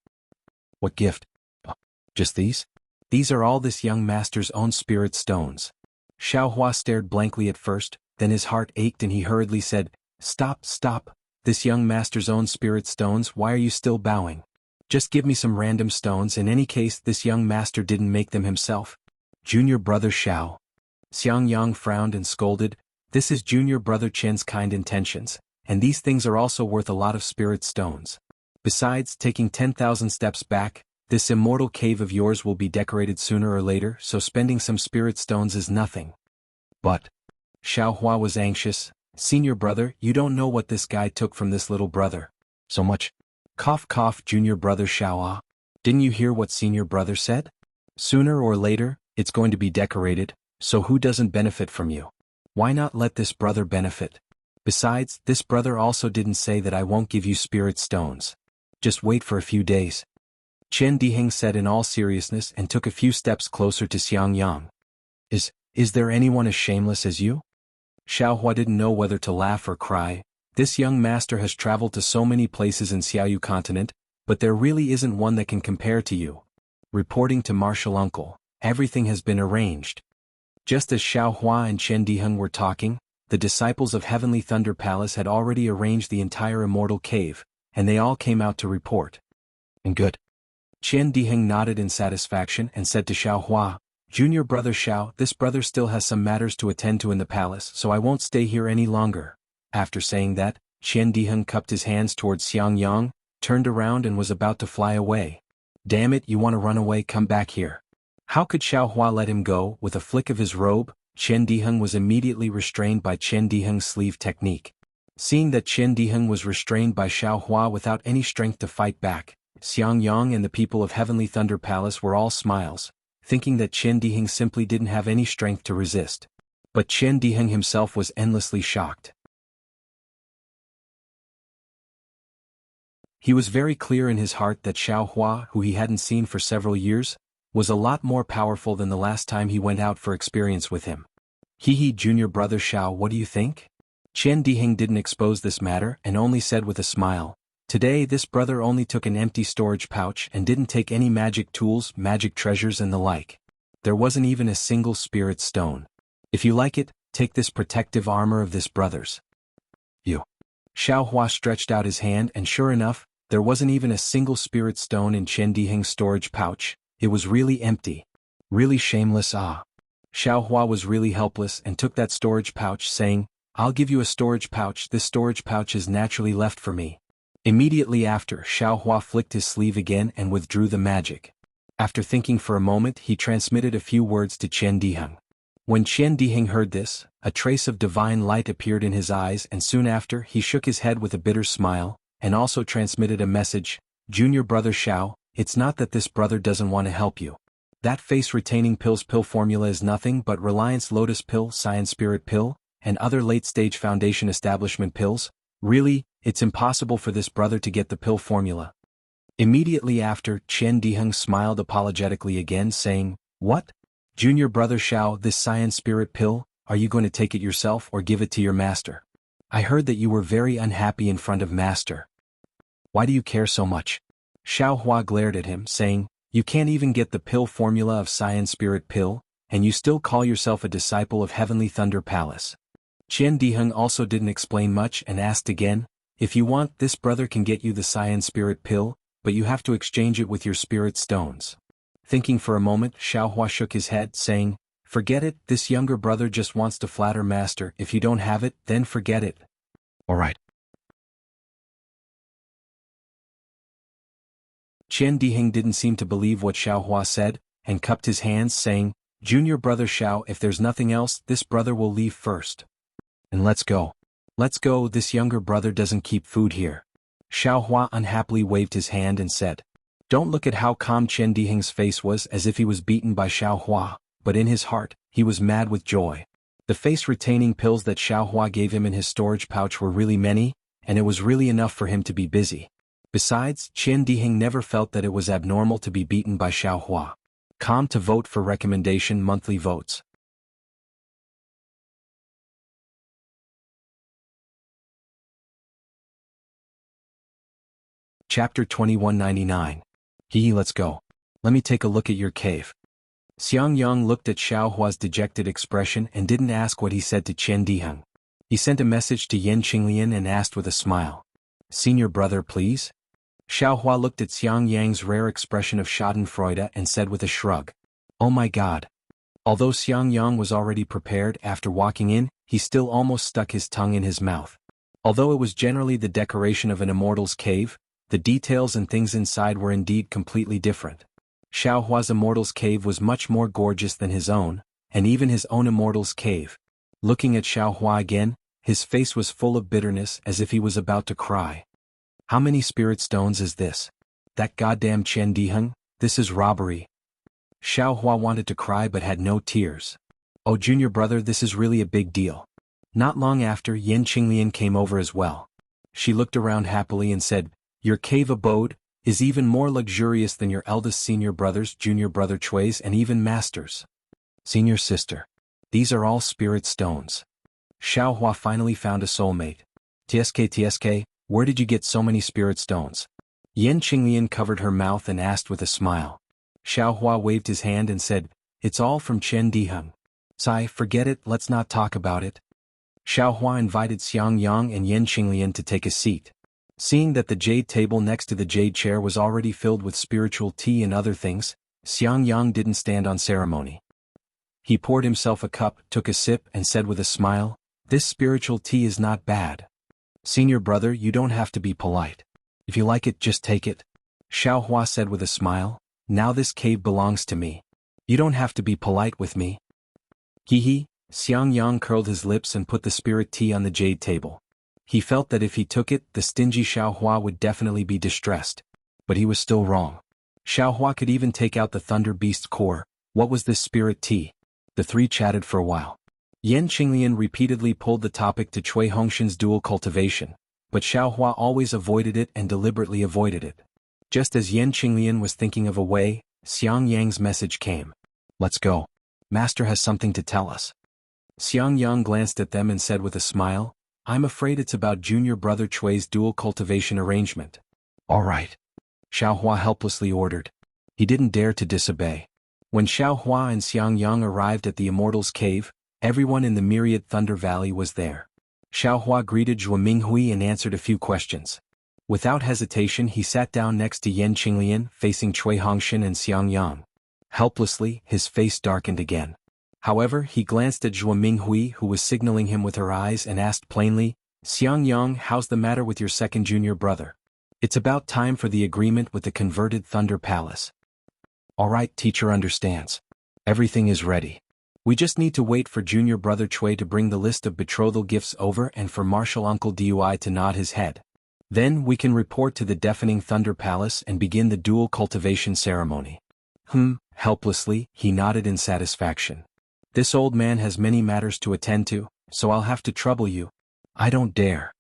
"What gift?" "Oh, just these? These are all this young master's own spirit stones." Xiao Hua stared blankly at first, then his heart ached and he hurriedly said, "Stop, stop, this young master's own spirit stones, why are you still bowing? Just give me some random stones, in any case this young master didn't make them himself." "Junior brother Xiao." Xiang Yang frowned and scolded, "This is junior brother Chen's kind intentions, and these things are also worth a lot of spirit stones. Besides, taking 10,000 steps back, this immortal cave of yours will be decorated sooner or later, so spending some spirit stones is nothing." "But," Xiao Hua was anxious, "Senior brother, you don't know what this guy took from this little brother. So much." "Cough cough, junior brother Xiao. Didn't you hear what senior brother said? Sooner or later, it's going to be decorated, so who doesn't benefit from you? Why not let this brother benefit? Besides, this brother also didn't say that I won't give you spirit stones. Just wait for a few days." Chen Diheng said in all seriousness and took a few steps closer to Xiang Yang. Is there anyone as shameless as you?" Xiao Hua didn't know whether to laugh or cry. This young master has traveled to so many places in Xiaoyu continent, but there really isn't one that can compare to you. Reporting to Martial Uncle, everything has been arranged. Just as Xiao Hua and Chen Diheng were talking, the disciples of Heavenly Thunder Palace had already arranged the entire immortal cave, and they all came out to report. "And good." Chen Diheng nodded in satisfaction and said to Xiao Hua, "Junior brother Xiao, this brother still has some matters to attend to in the palace, so I won't stay here any longer." After saying that, Chen Diheng cupped his hands towards Xiang Yang, turned around and was about to fly away. "Damn it, you want to run away, come back here." How could Xiao Hua let him go? With a flick of his robe, Chen Diheng was immediately restrained by Chen Diheng's sleeve technique. Seeing that Chen Diheng was restrained by Xiao Hua without any strength to fight back, Xiang Yang and the people of Heavenly Thunder Palace were all smiles, thinking that Chen Diheng simply didn't have any strength to resist. But Chen Diheng himself was endlessly shocked. He was very clear in his heart that Xiao Hua, who he hadn't seen for several years, was a lot more powerful than the last time he went out for experience with him. "Hee junior brother Xiao, what do you think?" Chen Diheng didn't expose this matter and only said with a smile, "Today this brother only took an empty storage pouch and didn't take any magic tools, magic treasures and the like. There wasn't even a single spirit stone. If you like it, take this protective armor of this brother's." "You." Xiao Hua stretched out his hand and sure enough, there wasn't even a single spirit stone in Chen Diheng's storage pouch. It was really empty. Really shameless, ah. Xiao Hua was really helpless and took that storage pouch, saying, "I'll give you a storage pouch, this storage pouch is naturally left for me." Immediately after, Xiao Hua flicked his sleeve again and withdrew the magic. After thinking for a moment, he transmitted a few words to Chen Diheng. When Chen Diheng heard this, a trace of divine light appeared in his eyes and soon after he shook his head with a bitter smile, and also transmitted a message, "Junior brother Xiao, it's not that this brother doesn't want to help you. That face-retaining pills pill formula is nothing but Reliance Lotus pill, Science Spirit pill, and other late-stage foundation establishment pills. Really, it's impossible for this brother to get the pill formula." Immediately after, Chen Diheng smiled apologetically again, saying, "What? Junior brother Xiao, this Science Spirit pill, are you going to take it yourself or give it to your master? I heard that you were very unhappy in front of master. Why do you care so much?" Xiao Hua glared at him, saying, "You can't even get the pill formula of Science Spirit pill, and you still call yourself a disciple of Heavenly Thunder Palace." Chen Diheng also didn't explain much and asked again, "If you want, this brother can get you the Science Spirit pill, but you have to exchange it with your spirit stones." Thinking for a moment, Xiao Hua shook his head, saying, "Forget it, this younger brother just wants to flatter master, if you don't have it, then forget it." "All right." Qian Diheng didn't seem to believe what Xiaohua said, and cupped his hands saying, "Junior brother Xiao, if there's nothing else, this brother will leave first. And let's go. Let's go, this younger brother doesn't keep food here." Xiaohua unhappily waved his hand and said. Don't look at how calm Qian Diheng's face was as if he was beaten by Xiaohua, but in his heart, he was mad with joy. The face-retaining pills that Xiaohua gave him in his storage pouch were really many, and it was really enough for him to be busy. Besides, Qian Diheng never felt that it was abnormal to be beaten by Xiaohua. Calm to vote for recommendation monthly votes. Chapter 2199. Hee, let's go. Let me take a look at your cave. Xiang Yang looked at Xiaohua's dejected expression and didn't ask what he said to Qian Diheng. He sent a message to Yan Qinglian and asked with a smile. Senior brother, please? Xiaohua looked at Xiang Yang's rare expression of schadenfreude and said with a shrug. Oh my god. Although Xiang Yang was already prepared after walking in, he still almost stuck his tongue in his mouth. Although it was generally the decoration of an immortal's cave, the details and things inside were indeed completely different. Xiaohua's immortal's cave was much more gorgeous than his own, and even his own immortal's cave. Looking at Xiaohua again, his face was full of bitterness as if he was about to cry. How many spirit stones is this? That goddamn Qian Diheng, this is robbery. Xiaohua wanted to cry but had no tears. Oh junior brother, this is really a big deal. Not long after, Yan Qinglian came over as well. She looked around happily and said, Your cave abode is even more luxurious than your eldest senior brother's, junior brother Chui's, and even master's. Senior sister. These are all spirit stones. Xiaohua finally found a soulmate. TSK, where did you get so many spirit stones? Yan Qinglian covered her mouth and asked with a smile. Xiaohua waved his hand and said, It's all from Qian Diheng. Sai, forget it, let's not talk about it. Xiaohua invited Xiang Yang and Yan Qinglian to take a seat. Seeing that the jade table next to the jade chair was already filled with spiritual tea and other things, Xiang Yang didn't stand on ceremony. He poured himself a cup, took a sip, and said with a smile, This spiritual tea is not bad. Senior brother, you don't have to be polite. If you like it, just take it. Xiaohua said with a smile, Now this cave belongs to me. You don't have to be polite with me. Hee. Xiang Yang curled his lips and put the spirit tea on the jade table. He felt that if he took it, the stingy Xiaohua would definitely be distressed. But he was still wrong. Xiaohua could even take out the Thunder Beast's core. What was this spirit tea? The three chatted for a while. Yan Qinglian repeatedly pulled the topic to Cui Hongshan's dual cultivation, but Xiaohua always avoided it and deliberately avoided it. Just as Yan Qinglian was thinking of a way, Xiang Yang's message came. Let's go. Master has something to tell us. Xiang Yang glanced at them and said with a smile, I'm afraid it's about junior brother Chui's dual cultivation arrangement. All right. Xiaohua helplessly ordered. He didn't dare to disobey. When Xiaohua and Xiang Yang arrived at the Immortal's Cave, everyone in the Myriad Thunder Valley was there. Xiaohua greeted Zhuo Minghui and answered a few questions. Without hesitation, he sat down next to Yan Qinglian, facing Cui Hongshan and Xiang Yang. Helplessly, his face darkened again. However, he glanced at Zhuo Minghui, who was signaling him with her eyes, and asked plainly, Xiang Yang, how's the matter with your second junior brother? It's about time for the agreement with the converted Thunder Palace. All right, teacher understands. Everything is ready. We just need to wait for junior brother Cui to bring the list of betrothal gifts over and for Martial Uncle Dui to nod his head. Then we can report to the deafening Thunder Palace and begin the dual cultivation ceremony. Helplessly, he nodded in satisfaction. This old man has many matters to attend to, so I'll have to trouble you. I don't dare.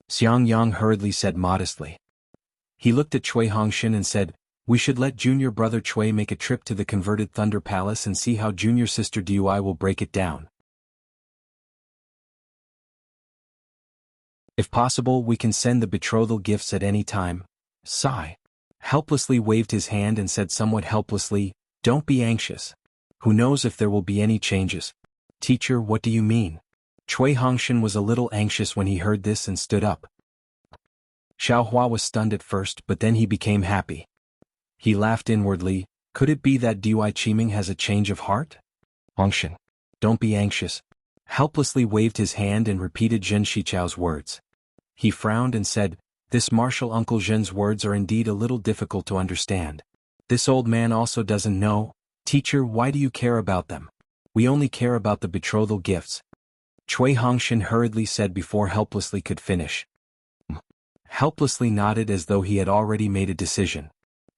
Xiang Yang hurriedly said modestly. He looked at Cui Hongshan and said, We should let junior brother Cui make a trip to the converted Thunder Palace and see how junior sister Dui will break it down. If possible, we can send the betrothal gifts at any time. Sai helplessly waved his hand and said somewhat helplessly, Don't be anxious. Who knows if there will be any changes? Teacher, what do you mean? Cui Hongshan was a little anxious when he heard this and stood up. Xiaohua was stunned at first, but then he became happy. He laughed inwardly. Could it be that Dui Qiming has a change of heart? Hongshan, don't be anxious. Helplessly waved his hand and repeated Zhen Shichao's words. He frowned and said, This martial Uncle Zhen's words are indeed a little difficult to understand. This old man also doesn't know. Teacher, why do you care about them? We only care about the betrothal gifts. Cui Hongshan hurriedly said before Helplessly could finish. Helplessly nodded as though he had already made a decision.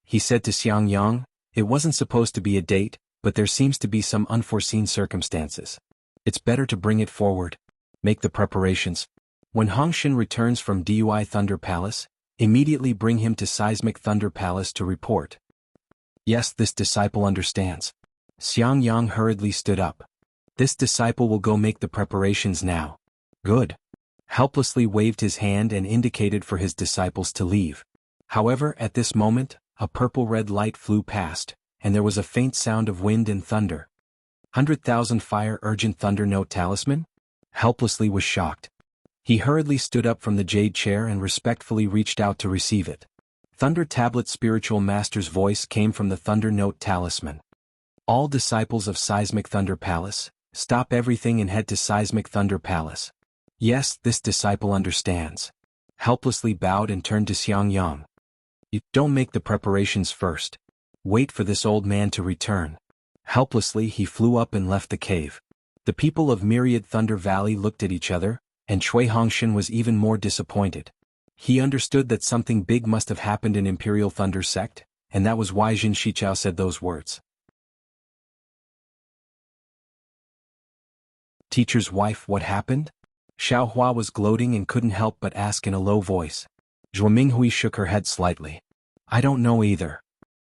He said to Xiang Yang, it wasn't supposed to be a date, but there seems to be some unforeseen circumstances. It's better to bring it forward. Make the preparations. When Hongshan returns from Dui Thunder Palace, immediately bring him to Seismic Thunder Palace to report. Yes, this disciple understands. Xiang Yang hurriedly stood up. This disciple will go make the preparations now. Good. Helplessly waved his hand and indicated for his disciples to leave. However, at this moment, a purple-red light flew past, and there was a faint sound of wind and thunder. 100,000 Fire Urgent Thunder Note Talisman? Helplessly was shocked. He hurriedly stood up from the jade chair and respectfully reached out to receive it. Thunder Tablet Spiritual Master's voice came from the Thunder Note Talisman. All disciples of Seismic Thunder Palace, stop everything and head to Seismic Thunder Palace. Yes, this disciple understands. Helplessly bowed and turned to Xiang Yang. You don't make the preparations first. Wait for this old man to return. Helplessly he flew up and left the cave. The people of Myriad Thunder Valley looked at each other, and Cui Hongshan was even more disappointed. He understood that something big must have happened in Imperial Thunder Sect, and that was why Jin Shichao said those words. Teacher's wife, what happened? Xiao Hua was gloating and couldn't help but ask in a low voice. Zhuo Minghui shook her head slightly. I don't know either.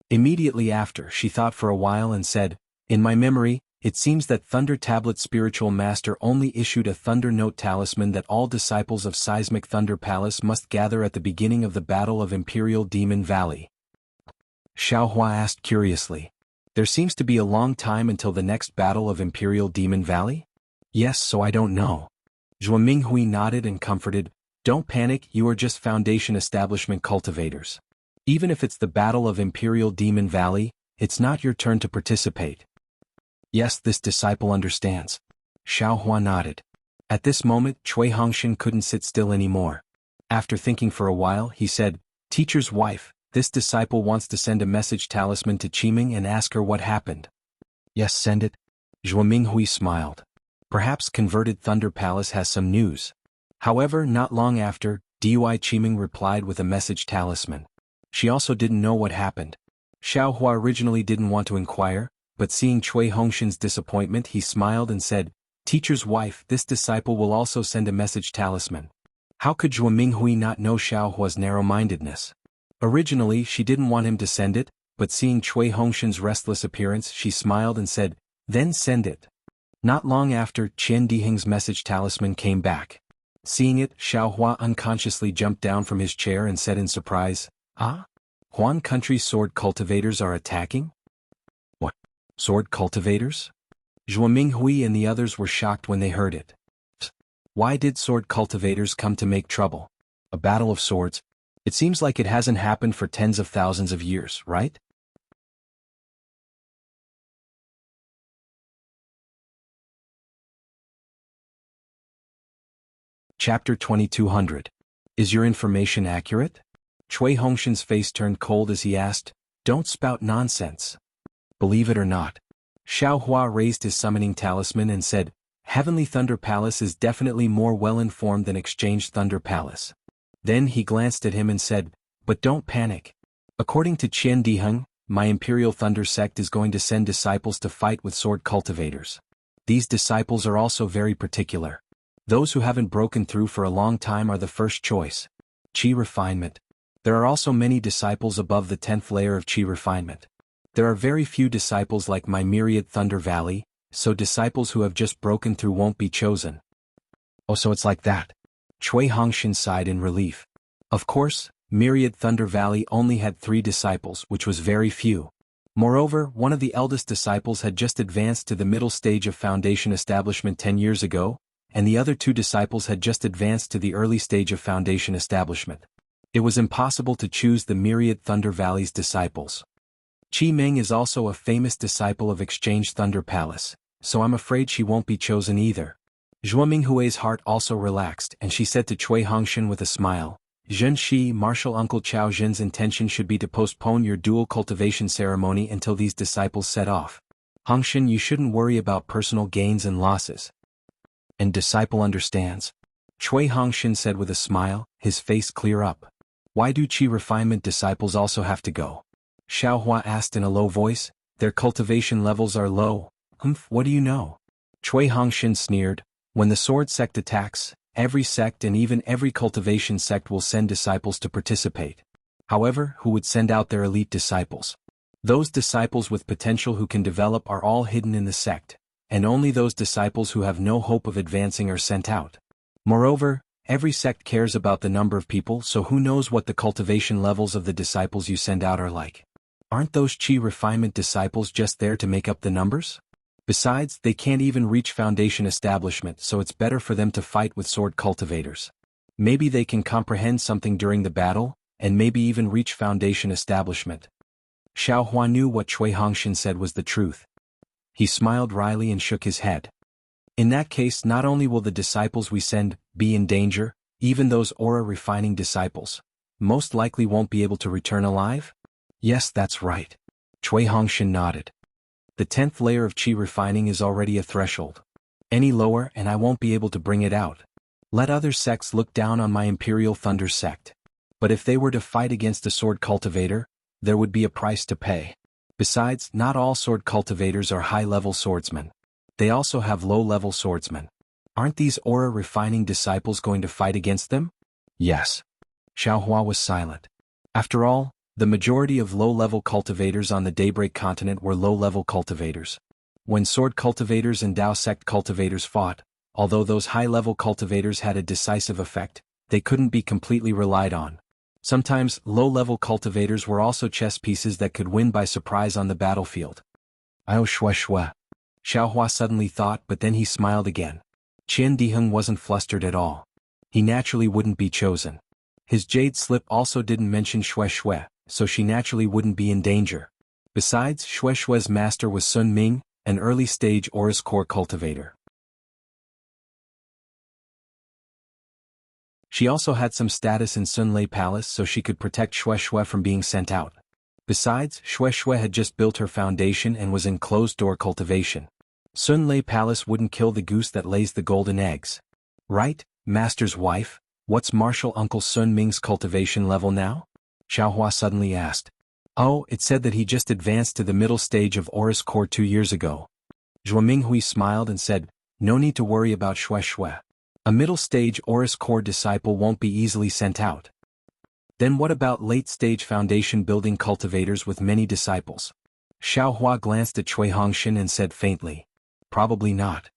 Immediately after, she thought for a while and said, in my memory, it seems that Thunder Tablet Spiritual Master only issued a Thunder Note Talisman that all disciples of Seismic Thunder Palace must gather at the beginning of the Battle of Imperial Demon Valley. Xiao Hua asked curiously. There seems to be a long time until the next Battle of Imperial Demon Valley? Yes, so I don't know. Zhuo Minghui nodded and comforted, don't panic, you are just Foundation Establishment cultivators. Even if it's the Battle of Imperial Demon Valley, it's not your turn to participate. Yes, this disciple understands. Xiao Hua nodded. At this moment, Cui Hongshan couldn't sit still anymore. After thinking for a while, he said, Teacher's wife, this disciple wants to send a message talisman to Qiming and ask her what happened. Yes, send it. Zhuo Minghui smiled. Perhaps Converted Thunder Palace has some news. However, not long after, Dui Qiming replied with a message talisman. She also didn't know what happened. Xiao Hua originally didn't want to inquire, but seeing Cui Hongshan's disappointment he smiled and said, Teacher's wife, this disciple will also send a message talisman. How could Zhuo Minghui not know Xiao Hua's narrow-mindedness? Originally she didn't want him to send it, but seeing Cui Hongshan's restless appearance she smiled and said, then send it. Not long after, Qian Diheng's message talisman came back. Seeing it, Xiao Hua unconsciously jumped down from his chair and said in surprise, Ah? Huan Country's sword cultivators are attacking? What? Sword cultivators? Zhuo Minghui and the others were shocked when they heard it. Why did sword cultivators come to make trouble? A battle of swords? It seems like it hasn't happened for tens of thousands of years, right? Chapter 2200. Is your information accurate? Cui Hongshan's face turned cold as he asked, Don't spout nonsense. Believe it or not. Xiao Hua raised his summoning talisman and said, Heavenly Thunder Palace is definitely more well-informed than Exchange Thunder Palace. Then he glanced at him and said, But don't panic. According to Qian Diheng, my Imperial Thunder Sect is going to send disciples to fight with sword cultivators. These disciples are also very particular. Those who haven't broken through for a long time are the first choice. Qi refinement. There are also many disciples above the 10th layer of Qi refinement. There are very few disciples like my Myriad Thunder Valley, so disciples who have just broken through won't be chosen. Oh, so it's like that. Cui Hongshan sighed in relief. Of course, Myriad Thunder Valley only had 3 disciples, which was very few. Moreover, one of the eldest disciples had just advanced to the middle stage of Foundation establishment 10 years ago, and the other 2 disciples had just advanced to the early stage of Foundation establishment. It was impossible to choose the Myriad Thunder Valley's disciples. Qi Meng is also a famous disciple of Exchange Thunder Palace, so I'm afraid she won't be chosen either. Zhuo Minghui's heart also relaxed and she said to Cui Hongshan with a smile, Zhen Shi, Martial Uncle Chao Zhen's intention should be to postpone your dual cultivation ceremony until these disciples set off. Hongshin, you shouldn't worry about personal gains and losses. And disciple understands. Cui Hongshin said with a smile, his face clear up. Why do Qi refinement disciples also have to go? Xiaohua asked in a low voice. Their cultivation levels are low. What do you know? Cui Hongshin sneered. When the sword sect attacks, every sect and even every cultivation sect will send disciples to participate. However, who would send out their elite disciples? Those disciples with potential who can develop are all hidden in the sect, and only those disciples who have no hope of advancing are sent out. Moreover, every sect cares about the number of people, so who knows what the cultivation levels of the disciples you send out are like? Aren't those Qi refinement disciples just there to make up the numbers? Besides, they can't even reach foundation establishment, so it's better for them to fight with sword cultivators. Maybe they can comprehend something during the battle, and maybe even reach foundation establishment. Xiaohua knew what Cui Hongshin said was the truth. He smiled wryly and shook his head. In that case, not only will the disciples we send be in danger, even those aura-refining disciples most likely won't be able to return alive? Yes, that's right. Cui Hongshin nodded. The 10th layer of Qi refining is already a threshold. Any lower and I won't be able to bring it out. Let other sects look down on my Imperial Thunder sect. But if they were to fight against a sword cultivator, there would be a price to pay. Besides, not all sword cultivators are high-level swordsmen. They also have low-level swordsmen. Aren't these aura-refining disciples going to fight against them? Yes. Xiaohua was silent. After all, the majority of low-level cultivators on the Daybreak continent were low-level cultivators. When sword cultivators and Dao sect cultivators fought, although those high-level cultivators had a decisive effect, they couldn't be completely relied on. Sometimes, low-level cultivators were also chess pieces that could win by surprise on the battlefield. Io shua shua. Xiaohua suddenly thought, but then he smiled again. Qian Diheng wasn't flustered at all. He naturally wouldn't be chosen. His jade slip also didn't mention Xue Xue, so she naturally wouldn't be in danger. Besides, Xue Xue's master was Sun Ming, an early-stage Aura's core cultivator. She also had some status in Sun Lei Palace, so she could protect Xue Xue from being sent out. Besides, Xue Xue had just built her foundation and was in closed-door cultivation. Sun Lei Palace wouldn't kill the goose that lays the golden eggs. Right, Master's wife? What's Martial Uncle Sun Ming's cultivation level now? Xiaohua suddenly asked. Oh, it said that he just advanced to the middle stage of Aura's core 2 years ago. Zhuo Minghui smiled and said, no need to worry about Xue Xue. A middle-stage Aura's core disciple won't be easily sent out. Then what about late-stage foundation-building cultivators with many disciples? Xiaohua glanced at Cui Hongshin and said faintly. Probably not.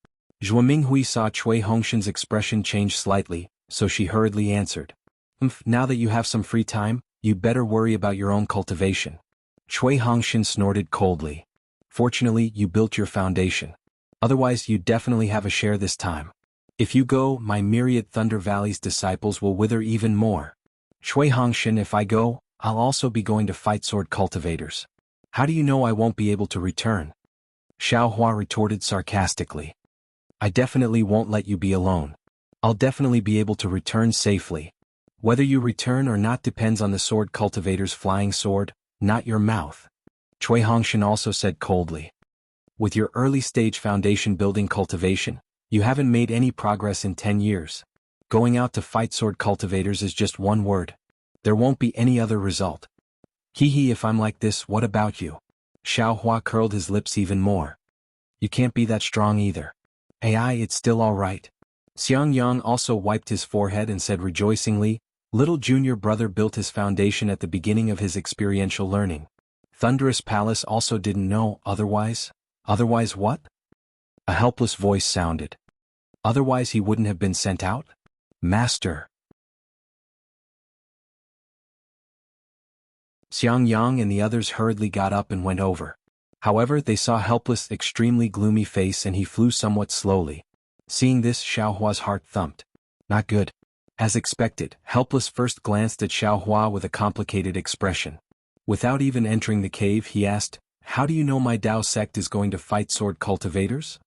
Zhuo Minghui saw Cui Hongshin's expression change slightly, so she hurriedly answered. Now that you have some free time, you'd better worry about your own cultivation. Cui Hongshin snorted coldly. Fortunately, you built your foundation. Otherwise, you'd definitely have a share this time. If you go, my myriad Thunder Valley's disciples will wither even more. Cui Hongshin, if I go, I'll also be going to fight sword cultivators. How do you know I won't be able to return? Xiaohua retorted sarcastically. I definitely won't let you be alone. I'll definitely be able to return safely. Whether you return or not depends on the sword cultivator's flying sword, not your mouth. Cui Hongshin also said coldly. With your early-stage foundation-building cultivation, you haven't made any progress in 10 years. Going out to fight sword cultivators is just one word. There won't be any other result. Hee, if I'm like this, what about you? Xiaohua curled his lips even more. You can't be that strong either. AI, it's still alright. Xiang Yang also wiped his forehead and said rejoicingly, little junior brother built his foundation at the beginning of his experiential learning. Thunderous Palace also didn't know, otherwise? Otherwise what? A helpless voice sounded. Otherwise he wouldn't have been sent out? Master. Xiang Yang and the others hurriedly got up and went over. However, they saw Helpless' extremely gloomy face and he flew somewhat slowly. Seeing this, Xiaohua's heart thumped. Not good. As expected, Helpless first glanced at Xiaohua with a complicated expression. Without even entering the cave, he asked, how do you know my Dao sect is going to fight sword cultivators?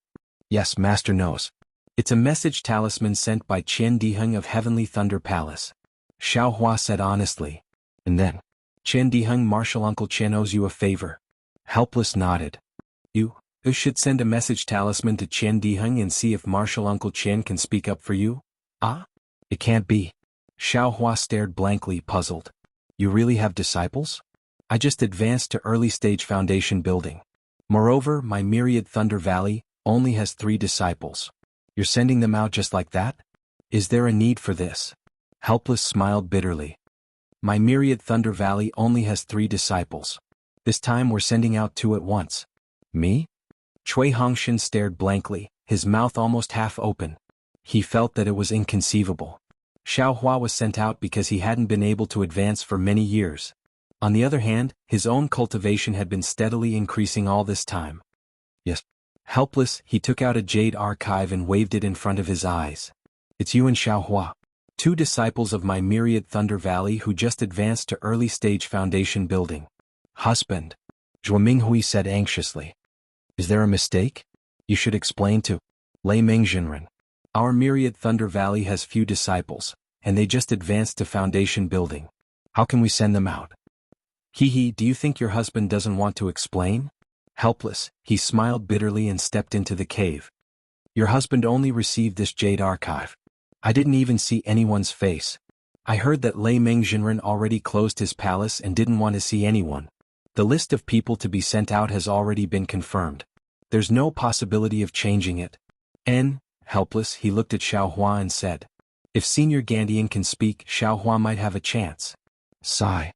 Yes, Master knows. It's a message talisman sent by Qian Diheng of Heavenly Thunder Palace. Xiaohua said honestly. And then, Chen Diheng, Martial Uncle Chen owes you a favor. Helpless nodded. You should send a message talisman to Chen Diheng and see if Martial Uncle Chen can speak up for you. Ah? It can't be. Xiaohua stared blankly, puzzled. You really have disciples? I just advanced to early stage foundation building. Moreover, my myriad Thunder Valley only has 3 disciples. You're sending them out just like that? Is there a need for this? Helpless smiled bitterly. My myriad Thunder Valley only has 3 disciples. This time we're sending out 2 at once. Me? Cui Hongshan stared blankly, his mouth almost half open. He felt that it was inconceivable. Xiaohua was sent out because he hadn't been able to advance for many years. On the other hand, his own cultivation had been steadily increasing all this time. Yes. Helpless, he took out a jade archive and waved it in front of his eyes. It's you and Xiaohua. 2 disciples of my myriad Thunder Valley who just advanced to early stage foundation building. Husband. Zhuo Minghui said anxiously. Is there a mistake? You should explain to Lei Mingzhenren. Our myriad Thunder Valley has few disciples, and they just advanced to foundation building. How can we send them out? Hee, do you think your husband doesn't want to explain? Helpless, he smiled bitterly and stepped into the cave. Your husband only received this jade archive. I didn't even see anyone's face. I heard that Lei Mingzhenren already closed his palace and didn't want to see anyone. The list of people to be sent out has already been confirmed. There's no possibility of changing it. Helpless, he looked at Xiaohua and said. If Senior Gandian can speak, Xiaohua might have a chance. Sigh.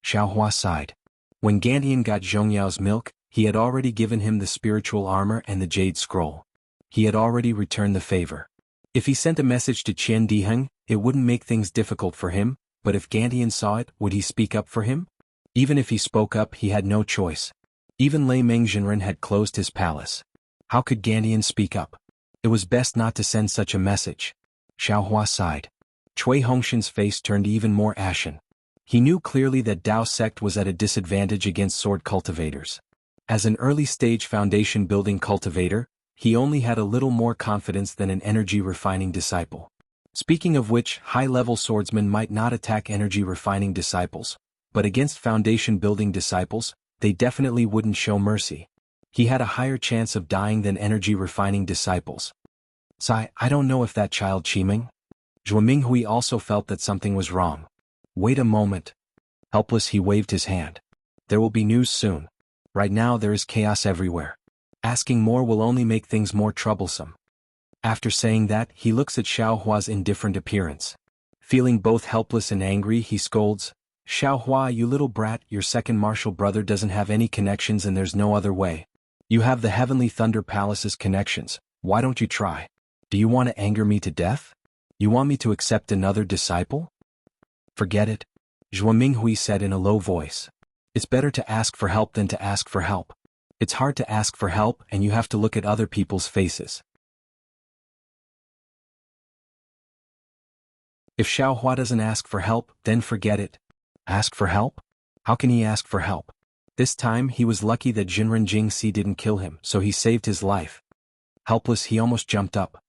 Xiaohua sighed. When Gandian got Zhongyao's milk, he had already given him the spiritual armor and the jade scroll. He had already returned the favor. If he sent a message to Chen Diheng, it wouldn't make things difficult for him, but if Gandian saw it, would he speak up for him? Even if he spoke up, he had no choice. Even Lei Mingzhenren had closed his palace. How could Gandian speak up? It was best not to send such a message. Xiaohua sighed. Cui Hongshan's face turned even more ashen. He knew clearly that Dao sect was at a disadvantage against sword cultivators. As an early-stage foundation-building cultivator, he only had a little more confidence than an energy-refining disciple. Speaking of which, high-level swordsmen might not attack energy-refining disciples, but against foundation-building disciples, they definitely wouldn't show mercy. He had a higher chance of dying than energy-refining disciples. Sai, I don't know if that child Qiming. Zhuo Minghui also felt that something was wrong. Wait a moment. Helpless, he waved his hand. There will be news soon. Right now there is chaos everywhere. Asking more will only make things more troublesome. After saying that, he looks at Xiaohua's indifferent appearance. Feeling both helpless and angry, he scolds, Xiaohua, you little brat, your second martial brother doesn't have any connections and there's no other way. You have the Heavenly Thunder Palace's connections, why don't you try? Do you want to anger me to death? You want me to accept another disciple? Forget it. Zhuo Minghui said in a low voice. It's better to ask for help than to ask for help. It's hard to ask for help and you have to look at other people's faces. If Xiaohua doesn't ask for help, then forget it. Ask for help? How can he ask for help? This time he was lucky that Jinren Jingxi didn't kill him, so he saved his life. Helpless, he almost jumped up.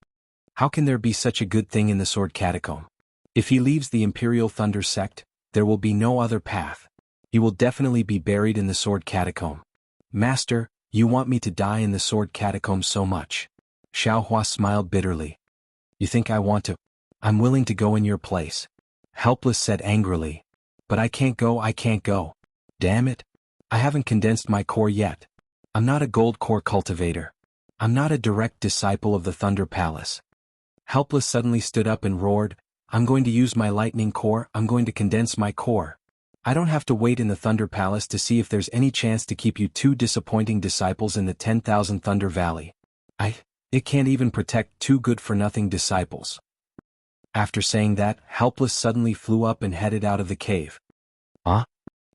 How can there be such a good thing in the Sword Catacomb? If he leaves the Imperial Thunder Sect, there will be no other path. He will definitely be buried in the Sword Catacomb. Master, you want me to die in the Sword Catacomb so much? Xiaohua smiled bitterly. You think I want to? I'm willing to go in your place. Helpless said angrily. But I can't go. Damn it. I haven't condensed my core yet. I'm not a gold core cultivator. I'm not a direct disciple of the Thunder Palace. Helpless suddenly stood up and roared, I'm going to use my lightning core, I'm going to condense my core. I don't have to wait in the Thunder Palace to see if there's any chance to keep you 2 disappointing disciples in the 10,000 Thunder Valley. It can't even protect 2 good-for-nothing disciples. After saying that, Helpless suddenly flew up and headed out of the cave.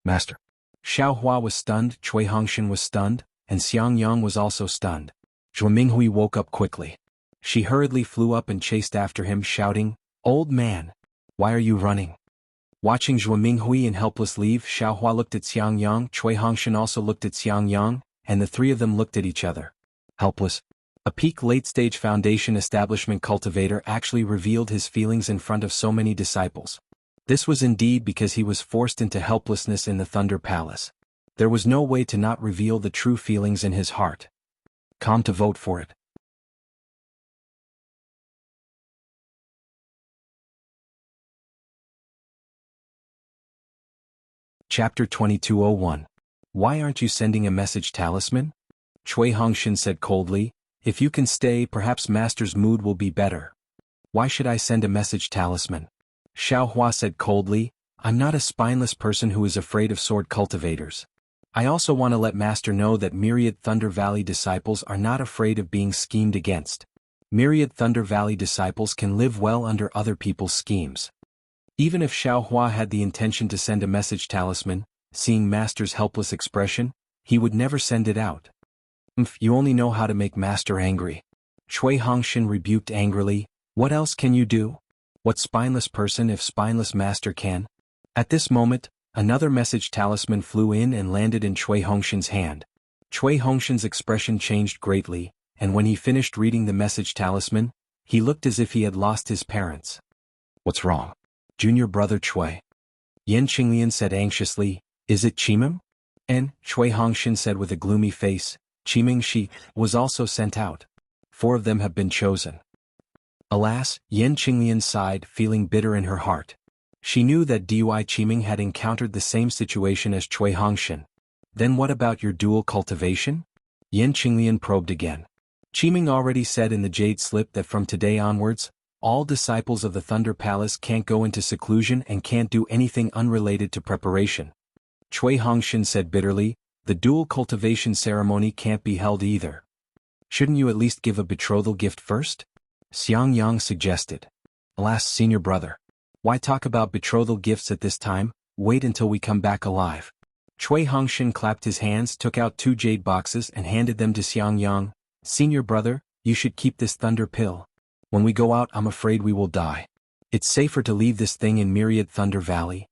Master. Xiaohua was stunned, Cui Hongshan was stunned, and Xiangyang was also stunned. Zhuo Minghui woke up quickly. She hurriedly flew up and chased after him, shouting, Old man! Why are you running? Watching Zhuo Minghui and Helpless leave, Xiaohua looked at Xiangyang, Cui Hongshan also looked at Xiangyang, and the 3 of them looked at each other. Helpless. A peak late-stage foundation establishment cultivator actually revealed his feelings in front of so many disciples. This was indeed because he was forced into helplessness in the Thunder Palace. There was no way to not reveal the true feelings in his heart. Come to vote for it. Chapter 2201. Why aren't you sending a message, talisman? Cui Hongshan said coldly. If you can stay, perhaps Master's mood will be better. Why should I send a message, talisman? Xiao Hua said coldly. I'm not a spineless person who is afraid of sword cultivators. I also want to let Master know that myriad Thunder Valley disciples are not afraid of being schemed against. Myriad Thunder Valley disciples can live well under other people's schemes. Even if Xiao Hua had the intention to send a message, talisman, seeing Master's helpless expression, he would never send it out. You only know how to make Master angry. Cui Hongshan rebuked angrily. What else can you do? What spineless person if spineless Master can? At this moment, another message talisman flew in and landed in Cui Hongshan's hand. Cui Hongshan's expression changed greatly, and when he finished reading the message talisman, he looked as if he had lost his parents. What's wrong? Junior brother Cui. Yan Qinglian said anxiously. Is it Qimeng? And Cui Hongshan said with a gloomy face. Qimeng she was also sent out. 4 of them have been chosen. Alas, Yan Qinglian sighed, feeling bitter in her heart. She knew that Dui Qimeng had encountered the same situation as Cui Hongshan. Then what about your dual cultivation? Yan Qinglian probed again. Qimeng already said in the Jade Slip that from today onwards, all disciples of the Thunder Palace can't go into seclusion and can't do anything unrelated to preparation. Cui Hongshan said bitterly, the dual cultivation ceremony can't be held either. Shouldn't you at least give a betrothal gift first? Xiang Yang suggested. Alas, senior brother. Why talk about betrothal gifts at this time? Wait until we come back alive. Cui Hongshan clapped his hands, took out 2 jade boxes and handed them to Xiang Yang. Senior brother, you should keep this thunder pill. When we go out, I'm afraid we will die. It's safer to leave this thing in Myriad Thunder Valley.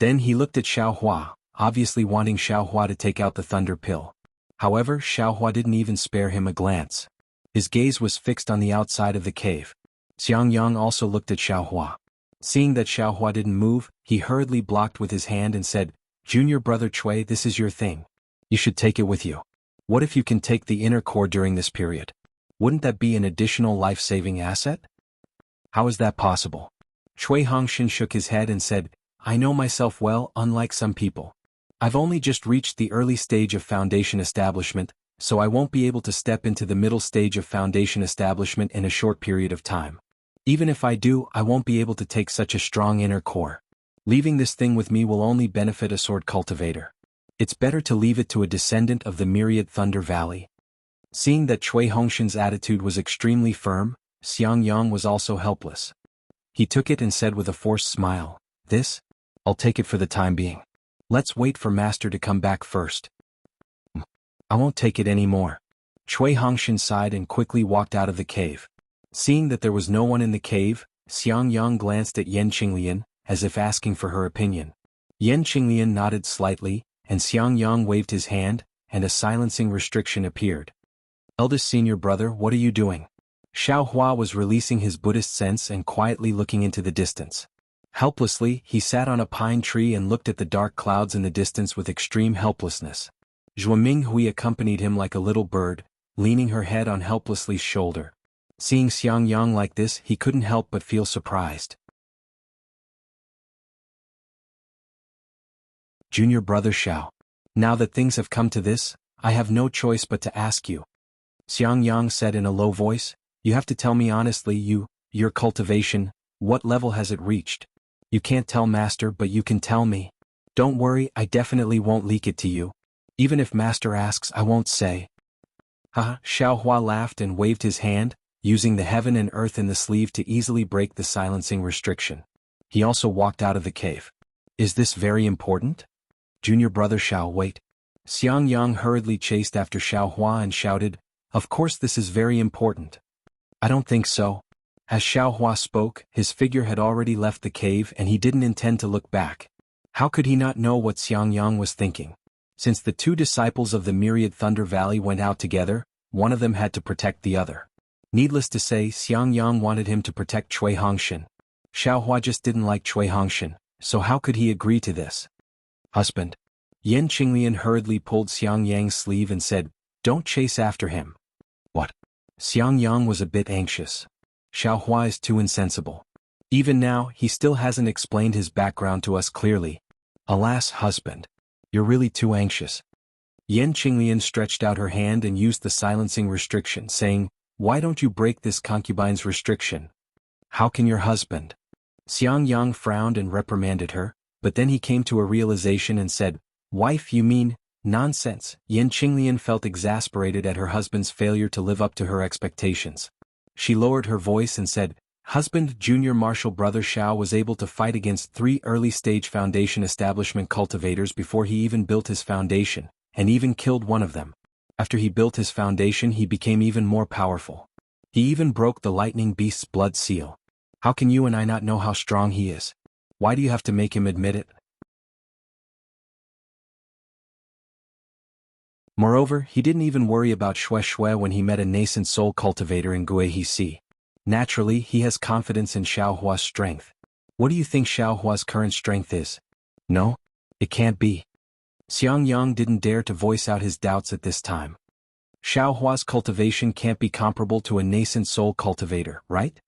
Then he looked at Xiao Hua, obviously wanting Xiao Hua to take out the thunder pill. However, Xiao Hua didn't even spare him a glance. His gaze was fixed on the outside of the cave. Xiang Yang also looked at Xiao Hua. Seeing that Xiao Hua didn't move, he hurriedly blocked with his hand and said, Junior brother Cui, this is your thing. You should take it with you. What if you can take the inner core during this period? Wouldn't that be an additional life-saving asset? How is that possible? Cui Hongshan shook his head and said, I know myself well, unlike some people. I've only just reached the early stage of foundation establishment, so I won't be able to step into the middle stage of foundation establishment in a short period of time. Even if I do, I won't be able to take such a strong inner core. Leaving this thing with me will only benefit a sword cultivator. It's better to leave it to a descendant of the Myriad Thunder Valley. Seeing that Cui Hongshan's attitude was extremely firm, Xiang Yang was also helpless. He took it and said with a forced smile, This? I'll take it for the time being. Let's wait for Master to come back first. I won't take it anymore. Cui Hongshan sighed and quickly walked out of the cave. Seeing that there was no one in the cave, Xiang Yang glanced at Yan Qinglian, as if asking for her opinion. Yan Qinglian nodded slightly, and Xiang Yang waved his hand, and a silencing restriction appeared. Eldest senior brother, what are you doing? Xiao Hua was releasing his Buddhist sense and quietly looking into the distance. Helplessly, he sat on a pine tree and looked at the dark clouds in the distance with extreme helplessness. Zhuo Minghui accompanied him like a little bird, leaning her head on helplessly's shoulder. Seeing Xiang Yang like this, he couldn't help but feel surprised. Junior brother Xiao. Now that things have come to this, I have no choice but to ask you. Xiang Yang said in a low voice, you have to tell me honestly your cultivation, what level has it reached? You can't tell Master, but you can tell me. Don't worry, I definitely won't leak it to you. Even if Master asks, I won't say. Haha, Xiao Hua laughed and waved his hand, using the heaven and earth in the sleeve to easily break the silencing restriction. He also walked out of the cave. Is this very important? Junior brother Xiao, wait. Xiang Yang hurriedly chased after Xiao Hua and shouted, Of course this is very important. I don't think so. As Xiao Hua spoke, his figure had already left the cave and he didn't intend to look back. How could he not know what Xiang Yang was thinking? Since the 2 disciples of the Myriad Thunder Valley went out together, one of them had to protect the other. Needless to say, Xiang Yang wanted him to protect Cui Hongshan. Xiao Hua just didn't like Cui Hongshan, So how could he agree to this? Husband. Yan Qinglian hurriedly pulled Xiang Yang's sleeve and said, "Don't chase after him." What? Xiang Yang was a bit anxious. Xiaohua is too insensible. Even now, he still hasn't explained his background to us clearly. Alas, husband. You're really too anxious. Yan Qinglian stretched out her hand and used the silencing restriction, saying, "Why don't you break this concubine's restriction? How can your husband?" Xiang Yang frowned and reprimanded her, but then he came to a realization and said, "Wife, you mean, nonsense." Yan Qinglian felt exasperated at her husband's failure to live up to her expectations. She lowered her voice and said, "Husband, junior martial brother Xiao was able to fight against 3 early-stage foundation establishment cultivators before he even built his foundation, and even killed one of them. After he built his foundation, he became even more powerful. He even broke the lightning beast's blood seal. How can you and I not know how strong he is? Why do you have to make him admit it?" Moreover, he didn't even worry about Xue Xue when he met a nascent soul cultivator in Guihe. Naturally, he has confidence in Xiaohua's strength. What do you think Xiaohua's current strength is? No? It can't be. Xiang Yang didn't dare to voice out his doubts at this time. Xiaohua's cultivation can't be comparable to a nascent soul cultivator, right?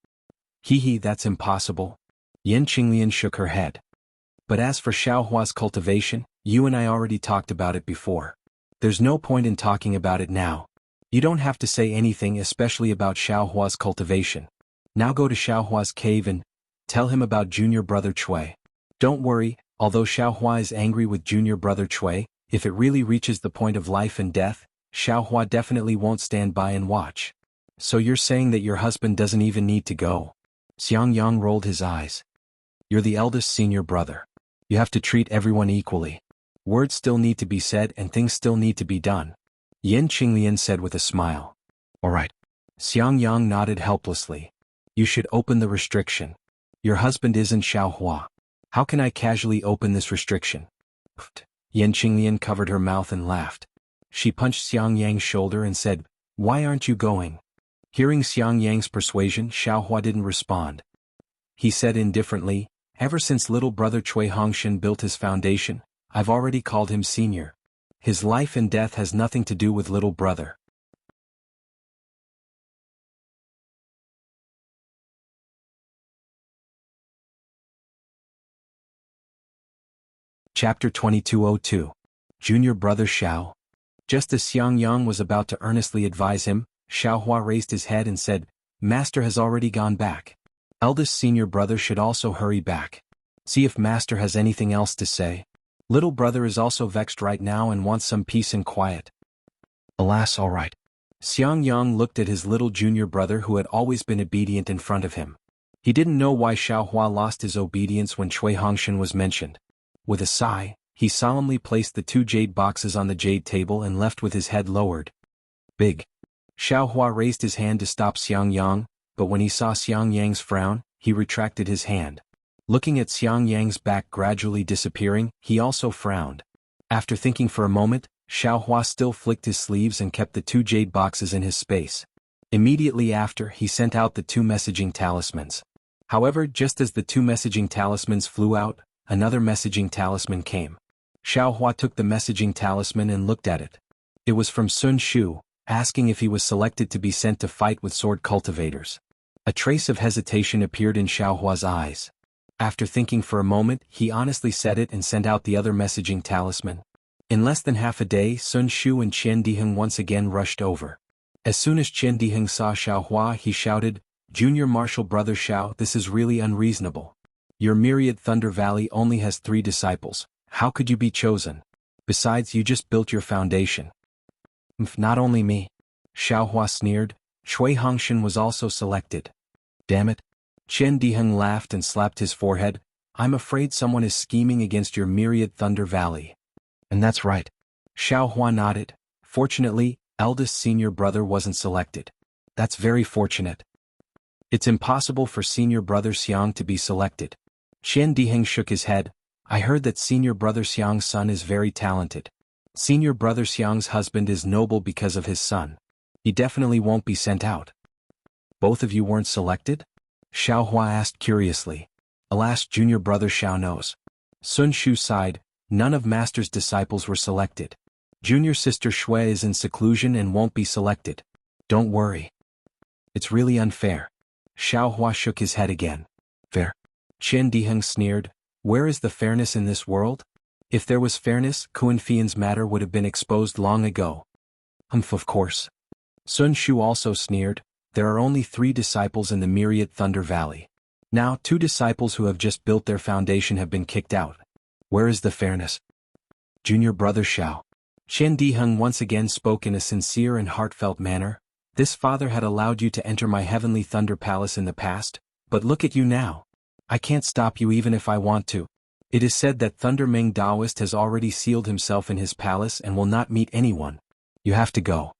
That's impossible. Yan Qinglian shook her head. But as for Xiaohua's cultivation, you and I already talked about it before. There's no point in talking about it now. You don't have to say anything, especially about Xiaohua's cultivation. Now go to Xiaohua's cave and tell him about junior brother Cui. Don't worry, although Xiaohua is angry with junior brother Cui, if it really reaches the point of life and death, Xiaohua definitely won't stand by and watch. So you're saying that your husband doesn't even need to go? Xiang Yang rolled his eyes. You're the eldest senior brother. You have to treat everyone equally. Words still need to be said and things still need to be done. Yan Qinglian said with a smile. All right. Xiang Yang nodded helplessly. You should open the restriction. Your husband isn't Xiaohua. How can I casually open this restriction? Yan Qinglian covered her mouth and laughed. She punched Xiang Yang's shoulder and said, "Why aren't you going?" Hearing Xiang Yang's persuasion, Xiaohua didn't respond. He said indifferently, "Ever since little brother Cui Hongshan built his foundation, I've already called him senior. His life and death has nothing to do with little brother." Chapter 2202. Junior Brother Xiao. Just as Xiang Yang was about to earnestly advise him, Xiaohua raised his head and said, "Master has already gone back. Eldest senior brother should also hurry back. See if Master has anything else to say. Little brother is also vexed right now and wants some peace and quiet." Alas, all right. Xiang Yang looked at his little junior brother who had always been obedient in front of him. He didn't know why Xiaohua lost his obedience when Cui Hongshan was mentioned. With a sigh, he solemnly placed the 2 jade boxes on the jade table and left with his head lowered. Big. Xiaohua raised his hand to stop Xiang Yang, but when he saw Xiang Yang's frown, he retracted his hand. Looking at Xiang Yang's back gradually disappearing, he also frowned. After thinking for a moment, Xiaohua still flicked his sleeves and kept the 2 jade boxes in his space. Immediately after, he sent out the 2 messaging talismans. However, just as the 2 messaging talismans flew out, another messaging talisman came. Xiaohua took the messaging talisman and looked at it. It was from Sun Shu, asking if he was selected to be sent to fight with sword cultivators. A trace of hesitation appeared in Xiaohua's eyes. After thinking for a moment, he honestly said it and sent out the other messaging talisman. In less than half a day, Sun Shu and Qian Diheng once again rushed over. As soon as Qian Diheng saw Xiaohua, he shouted, "Junior martial brother Xiao, this is really unreasonable. Your myriad Thunder Valley only has 3 disciples. How could you be chosen? Besides, you just built your foundation." Not only me. Xiaohua sneered. Cui Hongshan was also selected. Damn it. Qian Diheng laughed and slapped his forehead. "I'm afraid someone is scheming against your myriad Thunder Valley." And that's right. Xiaohua nodded. Fortunately, eldest senior brother wasn't selected. That's very fortunate. It's impossible for senior brother Xiang to be selected. Qian Diheng shook his head. "I heard that senior brother Xiang's son is very talented. Senior brother Xiang's husband is noble because of his son. He definitely won't be sent out." Both of you weren't selected? Xiaohua asked curiously. Alas, junior brother Xiao knows. Sun Shu sighed, none of Master's disciples were selected. Junior sister Shui is in seclusion and won't be selected. Don't worry. It's really unfair. Xiao Hua shook his head again. Fair? Qian Diheng sneered, where is the fairness in this world? If there was fairness, Kuan Fian's matter would have been exposed long ago. Of course. Sun Shu also sneered, there are only 3 disciples in the myriad Thunder Valley. Now 2 disciples who have just built their foundation have been kicked out. Where is the fairness? Junior brother Xiao. Qian Diheng once again spoke in a sincere and heartfelt manner. This father had allowed you to enter my heavenly thunder palace in the past, but look at you now. I can't stop you even if I want to. It is said that Thunder Ming Taoist has already sealed himself in his palace and will not meet anyone. You have to go.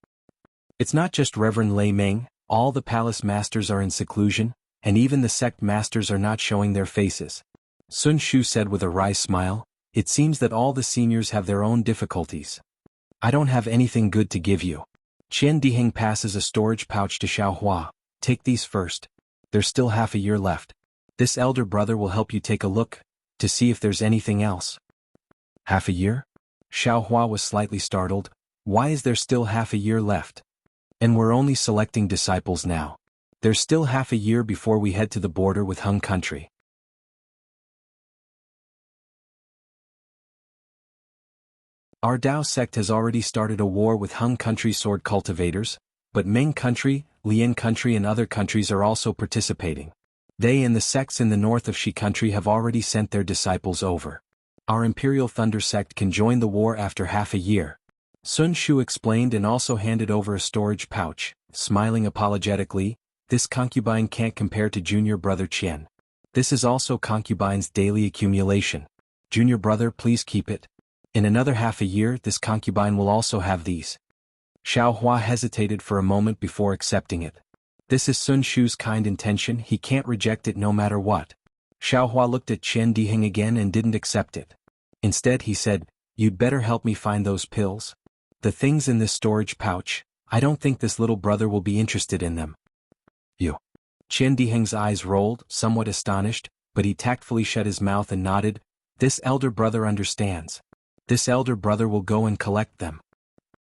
It's not just Reverend Lei Ming, all the palace masters are in seclusion, and even the sect masters are not showing their faces. Sun Shu said with a wry smile, it seems that all the seniors have their own difficulties. I don't have anything good to give you. Qian Diheng passes a storage pouch to Xiao Hua. Take these first. There's still half a year left. This elder brother will help you take a look, to see if there's anything else. Half a year? Xiao Hua was slightly startled. Why is there still half a year left? And we're only selecting disciples now. There's still half a year before we head to the border with Hung country. Our Dao sect has already started a war with Hung country sword cultivators, but Ming country, Lian country and other countries are also participating. They and the sects in the north of Shi country have already sent their disciples over. Our Imperial Thunder sect can join the war after half a year. Sun Shu explained and also handed over a storage pouch, smiling apologetically, this concubine can't compare to junior brother Qian. This is also concubine's daily accumulation. Junior brother, please keep it. In another half a year, this concubine will also have these. Xiao Hua hesitated for a moment before accepting it. This is Sun Shu's kind intention, he can't reject it no matter what. Xiao Hua looked at Qian Diheng again and didn't accept it. Instead he said, you'd better help me find those pills. The things in this storage pouch, I don't think this little brother will be interested in them. You. Qian Diheng's eyes rolled, somewhat astonished, but he tactfully shut his mouth and nodded. This elder brother understands. This elder brother will go and collect them.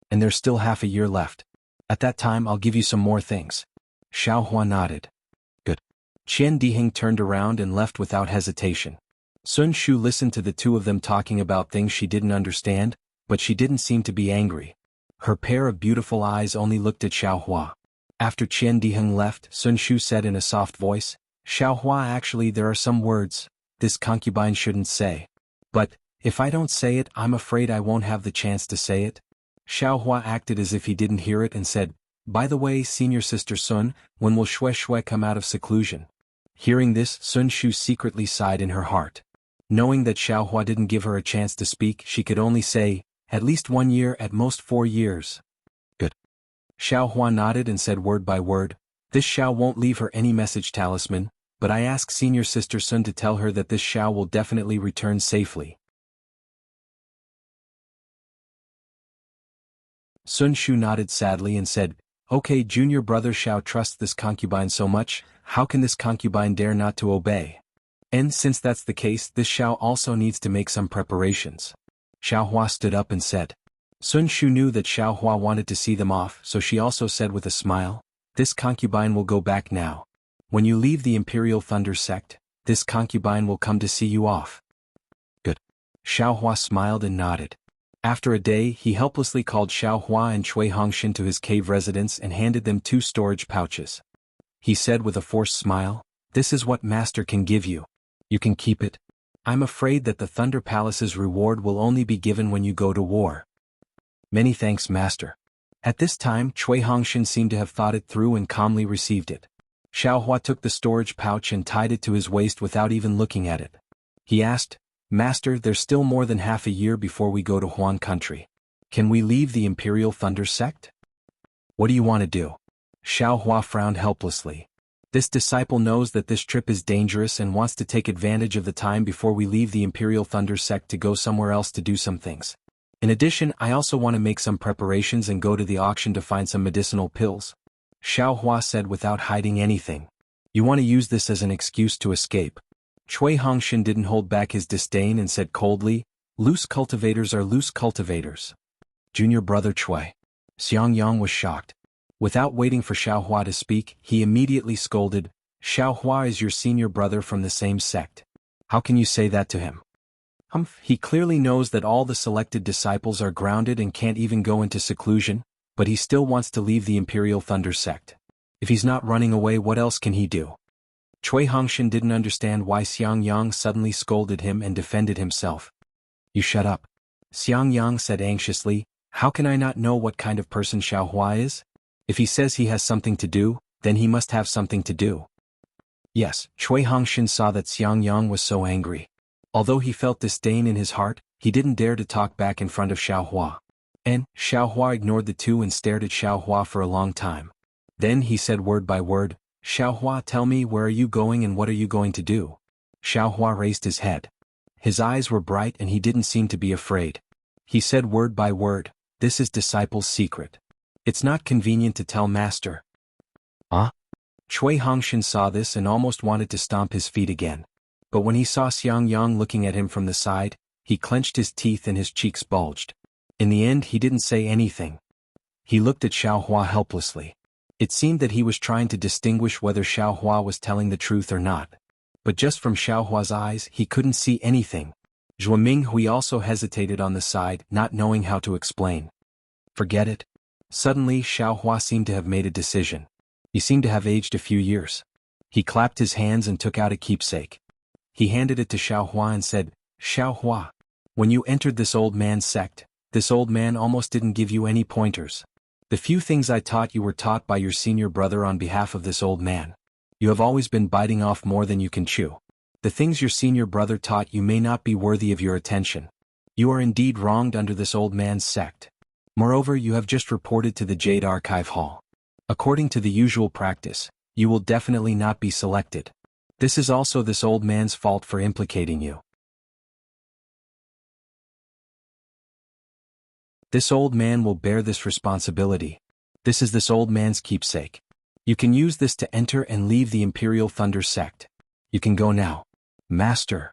And there's still half a year left. At that time I'll give you some more things. Xiao Hua nodded. Good. Qian Diheng turned around and left without hesitation. Sun Shu listened to the two of them talking about things she didn't understand, but she didn't seem to be angry. Her pair of beautiful eyes only looked at Xiao Hua. After Qian Diheng left, Sun Shu said in a soft voice, Xiao Hua, actually there are some words this concubine shouldn't say. But, if I don't say it, I'm afraid I won't have the chance to say it. Xiao Hua acted as if he didn't hear it and said, by the way, senior sister Sun, when will Shui Shui come out of seclusion? Hearing this, Sun Shu secretly sighed in her heart. Knowing that Xiao Hua didn't give her a chance to speak, she could only say, at least 1 year, at most 4 years. Good. Xiao Hua nodded and said word by word, this Xiao won't leave her any message talisman, but I ask senior sister Sun to tell her that this Xiao will definitely return safely. Sun Shu nodded sadly and said, okay, junior brother Xiao trusts this concubine so much, how can this concubine dare not to obey? And since that's the case, this Xiao also needs to make some preparations. Xiao Hua stood up and said. Sun Shu knew that Xiao Hua wanted to see them off, so she also said with a smile, this concubine will go back now. When you leave the Imperial Thunder sect, this concubine will come to see you off. Good. Xiao Hua smiled and nodded. After a day, he helplessly called Xiao Hua and Cui Hongshin to his cave residence and handed them 2 storage pouches. He said with a forced smile, this is what Master can give you. You can keep it. I'm afraid that the Thunder Palace's reward will only be given when you go to war. Many thanks, Master. At this time, Cui Hongshin seemed to have thought it through and calmly received it. Xiao Hua took the storage pouch and tied it to his waist without even looking at it. He asked, Master, there's still more than half a year before we go to Huan country. Can we leave the Imperial Thunder sect? What do you want to do? Xiao Hua frowned helplessly. This disciple knows that this trip is dangerous and wants to take advantage of the time before we leave the Imperial Thunder sect to go somewhere else to do some things. In addition, I also want to make some preparations and go to the auction to find some medicinal pills. Xiao Hua said without hiding anything. You want to use this as an excuse to escape. Cui Hongshan didn't hold back his disdain and said coldly, "Loose cultivators are loose cultivators." Junior brother Cui. Xiang Yang was shocked. Without waiting for Xiaohua to speak, he immediately scolded, "Xiaohua is your senior brother from the same sect. How can you say that to him?" He clearly knows that all the selected disciples are grounded and can't even go into seclusion, but he still wants to leave the Imperial Thunder sect. If he's not running away, what else can he do? Cui Hongshan didn't understand why Xiang Yang suddenly scolded him and defended himself. "You shut up," Xiang Yang said anxiously. "How can I not know what kind of person Xiaohua is? If he says he has something to do, then he must have something to do." Yes, Cui Hongshan saw that Xiang Yang was so angry. Although he felt disdain in his heart, he didn't dare to talk back in front of Xiaohua. And Xiaohua ignored the two and stared at Xiaohua for a long time. Then he said word by word, "Xiaohua, tell me, where are you going and what are you going to do?" Xiaohua raised his head. His eyes were bright and he didn't seem to be afraid. He said word by word, "This is disciple's secret. It's not convenient to tell master." Cui Hongshan saw this and almost wanted to stomp his feet again. But when he saw Xiang Yang looking at him from the side, he clenched his teeth and his cheeks bulged. In the end, he didn't say anything. He looked at Xiaohua helplessly. It seemed that he was trying to distinguish whether Xiaohua was telling the truth or not. But just from Xiaohua's eyes, he couldn't see anything. Zhuo Minghui also hesitated on the side, not knowing how to explain. "Forget it." Suddenly, Xiaohua seemed to have made a decision. He seemed to have aged a few years. He clapped his hands and took out a keepsake. He handed it to Xiaohua and said, "Xiaohua, when you entered this old man's sect, this old man almost didn't give you any pointers. The few things I taught you were taught by your senior brother on behalf of this old man. You have always been biting off more than you can chew. The things your senior brother taught you may not be worthy of your attention. You are indeed wronged under this old man's sect. Moreover, you have just reported to the Jade Archive Hall. According to the usual practice, you will definitely not be selected. This is also this old man's fault for implicating you. This old man will bear this responsibility. This is this old man's keepsake. You can use this to enter and leave the Imperial Thunder sect. You can go now." "Master!"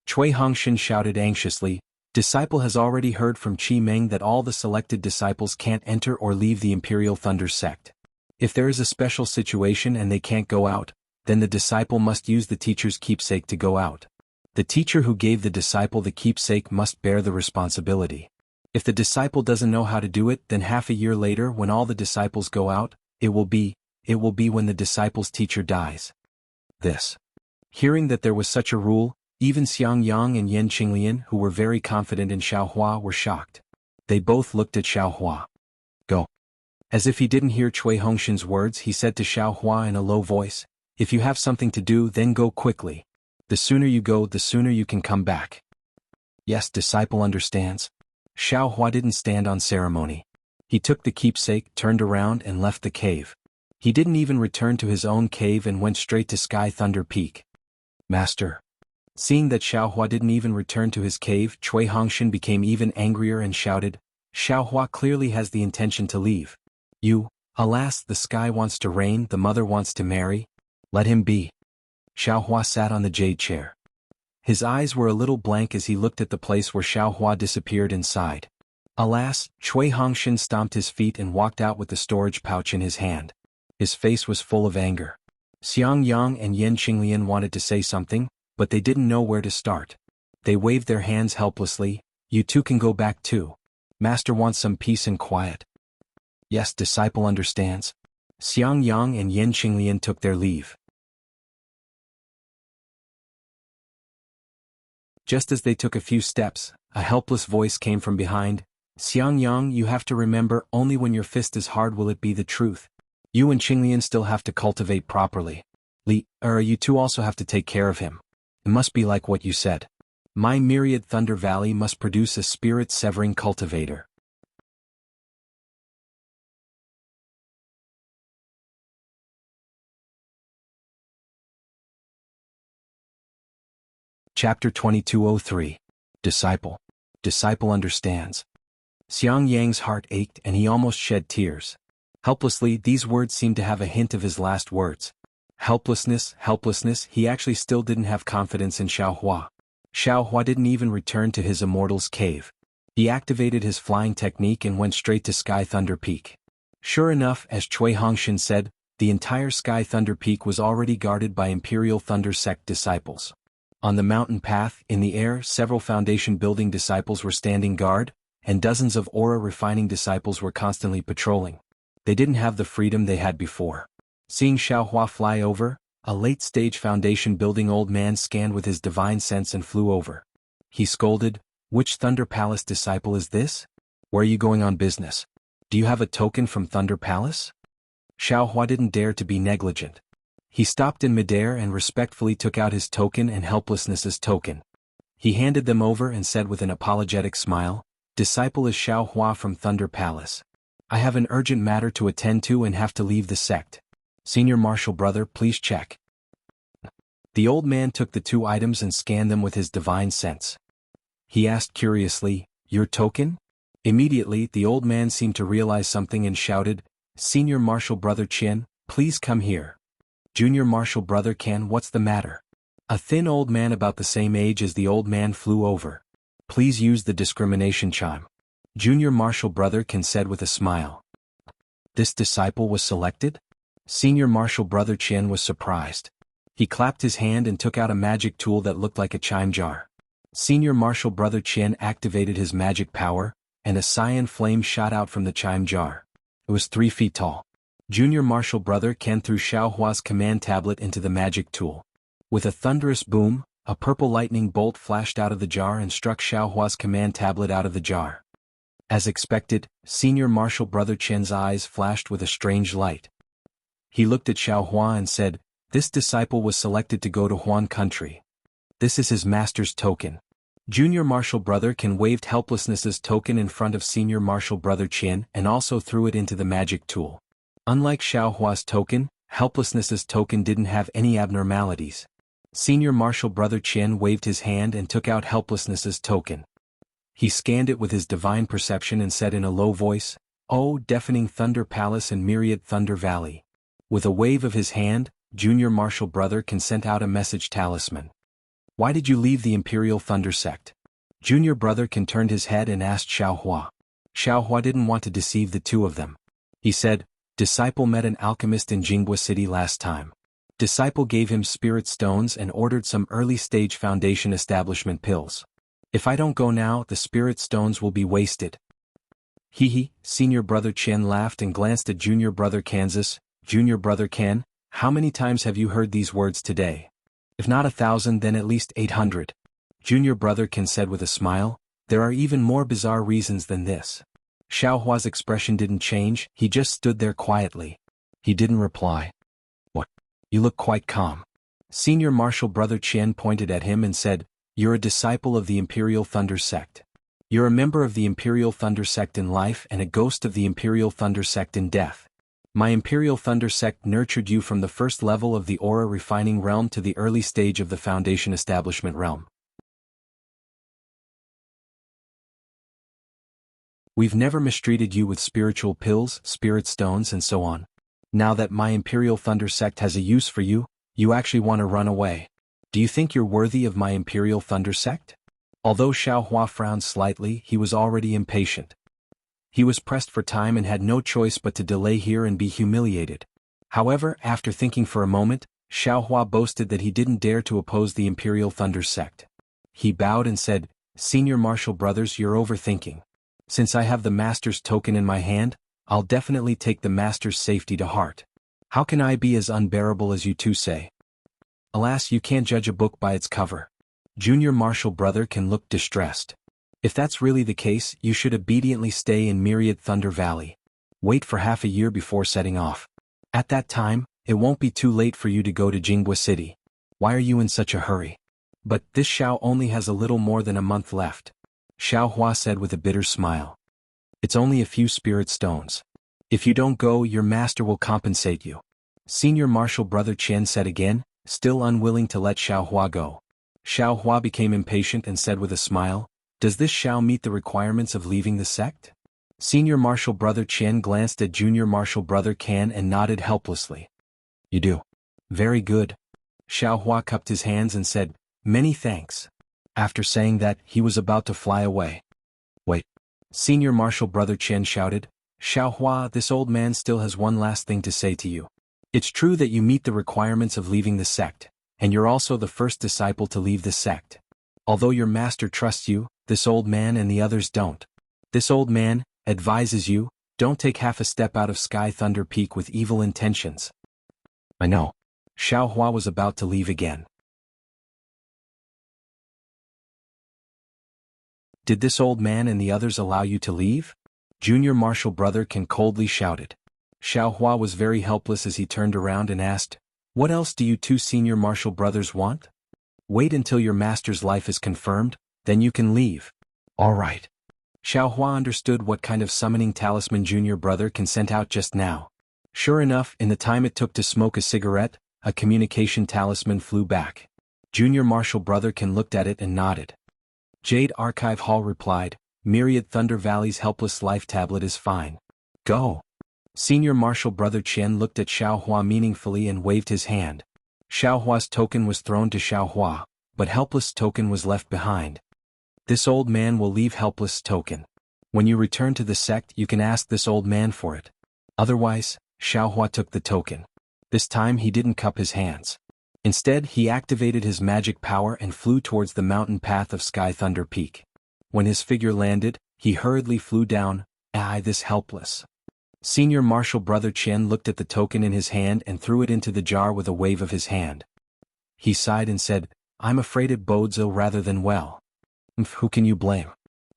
Cui Hongshan shouted anxiously. "Disciple has already heard from Qi Meng that all the selected disciples can't enter or leave the Imperial Thunder sect. If there is a special situation and they can't go out, then the disciple must use the teacher's keepsake to go out. The teacher who gave the disciple the keepsake must bear the responsibility. If the disciple doesn't know how to do it, then half a year later when all the disciples go out, it will be when the disciple's teacher dies." This. Hearing that there was such a rule, even Xiang Yang and Yan Qinglian, who were very confident in Xiaohua, were shocked. They both looked at Xiaohua. "Go." As if he didn't hear Cui Hongshan's words, he said to Xiaohua in a low voice, "If you have something to do, then go quickly. The sooner you go, the sooner you can come back." Yes, disciple understands. Xiaohua didn't stand on ceremony. He took the keepsake, turned around and left the cave. He didn't even return to his own cave and went straight to Sky Thunder Peak. "Master." Seeing that Xiaohua didn't even return to his cave, Cui Hongshan became even angrier and shouted, "Xiaohua clearly has the intention to leave. Alas, the sky wants to rain, the mother wants to marry. Let him be." Xiaohua sat on the jade chair. His eyes were a little blank as he looked at the place where Xiaohua disappeared inside. Alas, Cui Hongshan stomped his feet and walked out with the storage pouch in his hand. His face was full of anger. Xiang Yang and Yan Qinglian wanted to say something, but they didn't know where to start. They waved their hands helplessly. "You two can go back too. Master wants some peace and quiet." Yes, disciple understands. Xiang Yang and Yan Qinglian took their leave. Just as they took a few steps, a helpless voice came from behind. "Xiang Yang, you have to remember, only when your fist is hard will it be the truth. You and Qinglian still have to cultivate properly. You two also have to take care of him. It must be like what you said. My myriad Thunder Valley must produce a spirit-severing cultivator." Chapter 2203. Disciple. Disciple understands. Xiang Yang's heart ached and he almost shed tears. Helplessly, these words seemed to have a hint of his last words. Helplessness, he actually still didn't have confidence in Xiaohua. Xiaohua didn't even return to his immortal's cave. He activated his flying technique and went straight to Sky Thunder Peak. Sure enough, as Cui Hongshan said, the entire Sky Thunder Peak was already guarded by Imperial Thunder Sect disciples. On the mountain path, in the air, several foundation building disciples were standing guard, and dozens of aura refining disciples were constantly patrolling. They didn't have the freedom they had before. Seeing Xiaohua fly over, a late-stage foundation building old man scanned with his divine sense and flew over. He scolded, "Which Thunder Palace disciple is this? Where are you going on business? Do you have a token from Thunder Palace?" Xiaohua didn't dare to be negligent. He stopped in midair and respectfully took out his token and Helplessness's token. He handed them over and said with an apologetic smile, "Disciple is Xiaohua from Thunder Palace. I have an urgent matter to attend to and have to leave the sect. Senior Marshal Brother, please check." The old man took the two items and scanned them with his divine sense. He asked curiously, "Your token?" Immediately, the old man seemed to realize something and shouted, "Senior Marshal Brother Qian, please come here." "Junior Marshal Brother Can, what's the matter?" A thin old man about the same age as the old man flew over. "Please use the discrimination chime." Junior Marshal Brother Can said with a smile. "This disciple was selected?" Senior Marshal Brother Qian was surprised. He clapped his hand and took out a magic tool that looked like a chime jar. Senior Marshal Brother Qian activated his magic power, and a cyan flame shot out from the chime jar. It was 3 feet tall. Junior Marshal Brother Ken threw Xiaohua's command tablet into the magic tool. With a thunderous boom, a purple lightning bolt flashed out of the jar and struck Xiaohua's command tablet out of the jar. As expected, Senior Marshal Brother Qian's eyes flashed with a strange light. He looked at Xiaohua and said, "This disciple was selected to go to Huan country. This is his master's token." Junior Marshal Brother Ken waved Helplessness's token in front of Senior Marshal Brother Qian and also threw it into the magic tool. Unlike Xiaohua's token, Helplessness's token didn't have any abnormalities. Senior Marshal Brother Qian waved his hand and took out Helplessness's token. He scanned it with his divine perception and said in a low voice, "Oh, deafening Thunder Palace and myriad Thunder Valley." With a wave of his hand, Junior Marshal Brother Ken sent out a message talisman. "Why did you leave the Imperial Thunder Sect?" Junior Brother Ken turned his head and asked Xiaohua. Xiaohua didn't want to deceive the two of them. He said, "Disciple met an alchemist in Jianghu City last time. Disciple gave him spirit stones and ordered some early-stage foundation establishment pills. If I don't go now, the spirit stones will be wasted." Hee. Senior Brother Qian laughed and glanced at Junior Brother Kansas. "Junior Brother Kan, how many times have you heard these words today? If not 1,000 then at least 800. Junior Brother Kan said with a smile, "There are even more bizarre reasons than this." Xiaohua's expression didn't change, he just stood there quietly. He didn't reply. "What? You look quite calm." Senior Marshal Brother Qian pointed at him and said, "You're a disciple of the Imperial Thunder Sect. You're a member of the Imperial Thunder Sect in life and a ghost of the Imperial Thunder Sect in death. My Imperial Thunder Sect nurtured you from the first level of the aura refining realm to the early stage of the foundation establishment realm. We've never mistreated you with spiritual pills, spirit stones and so on. Now that my Imperial Thunder Sect has a use for you, you actually want to run away. Do you think you're worthy of my Imperial Thunder Sect?" Although Xiaohua frowned slightly, he was already impatient. He was pressed for time and had no choice but to delay here and be humiliated. However, after thinking for a moment, Xiaohua boasted that he didn't dare to oppose the Imperial Thunder Sect. He bowed and said, "Senior Marshal Brothers, you're overthinking. Since I have the Master's token in my hand, I'll definitely take the Master's safety to heart. How can I be as unbearable as you two say? Alas, you can't judge a book by its cover." Junior Marshal Brother Can look distressed. "If that's really the case, you should obediently stay in Myriad Thunder Valley. Wait for half a year before setting off. At that time, it won't be too late for you to go to Jianghu City. Why are you in such a hurry?" "But this Xiao only has a little more than a month left," Xiaohua said with a bitter smile. "It's only a few spirit stones. If you don't go, your master will compensate you." Senior Marshal Brother Qian said again, still unwilling to let Xiaohua go. Xiaohua became impatient and said with a smile, "Does this Xiao meet the requirements of leaving the sect?" Senior Marshal Brother Qian glanced at Junior Marshal Brother Kan and nodded helplessly. "You do. Very good. Xiao Hua cupped his hands and said, "Many thanks." After saying that, he was about to fly away. "Wait." Senior Marshal Brother Chen shouted, "Xiao Hua, this old man still has one last thing to say to you. It's true that you meet the requirements of leaving the sect, and you're also the first disciple to leave the sect. Although your master trusts you, this old man and the others don't. This old man advises you, don't take half a step out of Sky Thunder Peak with evil intentions." "I know." Xiao Hua was about to leave again. "Did this old man and the others allow you to leave?" Junior Marshal Brother Ken coldly shouted. Xiao Hua was very helpless as he turned around and asked, "What else do you two Senior Marshal Brothers want?" "Wait until your master's life is confirmed, then you can leave." "All right." Xiao Hua understood what kind of summoning talisman Junior Brother Ken sent out just now. Sure enough, in the time it took to smoke a cigarette, a communication talisman flew back. Junior Marshal Brother Ken looked at it and nodded. Jade Archive Hall replied, "Myriad Thunder Valley's helpless life tablet is fine. Go." Senior Marshal Brother Chen looked at Xiao Hua meaningfully and waved his hand. Xiao Hua's token was thrown to Xiao Hua, but Helpless token was left behind. "This old man will leave Helpless token. When you return to the sect you can ask this old man for it. Otherwise," Xiao Hua took the token. This time he didn't cup his hands. Instead he activated his magic power and flew towards the mountain path of Sky Thunder Peak. When his figure landed, he hurriedly flew down. This Helpless." Senior Marshal Brother Chen looked at the token in his hand and threw it into the jar with a wave of his hand. He sighed and said, "I'm afraid it bodes ill rather than well." Who can you blame?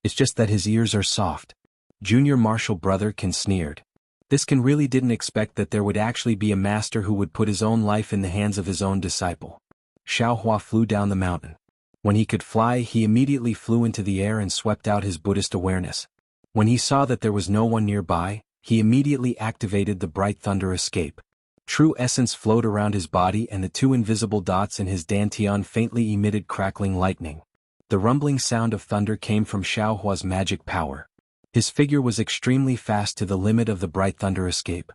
It's just that his ears are soft." Junior Marshal Brother Ken sneered. This Ken really didn't expect that there would actually be a master who would put his own life in the hands of his own disciple. Xiao Hua flew down the mountain. When he could fly, he immediately flew into the air and swept out his Buddhist awareness. When he saw that there was no one nearby, he immediately activated the Bright Thunder Escape. True essence flowed around his body and the two invisible dots in his dantian faintly emitted crackling lightning. The rumbling sound of thunder came from Xiao Hua's magic power. His figure was extremely fast to the limit of the Bright Thunder Escape.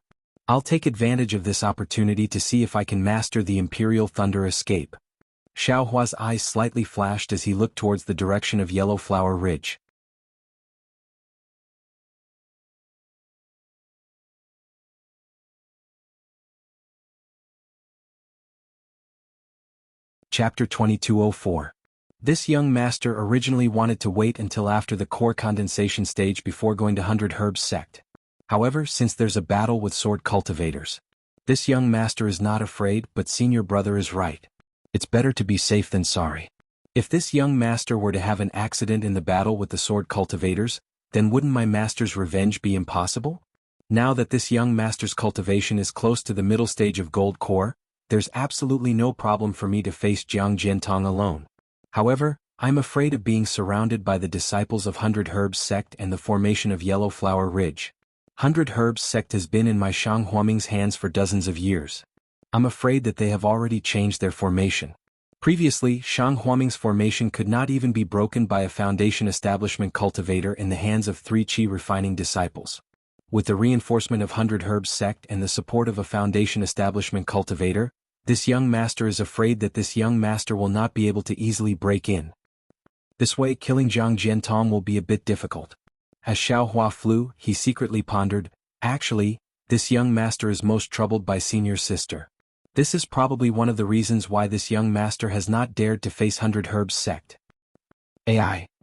"I'll take advantage of this opportunity to see if I can master the Imperial Thunder Escape." Xiao Hua's eyes slightly flashed as he looked towards the direction of Yellow Flower Ridge. Chapter 2204. This young master originally wanted to wait until after the core condensation stage before going to 100 Herbs sect. However, since there's a battle with sword cultivators, this young master is not afraid, but senior brother is right. It's better to be safe than sorry. If this young master were to have an accident in the battle with the sword cultivators, then wouldn't my master's revenge be impossible? Now that this young master's cultivation is close to the middle stage of gold core, there's absolutely no problem for me to face Jiang Jiantong alone. However, I'm afraid of being surrounded by the disciples of 100 Herbs sect and the formation of Yellow Flower Ridge. 100 Herbs sect has been in my Shang Huaming's hands for dozens of years. I'm afraid that they have already changed their formation. Previously, Shang Huaming's formation could not even be broken by a Foundation Establishment Cultivator in the hands of 3 Qi refining disciples. With the reinforcement of 100 Herbs sect and the support of a Foundation Establishment Cultivator, this young master is afraid that this young master will not be able to easily break in. This way killing Jiang Jiantong will be a bit difficult. As Xiao Hua flew, he secretly pondered, actually, this young master is most troubled by senior sister. This is probably one of the reasons why this young master has not dared to face 100 Herbs sect.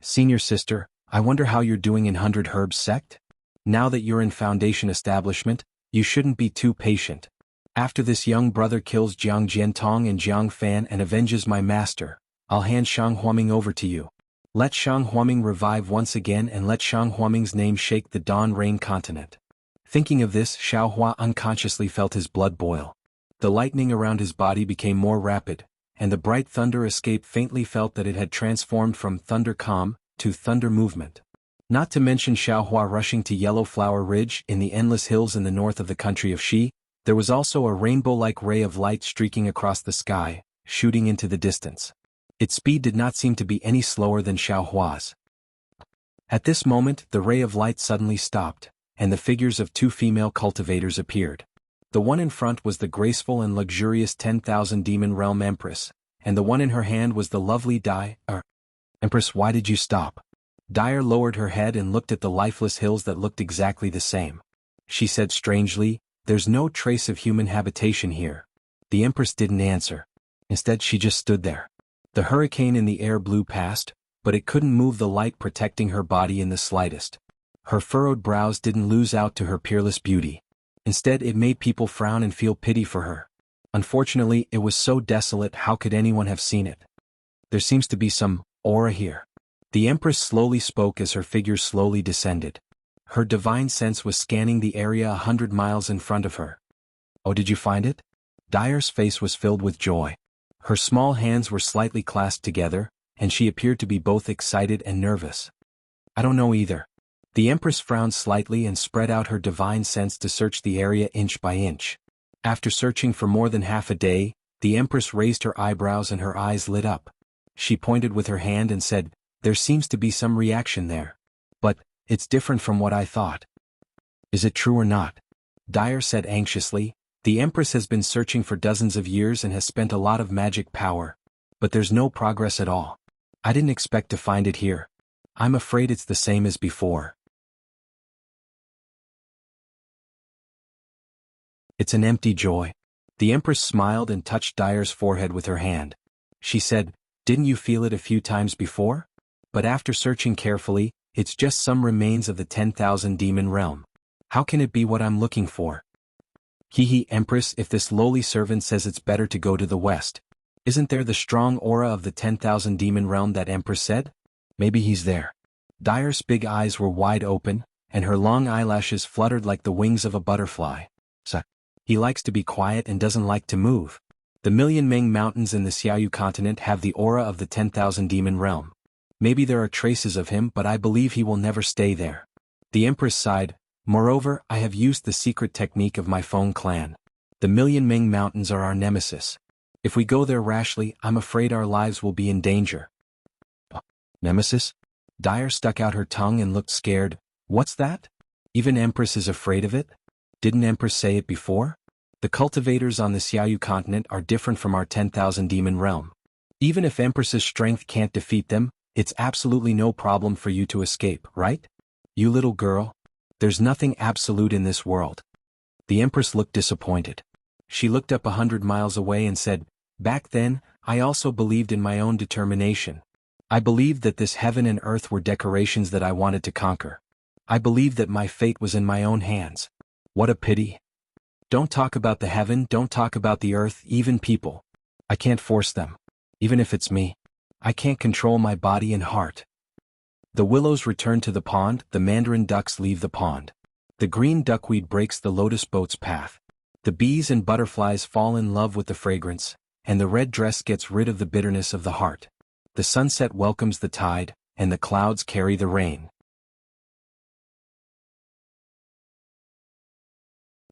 Senior sister, I wonder how you're doing in 100 Herbs sect? Now that you're in Foundation Establishment, you shouldn't be too patient. After this young brother kills Jiang Jiantong and Jiang Fan and avenges my master, I'll hand Shang Huaming over to you. Let Shang Huaming revive once again and let Shang Huaming's name shake the Dawn Rain continent. Thinking of this, Xiao Hua unconsciously felt his blood boil. The lightning around his body became more rapid, and the Bright Thunder Escape faintly felt that it had transformed from Thunder Calm to Thunder Movement. Not to mention Xiao Hua rushing to Yellow Flower Ridge in the endless hills in the north of the country of Xi. There was also a rainbow-like ray of light streaking across the sky, shooting into the distance. Its speed did not seem to be any slower than Xiao Hua's. At this moment, the ray of light suddenly stopped, and the figures of 2 female cultivators appeared. The one in front was the graceful and luxurious 10,000 Demon Realm Empress, and the one in her hand was the lovely Empress, why did you stop? Dyer lowered her head and looked at the lifeless hills that looked exactly the same. She said strangely, there's no trace of human habitation here. The Empress didn't answer. Instead she just stood there. The hurricane in the air blew past, but it couldn't move the light protecting her body in the slightest. Her furrowed brows didn't lose out to her peerless beauty. Instead it made people frown and feel pity for her. Unfortunately it was so desolate, how could anyone have seen it? There seems to be some aura here. The Empress slowly spoke as her figure slowly descended. Her divine sense was scanning the area 100 miles in front of her. Oh, did you find it? Dyer's face was filled with joy. Her small hands were slightly clasped together, and she appeared to be both excited and nervous. I don't know either. The Empress frowned slightly and spread out her divine sense to search the area inch by inch. After searching for more than half a day, the Empress raised her eyebrows and her eyes lit up. She pointed with her hand and said, there seems to be some reaction there. But, it's different from what I thought. Is it true or not? Dyer said anxiously, the Empress has been searching for dozens of years and has spent a lot of magic power. But there's no progress at all. I didn't expect to find it here. I'm afraid it's the same as before. It's an empty joy. The Empress smiled and touched Dyer's forehead with her hand. She said, didn't you feel it a few times before? But after searching carefully, it's just some remains of the 10,000 Demon Realm. How can it be what I'm looking for? Empress, if this lowly servant says it's better to go to the west, isn't there the strong aura of the 10,000 Demon Realm that Empress said? Maybe he's there. Dyer's big eyes were wide open, and her long eyelashes fluttered like the wings of a butterfly. He likes to be quiet and doesn't like to move. The Million Meng Mountains in the Xiaoyu continent have the aura of the 10,000 Demon Realm. Maybe there are traces of him, but I believe he will never stay there. The Empress sighed. Moreover, I have used the secret technique of my Feng clan. The Million Meng Mountains are our nemesis. If we go there rashly, I'm afraid our lives will be in danger. Nemesis? Dyer stuck out her tongue and looked scared. What's that? Even Empress is afraid of it? Didn't Empress say it before? The cultivators on the Xiaoyu continent are different from our 10,000 Demon Realm. Even if Empress's strength can't defeat them, it's absolutely no problem for you to escape, right? You little girl. There's nothing absolute in this world. The Empress looked disappointed. She looked up 100 miles away and said, back then, I also believed in my own determination. I believed that this heaven and earth were decorations that I wanted to conquer. I believed that my fate was in my own hands. What a pity. Don't talk about the heaven, don't talk about the earth, even people. I can't force them. Even if it's me. I can't control my body and heart. The willows return to the pond, the mandarin ducks leave the pond. The green duckweed breaks the lotus boat's path. The bees and butterflies fall in love with the fragrance, and the red dress gets rid of the bitterness of the heart. The sunset welcomes the tide, and the clouds carry the rain.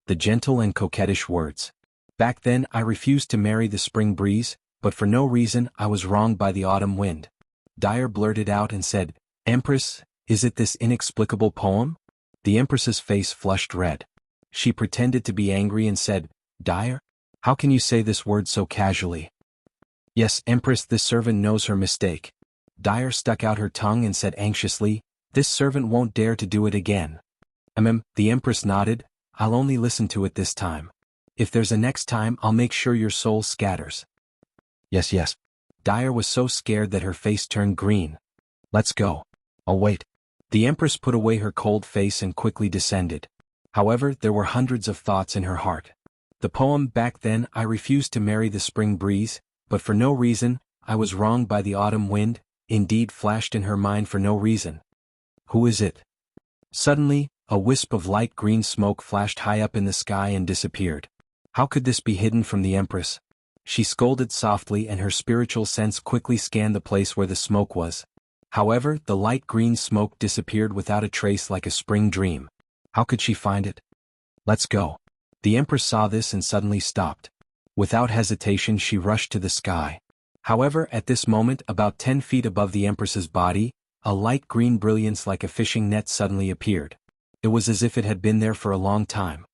The gentle and coquettish words. Back then I refused to marry the spring breeze, but for no reason I was wronged by the autumn wind. Dyer blurted out and said, Empress, is it this inexplicable poem? The Empress's face flushed red. She pretended to be angry and said, Dyer, how can you say this word so casually? Yes, Empress, this servant knows her mistake. Dyer stuck out her tongue and said anxiously, this servant won't dare to do it again. The Empress nodded, I'll only listen to it this time. If there's a next time, I'll make sure your soul scatters. Yes. Dyer was so scared that her face turned green. Let's go. I'll wait. The Empress put away her cold face and quickly descended. However, there were hundreds of thoughts in her heart. The poem, back then I refused to marry the spring breeze, but for no reason, I was wronged by the autumn wind, indeed flashed in her mind for no reason. Who is it? Suddenly, a wisp of light green smoke flashed high up in the sky and disappeared. How could this be hidden from the Empress? She scolded softly and her spiritual sense quickly scanned the place where the smoke was. However, the light green smoke disappeared without a trace like a spring dream. How could she find it? Let's go. The Empress saw this and suddenly stopped. Without hesitation she rushed to the sky. However, at this moment, about 10 feet above the Empress's body, a light green brilliance like a fishing net suddenly appeared. It was as if it had been there for a long time.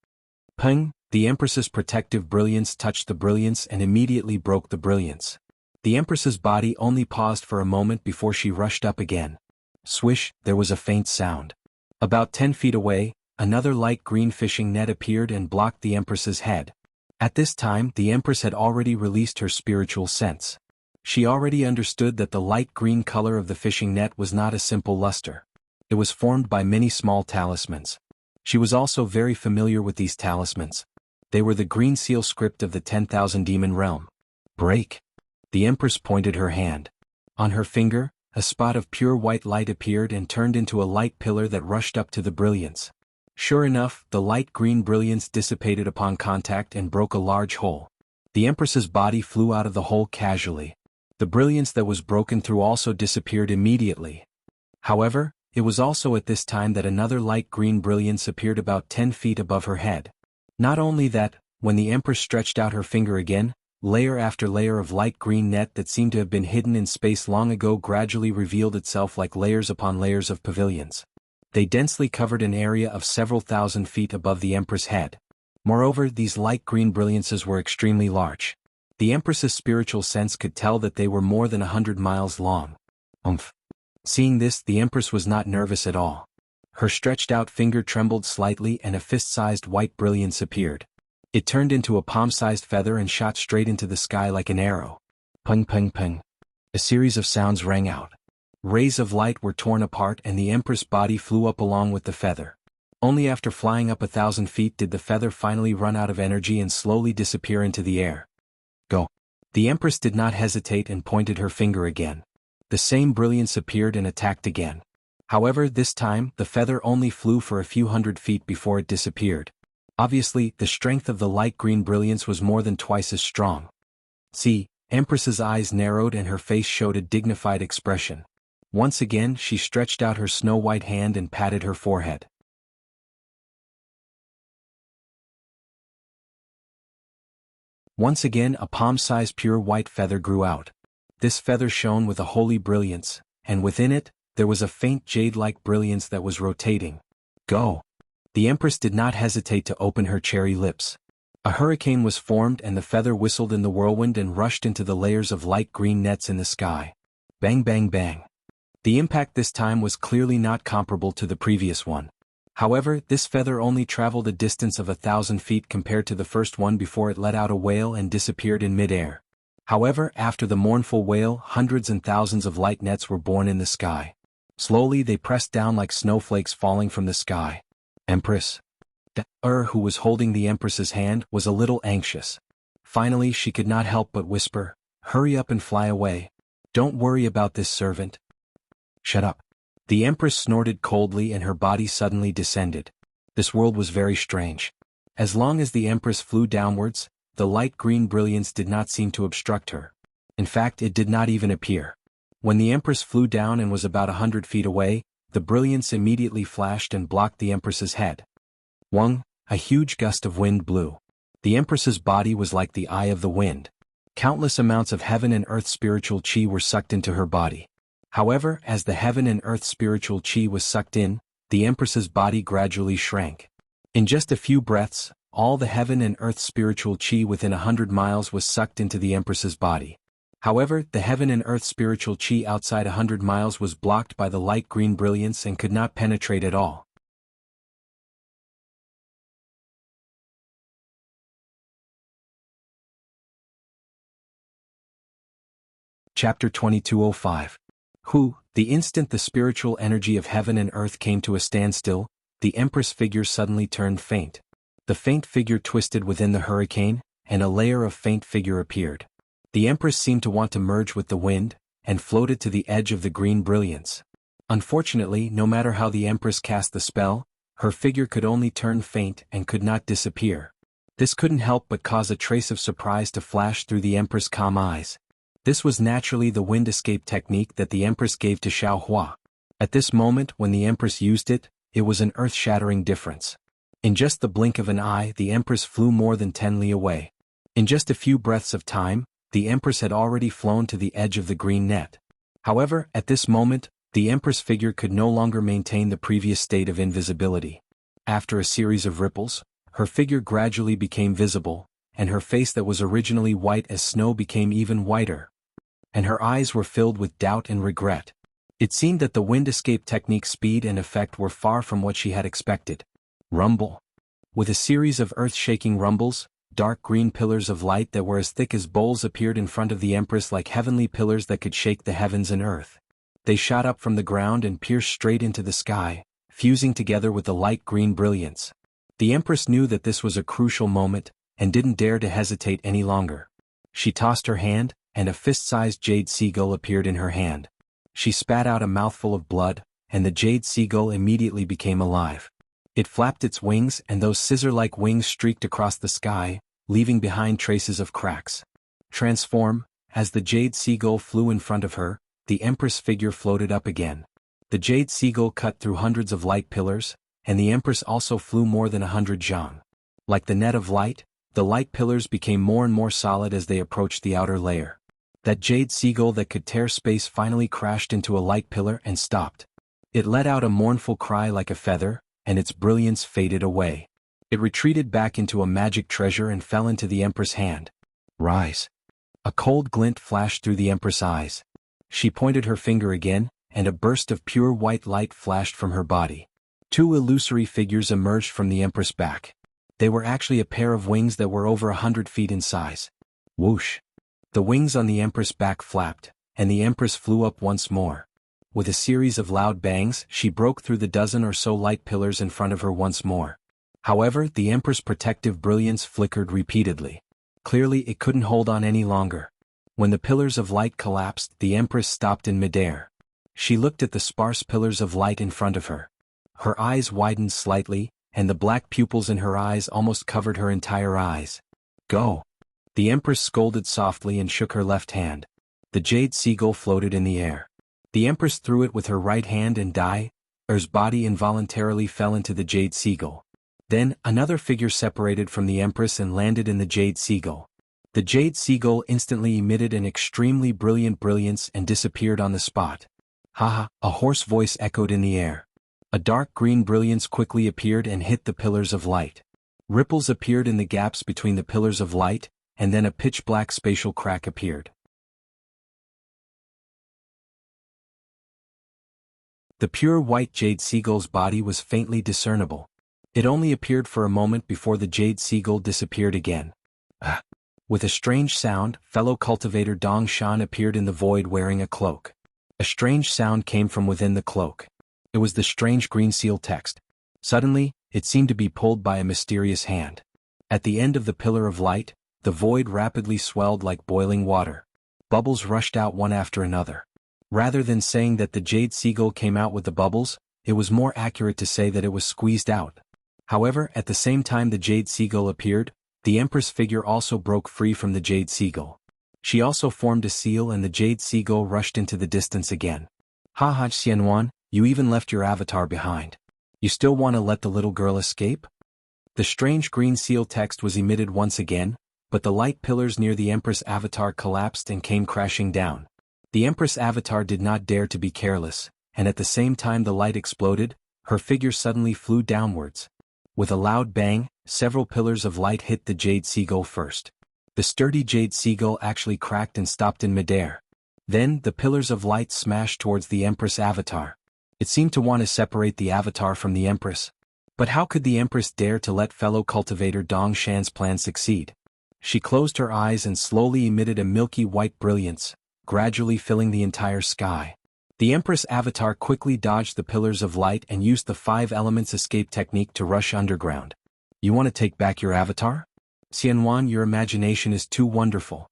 Ping! The Empress's protective brilliance touched the brilliance and immediately broke the brilliance. The Empress's body only paused for a moment before she rushed up again. Swish, there was a faint sound. About 10 feet away, another light green fishing net appeared and blocked the Empress's head. At this time, the Empress had already released her spiritual sense. She already understood that the light green color of the fishing net was not a simple luster. It was formed by many small talismans. She was also very familiar with these talismans. They were the green seal script of the 10,000 demon realm. Break. The Empress pointed her hand. On her finger, a spot of pure white light appeared and turned into a light pillar that rushed up to the brilliance. Sure enough, the light green brilliance dissipated upon contact and broke a large hole. The Empress's body flew out of the hole casually. The brilliance that was broken through also disappeared immediately. However, it was also at this time that another light green brilliance appeared about 10 feet above her head. Not only that, when the Empress stretched out her finger again, layer after layer of light green net that seemed to have been hidden in space long ago gradually revealed itself like layers upon layers of pavilions. They densely covered an area of several thousand feet above the Empress' head. Moreover, these light green brilliances were extremely large. The Empress's spiritual sense could tell that they were more than 100 miles long. Seeing this, the Empress was not nervous at all. Her stretched-out finger trembled slightly and a fist-sized white brilliance appeared. It turned into a palm-sized feather and shot straight into the sky like an arrow. Pung pung pung. A series of sounds rang out. Rays of light were torn apart and the Empress' body flew up along with the feather. Only after flying up 1,000 feet did the feather finally run out of energy and slowly disappear into the air. Go. The Empress did not hesitate and pointed her finger again. The same brilliance appeared and attacked again. However, this time, the feather only flew for a few hundred feet before it disappeared. Obviously, the strength of the light green brilliance was more than twice as strong. See, Empress's eyes narrowed and her face showed a dignified expression. Once again, she stretched out her snow-white hand and patted her forehead. Once again, a palm-sized pure white feather grew out. This feather shone with a holy brilliance, and within it, there was a faint jade-like brilliance that was rotating. Go! The Empress did not hesitate to open her cherry lips. A hurricane was formed and the feather whistled in the whirlwind and rushed into the layers of light green nets in the sky. Bang bang bang. The impact this time was clearly not comparable to the previous one. However, this feather only traveled a distance of 1,000 feet compared to the first one before it let out a wail and disappeared in mid-air. However, after the mournful wail, hundreds and thousands of light nets were born in the sky. Slowly they pressed down like snowflakes falling from the sky. Empress. Who was holding the Empress's hand, was a little anxious. Finally she could not help but whisper, "Hurry up and fly away. Don't worry about this servant." Shut up. The Empress snorted coldly and her body suddenly descended. This world was very strange. As long as the Empress flew downwards, the light green brilliance did not seem to obstruct her. In fact, it did not even appear. When the Empress flew down and was about 100 feet away, the brilliance immediately flashed and blocked the Empress's head. Wung, a huge gust of wind blew. The Empress's body was like the eye of the wind. Countless amounts of heaven and earth spiritual chi were sucked into her body. However, as the heaven and earth spiritual chi was sucked in, the Empress's body gradually shrank. In just a few breaths, all the heaven and earth spiritual chi within 100 miles was sucked into the Empress's body. However, the heaven and earth spiritual chi outside 100 miles was blocked by the light green brilliance and could not penetrate at all. Chapter 2205. The instant the spiritual energy of heaven and earth came to a standstill, the Empress figure suddenly turned faint. The faint figure twisted within the hurricane, and a layer of faint figure appeared. The Empress seemed to want to merge with the wind, and floated to the edge of the green brilliance. Unfortunately, no matter how the Empress cast the spell, her figure could only turn faint and could not disappear. This couldn't help but cause a trace of surprise to flash through the Empress' calm eyes. This was naturally the wind escape technique that the Empress gave to Xiaohua. At this moment when the Empress used it, it was an earth-shattering difference. In just the blink of an eye, the Empress flew more than 10 li away. In just a few breaths of time, the Empress had already flown to the edge of the green net. However, at this moment, the Empress figure could no longer maintain the previous state of invisibility. After a series of ripples, Her figure gradually became visible, and her face that was originally white as snow became even whiter. And her eyes were filled with doubt and regret. It seemed that the wind escape technique's speed and effect were far from what she had expected. Rumble. With a series of earth-shaking rumbles, dark green pillars of light that were as thick as bowls appeared in front of the Empress like heavenly pillars that could shake the heavens and earth. They shot up from the ground and pierced straight into the sky, fusing together with the light green brilliance. The Empress knew that this was a crucial moment, and didn't dare to hesitate any longer. She tossed her hand, and a fist-sized jade seagull appeared in her hand. She spat out a mouthful of blood, and the jade seagull immediately became alive. It flapped its wings, and those scissor-like wings streaked across the sky, leaving behind traces of cracks. Transform. As the jade seagull flew in front of her, the Empress figure floated up again. The jade seagull cut through hundreds of light pillars, and the Empress also flew more than 100 zhang. Like the net of light, the light pillars became more and more solid as they approached the outer layer. That jade seagull that could tear space finally crashed into a light pillar and stopped. It let out a mournful cry like a feather, and its brilliance faded away. It retreated back into a magic treasure and fell into the Empress' hand. Rise. A cold glint flashed through the Empress' eyes. She pointed her finger again, and a burst of pure white light flashed from her body. Two illusory figures emerged from the Empress' back. They were actually a pair of wings that were over 100 feet in size. Whoosh! The wings on the Empress' back flapped, and the Empress flew up once more. With a series of loud bangs, she broke through the dozen or so light pillars in front of her once more. However, the Empress' protective brilliance flickered repeatedly. Clearly it couldn't hold on any longer. When the pillars of light collapsed, the Empress stopped in midair. She looked at the sparse pillars of light in front of her. Her eyes widened slightly, and the black pupils in her eyes almost covered her entire eyes. Go! The Empress scolded softly and shook her left hand. The jade seagull floated in the air. The Empress threw it with her right hand and Er's body involuntarily fell into the jade seagull. Then, another figure separated from the Empress and landed in the jade seagull. The jade seagull instantly emitted an extremely brilliant brilliance and disappeared on the spot. Haha, a hoarse voice echoed in the air. A dark green brilliance quickly appeared and hit the pillars of light. Ripples appeared in the gaps between the pillars of light, and then a pitch-black spatial crack appeared. The pure white jade seagull's body was faintly discernible. It only appeared for a moment before the jade seagull disappeared again. With a strange sound, fellow cultivator Dong Shan appeared in the void wearing a cloak. A strange sound came from within the cloak. It was the strange green seal text. Suddenly, it seemed to be pulled by a mysterious hand. At the end of the pillar of light, the void rapidly swelled like boiling water. Bubbles rushed out one after another. Rather than saying that the jade seagull came out with the bubbles, it was more accurate to say that it was squeezed out. However, at the same time the jade seagull appeared, the Empress figure also broke free from the jade seagull. She also formed a seal and the jade seagull rushed into the distance again. Haha, Xianwan, you even left your avatar behind. You still want to let the little girl escape? The strange green seal text was emitted once again, but the light pillars near the Empress avatar collapsed and came crashing down. The Empress avatar did not dare to be careless, and at the same time the light exploded, her figure suddenly flew downwards. With a loud bang, several pillars of light hit the jade seagull first. The sturdy jade seagull actually cracked and stopped in midair. Then, the pillars of light smashed towards the Empress avatar. It seemed to want to separate the avatar from the Empress. But how could the Empress dare to let fellow cultivator Dong Shan's plan succeed? She closed her eyes and slowly emitted a milky white brilliance, gradually filling the entire sky. The Empress avatar quickly dodged the pillars of light and used the 5 elements escape technique to rush underground. You want to take back your avatar? Xianwan, your imagination is too wonderful.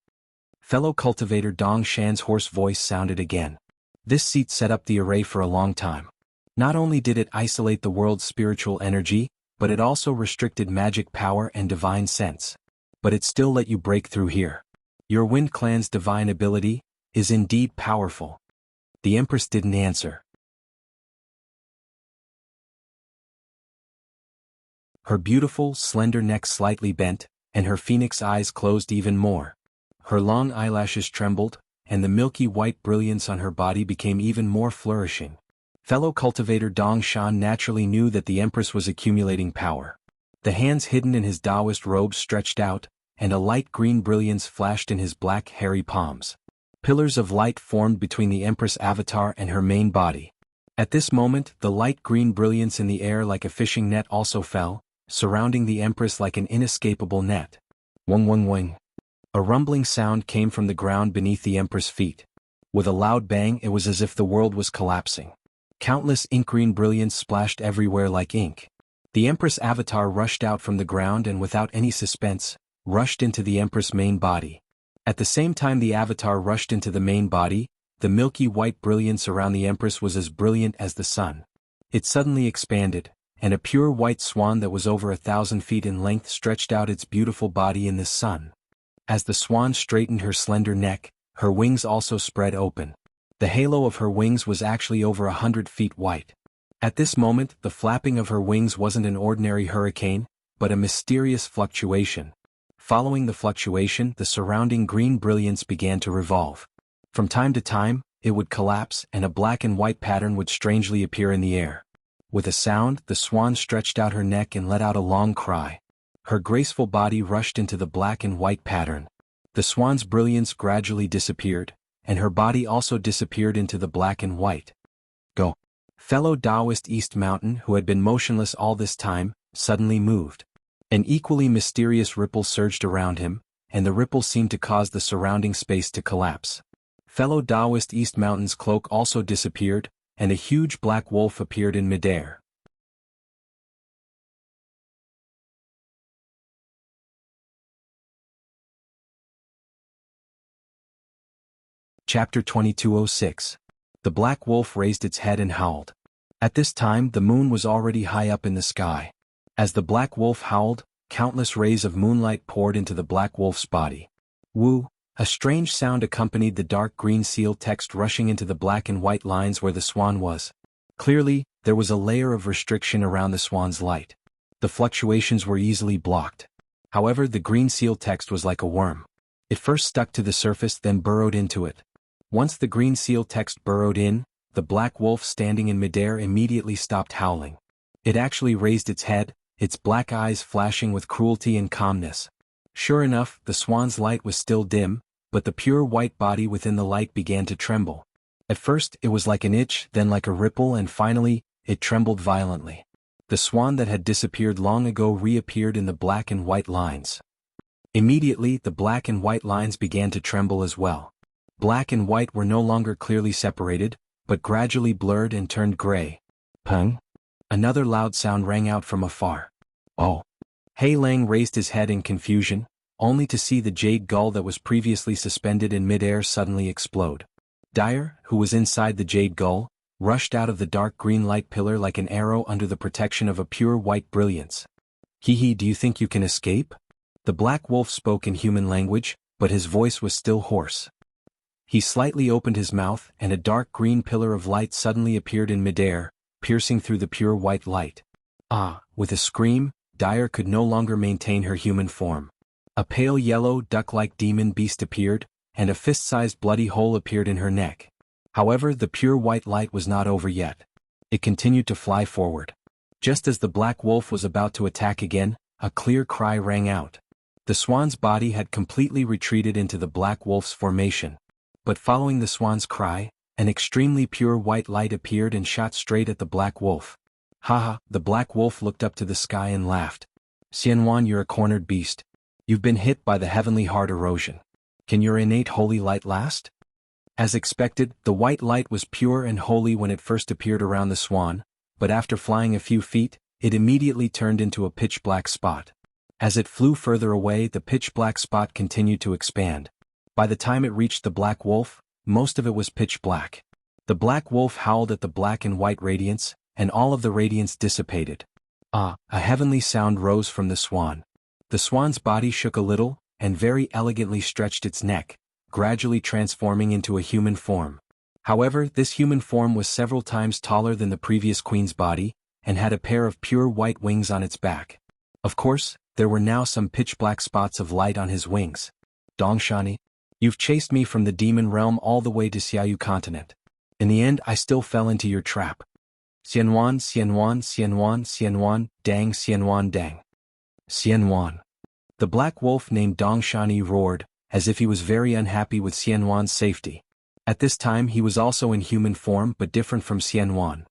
Fellow cultivator Dong Shan's hoarse voice sounded again. This seat set up the array for a long time. Not only did it isolate the world's spiritual energy, but it also restricted magic power and divine sense. But it still let you break through here. Your Wind Clan's divine ability is indeed powerful. The Empress didn't answer. Her beautiful, slender neck slightly bent, and her phoenix eyes closed even more. Her long eyelashes trembled, and the milky white brilliance on her body became even more flourishing. Fellow cultivator Dong Shan naturally knew that the Empress was accumulating power. The hands hidden in his Taoist robes stretched out, and a light green brilliance flashed in his black hairy palms. Pillars of light formed between the Empress avatar and her main body. At this moment, the light green brilliance in the air like a fishing net also fell, surrounding the Empress like an inescapable net. Wong wong wong. A rumbling sound came from the ground beneath the Empress' feet. With a loud bang, it was as if the world was collapsing. Countless ink-green brilliance splashed everywhere like ink. The Empress avatar rushed out from the ground and without any suspense, rushed into the Empress' main body. At the same time the avatar rushed into the main body, the milky white brilliance around the Empress was as brilliant as the sun. It suddenly expanded, and a pure white swan that was over 1,000 feet in length stretched out its beautiful body in the sun. As the swan straightened her slender neck, her wings also spread open. The halo of her wings was actually over 100 feet white. At this moment, the flapping of her wings wasn't an ordinary hurricane, but a mysterious fluctuation. Following the fluctuation, the surrounding green brilliance began to revolve. From time to time, it would collapse and a black and white pattern would strangely appear in the air. With a sound, the swan stretched out her neck and let out a long cry. Her graceful body rushed into the black and white pattern. The swan's brilliance gradually disappeared, and her body also disappeared into the black and white. Go. Fellow Taoist East Mountain, who had been motionless all this time, suddenly moved. An equally mysterious ripple surged around him, and the ripple seemed to cause the surrounding space to collapse. Fellow Taoist East Mountain's cloak also disappeared, and a huge black wolf appeared in midair. Chapter 2206. The black wolf raised its head and howled. At this time the moon was already high up in the sky. As the black wolf howled, countless rays of moonlight poured into the black wolf's body. Woo! A strange sound accompanied the dark green seal text rushing into the black and white lines where the swan was. Clearly, there was a layer of restriction around the swan's light. The fluctuations were easily blocked. However, the green seal text was like a worm. It first stuck to the surface, then burrowed into it. Once the green seal text burrowed in, the black wolf standing in midair immediately stopped howling. It actually raised its head, its black eyes flashing with cruelty and calmness. Sure enough, the swan's light was still dim, but the pure white body within the light began to tremble. At first, it was like an itch, then like a ripple, and finally, it trembled violently. The swan that had disappeared long ago reappeared in the black and white lines. Immediately, the black and white lines began to tremble as well. Black and white were no longer clearly separated, but gradually blurred and turned gray. Pung! Another loud sound rang out from afar. Oh! Hei Lang raised his head in confusion, only to see the jade gull that was previously suspended in midair suddenly explode. Dyer, who was inside the jade gull, rushed out of the dark green light pillar like an arrow under the protection of a pure white brilliance. Hee, do you think you can escape? The black wolf spoke in human language, but his voice was still hoarse. He slightly opened his mouth, and a dark green pillar of light suddenly appeared in midair, piercing through the pure white light. Ah! With a scream, Dyer could no longer maintain her human form. A pale yellow, duck-like demon beast appeared, and a fist-sized bloody hole appeared in her neck. However, the pure white light was not over yet. It continued to fly forward. Just as the black wolf was about to attack again, a clear cry rang out. The swan's body had completely retreated into the black wolf's formation. But following the swan's cry, an extremely pure white light appeared and shot straight at the black wolf. Haha, the black wolf looked up to the sky and laughed. Xianwan, you're a cornered beast. You've been hit by the heavenly heart erosion. Can your innate holy light last? As expected, the white light was pure and holy when it first appeared around the swan, but after flying a few feet, it immediately turned into a pitch-black spot. As it flew further away, the pitch-black spot continued to expand. By the time it reached the black wolf, most of it was pitch black. The black wolf howled at the black and white radiance, and all of the radiance dissipated. Ah! A heavenly sound rose from the swan. The swan's body shook a little, and very elegantly stretched its neck, gradually transforming into a human form. However, this human form was several times taller than the previous queen's body, and had a pair of pure white wings on its back. Of course, there were now some pitch-black spots of light on his wings. Dongshani, you've chased me from the demon realm all the way to Xiaoyu continent. In the end, I still fell into your trap. Xianwan, Xianwan, Xianwan, Xianwan, dang, Xianwan, dang. Xianwan. The black wolf named Dongshani roared, as if he was very unhappy with Xianwan's safety. At this time he was also in human form but different from Xianwan.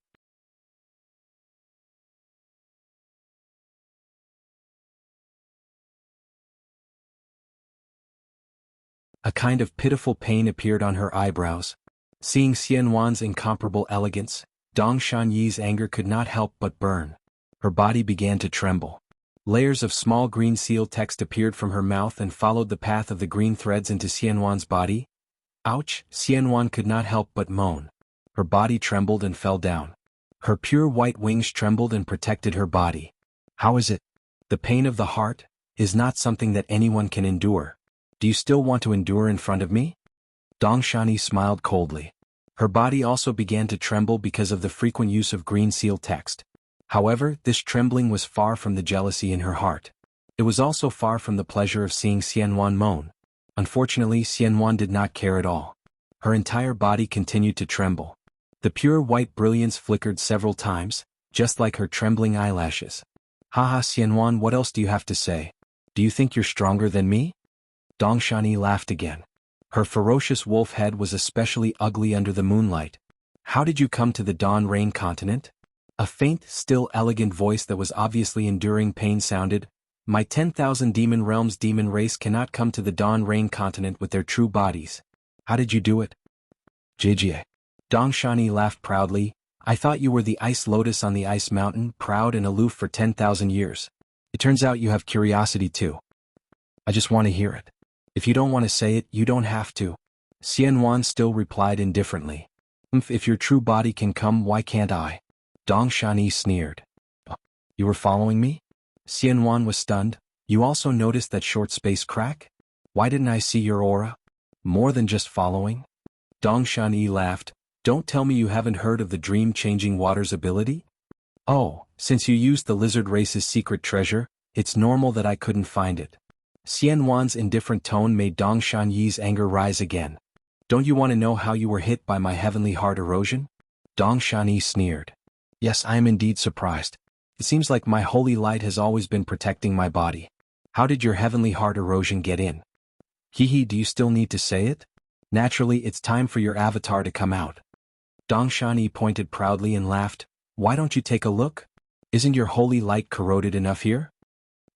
A kind of pitiful pain appeared on her eyebrows. Seeing Xianwan's incomparable elegance, Dong Shanyi's anger could not help but burn. Her body began to tremble. Layers of small green seal text appeared from her mouth and followed the path of the green threads into Xianwan's body. Ouch! Xianwan could not help but moan. Her body trembled and fell down. Her pure white wings trembled and protected her body. How is it? The pain of the heart is not something that anyone can endure. Do you still want to endure in front of me? Dongshani smiled coldly. Her body also began to tremble because of the frequent use of green seal text. However, this trembling was far from the jealousy in her heart. It was also far from the pleasure of seeing Xianwan moan. Unfortunately, Xianwan did not care at all. Her entire body continued to tremble. The pure white brilliance flickered several times, just like her trembling eyelashes. Haha, Xianwan, what else do you have to say? Do you think you're stronger than me? Dongshani laughed again. Her ferocious wolf head was especially ugly under the moonlight. How did you come to the Dawn Rain continent? A faint, still elegant voice that was obviously enduring pain sounded. My 10,000 demon realms demon race cannot come to the Dawn Rain continent with their true bodies. How did you do it? Jijie. Dongshani laughed proudly. I thought you were the ice lotus on the ice mountain, proud and aloof for 10,000 years. It turns out you have curiosity too. I just want to hear it. If you don't want to say it, you don't have to. Xianwan still replied indifferently. If your true body can come, why can't I? Dongshani sneered. You were following me? Xianwan was stunned. You also noticed that short space crack? Why didn't I see your aura? More than just following? Dongshani laughed. Don't tell me you haven't heard of the dream-changing waters ability? Oh, since you used the lizard race's secret treasure, it's normal that I couldn't find it. Xianwan's indifferent tone made Dong Shanyi's anger rise again. Don't you want to know how you were hit by my heavenly heart erosion? Dong Shanyi sneered. Yes, I am indeed surprised. It seems like my holy light has always been protecting my body. How did your heavenly heart erosion get in? Hehe, do you still need to say it? Naturally, it's time for your avatar to come out. Dong Shanyi pointed proudly and laughed. Why don't you take a look? Isn't your holy light corroded enough here?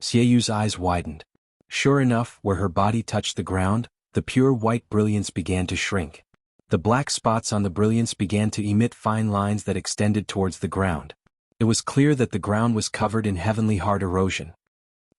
Xieyu's eyes widened. Sure enough, where her body touched the ground, the pure white brilliance began to shrink. The black spots on the brilliance began to emit fine lines that extended towards the ground. It was clear that the ground was covered in heavenly heart erosion.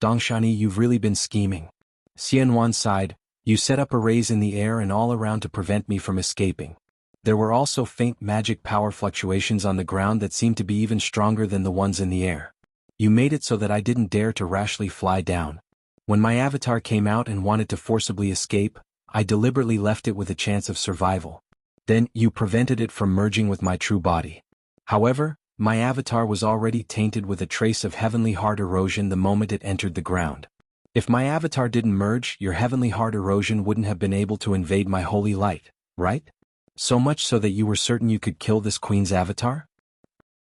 Dongshani, you've really been scheming. Xianwan sighed. You set up arrays in the air and all around to prevent me from escaping. There were also faint magic power fluctuations on the ground that seemed to be even stronger than the ones in the air. You made it so that I didn't dare to rashly fly down. When my avatar came out and wanted to forcibly escape, I deliberately left it with a chance of survival. Then, you prevented it from merging with my true body. However, my avatar was already tainted with a trace of heavenly heart erosion the moment it entered the ground. If my avatar didn't merge, your heavenly heart erosion wouldn't have been able to invade my holy light, right? So much so that you were certain you could kill this queen's avatar?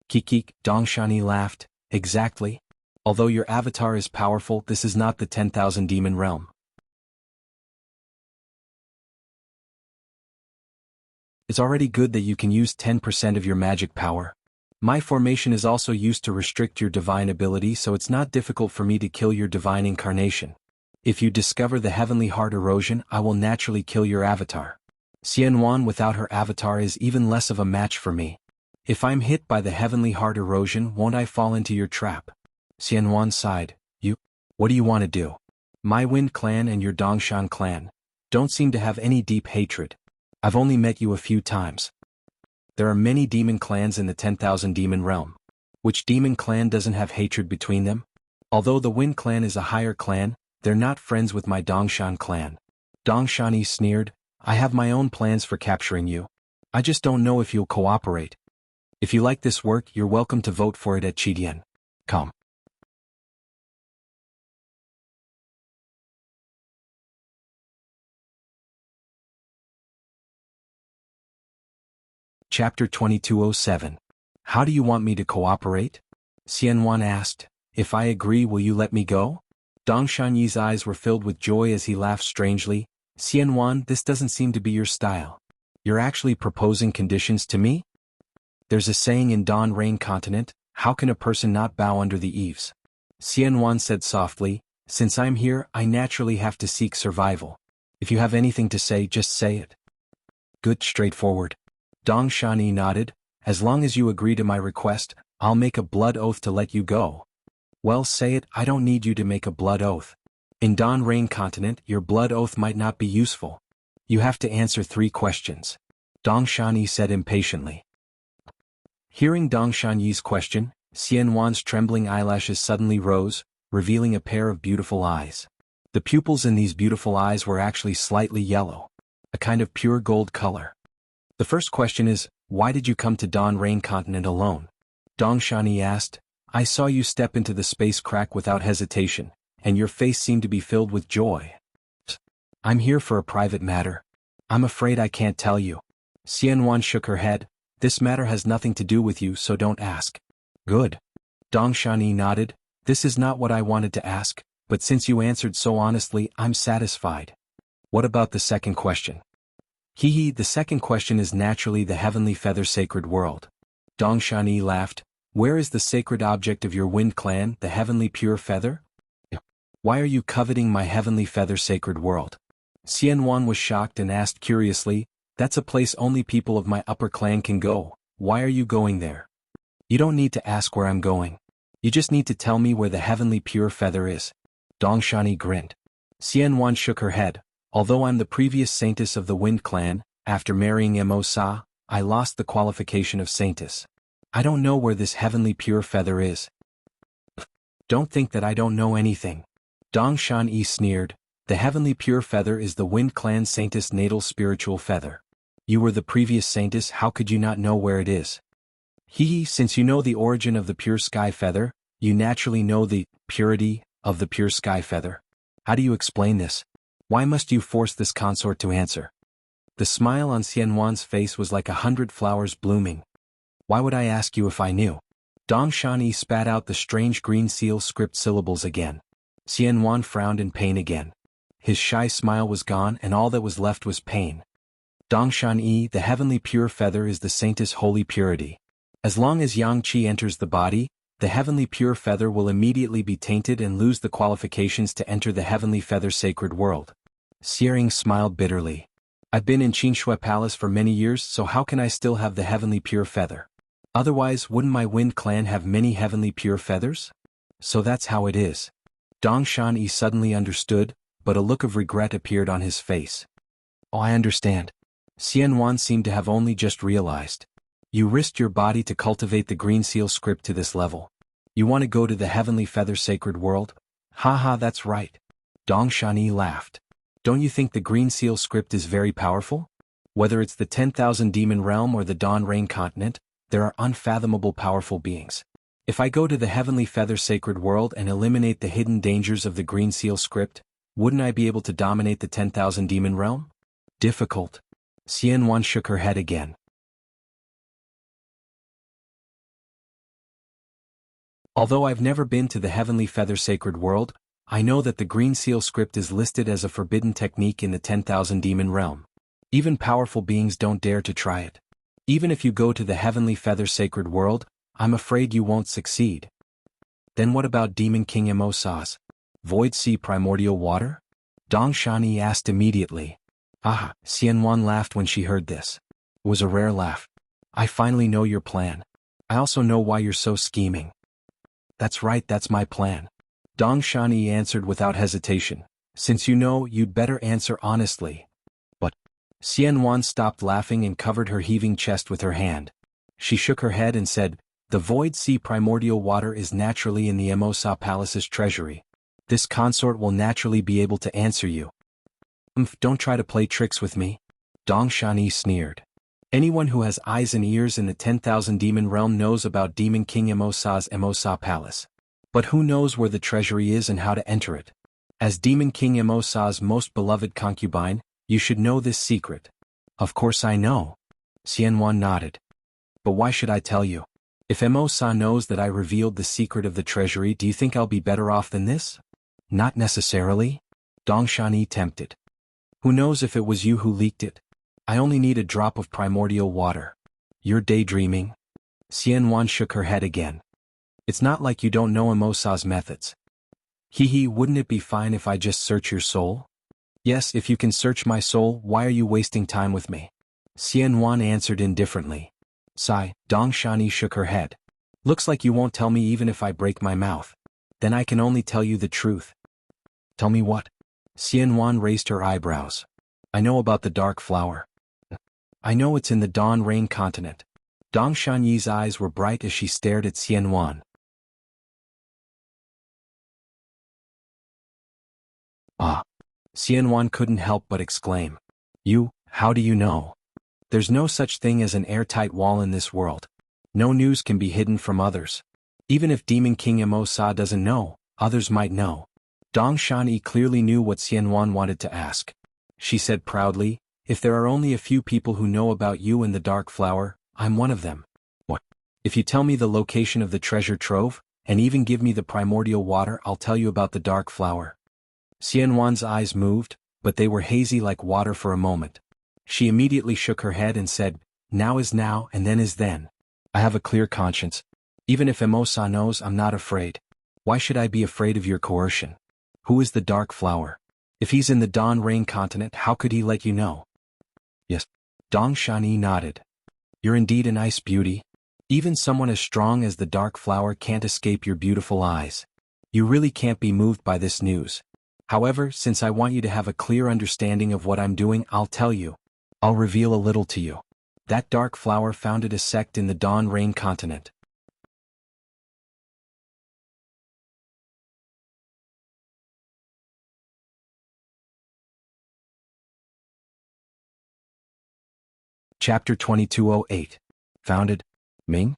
Kikik, Dongshani laughed. Exactly. Although your avatar is powerful, this is not the 10,000 demon realm. It's already good that you can use 10% of your magic power. My formation is also used to restrict your divine ability, so it's not difficult for me to kill your divine incarnation. If you discover the heavenly heart erosion, I will naturally kill your avatar. Xianwan without her avatar is even less of a match for me. If I'm hit by the heavenly heart erosion, won't I fall into your trap? Xianwan sighed. What do you want to do? My Wind clan and your Dongshan clan don't seem to have any deep hatred. I've only met you a few times. There are many demon clans in the 10,000 demon realm. Which demon clan doesn't have hatred between them? Although the Wind clan is a higher clan, they're not friends with my Dongshan clan. Dongshani sneered. I have my own plans for capturing you. I just don't know if you'll cooperate. If you like this work, you're welcome to vote for it at Chidian. Come. Chapter 2207. How do you want me to cooperate? Xianwan asked. If I agree, will you let me go? Dong Shanyi's eyes were filled with joy as he laughed strangely. Xianwan, this doesn't seem to be your style. You're actually proposing conditions to me? There's a saying in Dawn Rain Continent, how can a person not bow under the eaves? Xianwan said softly, since I'm here, I naturally have to seek survival. If you have anything to say, just say it. Good, straightforward. Dong Shanyi nodded, as long as you agree to my request, I'll make a blood oath to let you go. Well, say it, I don't need you to make a blood oath. In Dawn Rain Continent, your blood oath might not be useful. You have to answer 3 questions. Dong Shanyi said impatiently. Hearing Dong Shanyi's question, Xianwan's trembling eyelashes suddenly rose, revealing a pair of beautiful eyes. The pupils in these beautiful eyes were actually slightly yellow, a kind of pure gold color. The first question is, why did you come to Dawn Rain Continent alone? Dong Shanyi asked. I saw you step into the space crack without hesitation, and your face seemed to be filled with joy. I'm here for a private matter. I'm afraid I can't tell you. Xianwan shook her head. This matter has nothing to do with you, so don't ask. Good. Dong Shanyi nodded. This is not what I wanted to ask, but since you answered so honestly, I'm satisfied. What about the second question? The second question is naturally the Heavenly Feather Sacred World. Dong Shanyi laughed. Where is the sacred object of your Wind Clan, the Heavenly Pure Feather? Why are you coveting my Heavenly Feather Sacred World? Xianwan was shocked and asked curiously, that's a place only people of my upper clan can go, why are you going there? You don't need to ask where I'm going. You just need to tell me where the Heavenly Pure Feather is. Dong Shanyi grinned. Xianwan shook her head. Although I'm the previous saintess of the Wind Clan, after marrying Mo Sa, I lost the qualification of saintess. I don't know where this Heavenly Pure Feather is. Don't think that I don't know anything. Dong Shanyi sneered. The Heavenly Pure Feather is the Wind Clan saintess' natal spiritual feather. You were the previous saintess, how could you not know where it is? Since you know the origin of the pure sky feather, you naturally know the purity of the pure sky feather. How do you explain this? Why must you force this consort to answer? The smile on Xianwan's face was like 100 flowers blooming. Why would I ask you if I knew? Dong Shanyi spat out the strange green seal script syllables again. Xianwan frowned in pain again. His shy smile was gone and all that was left was pain. Dong Shanyi, the Heavenly Pure Feather is the saintess' holy purity. As long as Yang Qi enters the body, the Heavenly Pure Feather will immediately be tainted and lose the qualifications to enter the Heavenly Feather Sacred World. Xiering smiled bitterly. I've been in Qingshui Palace for many years, so how can I still have the Heavenly Pure Feather? Otherwise, wouldn't my Wind Clan have many Heavenly Pure Feathers? So that's how it is. Dong Shanyi suddenly understood, but a look of regret appeared on his face. Oh, I understand. Xianwan seemed to have only just realized. You risked your body to cultivate the green seal script to this level. You want to go to the Heavenly Feather Sacred World? Haha, that's right. Dong Shanyi laughed. Don't you think the green seal script is very powerful? Whether it's the 10,000 demon realm or the Dawn Rain Continent, there are unfathomable powerful beings. If I go to the Heavenly Feather Sacred World and eliminate the hidden dangers of the green seal script, wouldn't I be able to dominate the 10,000 demon realm? Difficult. Xianwan shook her head again. Although I've never been to the Heavenly Feather Sacred World, I know that the green seal script is listed as a forbidden technique in the 10,000 demon realm. Even powerful beings don't dare to try it. Even if you go to the Heavenly Feather Sacred World, I'm afraid you won't succeed. Then what about Demon King Mo Sa's Void Sea Primordial Water? Dong Shanyi asked immediately. Ah, Xianwan laughed when she heard this. It was a rare laugh. I finally know your plan. I also know why you're so scheming. That's right, that's my plan. Dong Shanyi answered without hesitation. Since you know, you'd better answer honestly. But Xianwan stopped laughing and covered her heaving chest with her hand. She shook her head and said, the Void Sea Primordial Water is naturally in the Mo Sa Palace's treasury. This consort will naturally be able to answer you. Don't try to play tricks with me. Dong Shanyi sneered. Anyone who has eyes and ears in the 10,000 demon realm knows about Demon King Mo Sa's Mo Sa Palace. But who knows where the treasury is and how to enter it? As Demon King Mo Sa's most beloved concubine, you should know this secret. Of course I know. Xianwan nodded. But why should I tell you? If Mo Sa knows that I revealed the secret of the treasury, do you think I'll be better off than this? Not necessarily? Dongshan tempted. Who knows if it was you who leaked it? I only need a drop of primordial water. You're daydreaming? Xianwan shook her head again. It's not like you don't know Imosa's methods. Wouldn't it be fine if I just search your soul? Yes, if you can search my soul, why are you wasting time with me? Xianwan answered indifferently. Sigh, Dongshan shook her head. Looks like you won't tell me even if I break my mouth. Then I can only tell you the truth. Tell me what? Xianwan raised her eyebrows. I know about the dark flower. I know it's in the Dawn Rain continent. Dongshan eyes were bright as she stared at Xianwan. Ah! Xianwan couldn't help but exclaim. How do you know? There's no such thing as an airtight wall in this world. No news can be hidden from others. Even if Demon King Imosa doesn't know, others might know. Dongshan clearly knew what Xianwan wanted to ask. She said proudly, if there are only a few people who know about you and the dark flower, I'm one of them. What? If you tell me the location of the treasure trove, and even give me the primordial water, I'll tell you about the dark flower. Xianwan's eyes moved, but they were hazy like water for a moment. She immediately shook her head and said, now is now and then is then. I have a clear conscience. Even if Imosa knows, I'm not afraid. Why should I be afraid of your coercion? Who is the dark flower? If he's in the Dawn Rain continent, how could he let you know? Yes. Dongshan nodded. You're indeed a nice beauty. Even someone as strong as the dark flower can't escape your beautiful eyes. You really can't be moved by this news. However, since I want you to have a clear understanding of what I'm doing, I'll tell you. I'll reveal a little to you. That dark flower founded a sect in the Dawn Rain continent. Chapter 2208. Founded? Ming?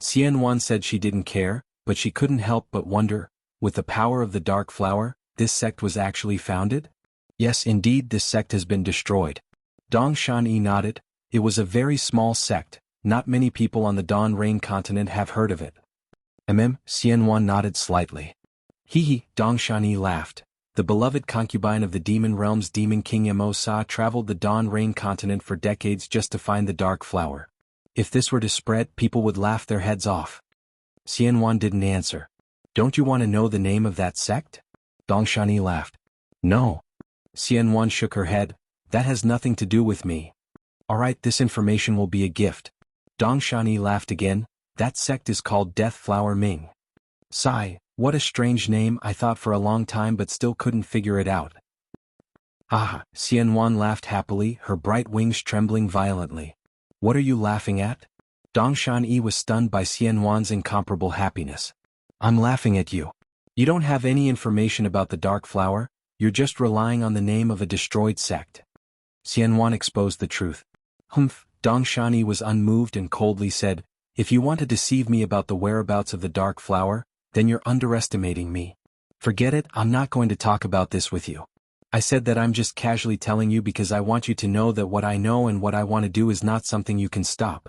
Xianwan said she didn't care, but she couldn't help but wonder, with the power of the dark flower, this sect was actually founded? Yes, indeed, this sect has been destroyed. Dongshan nodded. It was a very small sect. Not many people on the Dawn Rain continent have heard of it. Xianwan nodded slightly. Dongshan laughed. The beloved concubine of the demon realm's demon king Imosa traveled the Dawn Rain continent for decades just to find the dark flower. If this were to spread, people would laugh their heads off. Xianwan didn't answer. Don't you want to know the name of that sect? Dongshan laughed. No. Xianwan shook her head. That has nothing to do with me. Alright, this information will be a gift. Dongshan laughed again. That sect is called Death Flower Ming. Sigh, what a strange name, I thought for a long time but still couldn't figure it out. Ah, Xianwan laughed happily, her bright wings trembling violently. What are you laughing at? Dongshan was stunned by Xianwan's incomparable happiness. I'm laughing at you. You don't have any information about the dark flower, you're just relying on the name of a destroyed sect. Xianwan exposed the truth. Dongshan was unmoved and coldly said, if you want to deceive me about the whereabouts of the dark flower, then you're underestimating me. Forget it, I'm not going to talk about this with you. I said that I'm just casually telling you because I want you to know that what I know and what I want to do is not something you can stop.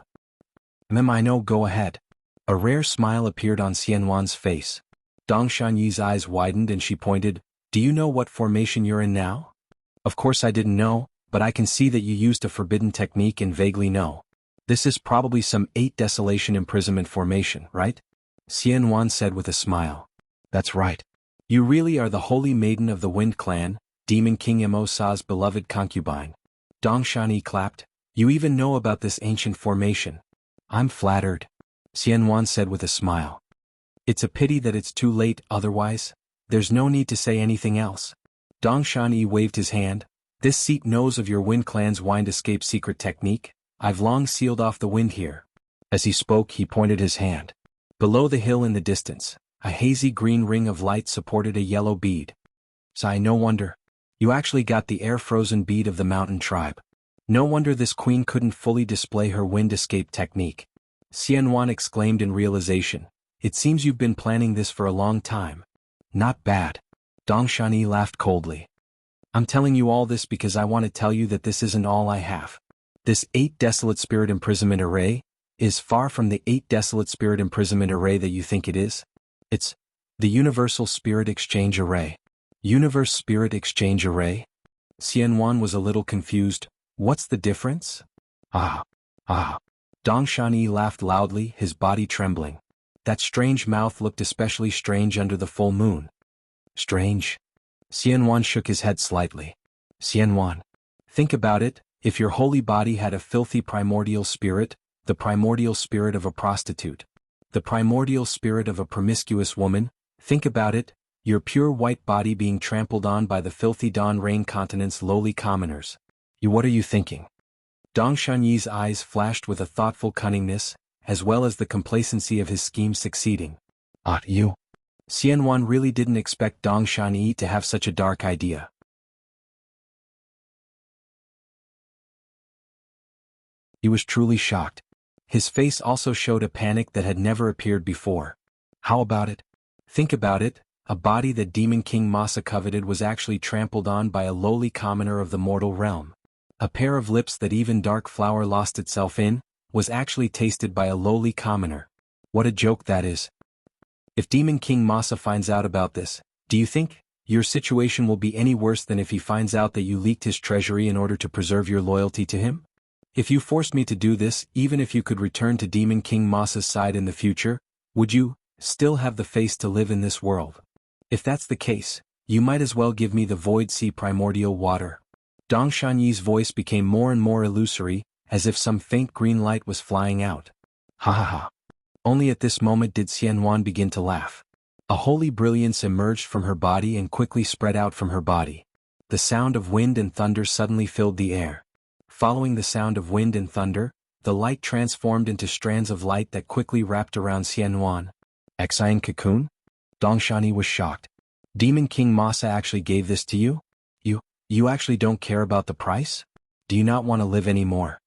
I know, go ahead. A rare smile appeared on Xianwan's face. Dongshan eyes widened and she pointed, do you know what formation you're in now? Of course I didn't know, but I can see that you used a forbidden technique and vaguely know. This is probably some 8 Desolation Imprisonment formation, right? Xianwan said with a smile. That's right. You really are the holy maiden of the Wind Clan, Demon King Imosa's beloved concubine. Dongshan clapped. You even know about this ancient formation. I'm flattered. Xianwan said with a smile. It's a pity that it's too late, otherwise, there's no need to say anything else. Dongshan waved his hand. This seat knows of your Wind Clan's wind escape secret technique. I've long sealed off the wind here. As he spoke, he pointed his hand. Below the hill in the distance, a hazy green ring of light supported a yellow bead. Sigh, no wonder. You actually got the air-frozen bead of the mountain tribe. No wonder this queen couldn't fully display her wind escape technique. Xianwan exclaimed in realization. It seems you've been planning this for a long time. Not bad. Dongshan laughed coldly. I'm telling you all this because I want to tell you that this isn't all I have. This 8 Desolate Spirit Imprisonment Array is far from the 8 Desolate Spirit Imprisonment Array that you think it is. It's the Universal Spirit Exchange Array. Universe Spirit Exchange Array? Xianwan was a little confused. What's the difference? Ah. Dong Shanyi laughed loudly, his body trembling. That strange mouth looked especially strange under the full moon. Strange? Xianwan shook his head slightly. Xianwan. Think about it, if your holy body had a filthy primordial spirit, the primordial spirit of a prostitute, the primordial spirit of a promiscuous woman, think about it, your pure white body being trampled on by the filthy Don Rain continent's lowly commoners. What are you thinking? Dong Shanyi's eyes flashed with a thoughtful cunningness, as well as the complacency of his scheme succeeding. You? Xianwan really didn't expect Dong Shanyi to have such a dark idea. He was truly shocked. His face also showed a panic that had never appeared before. How about it? Think about it, a body that Demon King Masa coveted was actually trampled on by a lowly commoner of the mortal realm. A pair of lips that even Dark Flower lost itself in, was actually tasted by a lowly commoner. What a joke that is. If Demon King Masa finds out about this, do you think your situation will be any worse than if he finds out that you leaked his treasury in order to preserve your loyalty to him? If you forced me to do this, even if you could return to Demon King Masa's side in the future, would you still have the face to live in this world? If that's the case, you might as well give me the Void Sea primordial water. Dong Shanyi's voice became more and more illusory, as if some faint green light was flying out. Ha ha ha. Only at this moment did Xianwan begin to laugh. A holy brilliance emerged from her body and quickly spread out from her body. The sound of wind and thunder suddenly filled the air. Following the sound of wind and thunder, the light transformed into strands of light that quickly wrapped around Xianwan. Exine cocoon? Dong Shanyi was shocked. Demon King Masa actually gave this to you? You actually don't care about the price? Do you not want to live anymore?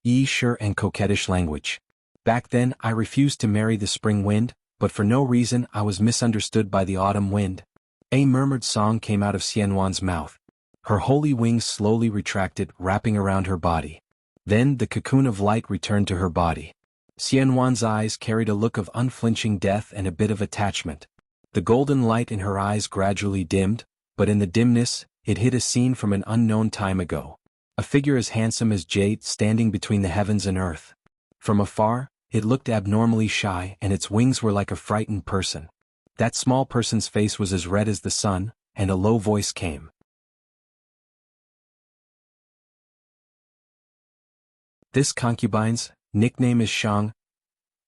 Sure and coquettish language. Back then I refused to marry the spring wind, but for no reason I was misunderstood by the autumn wind. A murmured song came out of Xianwan's mouth. Her holy wings slowly retracted, wrapping around her body. Then the cocoon of light returned to her body. Xianwan's eyes carried a look of unflinching death and a bit of attachment. The golden light in her eyes gradually dimmed, but in the dimness, it hid a scene from an unknown time ago. A figure as handsome as jade standing between the heavens and earth. From afar, it looked abnormally shy and its wings were like a frightened person. That small person's face was as red as the sun, and a low voice came. This concubine's nickname is Shang.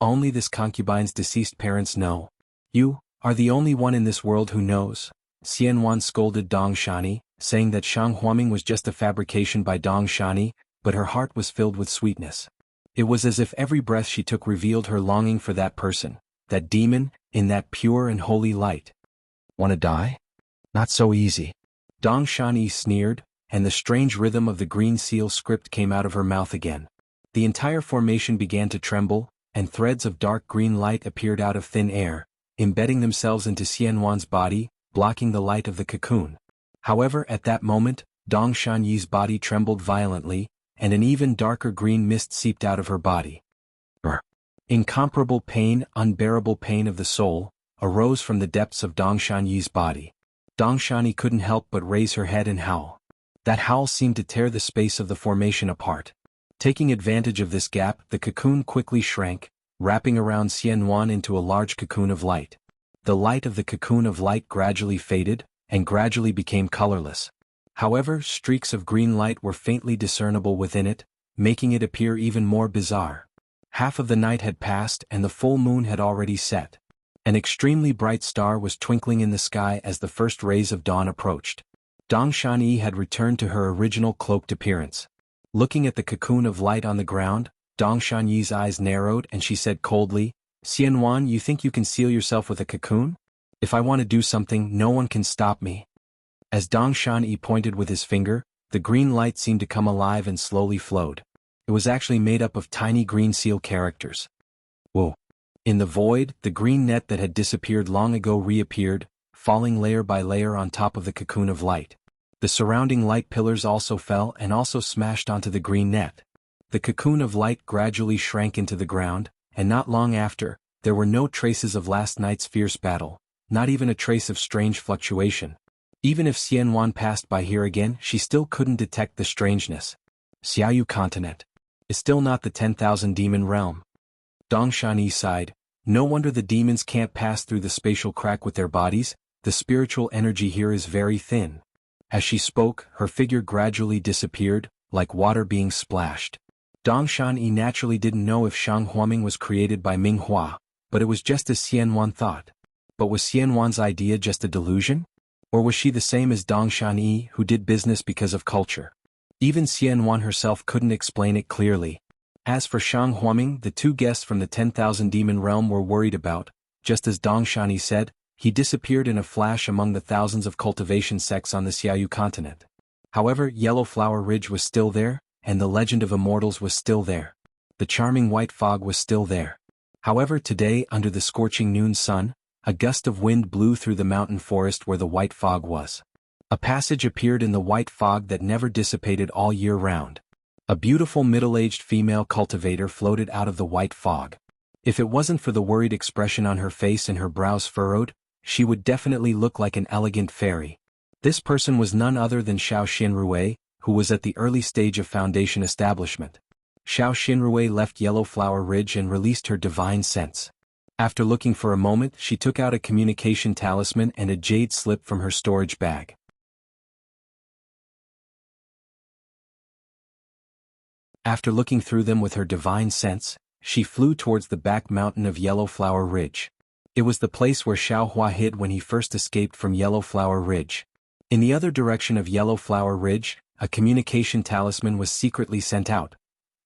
Only this concubine's deceased parents know. You are the only one in this world who knows. Xianwan scolded Dong Shanyi, saying that Shang Huaming was just a fabrication by Dong Shanyi, but her heart was filled with sweetness. It was as if every breath she took revealed her longing for that person, that demon, in that pure and holy light. Wanna die? Not so easy. Dong Shanyi sneered, and the strange rhythm of the green seal script came out of her mouth again. The entire formation began to tremble, and threads of dark green light appeared out of thin air, embedding themselves into Xianwan's body, blocking the light of the cocoon. However, at that moment, Dong Shanyi's body trembled violently, and an even darker green mist seeped out of her body. Incomparable pain, unbearable pain of the soul, arose from the depths of Dong Shanyi's body. Dong Shanyi couldn't help but raise her head and howl. That howl seemed to tear the space of the formation apart. Taking advantage of this gap, the cocoon quickly shrank, wrapping around Xianwan into a large cocoon of light. The light of the cocoon of light gradually faded, and gradually became colorless. However, streaks of green light were faintly discernible within it, making it appear even more bizarre. Half of the night had passed and the full moon had already set. An extremely bright star was twinkling in the sky as the first rays of dawn approached. Dong Shanyi had returned to her original cloaked appearance. Looking at the cocoon of light on the ground, Dong Shanyi's eyes narrowed and she said coldly, "Xianwan, you think you can seal yourself with a cocoon? If I want to do something, no one can stop me." As Dong Shanyi pointed with his finger, the green light seemed to come alive and slowly flowed. It was actually made up of tiny green seal characters. Whoa. In the void, the green net that had disappeared long ago reappeared, falling layer by layer on top of the cocoon of light. The surrounding light pillars also fell and also smashed onto the green net. The cocoon of light gradually shrank into the ground, and not long after, there were no traces of last night's fierce battle, not even a trace of strange fluctuation. Even if Xianwan passed by here again, she still couldn't detect the strangeness. Xiaoyu continent is still not the 10,000 demon realm. Dongshan sighed. No wonder the demons can't pass through the spatial crack with their bodies, the spiritual energy here is very thin. As she spoke, her figure gradually disappeared, like water being splashed. Dongshan naturally didn't know if Shang Huaming was created by Ming Hua, but it was just as Xianwan thought. But was Xianwan's idea just a delusion? Or was she the same as Dongshan who did business because of culture? Even Xianwan herself couldn't explain it clearly. As for Shang Huaming, the two guests from the 10,000 demon realm were worried about, just as Dongshan said, he disappeared in a flash among the thousands of cultivation sects on the Xiaoyu continent. However, Yellow Flower Ridge was still there, and the legend of immortals was still there. The charming white fog was still there. However, today, under the scorching noon sun, a gust of wind blew through the mountain forest where the white fog was. A passage appeared in the white fog that never dissipated all year round. A beautiful middle-aged female cultivator floated out of the white fog. If it wasn't for the worried expression on her face and her brows furrowed, she would definitely look like an elegant fairy. This person was none other than Xiao Xinrui, who was at the early stage of foundation establishment. Xiao Xinrui left Yellow Flower Ridge and released her divine sense. After looking for a moment, she took out a communication talisman and a jade slip from her storage bag. After looking through them with her divine sense, she flew towards the back mountain of Yellow Flower Ridge. It was the place where Xiao Hua hid when he first escaped from Yellow Flower Ridge. In the other direction of Yellow Flower Ridge, a communication talisman was secretly sent out.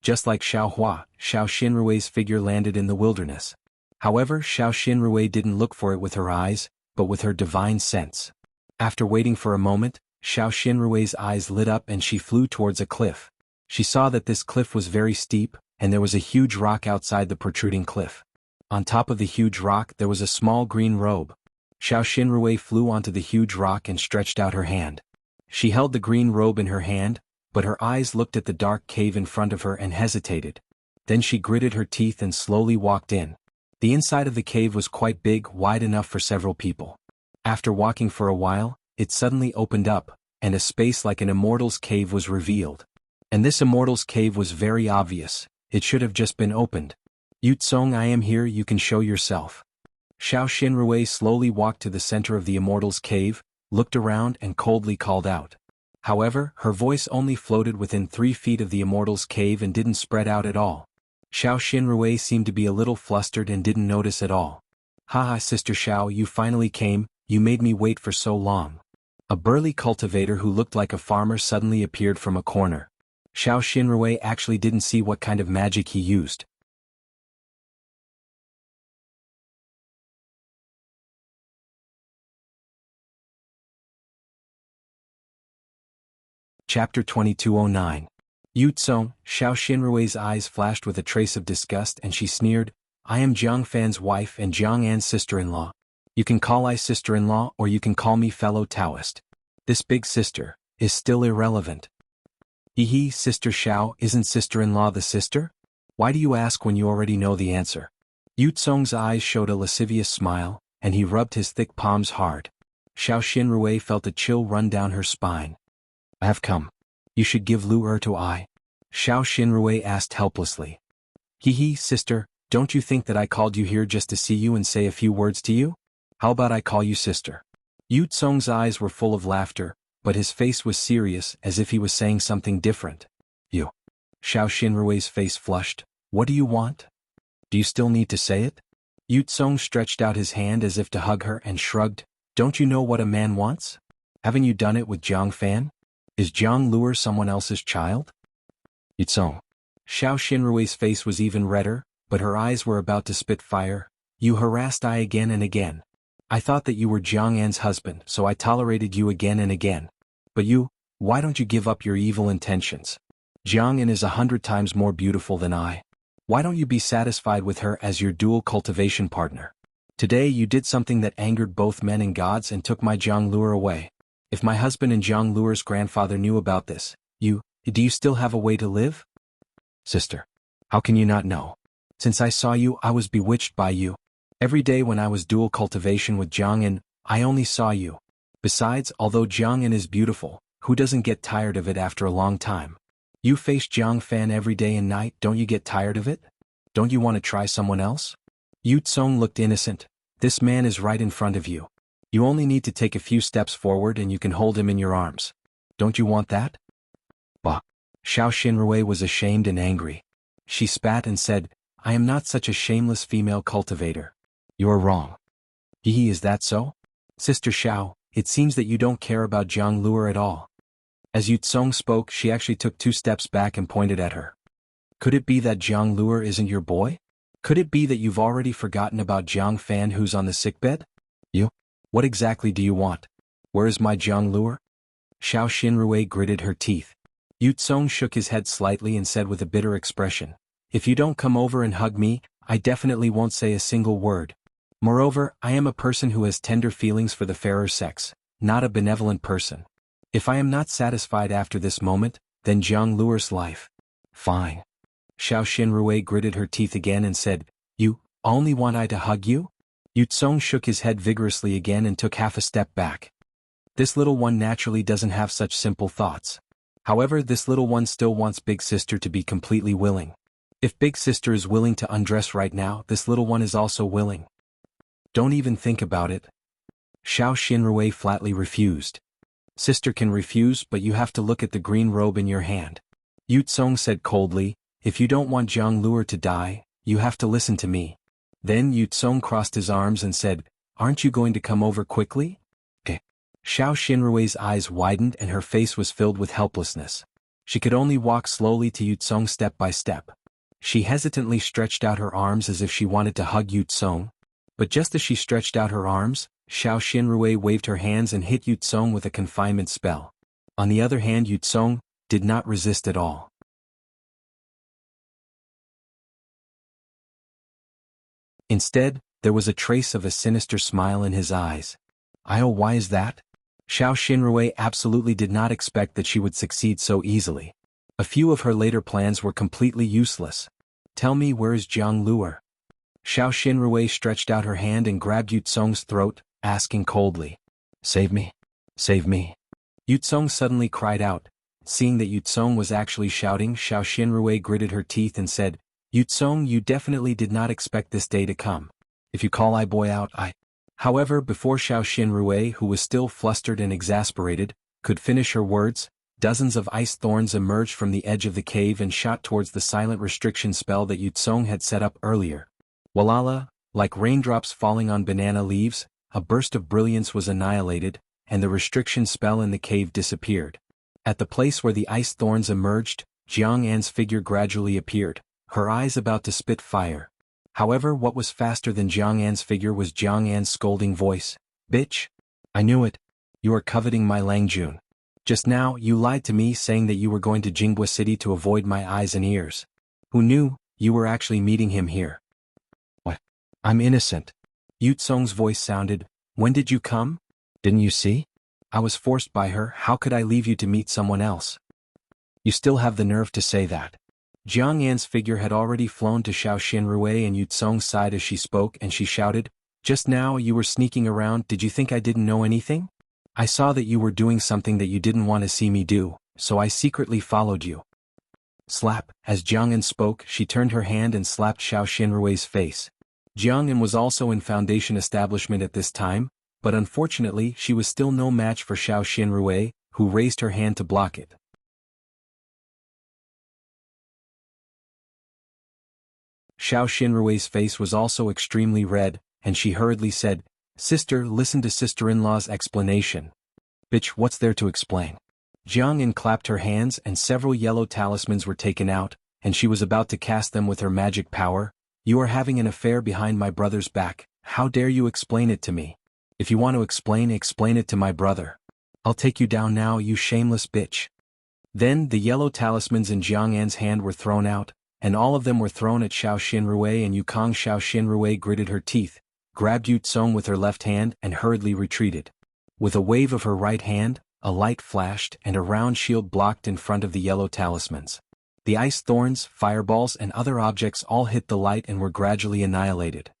Just like Xiao Hua, Xiao Xinrui's figure landed in the wilderness. However, Xiao Xinrui didn't look for it with her eyes, but with her divine sense. After waiting for a moment, Xiao Xinrui's eyes lit up and she flew towards a cliff. She saw that this cliff was very steep, and there was a huge rock outside the protruding cliff. On top of the huge rock there was a small green robe. Xiao Xinrui flew onto the huge rock and stretched out her hand. She held the green robe in her hand, but her eyes looked at the dark cave in front of her and hesitated. Then she gritted her teeth and slowly walked in. The inside of the cave was quite big, wide enough for several people. After walking for a while, it suddenly opened up, and a space like an immortal's cave was revealed. And this immortal's cave was very obvious, it should have just been opened. Yutsong, I am here, you can show yourself. Xiao Xinrui slowly walked to the center of the immortal's cave, looked around and coldly called out. However, her voice only floated within 3 feet of the immortal's cave and didn't spread out at all. Xiao Xinrui seemed to be a little flustered and didn't notice at all. Haha, Sister Xiao, you finally came, you made me wait for so long. A burly cultivator who looked like a farmer suddenly appeared from a corner. Xiao Xinrui actually didn't see what kind of magic he used. Chapter 2209. Yutsong, Xiao Xinrui's eyes flashed with a trace of disgust and she sneered, I am Jiang Fan's wife and Jiang An's sister-in-law. You can call I sister-in-law or you can call me fellow Taoist. This big sister is still irrelevant. Sister Xiao, isn't sister-in-law the sister? Why do you ask when you already know the answer? Yutsong's eyes showed a lascivious smile, and he rubbed his thick palms hard. Xiao Xinrui felt a chill run down her spine. I have come. You should give Lu to I. Xiao Xinrui asked helplessly. Sister, don't you think that I called you here just to see you and say a few words to you? How about I call you sister? Yutsong's eyes were full of laughter, but his face was serious as if he was saying something different. You. Xiao Xinrui's face flushed. What do you want? Do you still need to say it? Yutsong stretched out his hand as if to hug her and shrugged. Don't you know what a man wants? Haven't you done it with Jiang Fan? Is Jiang Luer someone else's child? Yutsong. Xiao Xinrui's face was even redder, but her eyes were about to spit fire. You harassed I again and again. I thought that you were Jiang An's husband, so I tolerated you again and again. But you, why don't you give up your evil intentions? Jiang An is 100 times more beautiful than I. Why don't you be satisfied with her as your dual cultivation partner? Today you did something that angered both men and gods and took my Jiang Luer away. If my husband and Jiang Luer's grandfather knew about this, do you still have a way to live? Sister. How can you not know? Since I saw you, I was bewitched by you. Every day when I was dual cultivation with Jiang An, I only saw you. Besides, although Jiang'an is beautiful, who doesn't get tired of it after a long time? You face Jiang Fan every day and night, don't you get tired of it? Don't you want to try someone else? Yu Tsong looked innocent. This man is right in front of you. You only need to take a few steps forward and you can hold him in your arms. Don't you want that? Bah. Xiao Xinrui was ashamed and angry. She spat and said, I am not such a shameless female cultivator. You are wrong. Yi, is that so? Sister Xiao, it seems that you don't care about Jiang Luer at all. As Yu Tsong spoke, she actually took 2 steps back and pointed at her. Could it be that Jiang Luer isn't your boy? Could it be that you've already forgotten about Jiang Fan who's on the sickbed? You? What exactly do you want? Where is my Jiang Luer? Xiao Xinrui gritted her teeth. Yu Tsong shook his head slightly and said with a bitter expression, if you don't come over and hug me, I definitely won't say a single word. Moreover, I am a person who has tender feelings for the fairer sex, not a benevolent person. If I am not satisfied after this moment, then Jiang Luer's life. Fine. Xiao Xinrui gritted her teeth again and said, you only want I to hug you? Yu Tsong shook his head vigorously again and took half a step back. This little one naturally doesn't have such simple thoughts. However, this little one still wants Big Sister to be completely willing. If Big Sister is willing to undress right now, this little one is also willing. Don't even think about it. Xiao Xinrui flatly refused. Sister can refuse, but you have to look at the green robe in your hand. Yu Tsong said coldly, if you don't want Jiang Luer to die, you have to listen to me. Then Yu Tsong crossed his arms and said, aren't you going to come over quickly? Xiao Xinrui's eyes widened and her face was filled with helplessness. She could only walk slowly to Yu Tsong step by step. She hesitantly stretched out her arms as if she wanted to hug Yu Tsong. But just as she stretched out her arms, Xiao Xinrui waved her hands and hit Yu Tsong with a confinement spell. On the other hand, Yu Tsong did not resist at all. Instead, there was a trace of a sinister smile in his eyes. Oh, why is that? Xiao Xinrui absolutely did not expect that she would succeed so easily. A few of her later plans were completely useless. Tell me, where is Jiang Luer? Xiao Xinrui stretched out her hand and grabbed Yu Tsong's throat, asking coldly. Save me. Save me. Yu Tsong suddenly cried out. Seeing that Yu Tsong was actually shouting, Xiao Xinrui gritted her teeth and said, Yu Tsong, you definitely did not expect this day to come. If you call I boy out, I... However, before Xiao Xinrui, who was still flustered and exasperated, could finish her words, dozens of ice thorns emerged from the edge of the cave and shot towards the silent restriction spell that Yu Tsong had set up earlier. Walala, like raindrops falling on banana leaves, a burst of brilliance was annihilated, and the restriction spell in the cave disappeared. At the place where the ice thorns emerged, Jiang An's figure gradually appeared, her eyes about to spit fire. However, what was faster than Jiang An's figure was Jiang An's scolding voice. Bitch! I knew it. You are coveting my Langjun. Just now, you lied to me saying that you were going to Jinghua City to avoid my eyes and ears. Who knew, you were actually meeting him here. What? I'm innocent. Yu Tsong's voice sounded, when did you come? Didn't you see? I was forced by her, how could I leave you to meet someone else? You still have the nerve to say that. Jiang An's figure had already flown to Xiao Xinrui and Yu Tsong's side as she spoke, and she shouted, just now you were sneaking around, did you think I didn't know anything? I saw that you were doing something that you didn't want to see me do, so I secretly followed you. Slap, as Jiang An spoke, she turned her hand and slapped Xiao Xinrui's face. Jiang An was also in Foundation establishment at this time, but unfortunately she was still no match for Xiao Xinrui, who raised her hand to block it. Xiao Xinrui's face was also extremely red, and she hurriedly said, Sister, listen to sister-in-law's explanation. Bitch, what's there to explain? Jiang An clapped her hands and several yellow talismans were taken out, and she was about to cast them with her magic power. You are having an affair behind my brother's back, how dare you explain it to me? If you want to explain it to my brother. I'll take you down now, you shameless bitch. Then the yellow talismans in Jiang An's hand were thrown out, and all of them were thrown at Xiao Xinrui, and Yukong. Xiao Xinrui gritted her teeth, grabbed Yu Tsong with her left hand and hurriedly retreated. With a wave of her right hand, a light flashed and a round shield blocked in front of the yellow talismans. The ice thorns, fireballs and other objects all hit the light and were gradually annihilated.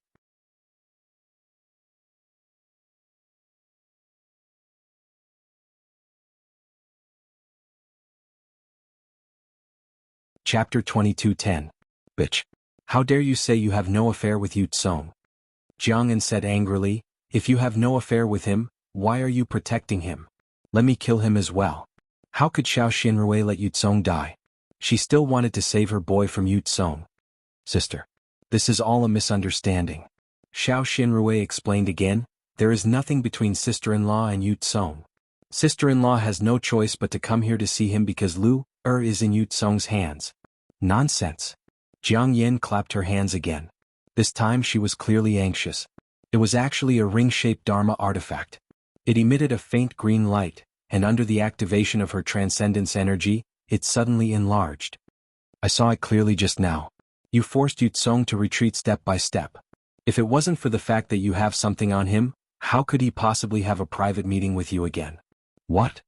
Chapter 22:10. Bitch. How dare you say you have no affair with Yu Tsong? Jianghu said angrily, if you have no affair with him, why are you protecting him? Let me kill him as well. How could Xiao Xinrui let Yu Tsong die? She still wanted to save her boy from Yu Tsong. Sister. This is all a misunderstanding. Xiao Xinrui explained again, there is nothing between sister-in-law and Yu Tsong. Sister-in-law has no choice but to come here to see him because Lu is in Yu Tsong's hands. Nonsense. Jiang Yin clapped her hands again. This time she was clearly anxious. It was actually a ring-shaped Dharma artifact. It emitted a faint green light, and under the activation of her transcendence energy, it suddenly enlarged. I saw it clearly just now. You forced Yu Tsong to retreat step by step. If it wasn't for the fact that you have something on him, how could he possibly have a private meeting with you again? What?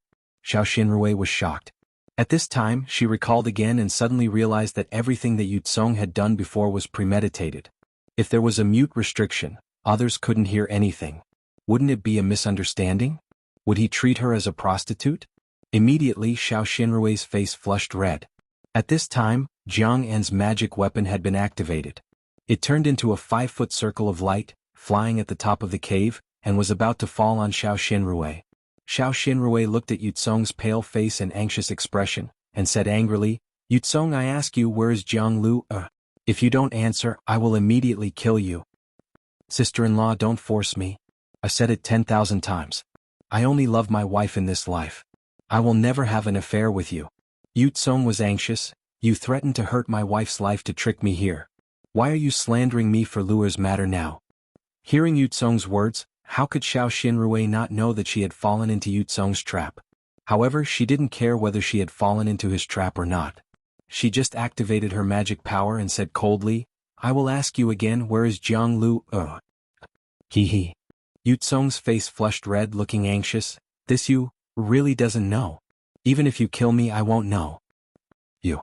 Xiao Xinrui was shocked. At this time, she recalled again and suddenly realized that everything that Yu Tsong had done before was premeditated. If there was a mute restriction, others couldn't hear anything. Wouldn't it be a misunderstanding? Would he treat her as a prostitute? Immediately Xiao Xinrui's face flushed red. At this time, Jiang An's magic weapon had been activated. It turned into a 5-foot circle of light, flying at the top of the cave, and was about to fall on Xiao Xinrui. Xiao Xinrui looked at Yu Tsong's pale face and anxious expression, and said angrily, Yu Tsong, I ask you, where is Jianglu? If you don't answer, I will immediately kill you. Sister-in-law, don't force me. I said it 10,000 times. I only love my wife in this life. I will never have an affair with you. Yu Tsong was anxious. You threatened to hurt my wife's life to trick me here. Why are you slandering me for Luer's matter now? Hearing Yu Tsong's words, how could Xiao Xinrui not know that she had fallen into Yu Tsong's trap? However, she didn't care whether she had fallen into his trap or not. She just activated her magic power and said coldly, I will ask you again, where is Jianglu? Hee. Yu Tsong's face flushed red, looking anxious. This you really doesn't know. Even if you kill me, I won't know. You.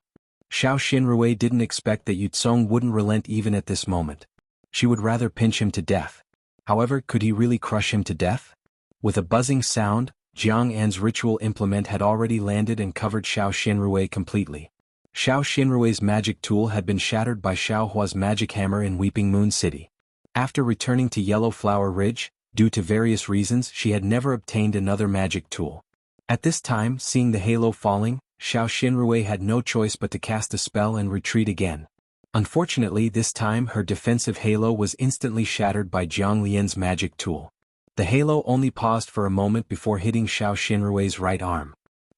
Xiao Xinrui didn't expect that Yu Tsong wouldn't relent even at this moment. She would rather pinch him to death. However, could he really crush him to death? With a buzzing sound, Jiang An's ritual implement had already landed and covered Xiao Xinrui completely. Xiao Xinrui's magic tool had been shattered by Xiao Hua's magic hammer in Weeping Moon City. After returning to Yellow Flower Ridge, due to various reasons, she had never obtained another magic tool. At this time, seeing the halo falling, Xiao Xinrui had no choice but to cast a spell and retreat again. Unfortunately, this time her defensive halo was instantly shattered by Jiang Lian's magic tool. The halo only paused for a moment before hitting Xiao Xinrui's right arm.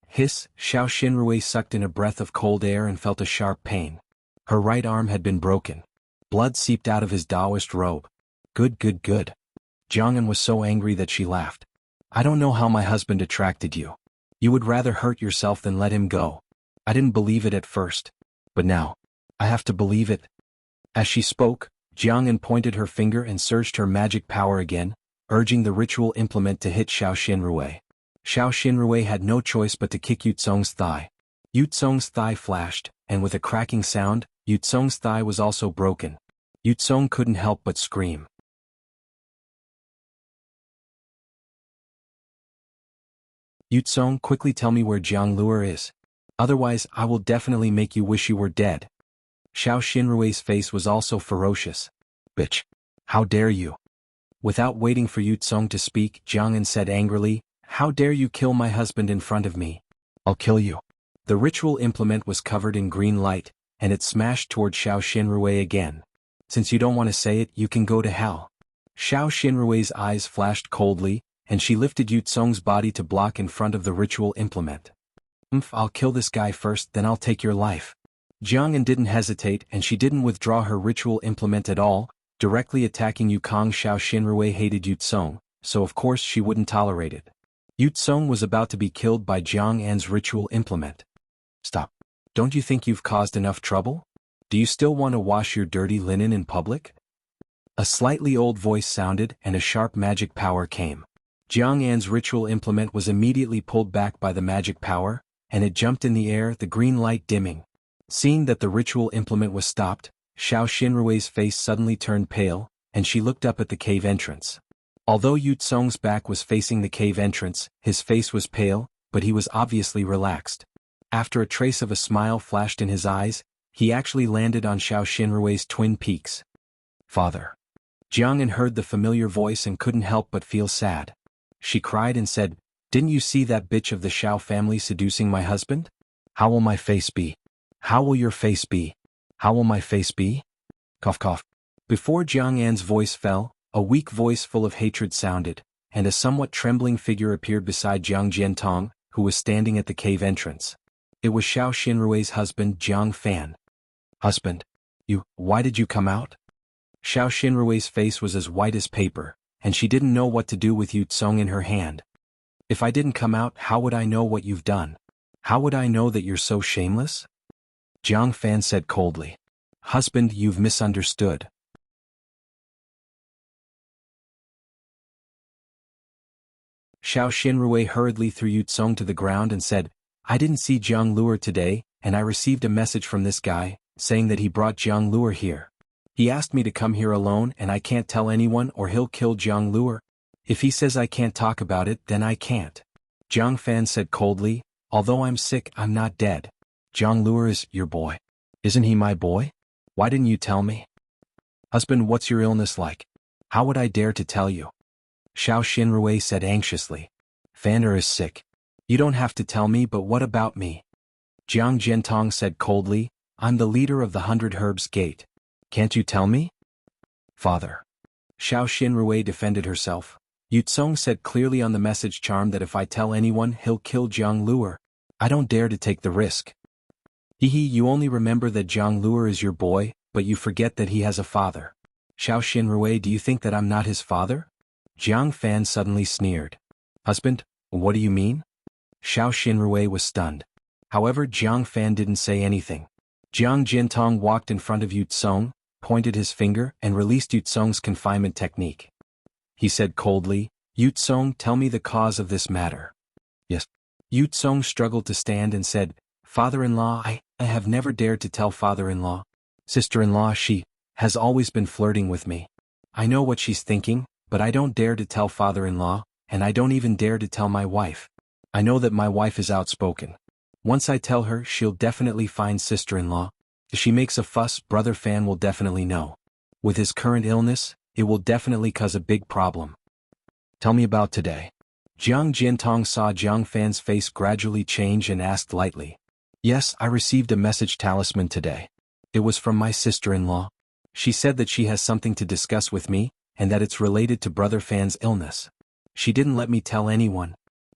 Hiss, Xiao Xinrui sucked in a breath of cold air and felt a sharp pain. Her right arm had been broken. Blood seeped out of his Taoist robe. Good. Jiang'an was so angry that she laughed. I don't know how my husband attracted you. You would rather hurt yourself than let him go. I didn't believe it at first. But now, I have to believe it. As she spoke, Jiang'an pointed her finger and surged her magic power again, urging the ritual implement to hit Xiao Xinrui. Xiao Xinrui had no choice but to kick Yu Tsong's thigh. Yu Tsong's thigh flashed, and with a cracking sound, Yu Tsong's thigh was also broken. Yu Tsong couldn't help but scream. Yu Tsong, quickly tell me where Jiang Luer is. Otherwise, I will definitely make you wish you were dead. Xiao Xinrui's face was also ferocious. Bitch. How dare you? Without waiting for Yu Tsong to speak, Jiang'an said angrily, how dare you kill my husband in front of me? I'll kill you. The ritual implement was covered in green light, and it smashed toward Xiao Xinrui again. Since you don't want to say it, you can go to hell. Xiao Xinrui's eyes flashed coldly, and she lifted Yu Tsong's body to block in front of the ritual implement. I'll kill this guy first, then I'll take your life. Jiang'an didn't hesitate, and she didn't withdraw her ritual implement at all, directly attacking Yu Kong. Xiao Xinrui hated Yu Tsong, so of course she wouldn't tolerate it. Yu Tsong was about to be killed by Jiang An's ritual implement. Stop. Don't you think you've caused enough trouble? Do you still want to wash your dirty linen in public? A slightly old voice sounded, and a sharp magic power came. Jiang An's ritual implement was immediately pulled back by the magic power, and it jumped in the air, the green light dimming. Seeing that the ritual implement was stopped, Xiao Xinrui's face suddenly turned pale, and she looked up at the cave entrance. Although Yu Tsong's back was facing the cave entrance, his face was pale, but he was obviously relaxed. After a trace of a smile flashed in his eyes, he actually landed on Xiao Xinrui's twin peaks. Father. Jianghu heard the familiar voice and couldn't help but feel sad. She cried and said, "Didn't you see that bitch of the Xiao family seducing my husband? How will my face be? How will your face be? How will my face be?" Cough cough. Before Jiang An's voice fell, a weak voice full of hatred sounded, and a somewhat trembling figure appeared beside Jiang Jiantong, who was standing at the cave entrance. It was Xiao Xinrui's husband Jiang Fan. "Husband? Why did you come out?" Xiao Xinrui's face was as white as paper, and she didn't know what to do with Yu Tsong in her hand. "If I didn't come out, how would I know what you've done? How would I know that you're so shameless?" Jiang Fan said coldly. "Husband, you've misunderstood." Xiao Xinrui hurriedly threw Yu Tsong to the ground and said, "I didn't see Jiang Luer today, and I received a message from this guy, saying that he brought Jiang Luer here. He asked me to come here alone and I can't tell anyone or he'll kill Jiang Luer. If he says I can't talk about it, then I can't." Jiang Fan said coldly, "Although I'm sick, I'm not dead. Jiang Luer is your boy. Isn't he my boy? Why didn't you tell me?" "Husband, what's your illness like? How would I dare to tell you?" Xiao Xinrui said anxiously. "Fanner is sick. You don't have to tell me, but what about me?" Jiang Jiantong said coldly, "I'm the leader of the 100 Herbs Gate. Can't you tell me?" "Father." Xiao Xinrui defended herself. "Yu Tsong said clearly on the message charm that if I tell anyone, he'll kill Jiang Luer. I don't dare to take the risk." "Hehe, you only remember that Jiang Luer is your boy, but you forget that he has a father. Xiao Xinrui, do you think that I'm not his father?" Jiang Fan suddenly sneered. "Husband, what do you mean?" Xiao Xinrui was stunned. However, Jiang Fan didn't say anything. Jiang Jiantong walked in front of Yu Tsong, pointed his finger and released Yu Tsong's confinement technique. He said coldly, "Yu Tsong, tell me the cause of this matter." "Yes." Yu Tsong struggled to stand and said, "Father-in-law, I have never dared to tell father-in-law. Sister-in-law, she has always been flirting with me. I know what she's thinking, but I don't dare to tell father-in-law, and I don't even dare to tell my wife. I know that my wife is outspoken. Once I tell her, she'll definitely find sister-in-law. If she makes a fuss, Brother Fan will definitely know. With his current illness, it will definitely cause a big problem. Tell me about today." Jiang Jiantong saw Jiang Fan's face gradually change and asked lightly. "Yes, I received a message talisman today. It was from my sister-in-law. She said that she has something to discuss with me, and that it's related to Brother Fan's illness. She didn't let me tell anyone."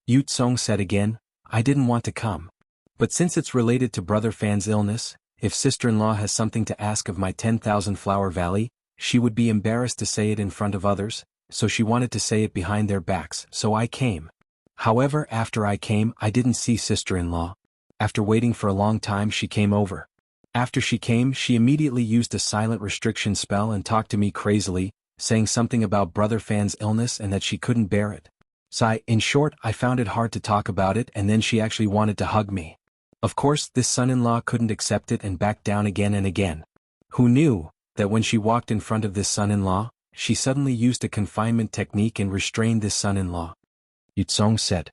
Yu Tsong said again, "I didn't want to come. But since it's related to Brother Fan's illness, if sister-in-law has something to ask of my 10,000 Flower Valley, she would be embarrassed to say it in front of others, so she wanted to say it behind their backs, so I came. However, after I came, I didn't see sister-in-law. After waiting for a long time, she came over. After she came, she immediately used a silent restriction spell and talked to me crazily, saying something about Brother Fan's illness and that she couldn't bear it. In short, I found it hard to talk about it, and then she actually wanted to hug me. Of course, this son-in-law couldn't accept it and backed down again and again. Who knew that when she walked in front of this son-in-law, she suddenly used a confinement technique and restrained this son-in-law?" Yu Tsong said.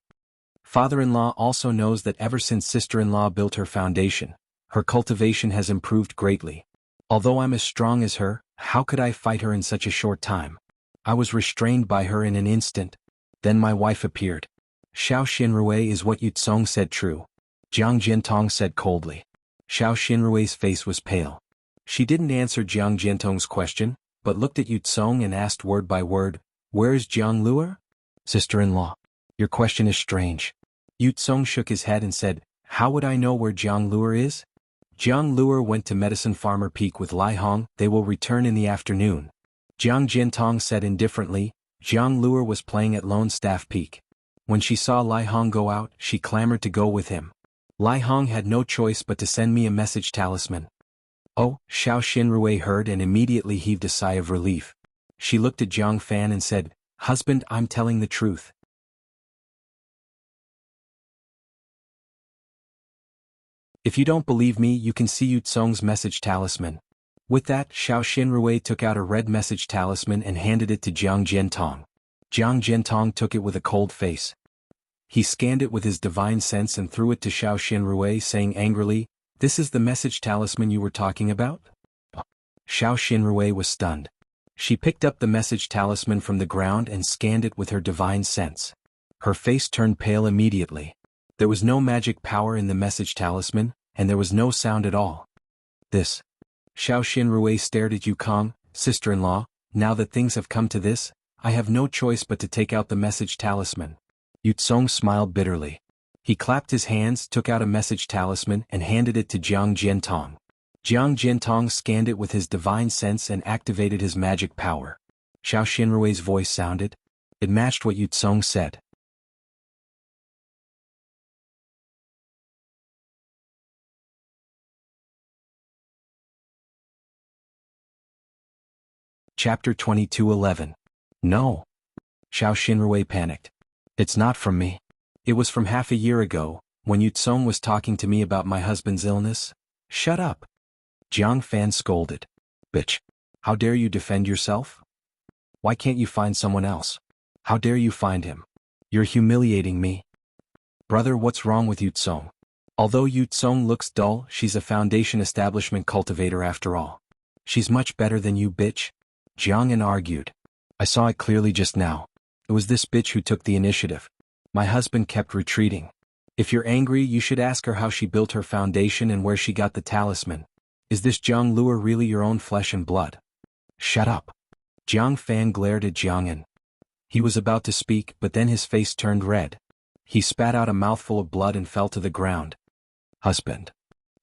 "Father-in-law also knows that ever since sister-in-law built her foundation, her cultivation has improved greatly. Although I'm as strong as her, how could I fight her in such a short time? I was restrained by her in an instant. Then my wife appeared." "Xiao Xinrui, is what Yu Tsong said true?" Jiang Jiantong said coldly. Xiao Xinrui's face was pale. She didn't answer Jiang Jiantong's question, but looked at Yu Tsong and asked word by word, "Where is Jiang Luer?" "Sister-in-law, your question is strange." Yu Tsong shook his head and said, "How would I know where Jiang Luer is?" "Jiang Luer went to Medicine Farmer Peak with Lai Hong. They will return in the afternoon." Jiang Jiantong said indifferently, "Jiang Luer was playing at Lone Staff Peak. When she saw Lai Hong go out, she clamored to go with him. Lai Hong had no choice but to send me a message talisman." "Oh," Xiao Xinrui heard and immediately heaved a sigh of relief. She looked at Jiang Fan and said, "Husband, I'm telling the truth. If you don't believe me, you can see Yu Tsong's message talisman." With that, Xiao Xinrui took out a red message talisman and handed it to Jiang Jiantong. Jiang Jiantong took it with a cold face. He scanned it with his divine sense and threw it to Xiao Xinrui, saying angrily, "This is the message talisman you were talking about?" Xiao Xinrui was stunned. She picked up the message talisman from the ground and scanned it with her divine sense. Her face turned pale immediately. There was no magic power in the message talisman, and there was no sound at all. This. Xiao Xinrui stared at Yukong, sister-in-law. Now that things have come to this, I have no choice but to take out the message talisman. Yutsong smiled bitterly. He clapped his hands, took out a message talisman and handed it to Jiang Jiantong. Jiang Jiantong scanned it with his divine sense and activated his magic power. Xiao Xinrui's voice sounded. It matched what Yutsong said. Chapter 22:11. No. Xiao Xinrui panicked. It's not from me. It was from half a year ago, when Yutsong was talking to me about my husband's illness. Shut up. Jiang Fan scolded. Bitch. How dare you defend yourself? Why can't you find someone else? How dare you find him? You're humiliating me. Brother, what's wrong with Yutsong? Although Yutsong looks dull, she's a foundation establishment cultivator after all. She's much better than you, bitch. Jiang argued. I saw it clearly just now. It was this bitch who took the initiative. My husband kept retreating. If you're angry, you should ask her how she built her foundation and where she got the talisman. Is this Jiang Luo really your own flesh and blood? Shut up. Jiang Fan glared at Jiang'an. He was about to speak, but then his face turned red. He spat out a mouthful of blood and fell to the ground. Husband.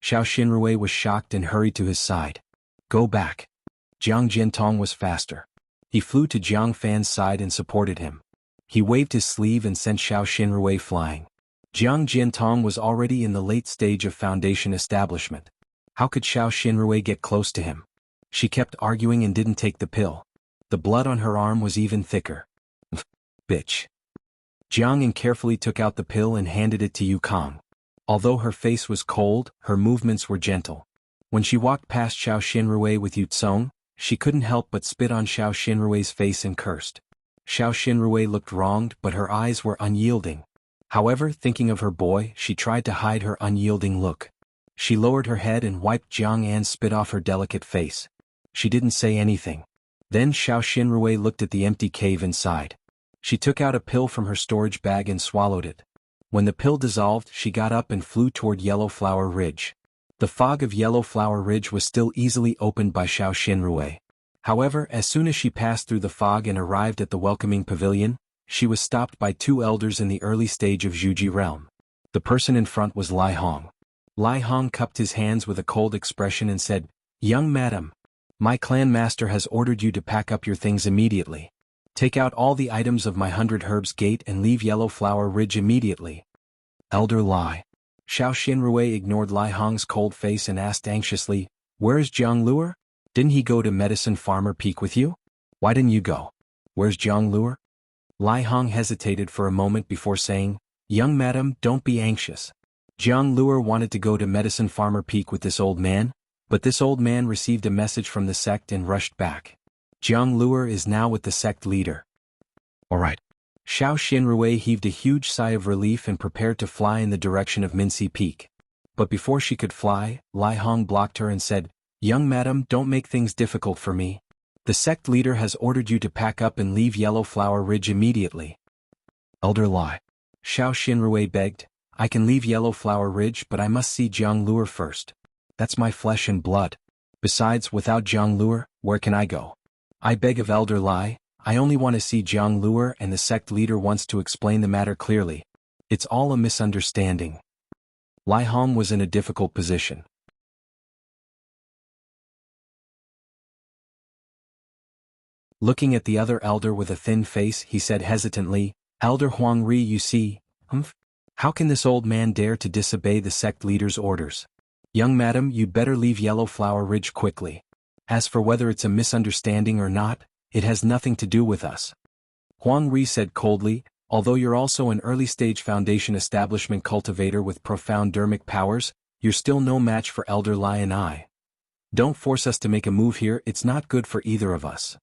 Xiao Xinrui was shocked and hurried to his side. Go back. Jiang Jiantong was faster. He flew to Jiang Fan's side and supported him. He waved his sleeve and sent Xiao Xinrui flying. Jiang Jiantong was already in the late stage of foundation establishment. How could Xiao Xinrui get close to him? She kept arguing and didn't take the pill. The blood on her arm was even thicker. Bitch. Jiang carefully took out the pill and handed it to Yukong. Although her face was cold, her movements were gentle. When she walked past Xiao Xinrui with Yutsong, she couldn't help but spit on Xiao Xinrui's face and cursed. Xiao Xinrui looked wronged, but her eyes were unyielding. However, thinking of her boy, she tried to hide her unyielding look. She lowered her head and wiped Jiang'an's spit off her delicate face. She didn't say anything. Then Xiao Xinrui looked at the empty cave inside. She took out a pill from her storage bag and swallowed it. When the pill dissolved, she got up and flew toward Yellow Flower Ridge. The fog of Yellow Flower Ridge was still easily opened by Xiao Xinrui. However, as soon as she passed through the fog and arrived at the welcoming pavilion, she was stopped by two elders in the early stage of Zhuji realm. The person in front was Lai Hong. Lai Hong cupped his hands with a cold expression and said, "Young madam, my clan master has ordered you to pack up your things immediately. Take out all the items of my 100 Herbs Gate and leave Yellow Flower Ridge immediately." Elder Lai. Xiao Xinrui ignored Lai Hong's cold face and asked anxiously, "Where's Jiang Luo? Didn't he go to Medicine Farmer Peak with you? Why didn't you go? Where's Jiang Luo?" Lai Hong hesitated for a moment before saying, "Young madam, don't be anxious. Jiang Luo wanted to go to Medicine Farmer Peak with this old man, but this old man received a message from the sect and rushed back. Jiang Luo is now with the sect leader." Alright. Xiao Xinrui heaved a huge sigh of relief and prepared to fly in the direction of Minci Peak. But before she could fly, Lai Hong blocked her and said, "Young madam, don't make things difficult for me. The sect leader has ordered you to pack up and leave Yellow Flower Ridge immediately." Elder Lai. Xiao Xinrui begged, "I can leave Yellow Flower Ridge, but I must see Jiang Luo first. That's my flesh and blood. Besides, without Jiang Luo, where can I go? I beg of Elder Lai, I only want to see Jiang Luo, and the sect leader wants to explain the matter clearly. It's all a misunderstanding." Lai Hong was in a difficult position. Looking at the other elder with a thin face, he said hesitantly, "Elder Huang Ri, you see, how can this old man dare to disobey the sect leader's orders? Young madam, you'd better leave Yellow Flower Ridge quickly. As for whether it's a misunderstanding or not, it has nothing to do with us." Huang Ri said coldly, "Although you're also an early-stage foundation establishment cultivator with profound dermic powers, you're still no match for Elder Lai and I. Don't force us to make a move here, it's not good for either of us."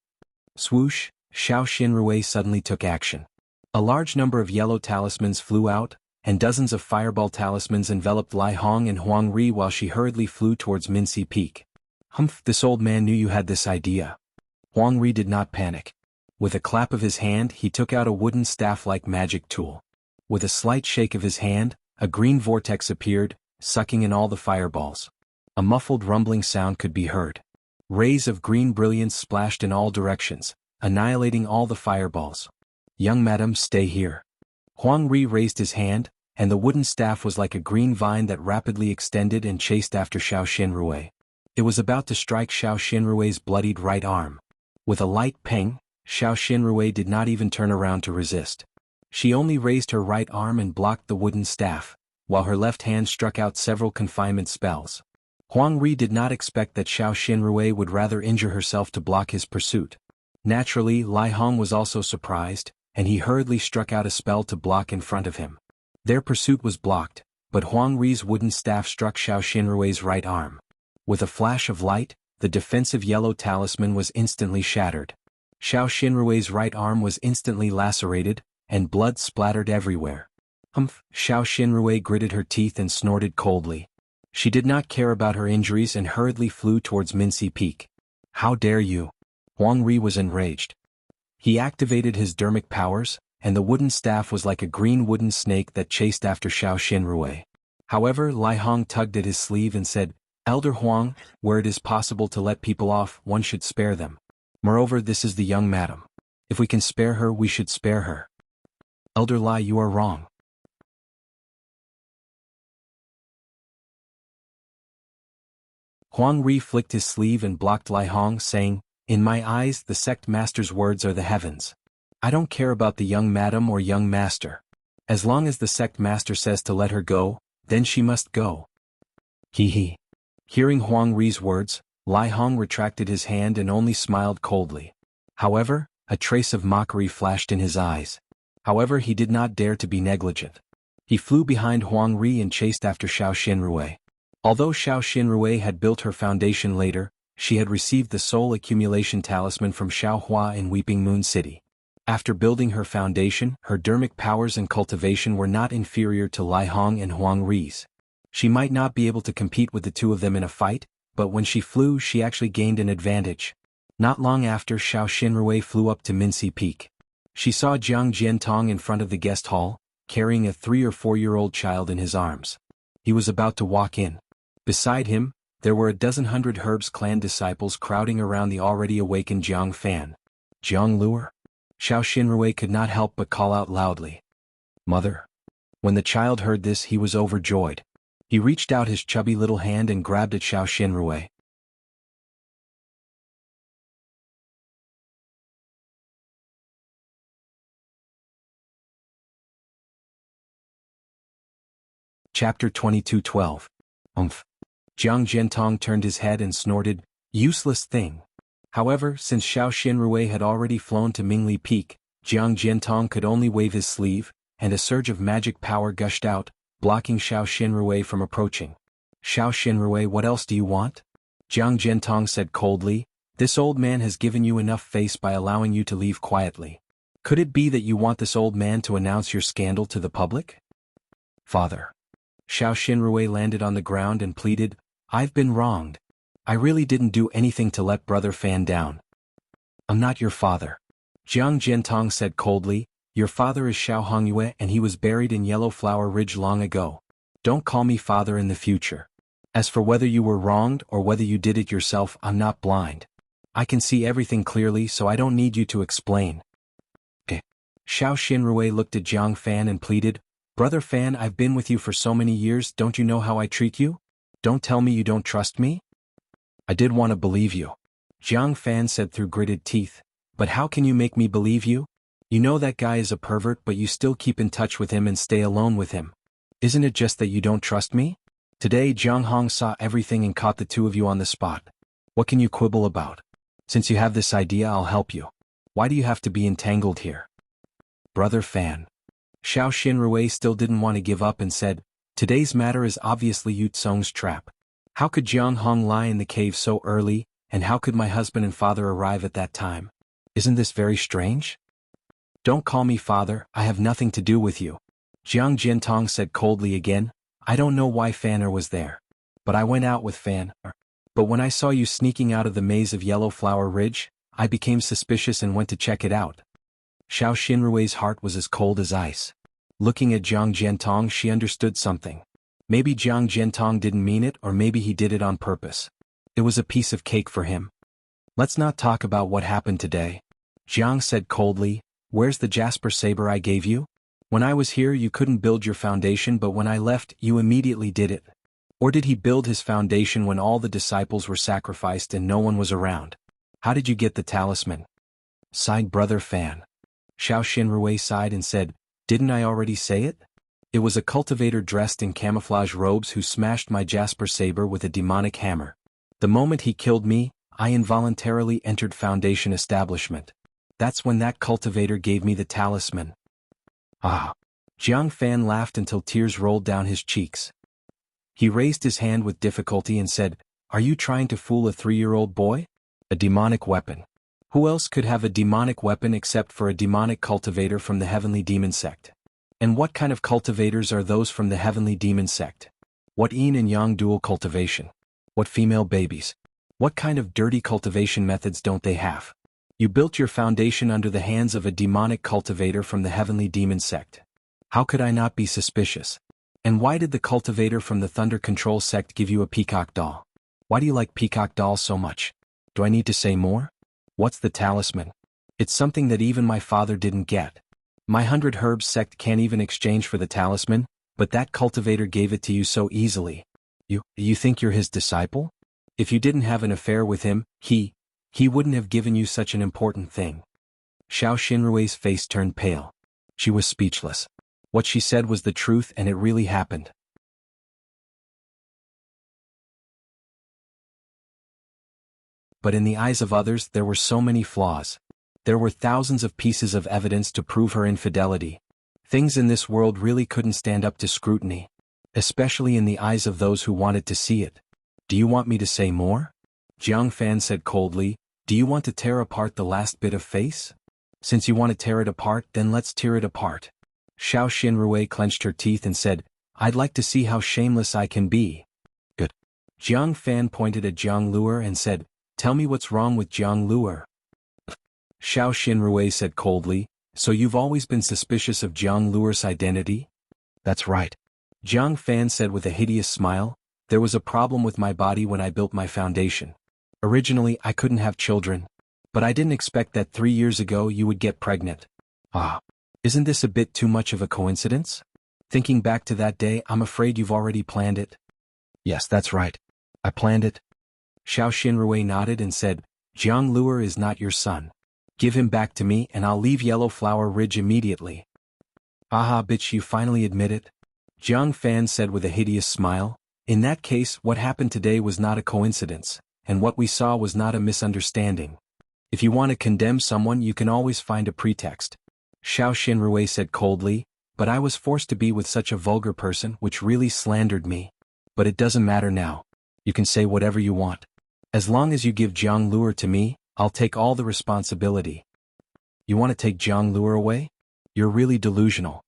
Swoosh, Xiao Xinrui suddenly took action. A large number of yellow talismans flew out, and dozens of fireball talismans enveloped Lai Hong and Huang Ri while she hurriedly flew towards Minci Peak. Humph, this old man knew you had this idea. Huang Ri did not panic. With a clap of his hand he took out a wooden staff-like magic tool. With a slight shake of his hand, a green vortex appeared, sucking in all the fireballs. A muffled rumbling sound could be heard. Rays of green brilliance splashed in all directions, annihilating all the fireballs. Young madam, stay here. Huang Ri raised his hand, and the wooden staff was like a green vine that rapidly extended and chased after Xiao Xinrui. It was about to strike Xiao Xinrui's bloodied right arm. With a light ping, Xiao Xinrui did not even turn around to resist. She only raised her right arm and blocked the wooden staff, while her left hand struck out several confinement spells. Huang Ri did not expect that Xiao Xinrui would rather injure herself to block his pursuit. Naturally, Lai Hong was also surprised, and he hurriedly struck out a spell to block in front of him. Their pursuit was blocked, but Huang Ri's wooden staff struck Xiao Xinrui's right arm. With a flash of light, the defensive yellow talisman was instantly shattered. Xiao Xinrui's right arm was instantly lacerated, and blood splattered everywhere. Humph! Xiao Xinrui gritted her teeth and snorted coldly. She did not care about her injuries and hurriedly flew towards Minci Peak. How dare you! Huang Ri was enraged. He activated his dermic powers, and the wooden staff was like a green wooden snake that chased after Xiao Xinrui. However, Lai Hong tugged at his sleeve and said, Elder Huang, where it is possible to let people off, one should spare them. Moreover, this is the young madam. If we can spare her, we should spare her. Elder Lai, you are wrong. Huang Ri flicked his sleeve and blocked Lai Hong, saying, In my eyes, the sect master's words are the heavens. I don't care about the young madam or young master. As long as the sect master says to let her go, then she must go. Hee hee. Hearing Huang Ri's words, Lai Hong retracted his hand and only smiled coldly. However, a trace of mockery flashed in his eyes. However, he did not dare to be negligent. He flew behind Huang Ri and chased after Xiao Xinrui. Although Xiao Xinrui had built her foundation later, she had received the soul accumulation talisman from Xiao Hua in Weeping Moon City. After building her foundation, her dermic powers and cultivation were not inferior to Lai Hong and Huang Ri's. She might not be able to compete with the two of them in a fight, but when she flew she actually gained an advantage. Not long after, Xiao Xinrui flew up to Minci Peak. She saw Jiang Jiantong in front of the guest hall, carrying a 3- or 4-year-old child in his arms. He was about to walk in. Beside him, there were a dozen Hundred Herbs clan disciples crowding around the already awakened Jiang Fan. Jiang Luer? Xiao Xinrui could not help but call out loudly. Mother. When the child heard this, he was overjoyed. He reached out his chubby little hand and grabbed at Xiao Xinrui. Chapter 22:12. Jiang Jiantong turned his head and snorted, Useless thing. However, since Xiao Xinrui had already flown to Mingli Peak, Jiang Jiantong could only wave his sleeve, and a surge of magic power gushed out, blocking Xiao Xinrui from approaching. Xiao Xinrui, what else do you want? Jiang Jiantong said coldly, This old man has given you enough face by allowing you to leave quietly. Could it be that you want this old man to announce your scandal to the public? Father. Xiao Xinrui landed on the ground and pleaded, I've been wronged. I really didn't do anything to let Brother Fan down. I'm not your father. Jiang Jiantong said coldly, Your father is Xiao Hongyue and he was buried in Yellow Flower Ridge long ago. Don't call me father in the future. As for whether you were wronged or whether you did it yourself, I'm not blind. I can see everything clearly, so I don't need you to explain. Xiao Xinrui looked at Jiang Fan and pleaded, Brother Fan, I've been with you for so many years, don't you know how I treat you? Don't tell me you don't trust me? I did want to believe you. Jiang Fan said through gritted teeth, But how can you make me believe you? You know that guy is a pervert, but you still keep in touch with him and stay alone with him. Isn't it just that you don't trust me? Today Jiang Hong saw everything and caught the two of you on the spot. What can you quibble about? Since you have this idea, I'll help you. Why do you have to be entangled here? Brother Fan. Xiao Xinrui still didn't want to give up and said, Today's matter is obviously Yu Tsong's trap. How could Jiang Hong lie in the cave so early, and how could my husband and father arrive at that time? Isn't this very strange? Don't call me father, I have nothing to do with you. Jiang Jiantong said coldly again. I don't know why Fanner was there. But I went out with Fan. But when I saw you sneaking out of the maze of Yellow Flower Ridge, I became suspicious and went to check it out. Xiao Xinrui's heart was as cold as ice. Looking at Jiang Jiantong, she understood something. Maybe Jiang Jiantong didn't mean it, or maybe he did it on purpose. It was a piece of cake for him. Let's not talk about what happened today. Jiang said coldly. Where's the jasper saber I gave you? When I was here you couldn't build your foundation, but when I left you immediately did it. Or did he build his foundation when all the disciples were sacrificed and no one was around? How did you get the talisman? Sighed Brother Fan. Xiao Xinrui sighed and said, didn't I already say it? It was a cultivator dressed in camouflage robes who smashed my jasper saber with a demonic hammer. The moment he killed me, I involuntarily entered Foundation establishment. That's when that cultivator gave me the talisman. Ah! Jiang Fan laughed until tears rolled down his cheeks. He raised his hand with difficulty and said, are you trying to fool a 3-year-old boy? A demonic weapon. Who else could have a demonic weapon except for a demonic cultivator from the Heavenly Demon Sect? And what kind of cultivators are those from the Heavenly Demon Sect? What yin and yang dual cultivation? What female babies? What kind of dirty cultivation methods don't they have? You built your foundation under the hands of a demonic cultivator from the Heavenly Demon Sect. How could I not be suspicious? And why did the cultivator from the Thunder Control Sect give you a peacock doll? Why do you like peacock dolls so much? Do I need to say more? What's the talisman? It's something that even my father didn't get. My 100 Herbs sect can't even exchange for the talisman, but that cultivator gave it to you so easily. You think you're his disciple? If you didn't have an affair with him, he wouldn't have given you such an important thing. Xiao Xinrui's face turned pale. She was speechless. What she said was the truth, and it really happened. But in the eyes of others there were so many flaws. There were thousands of pieces of evidence to prove her infidelity. Things in this world really couldn't stand up to scrutiny. Especially in the eyes of those who wanted to see it. Do you want me to say more? Jiang Fan said coldly, do you want to tear apart the last bit of face? Since you want to tear it apart, then let's tear it apart. Xiao Xinrui clenched her teeth and said, I'd like to see how shameless I can be. Good. Jiang Fan pointed at Jiang Luer and said, tell me what's wrong with Jiang Luer. Xiao Xinrui said coldly, so you've always been suspicious of Jiang Luer's identity? That's right. Jiang Fan said with a hideous smile, there was a problem with my body when I built my foundation. Originally I couldn't have children. But I didn't expect that 3 years ago you would get pregnant. Ah. Isn't this a bit too much of a coincidence? Thinking back to that day, I'm afraid you've already planned it. Yes, that's right. I planned it. Xiao Xinrui nodded and said, Jiang Luer is not your son. Give him back to me and I'll leave Yellow Flower Ridge immediately. Aha, bitch, you finally admit it? Jiang Fan said with a hideous smile. In that case, what happened today was not a coincidence, and what we saw was not a misunderstanding. If you want to condemn someone, you can always find a pretext. Xiao Xinrui said coldly, but I was forced to be with such a vulgar person which really slandered me. But it doesn't matter now. You can say whatever you want. As long as you give Jiang Luer to me, I'll take all the responsibility. You want to take Jiang Luer away? You're really delusional.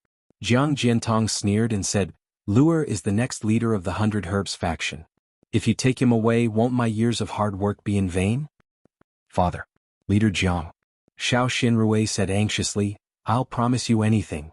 Jiang Jiantong sneered and said, Luer is the next leader of the 100 Herbs faction. If you take him away, won't my years of hard work be in vain? Father. Leader Jiang. Xiao Xinrui said anxiously, I'll promise you anything.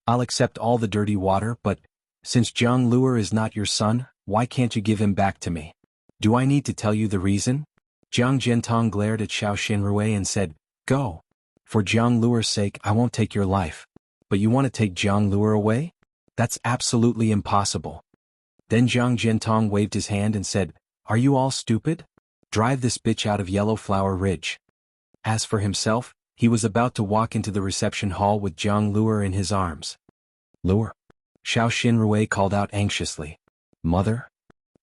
I'll accept all the dirty water, but since Jiang Luer is not your son, why can't you give him back to me? Do I need to tell you the reason? Jiang Jiantong glared at Xiao Xinrui and said, Go. For Jiang Luer's sake, I won't take your life. But you want to take Jiang Luer away? That's absolutely impossible. Then Jiang Jiantong waved his hand and said, Are you all stupid? Drive this bitch out of Yellow Flower Ridge. As for himself, he was about to walk into the reception hall with Jiang Luer in his arms. Luer? Xiao Xinrui called out anxiously. Mother?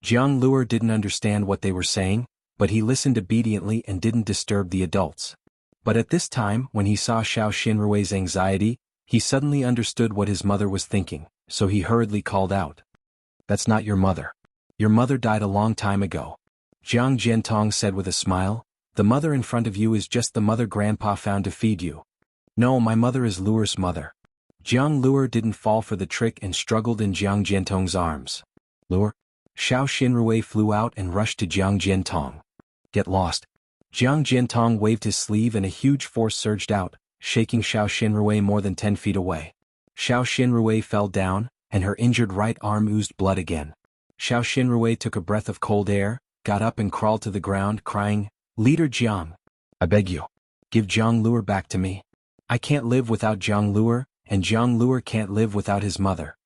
Jiang Luer didn't understand what they were saying, but he listened obediently and didn't disturb the adults. But at this time, when he saw Xiao Xinrui's anxiety, he suddenly understood what his mother was thinking, so he hurriedly called out. That's not your mother. Your mother died a long time ago. Jiang Jiantong said with a smile. The mother in front of you is just the mother Grandpa found to feed you. No, my mother is Luer's mother. Jiang Luer didn't fall for the trick and struggled in Jiang Jiantong's arms. Luer? Xiao Xinrui flew out and rushed to Jiang Jiantong. Get lost. Jiang Jiantong waved his sleeve and a huge force surged out, shaking Xiao Xinrui more than 10 feet away. Xiao Xinrui fell down, and her injured right arm oozed blood again. Xiao Xinrui took a breath of cold air, got up and crawled to the ground, crying, Leader Jiang. I beg you. Give Jiang Luer back to me. I can't live without Jiang Luer, and Jiang Luer can't live without his mother.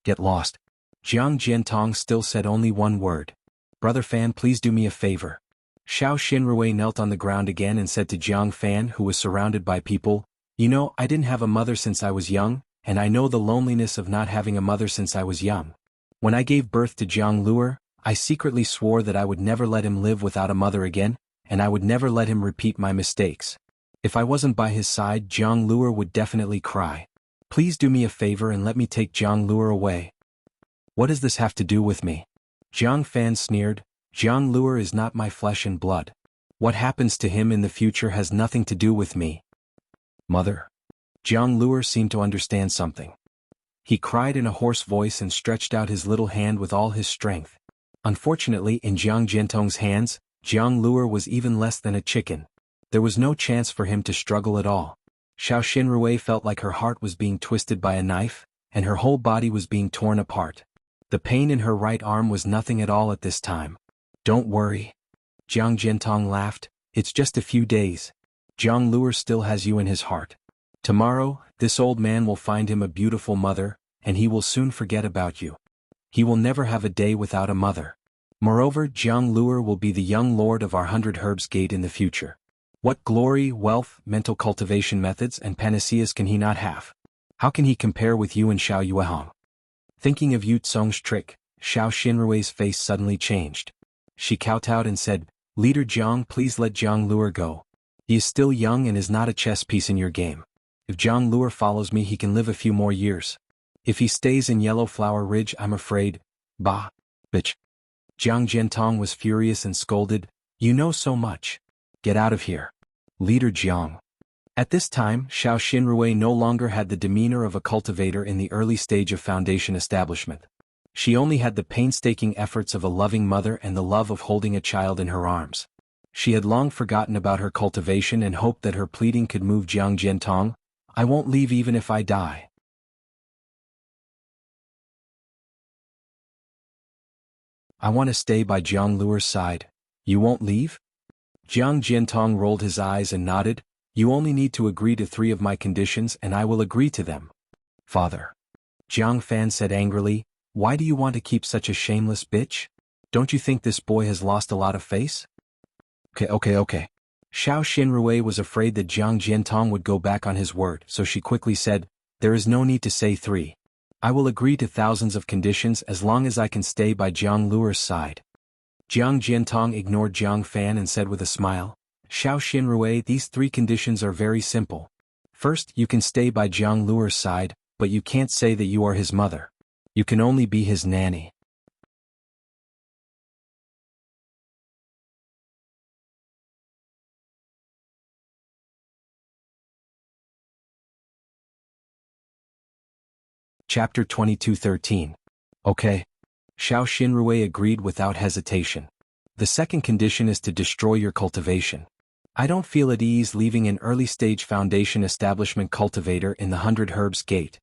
Get lost. Jiang Jiantong still said only one word. Brother Fan, please do me a favor. Xiao Xinrui knelt on the ground again and said to Jiang Fan, who was surrounded by people, You know, I didn't have a mother since I was young, and I know the loneliness of not having a mother since I was young. When I gave birth to Jiang Luer, I secretly swore that I would never let him live without a mother again, and I would never let him repeat my mistakes. If I wasn't by his side, Jiang Luer would definitely cry. Please do me a favor and let me take Jiang Luer away. What does this have to do with me? Jiang Fan sneered. Jiang Luer is not my flesh and blood. What happens to him in the future has nothing to do with me. Mother. Jiang Luer seemed to understand something. He cried in a hoarse voice and stretched out his little hand with all his strength. Unfortunately, in Jiang Jiantong's hands, Jiang Luer was even less than a chicken. There was no chance for him to struggle at all. Xiao Xinrui felt like her heart was being twisted by a knife, and her whole body was being torn apart. The pain in her right arm was nothing at all at this time. Don't worry. Jiang Jiantong laughed. It's just a few days. Jiang Luer still has you in his heart. Tomorrow, this old man will find him a beautiful mother, and he will soon forget about you. He will never have a day without a mother. Moreover, Jiang Luer will be the young lord of our 100 Herbs Gate in the future. What glory, wealth, mental cultivation methods and panaceas can he not have? How can he compare with you and Xiao Yuehong? Thinking of Yu Tsong's trick, Xiao Xinrui's face suddenly changed. She kowtowed and said, Leader Jiang, please let Jiang Luer go. He is still young and is not a chess piece in your game. If Jiang Luer follows me, he can live a few more years. If he stays in Yellow Flower Ridge, I'm afraid. Bah, bitch. Jiang Jiantong was furious and scolded, You know so much. Get out of here. Leader Jiang. At this time, Xiao Xinrui no longer had the demeanor of a cultivator in the early stage of foundation establishment. She only had the painstaking efforts of a loving mother and the love of holding a child in her arms. She had long forgotten about her cultivation and hoped that her pleading could move Jiang Jiantong. I won't leave even if I die. I want to stay by Jiang Luer's side. You won't leave? Jiang Jiantong rolled his eyes and nodded. You only need to agree to 3 of my conditions and I will agree to them. Father. Jiang Fan said angrily, Why do you want to keep such a shameless bitch? Don't you think this boy has lost a lot of face? Okay. Xiao Xinrui was afraid that Jiang Jiantong would go back on his word, so she quickly said, There is no need to say 3. I will agree to thousands of conditions as long as I can stay by Jiang Luer's side. Jiang Jiantong ignored Jiang Fan and said with a smile, Xiao Xinrui, these 3 conditions are very simple. First, you can stay by Jiang Luer's side, but you can't say that you are his mother. You can only be his nanny. Chapter 22:13. Okay. Xiao Xinrui agreed without hesitation. The second condition is to destroy your cultivation. I don't feel at ease leaving an early-stage foundation establishment cultivator in the 100 Herbs Gate.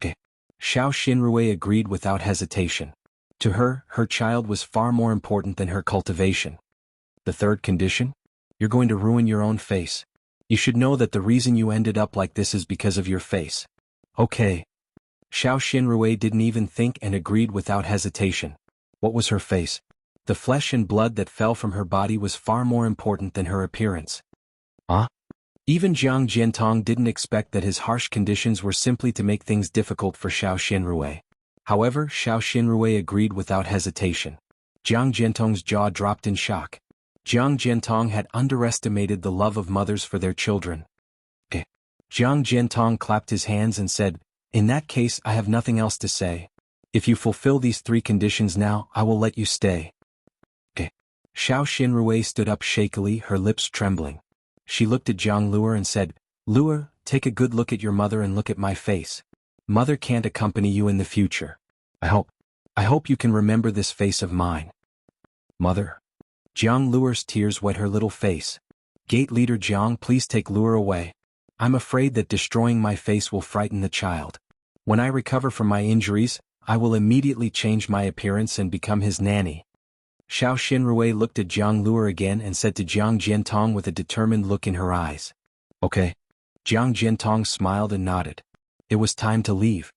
Okay. Xiao Xinrui agreed without hesitation. To her, her child was far more important than her cultivation. The third condition? You're going to ruin your own face. You should know that the reason you ended up like this is because of your face. Okay. Xiao Xinrui didn't even think and agreed without hesitation. What was her face? The flesh and blood that fell from her body was far more important than her appearance. Huh? Even Jiang Jiantong didn't expect that his harsh conditions were simply to make things difficult for Xiao Xinrui. However, Xiao Xinrui agreed without hesitation. Jiang Jiantong's jaw dropped in shock. Jiang Jiantong had underestimated the love of mothers for their children. Jiang Jiantong clapped his hands and said, In that case, I have nothing else to say. If you fulfill these 3 conditions now, I will let you stay. Xiao Xinrui stood up shakily, her lips trembling. She looked at Jiang Luer and said, Luer, take a good look at your mother and look at my face. Mother can't accompany you in the future. I hope you can remember this face of mine. Mother. Jiang Luer's tears wet her little face. Gate leader Jiang, please take Luer away. I'm afraid that destroying my face will frighten the child. When I recover from my injuries, I will immediately change my appearance and become his nanny. Xiao Xinrui looked at Jiang Luer again and said to Jiang Jiantong with a determined look in her eyes. Okay. Jiang Jiantong smiled and nodded. It was time to leave.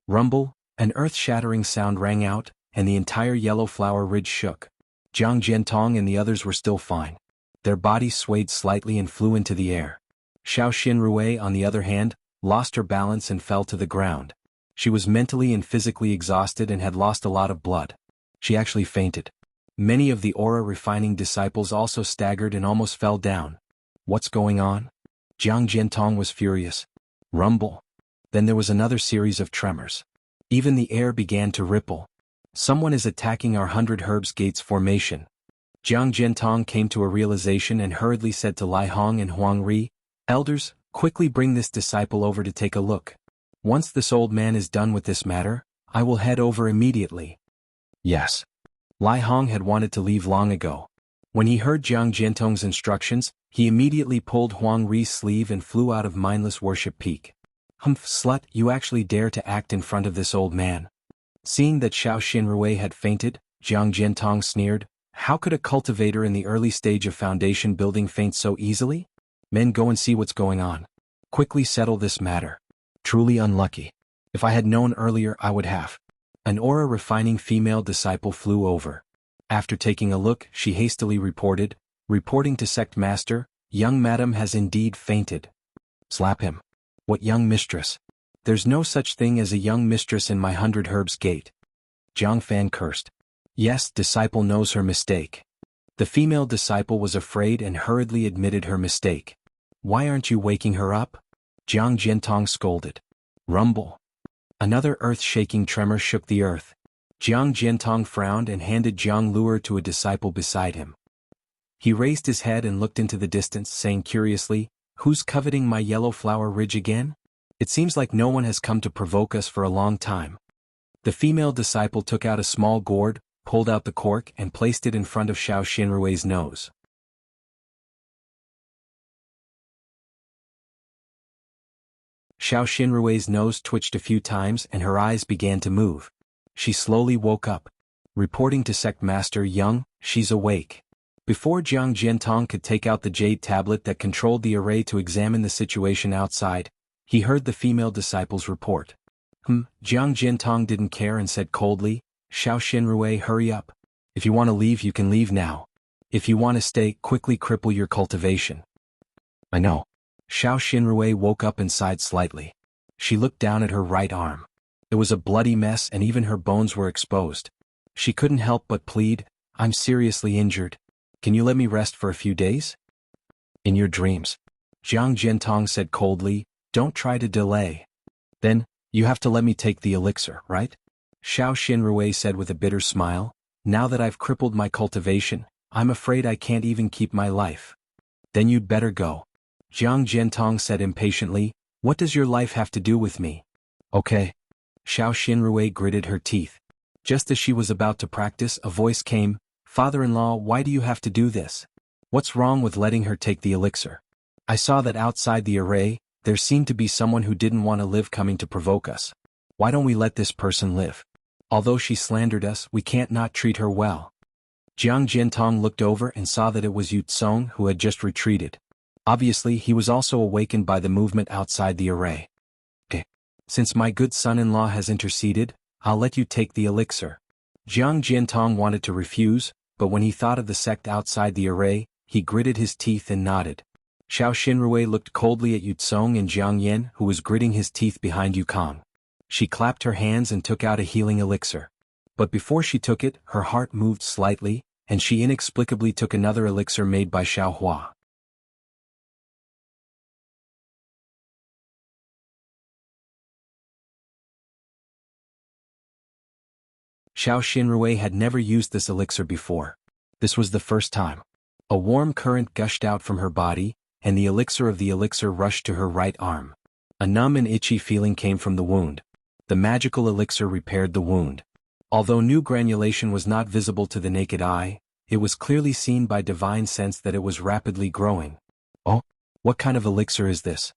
Rumble, an earth-shattering sound rang out, and the entire Yellow Flower Ridge shook. Jiang Jiantong and the others were still fine. Their bodies swayed slightly and flew into the air. Xiao Xinrui, on the other hand, lost her balance and fell to the ground. She was mentally and physically exhausted and had lost a lot of blood. She actually fainted. Many of the aura-refining disciples also staggered and almost fell down. What's going on? Jiang Jiantong was furious. Rumble. Then there was another series of tremors. Even the air began to ripple. Someone is attacking our 100 Herbs Gates formation. Jiang Jiantong came to a realization and hurriedly said to Lai Hong and Huang Ri, Elders, quickly bring this disciple over to take a look. Once this old man is done with this matter, I will head over immediately. Yes. Lai Hong had wanted to leave long ago. When he heard Jiang Jiantong's instructions, he immediately pulled Huang Ri's sleeve and flew out of mindless worship peak. Humph, slut, you actually dare to act in front of this old man. Seeing that Xiao Xinrui had fainted, Jiang Jiantong sneered, how could a cultivator in the early stage of foundation building faint so easily? Men, go and see what's going on. Quickly settle this matter. Truly unlucky. If I had known earlier, I would have. An aura-refining female disciple flew over. After taking a look, she hastily reported, reporting to Sect Master, young madam has indeed fainted. Slap him. What young mistress? There's no such thing as a young mistress in my 100 Herbs Gate. Jiang Fan cursed. Yes, disciple knows her mistake. The female disciple was afraid and hurriedly admitted her mistake. Why aren't you waking her up? Jiang Jiantong scolded. Rumble. Another earth-shaking tremor shook the earth. Jiang Jiantong frowned and handed Jiang Luer to a disciple beside him. He raised his head and looked into the distance, saying curiously, Who's coveting my Yellow Flower Ridge again? It seems like no one has come to provoke us for a long time. The female disciple took out a small gourd, pulled out the cork and placed it in front of Xiao Xinrui's nose. Xiao Xinrui's nose twitched a few times and her eyes began to move. She slowly woke up. Reporting to Sect Master Young, she's awake. Before Jiang Jiantong could take out the jade tablet that controlled the array to examine the situation outside, he heard the female disciple's report. Jiang Jiantong didn't care and said coldly, Xiao Xinrui, hurry up. If you want to leave, you can leave now. If you want to stay, quickly cripple your cultivation. I know. Xiao Xinrui woke up and sighed slightly. She looked down at her right arm. It was a bloody mess and even her bones were exposed. She couldn't help but plead, I'm seriously injured. Can you let me rest for a few days? In your dreams. Jiang Jiantong said coldly, don't try to delay. Then, you have to let me take the elixir, right? Xiao Xinrui said with a bitter smile, now that I've crippled my cultivation, I'm afraid I can't even keep my life. Then you'd better go. Jiang Jiantong said impatiently, what does your life have to do with me? Okay. Xiao Xinrui gritted her teeth. Just as she was about to practice, a voice came, Father-in-law, why do you have to do this? What's wrong with letting her take the elixir? I saw that outside the array, there seemed to be someone who didn't want to live coming to provoke us. Why don't we let this person live? Although she slandered us, we can't not treat her well. Jiang Jiantong looked over and saw that it was Yu Tsong who had just retreated. Obviously, he was also awakened by the movement outside the array. Okay. Since my good son-in-law has interceded, I'll let you take the elixir. Jiang Jiantong wanted to refuse, but when he thought of the sect outside the array, he gritted his teeth and nodded. Xiao Xinrui looked coldly at Yu Tsong and Jiang Yen, who was gritting his teeth behind Yukong. She clapped her hands and took out a healing elixir. But before she took it, her heart moved slightly, and she inexplicably took another elixir made by Xiao Hua. Xiao Xinrui had never used this elixir before. This was the first time. A warm current gushed out from her body, and the elixir of the elixir rushed to her right arm. A numb and itchy feeling came from the wound. The magical elixir repaired the wound. Although new granulation was not visible to the naked eye, it was clearly seen by divine sense that it was rapidly growing. Oh, what kind of elixir is this?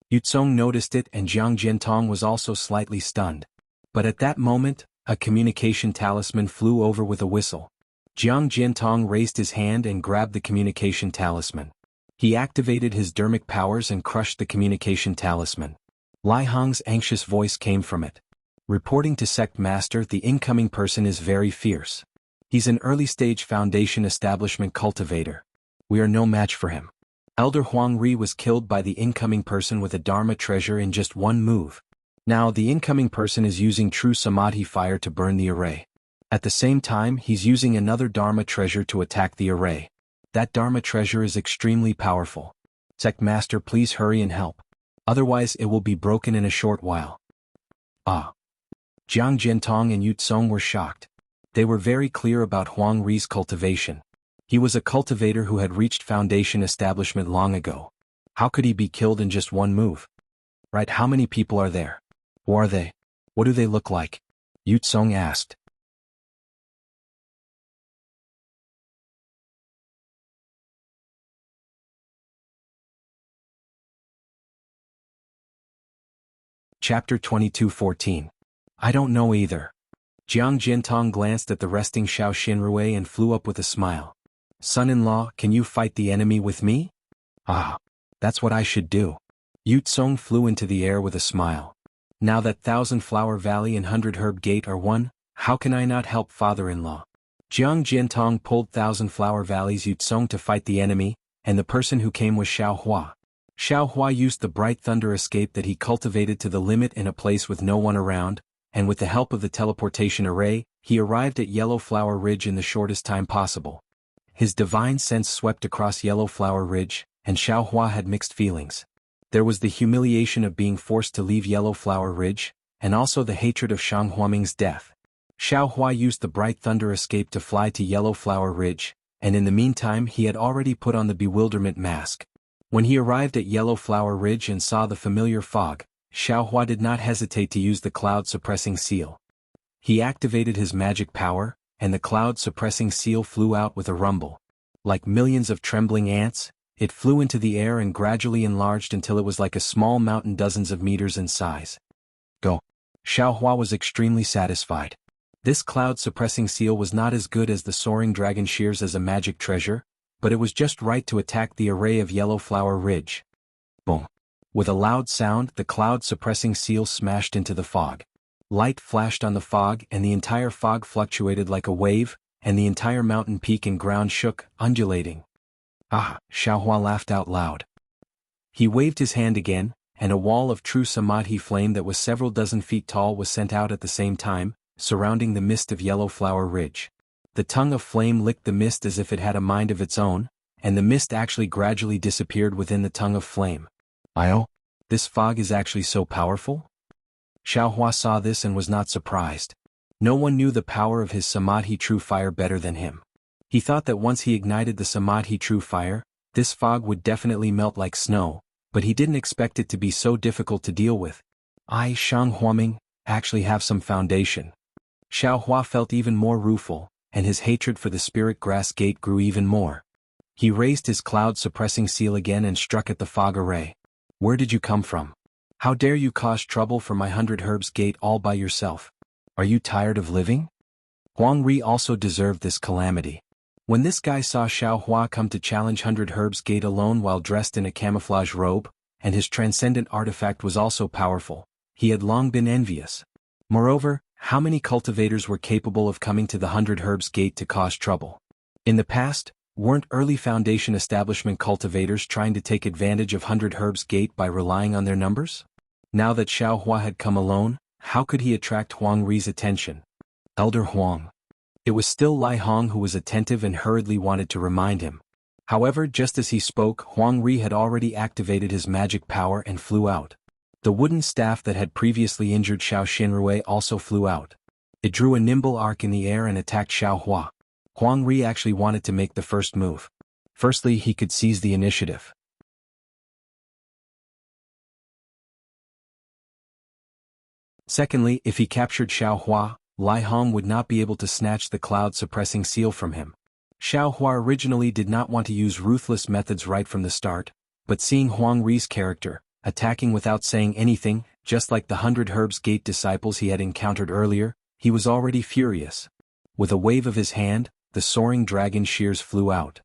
Yutsong noticed it, and Jiang Jiantong was also slightly stunned. But at that moment, a communication talisman flew over with a whistle. Jiang Jiantong raised his hand and grabbed the communication talisman. He activated his dermic powers and crushed the communication talisman. Lai Hong's anxious voice came from it. Reporting to Sect Master, the incoming person is very fierce. He's an early-stage Foundation establishment cultivator. We are no match for him. Elder Huang Ri was killed by the incoming person with a Dharma treasure in just one move. Now the incoming person is using true Samadhi fire to burn the array. At the same time, he's using another Dharma treasure to attack the array. That Dharma treasure is extremely powerful. Sect Master, please hurry and help. Otherwise it will be broken in a short while. Ah. Jiang Jiantong and Yutsong were shocked. They were very clear about Huang Ri's cultivation. He was a cultivator who had reached Foundation establishment long ago. How could he be killed in just one move? Right, how many people are there? Who are they? What do they look like? Yutsong asked. Chapter 22:14. I don't know either. Jiang Jiantong glanced at the resting Xiao Xinrui and flew up with a smile. Son-in-law, can you fight the enemy with me? Ah, that's what I should do. Yutsong flew into the air with a smile. Now that 1,000-Flower Valley and 100-Herb Gate are one, how can I not help father-in-law? Jiang Jiantong pulled 1,000-Flower Valley's Yutsong to fight the enemy, and the person who came was Xiao Hua. Xiao Hua used the bright thunder escape that he cultivated to the limit in a place with no one around, and with the help of the teleportation array, he arrived at Yellow Flower Ridge in the shortest time possible. His divine sense swept across Yellow Flower Ridge, and Xiao Hua had mixed feelings. There was the humiliation of being forced to leave Yellow Flower Ridge, and also the hatred of Shang Huaming's death. Xiao Hua used the bright thunder escape to fly to Yellow Flower Ridge, and in the meantime he had already put on the bewilderment mask. When he arrived at Yellow Flower Ridge and saw the familiar fog, Xiao Hua did not hesitate to use the cloud-suppressing seal. He activated his magic power, and the cloud-suppressing seal flew out with a rumble. Like millions of trembling ants, it flew into the air and gradually enlarged until it was like a small mountain dozens of meters in size. Go. Xiao Hua was extremely satisfied. This cloud-suppressing seal was not as good as the soaring dragon shears as a magic treasure, but it was just right to attack the array of Yellow Flower Ridge. Boom. With a loud sound, the cloud-suppressing seal smashed into the fog. Light flashed on the fog, and the entire fog fluctuated like a wave, and the entire mountain peak and ground shook, undulating. Ah! Xiao Hua laughed out loud. He waved his hand again, and a wall of true Samadhi flame that was several dozen feet tall was sent out at the same time, surrounding the mist of Yellow Flower Ridge. The tongue of flame licked the mist as if it had a mind of its own, and the mist actually gradually disappeared within the tongue of flame. Oh, this fog is actually so powerful? Xiao Hua saw this and was not surprised. No one knew the power of his Samadhi true fire better than him. He thought that once he ignited the Samadhi true fire, this fog would definitely melt like snow, but he didn't expect it to be so difficult to deal with. I, Shang Huaming, actually have some foundation. Xiao Hua felt even more rueful, and his hatred for the Spirit Grass Gate grew even more. He raised his cloud-suppressing seal again and struck at the fog array. Where did you come from? How dare you cause trouble for my 100 Herbs Gate all by yourself? Are you tired of living? Huang Ri also deserved this calamity. When this guy saw Xiao Hua come to challenge 100 Herbs Gate alone while dressed in a camouflage robe, and his transcendent artifact was also powerful, he had long been envious. Moreover, how many cultivators were capable of coming to the 100 Herbs Gate to cause trouble? In the past, weren't early Foundation establishment cultivators trying to take advantage of 100 Herbs Gate by relying on their numbers? Now that Xiao Hua had come alone, how could he attract Huang Ri's attention? Elder Huang. It was still Lai Hong who was attentive and hurriedly wanted to remind him. However, just as he spoke, Huang Ri had already activated his magic power and flew out. The wooden staff that had previously injured Xiao Xinrui also flew out. It drew a nimble arc in the air and attacked Xiao Hua. Huang Ri actually wanted to make the first move. Firstly, he could seize the initiative. Secondly, if he captured Xiao Hua, Lai Hong would not be able to snatch the cloud-suppressing seal from him. Xiao Hua originally did not want to use ruthless methods right from the start, but seeing Huang Ri's character, attacking without saying anything, just like the 100 Herbs Gate disciples he had encountered earlier, he was already furious. With a wave of his hand, the soaring dragon shears flew out.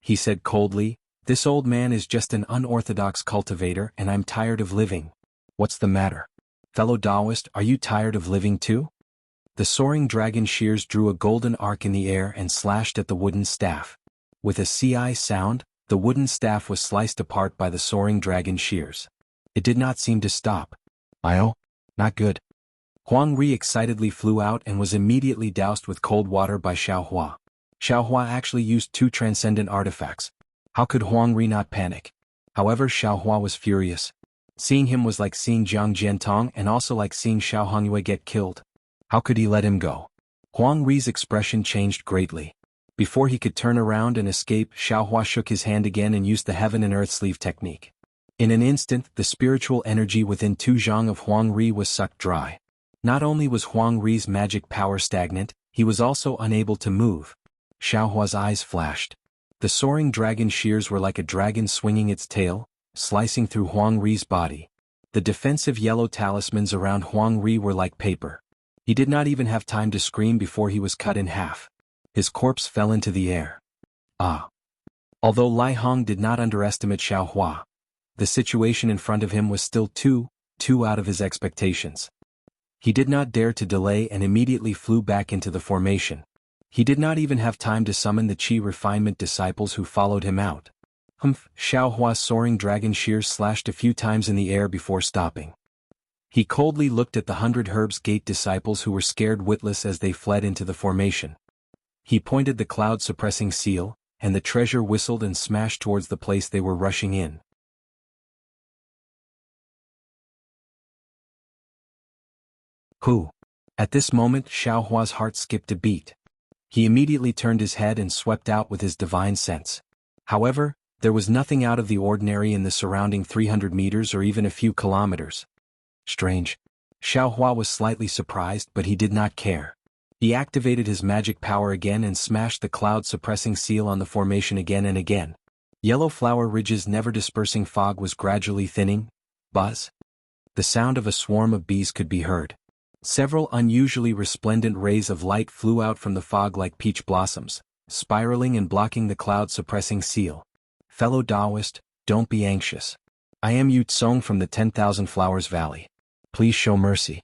He said coldly, "This old man is just an unorthodox cultivator and I'm tired of living." "What's the matter? Fellow Taoist, are you tired of living too?" The soaring dragon shears drew a golden arc in the air and slashed at the wooden staff. With a ci sound, the wooden staff was sliced apart by the soaring dragon shears. It did not seem to stop. "Oh, not good." Huang Ri excitedly flew out and was immediately doused with cold water by Xiao Hua. Xiao Hua actually used 2 transcendent artifacts. How could Huang Ri not panic? However, Xiao Hua was furious. Seeing him was like seeing Jiang Jiantong and also like seeing Xiao Hongyue get killed. How could he let him go? Huang Ri's expression changed greatly. Before he could turn around and escape, Xiao Hua shook his hand again and used the heaven and earth sleeve technique. In an instant, the spiritual energy within 2 zhang of Huang Ri was sucked dry. Not only was Huang Ri's magic power stagnant, he was also unable to move. Xiao Hua's eyes flashed. The soaring dragon shears were like a dragon swinging its tail, slicing through Huang Ri's body. The defensive yellow talismans around Huang Ri were like paper. He did not even have time to scream before he was cut in half. His corpse fell into the air. Although Lai Hong did not underestimate Xiao Hua, the situation in front of him was still too out of his expectations. He did not dare to delay and immediately flew back into the formation. He did not even have time to summon the Qi refinement disciples who followed him out. Xiao Hua's soaring dragon shears slashed a few times in the air before stopping. He coldly looked at the 100 Herbs Gate disciples who were scared witless as they fled into the formation. He pointed the cloud-suppressing seal, and the treasure whistled and smashed towards the place they were rushing in. At this moment, Xiao Hua's heart skipped a beat. He immediately turned his head and swept out with his divine sense. However, there was nothing out of the ordinary in the surrounding 300 meters or even a few kilometers. Strange. Xiao Hua was slightly surprised, but he did not care. He activated his magic power again and smashed the cloud-suppressing seal on the formation again and again. Yellow flower ridges never dispersing fog was gradually thinning. Buzz. The sound of a swarm of bees could be heard. Several unusually resplendent rays of light flew out from the fog like peach blossoms, spiraling and blocking the cloud-suppressing seal. "Fellow Taoist, don't be anxious. I am Yu Tsong from the 10,000 Flowers Valley. Please show mercy."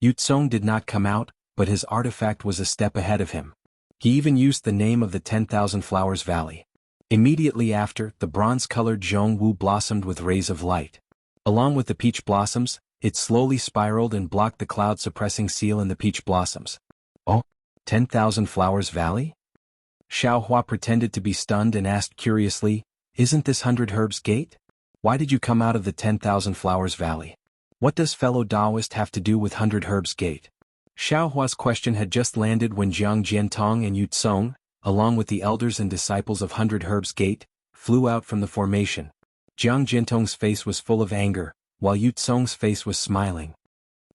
Yu Tsong did not come out, but his artifact was a step ahead of him. He even used the name of the 10,000 Flowers Valley. Immediately after, the bronze-colored Jianghu blossomed with rays of light. Along with the peach blossoms, it slowly spiraled and blocked the cloud-suppressing seal in the peach blossoms. 10,000 Flowers Valley? Xiao Hua pretended to be stunned and asked curiously, "Isn't this 100 Herbs Gate? Why did you come out of the 10,000 Flowers Valley? What does fellow Taoist have to do with 100 Herbs Gate?" Xiao Hua's question had just landed when Jiang Jiantong and Yu Tsong, along with the elders and disciples of 100 Herbs Gate, flew out from the formation. Jiang Jiantong's face was full of anger, while Yu Tsong's face was smiling.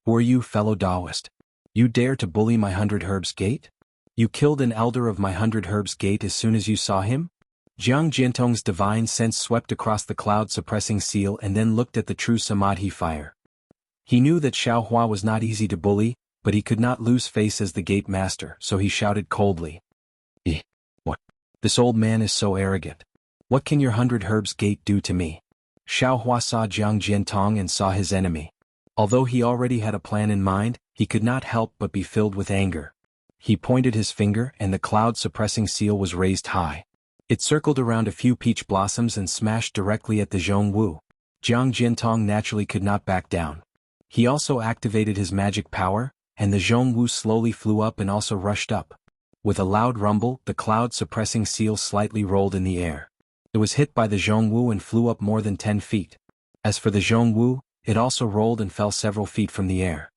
"Who are you, fellow Taoist? You dare to bully my 100 Herbs Gate? You killed an elder of my 100 Herbs Gate as soon as you saw him?" Jiang Jiantong's divine sense swept across the cloud-suppressing seal and then looked at the true Samadhi fire. He knew that Xiao Hua was not easy to bully, but he could not lose face as the gate master, so he shouted coldly. What? This old man is so arrogant. What can your 100 Herbs Gate do to me?" Xiao Hua saw Jiang Jiantong and saw his enemy. Although he already had a plan in mind, he could not help but be filled with anger. He pointed his finger and the cloud-suppressing seal was raised high. It circled around a few peach blossoms and smashed directly at the Jianghu. Jiang Jiantong naturally could not back down. He also activated his magic power, and the Jianghu slowly flew up and also rushed up. With a loud rumble, the cloud-suppressing seal slightly rolled in the air. It was hit by the Jianghu and flew up more than 10 feet. As for the Jianghu, it also rolled and fell several feet from the air.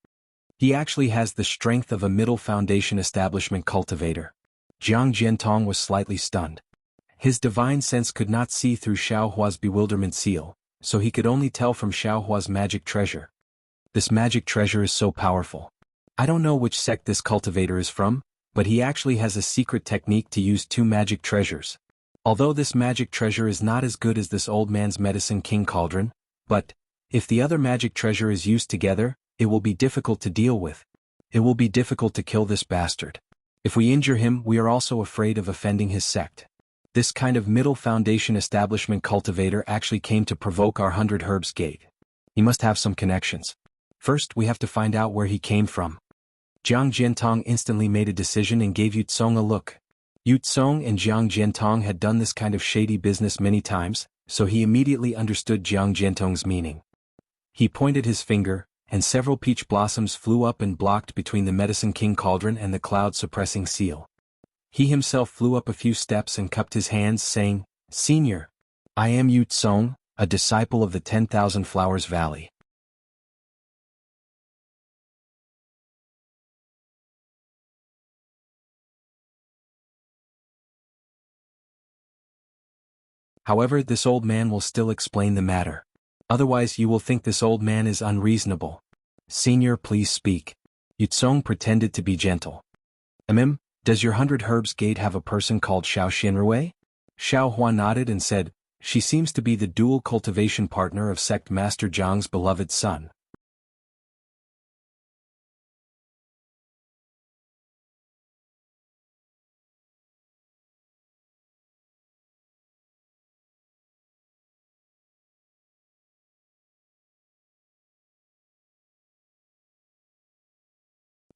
He actually has the strength of a middle foundation establishment cultivator. Jiang Jiantong was slightly stunned. His divine sense could not see through Xiao Hua's bewilderment seal, so he could only tell from Xiao Hua's magic treasure. This magic treasure is so powerful. I don't know which sect this cultivator is from, but he actually has a secret technique to use two magic treasures. Although this magic treasure is not as good as this old man's medicine king cauldron, but, if the other magic treasure is used together, it will be difficult to deal with. It will be difficult to kill this bastard. If we injure him, we are also afraid of offending his sect. This kind of middle foundation establishment cultivator actually came to provoke our 100 Herbs Gate. He must have some connections. First, we have to find out where he came from. Jiang Jiantong instantly made a decision and gave Yu Tsong a look. Yu Tsong and Jiang Jiantong had done this kind of shady business many times, so he immediately understood Jiang Jiantong's meaning. He pointed his finger, and several peach blossoms flew up and blocked between the Medicine King cauldron and the cloud-suppressing seal. He himself flew up a few steps and cupped his hands, saying, "Senior, I am Yu Tsong, a disciple of the 10,000 Flowers Valley." However, this old man will still explain the matter. Otherwise you will think this old man is unreasonable. "Senior, please speak." Yu Tsong pretended to be gentle. Does your 100 Herbs Gate have a person called Xiao Xinrui?" Xiao Hua nodded and said, "She seems to be the dual cultivation partner of Sect Master Zhang's beloved son."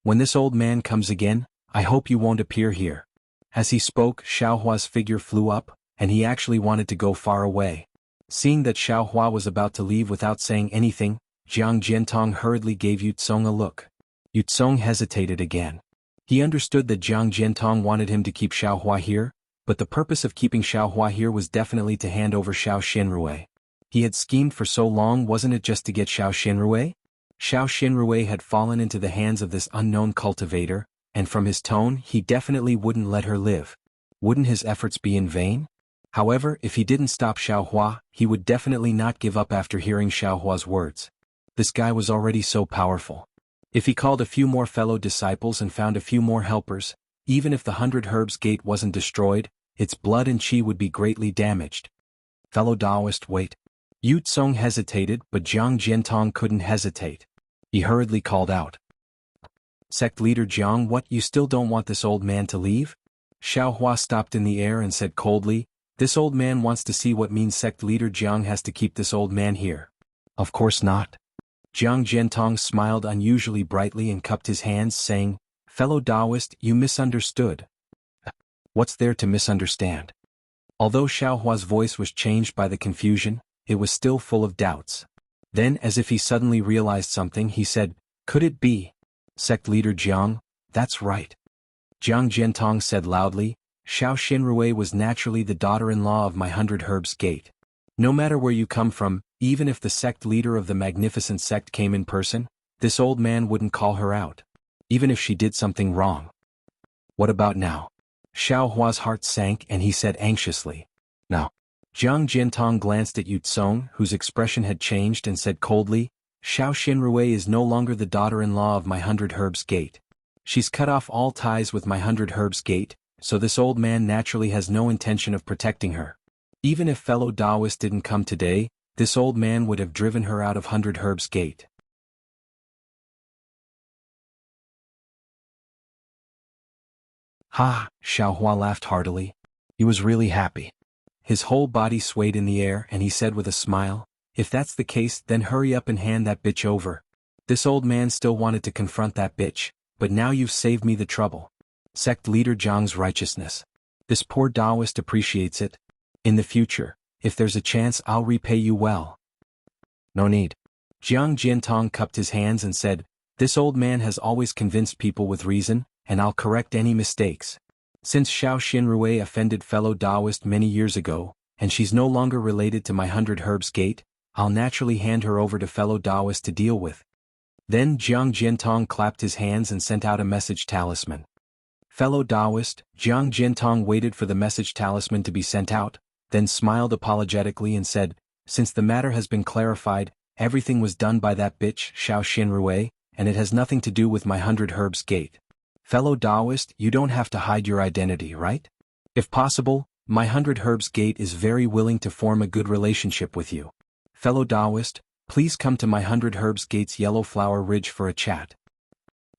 "When this old man comes again, I hope you won't appear here." As he spoke, Xiao Hua's figure flew up, and he actually wanted to go far away. Seeing that Xiao Hua was about to leave without saying anything, Jiang Jiantong hurriedly gave Yu Tsong a look. Yu Tsong hesitated again. He understood that Jiang Jiantong wanted him to keep Xiao Hua here, but the purpose of keeping Xiao Hua here was definitely to hand over Xiao Xinrui. He had schemed for so long, wasn't it just to get Xiao Xinrui? Xiao Xinrui had fallen into the hands of this unknown cultivator, and from his tone he definitely wouldn't let her live. Wouldn't his efforts be in vain? However, if he didn't stop Xiao Hua, he would definitely not give up after hearing Xiao Hua's words. This guy was already so powerful. If he called a few more fellow disciples and found a few more helpers, even if the 100 Herbs Gate wasn't destroyed, its blood and chi would be greatly damaged. "Fellow Taoist, wait." Yu Tsong hesitated, but Jiang Jiantong couldn't hesitate. He hurriedly called out, "Sect leader Jiang, what, you still don't want this old man to leave?" Xiao Hua stopped in the air and said coldly, "This old man wants to see what means sect leader Jiang has to keep this old man here." "Of course not." Jiang Jiantong smiled unusually brightly and cupped his hands, saying, "Fellow Taoist, you misunderstood." "What's there to misunderstand?" Although Xiao Hua's voice was changed by the confusion, it was still full of doubts. Then, as if he suddenly realized something, he said, "Could it be? Sect leader Jiang, that's right." Jiang Jiantong said loudly, "Xiao Xinrui was naturally the daughter-in-law of my 100 Herbs Gate. No matter where you come from, even if the sect leader of the magnificent sect came in person, this old man wouldn't call her out. Even if she did something wrong." "What about now?" Xiao Hua's heart sank and he said anxiously, "Now." Jiang Jiantong glanced at Yu Tsong, whose expression had changed, and said coldly, "Xiao Xinrui is no longer the daughter-in-law of my 100 Herbs Gate. She's cut off all ties with my 100 Herbs Gate, so this old man naturally has no intention of protecting her. Even if fellow Taoist didn't come today, this old man would have driven her out of 100 Herbs Gate." "Ha!" Xiao Hua laughed heartily. He was really happy. His whole body swayed in the air and he said with a smile, "If that's the case, then hurry up and hand that bitch over." This old man still wanted to confront that bitch, but now you've saved me the trouble. Sect leader Zhang's righteousness. This poor Taoist appreciates it. In the future, if there's a chance, I'll repay you well. "No need." Jiang Jiantong cupped his hands and said, "This old man has always convinced people with reason, and I'll correct any mistakes. Since Xiao Xinrui offended fellow Taoist many years ago, and she's no longer related to my 100 Herbs Gate, I'll naturally hand her over to fellow Taoist to deal with." Then Jiang Jiantong clapped his hands and sent out a message talisman. Fellow Taoist, Jiang Jintong waited for the message talisman to be sent out, then smiled apologetically and said, "Since the matter has been clarified, everything was done by that bitch Xiao Xinrui, and it has nothing to do with my 100 Herbs Gate. Fellow Taoist, you don't have to hide your identity, right? If possible, my 100 Herbs Gate is very willing to form a good relationship with you. Fellow Taoist, please come to my 100 Herbs Gate's Yellow Flower Ridge for a chat."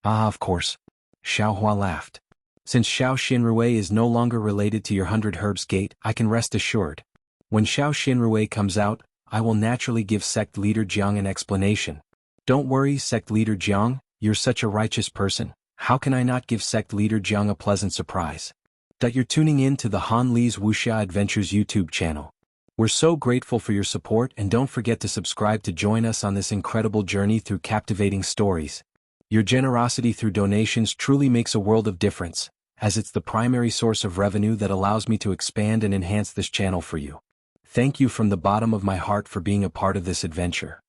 "Ah, of course." Xiao Hua laughed. "Since Xiao Xinrui is no longer related to your 100 Herbs Gate, I can rest assured. When Xiao Xinrui comes out, I will naturally give Sect Leader Jiang an explanation. Don't worry, Sect Leader Jiang, you're such a righteous person, how can I not give Sect Leader Jiang a pleasant surprise?" That you're tuning in to the Han Li's Wuxia Adventures YouTube channel. We're so grateful for your support, and don't forget to subscribe to join us on this incredible journey through captivating stories. Your generosity through donations truly makes a world of difference, as it's the primary source of revenue that allows me to expand and enhance this channel for you. Thank you from the bottom of my heart for being a part of this adventure.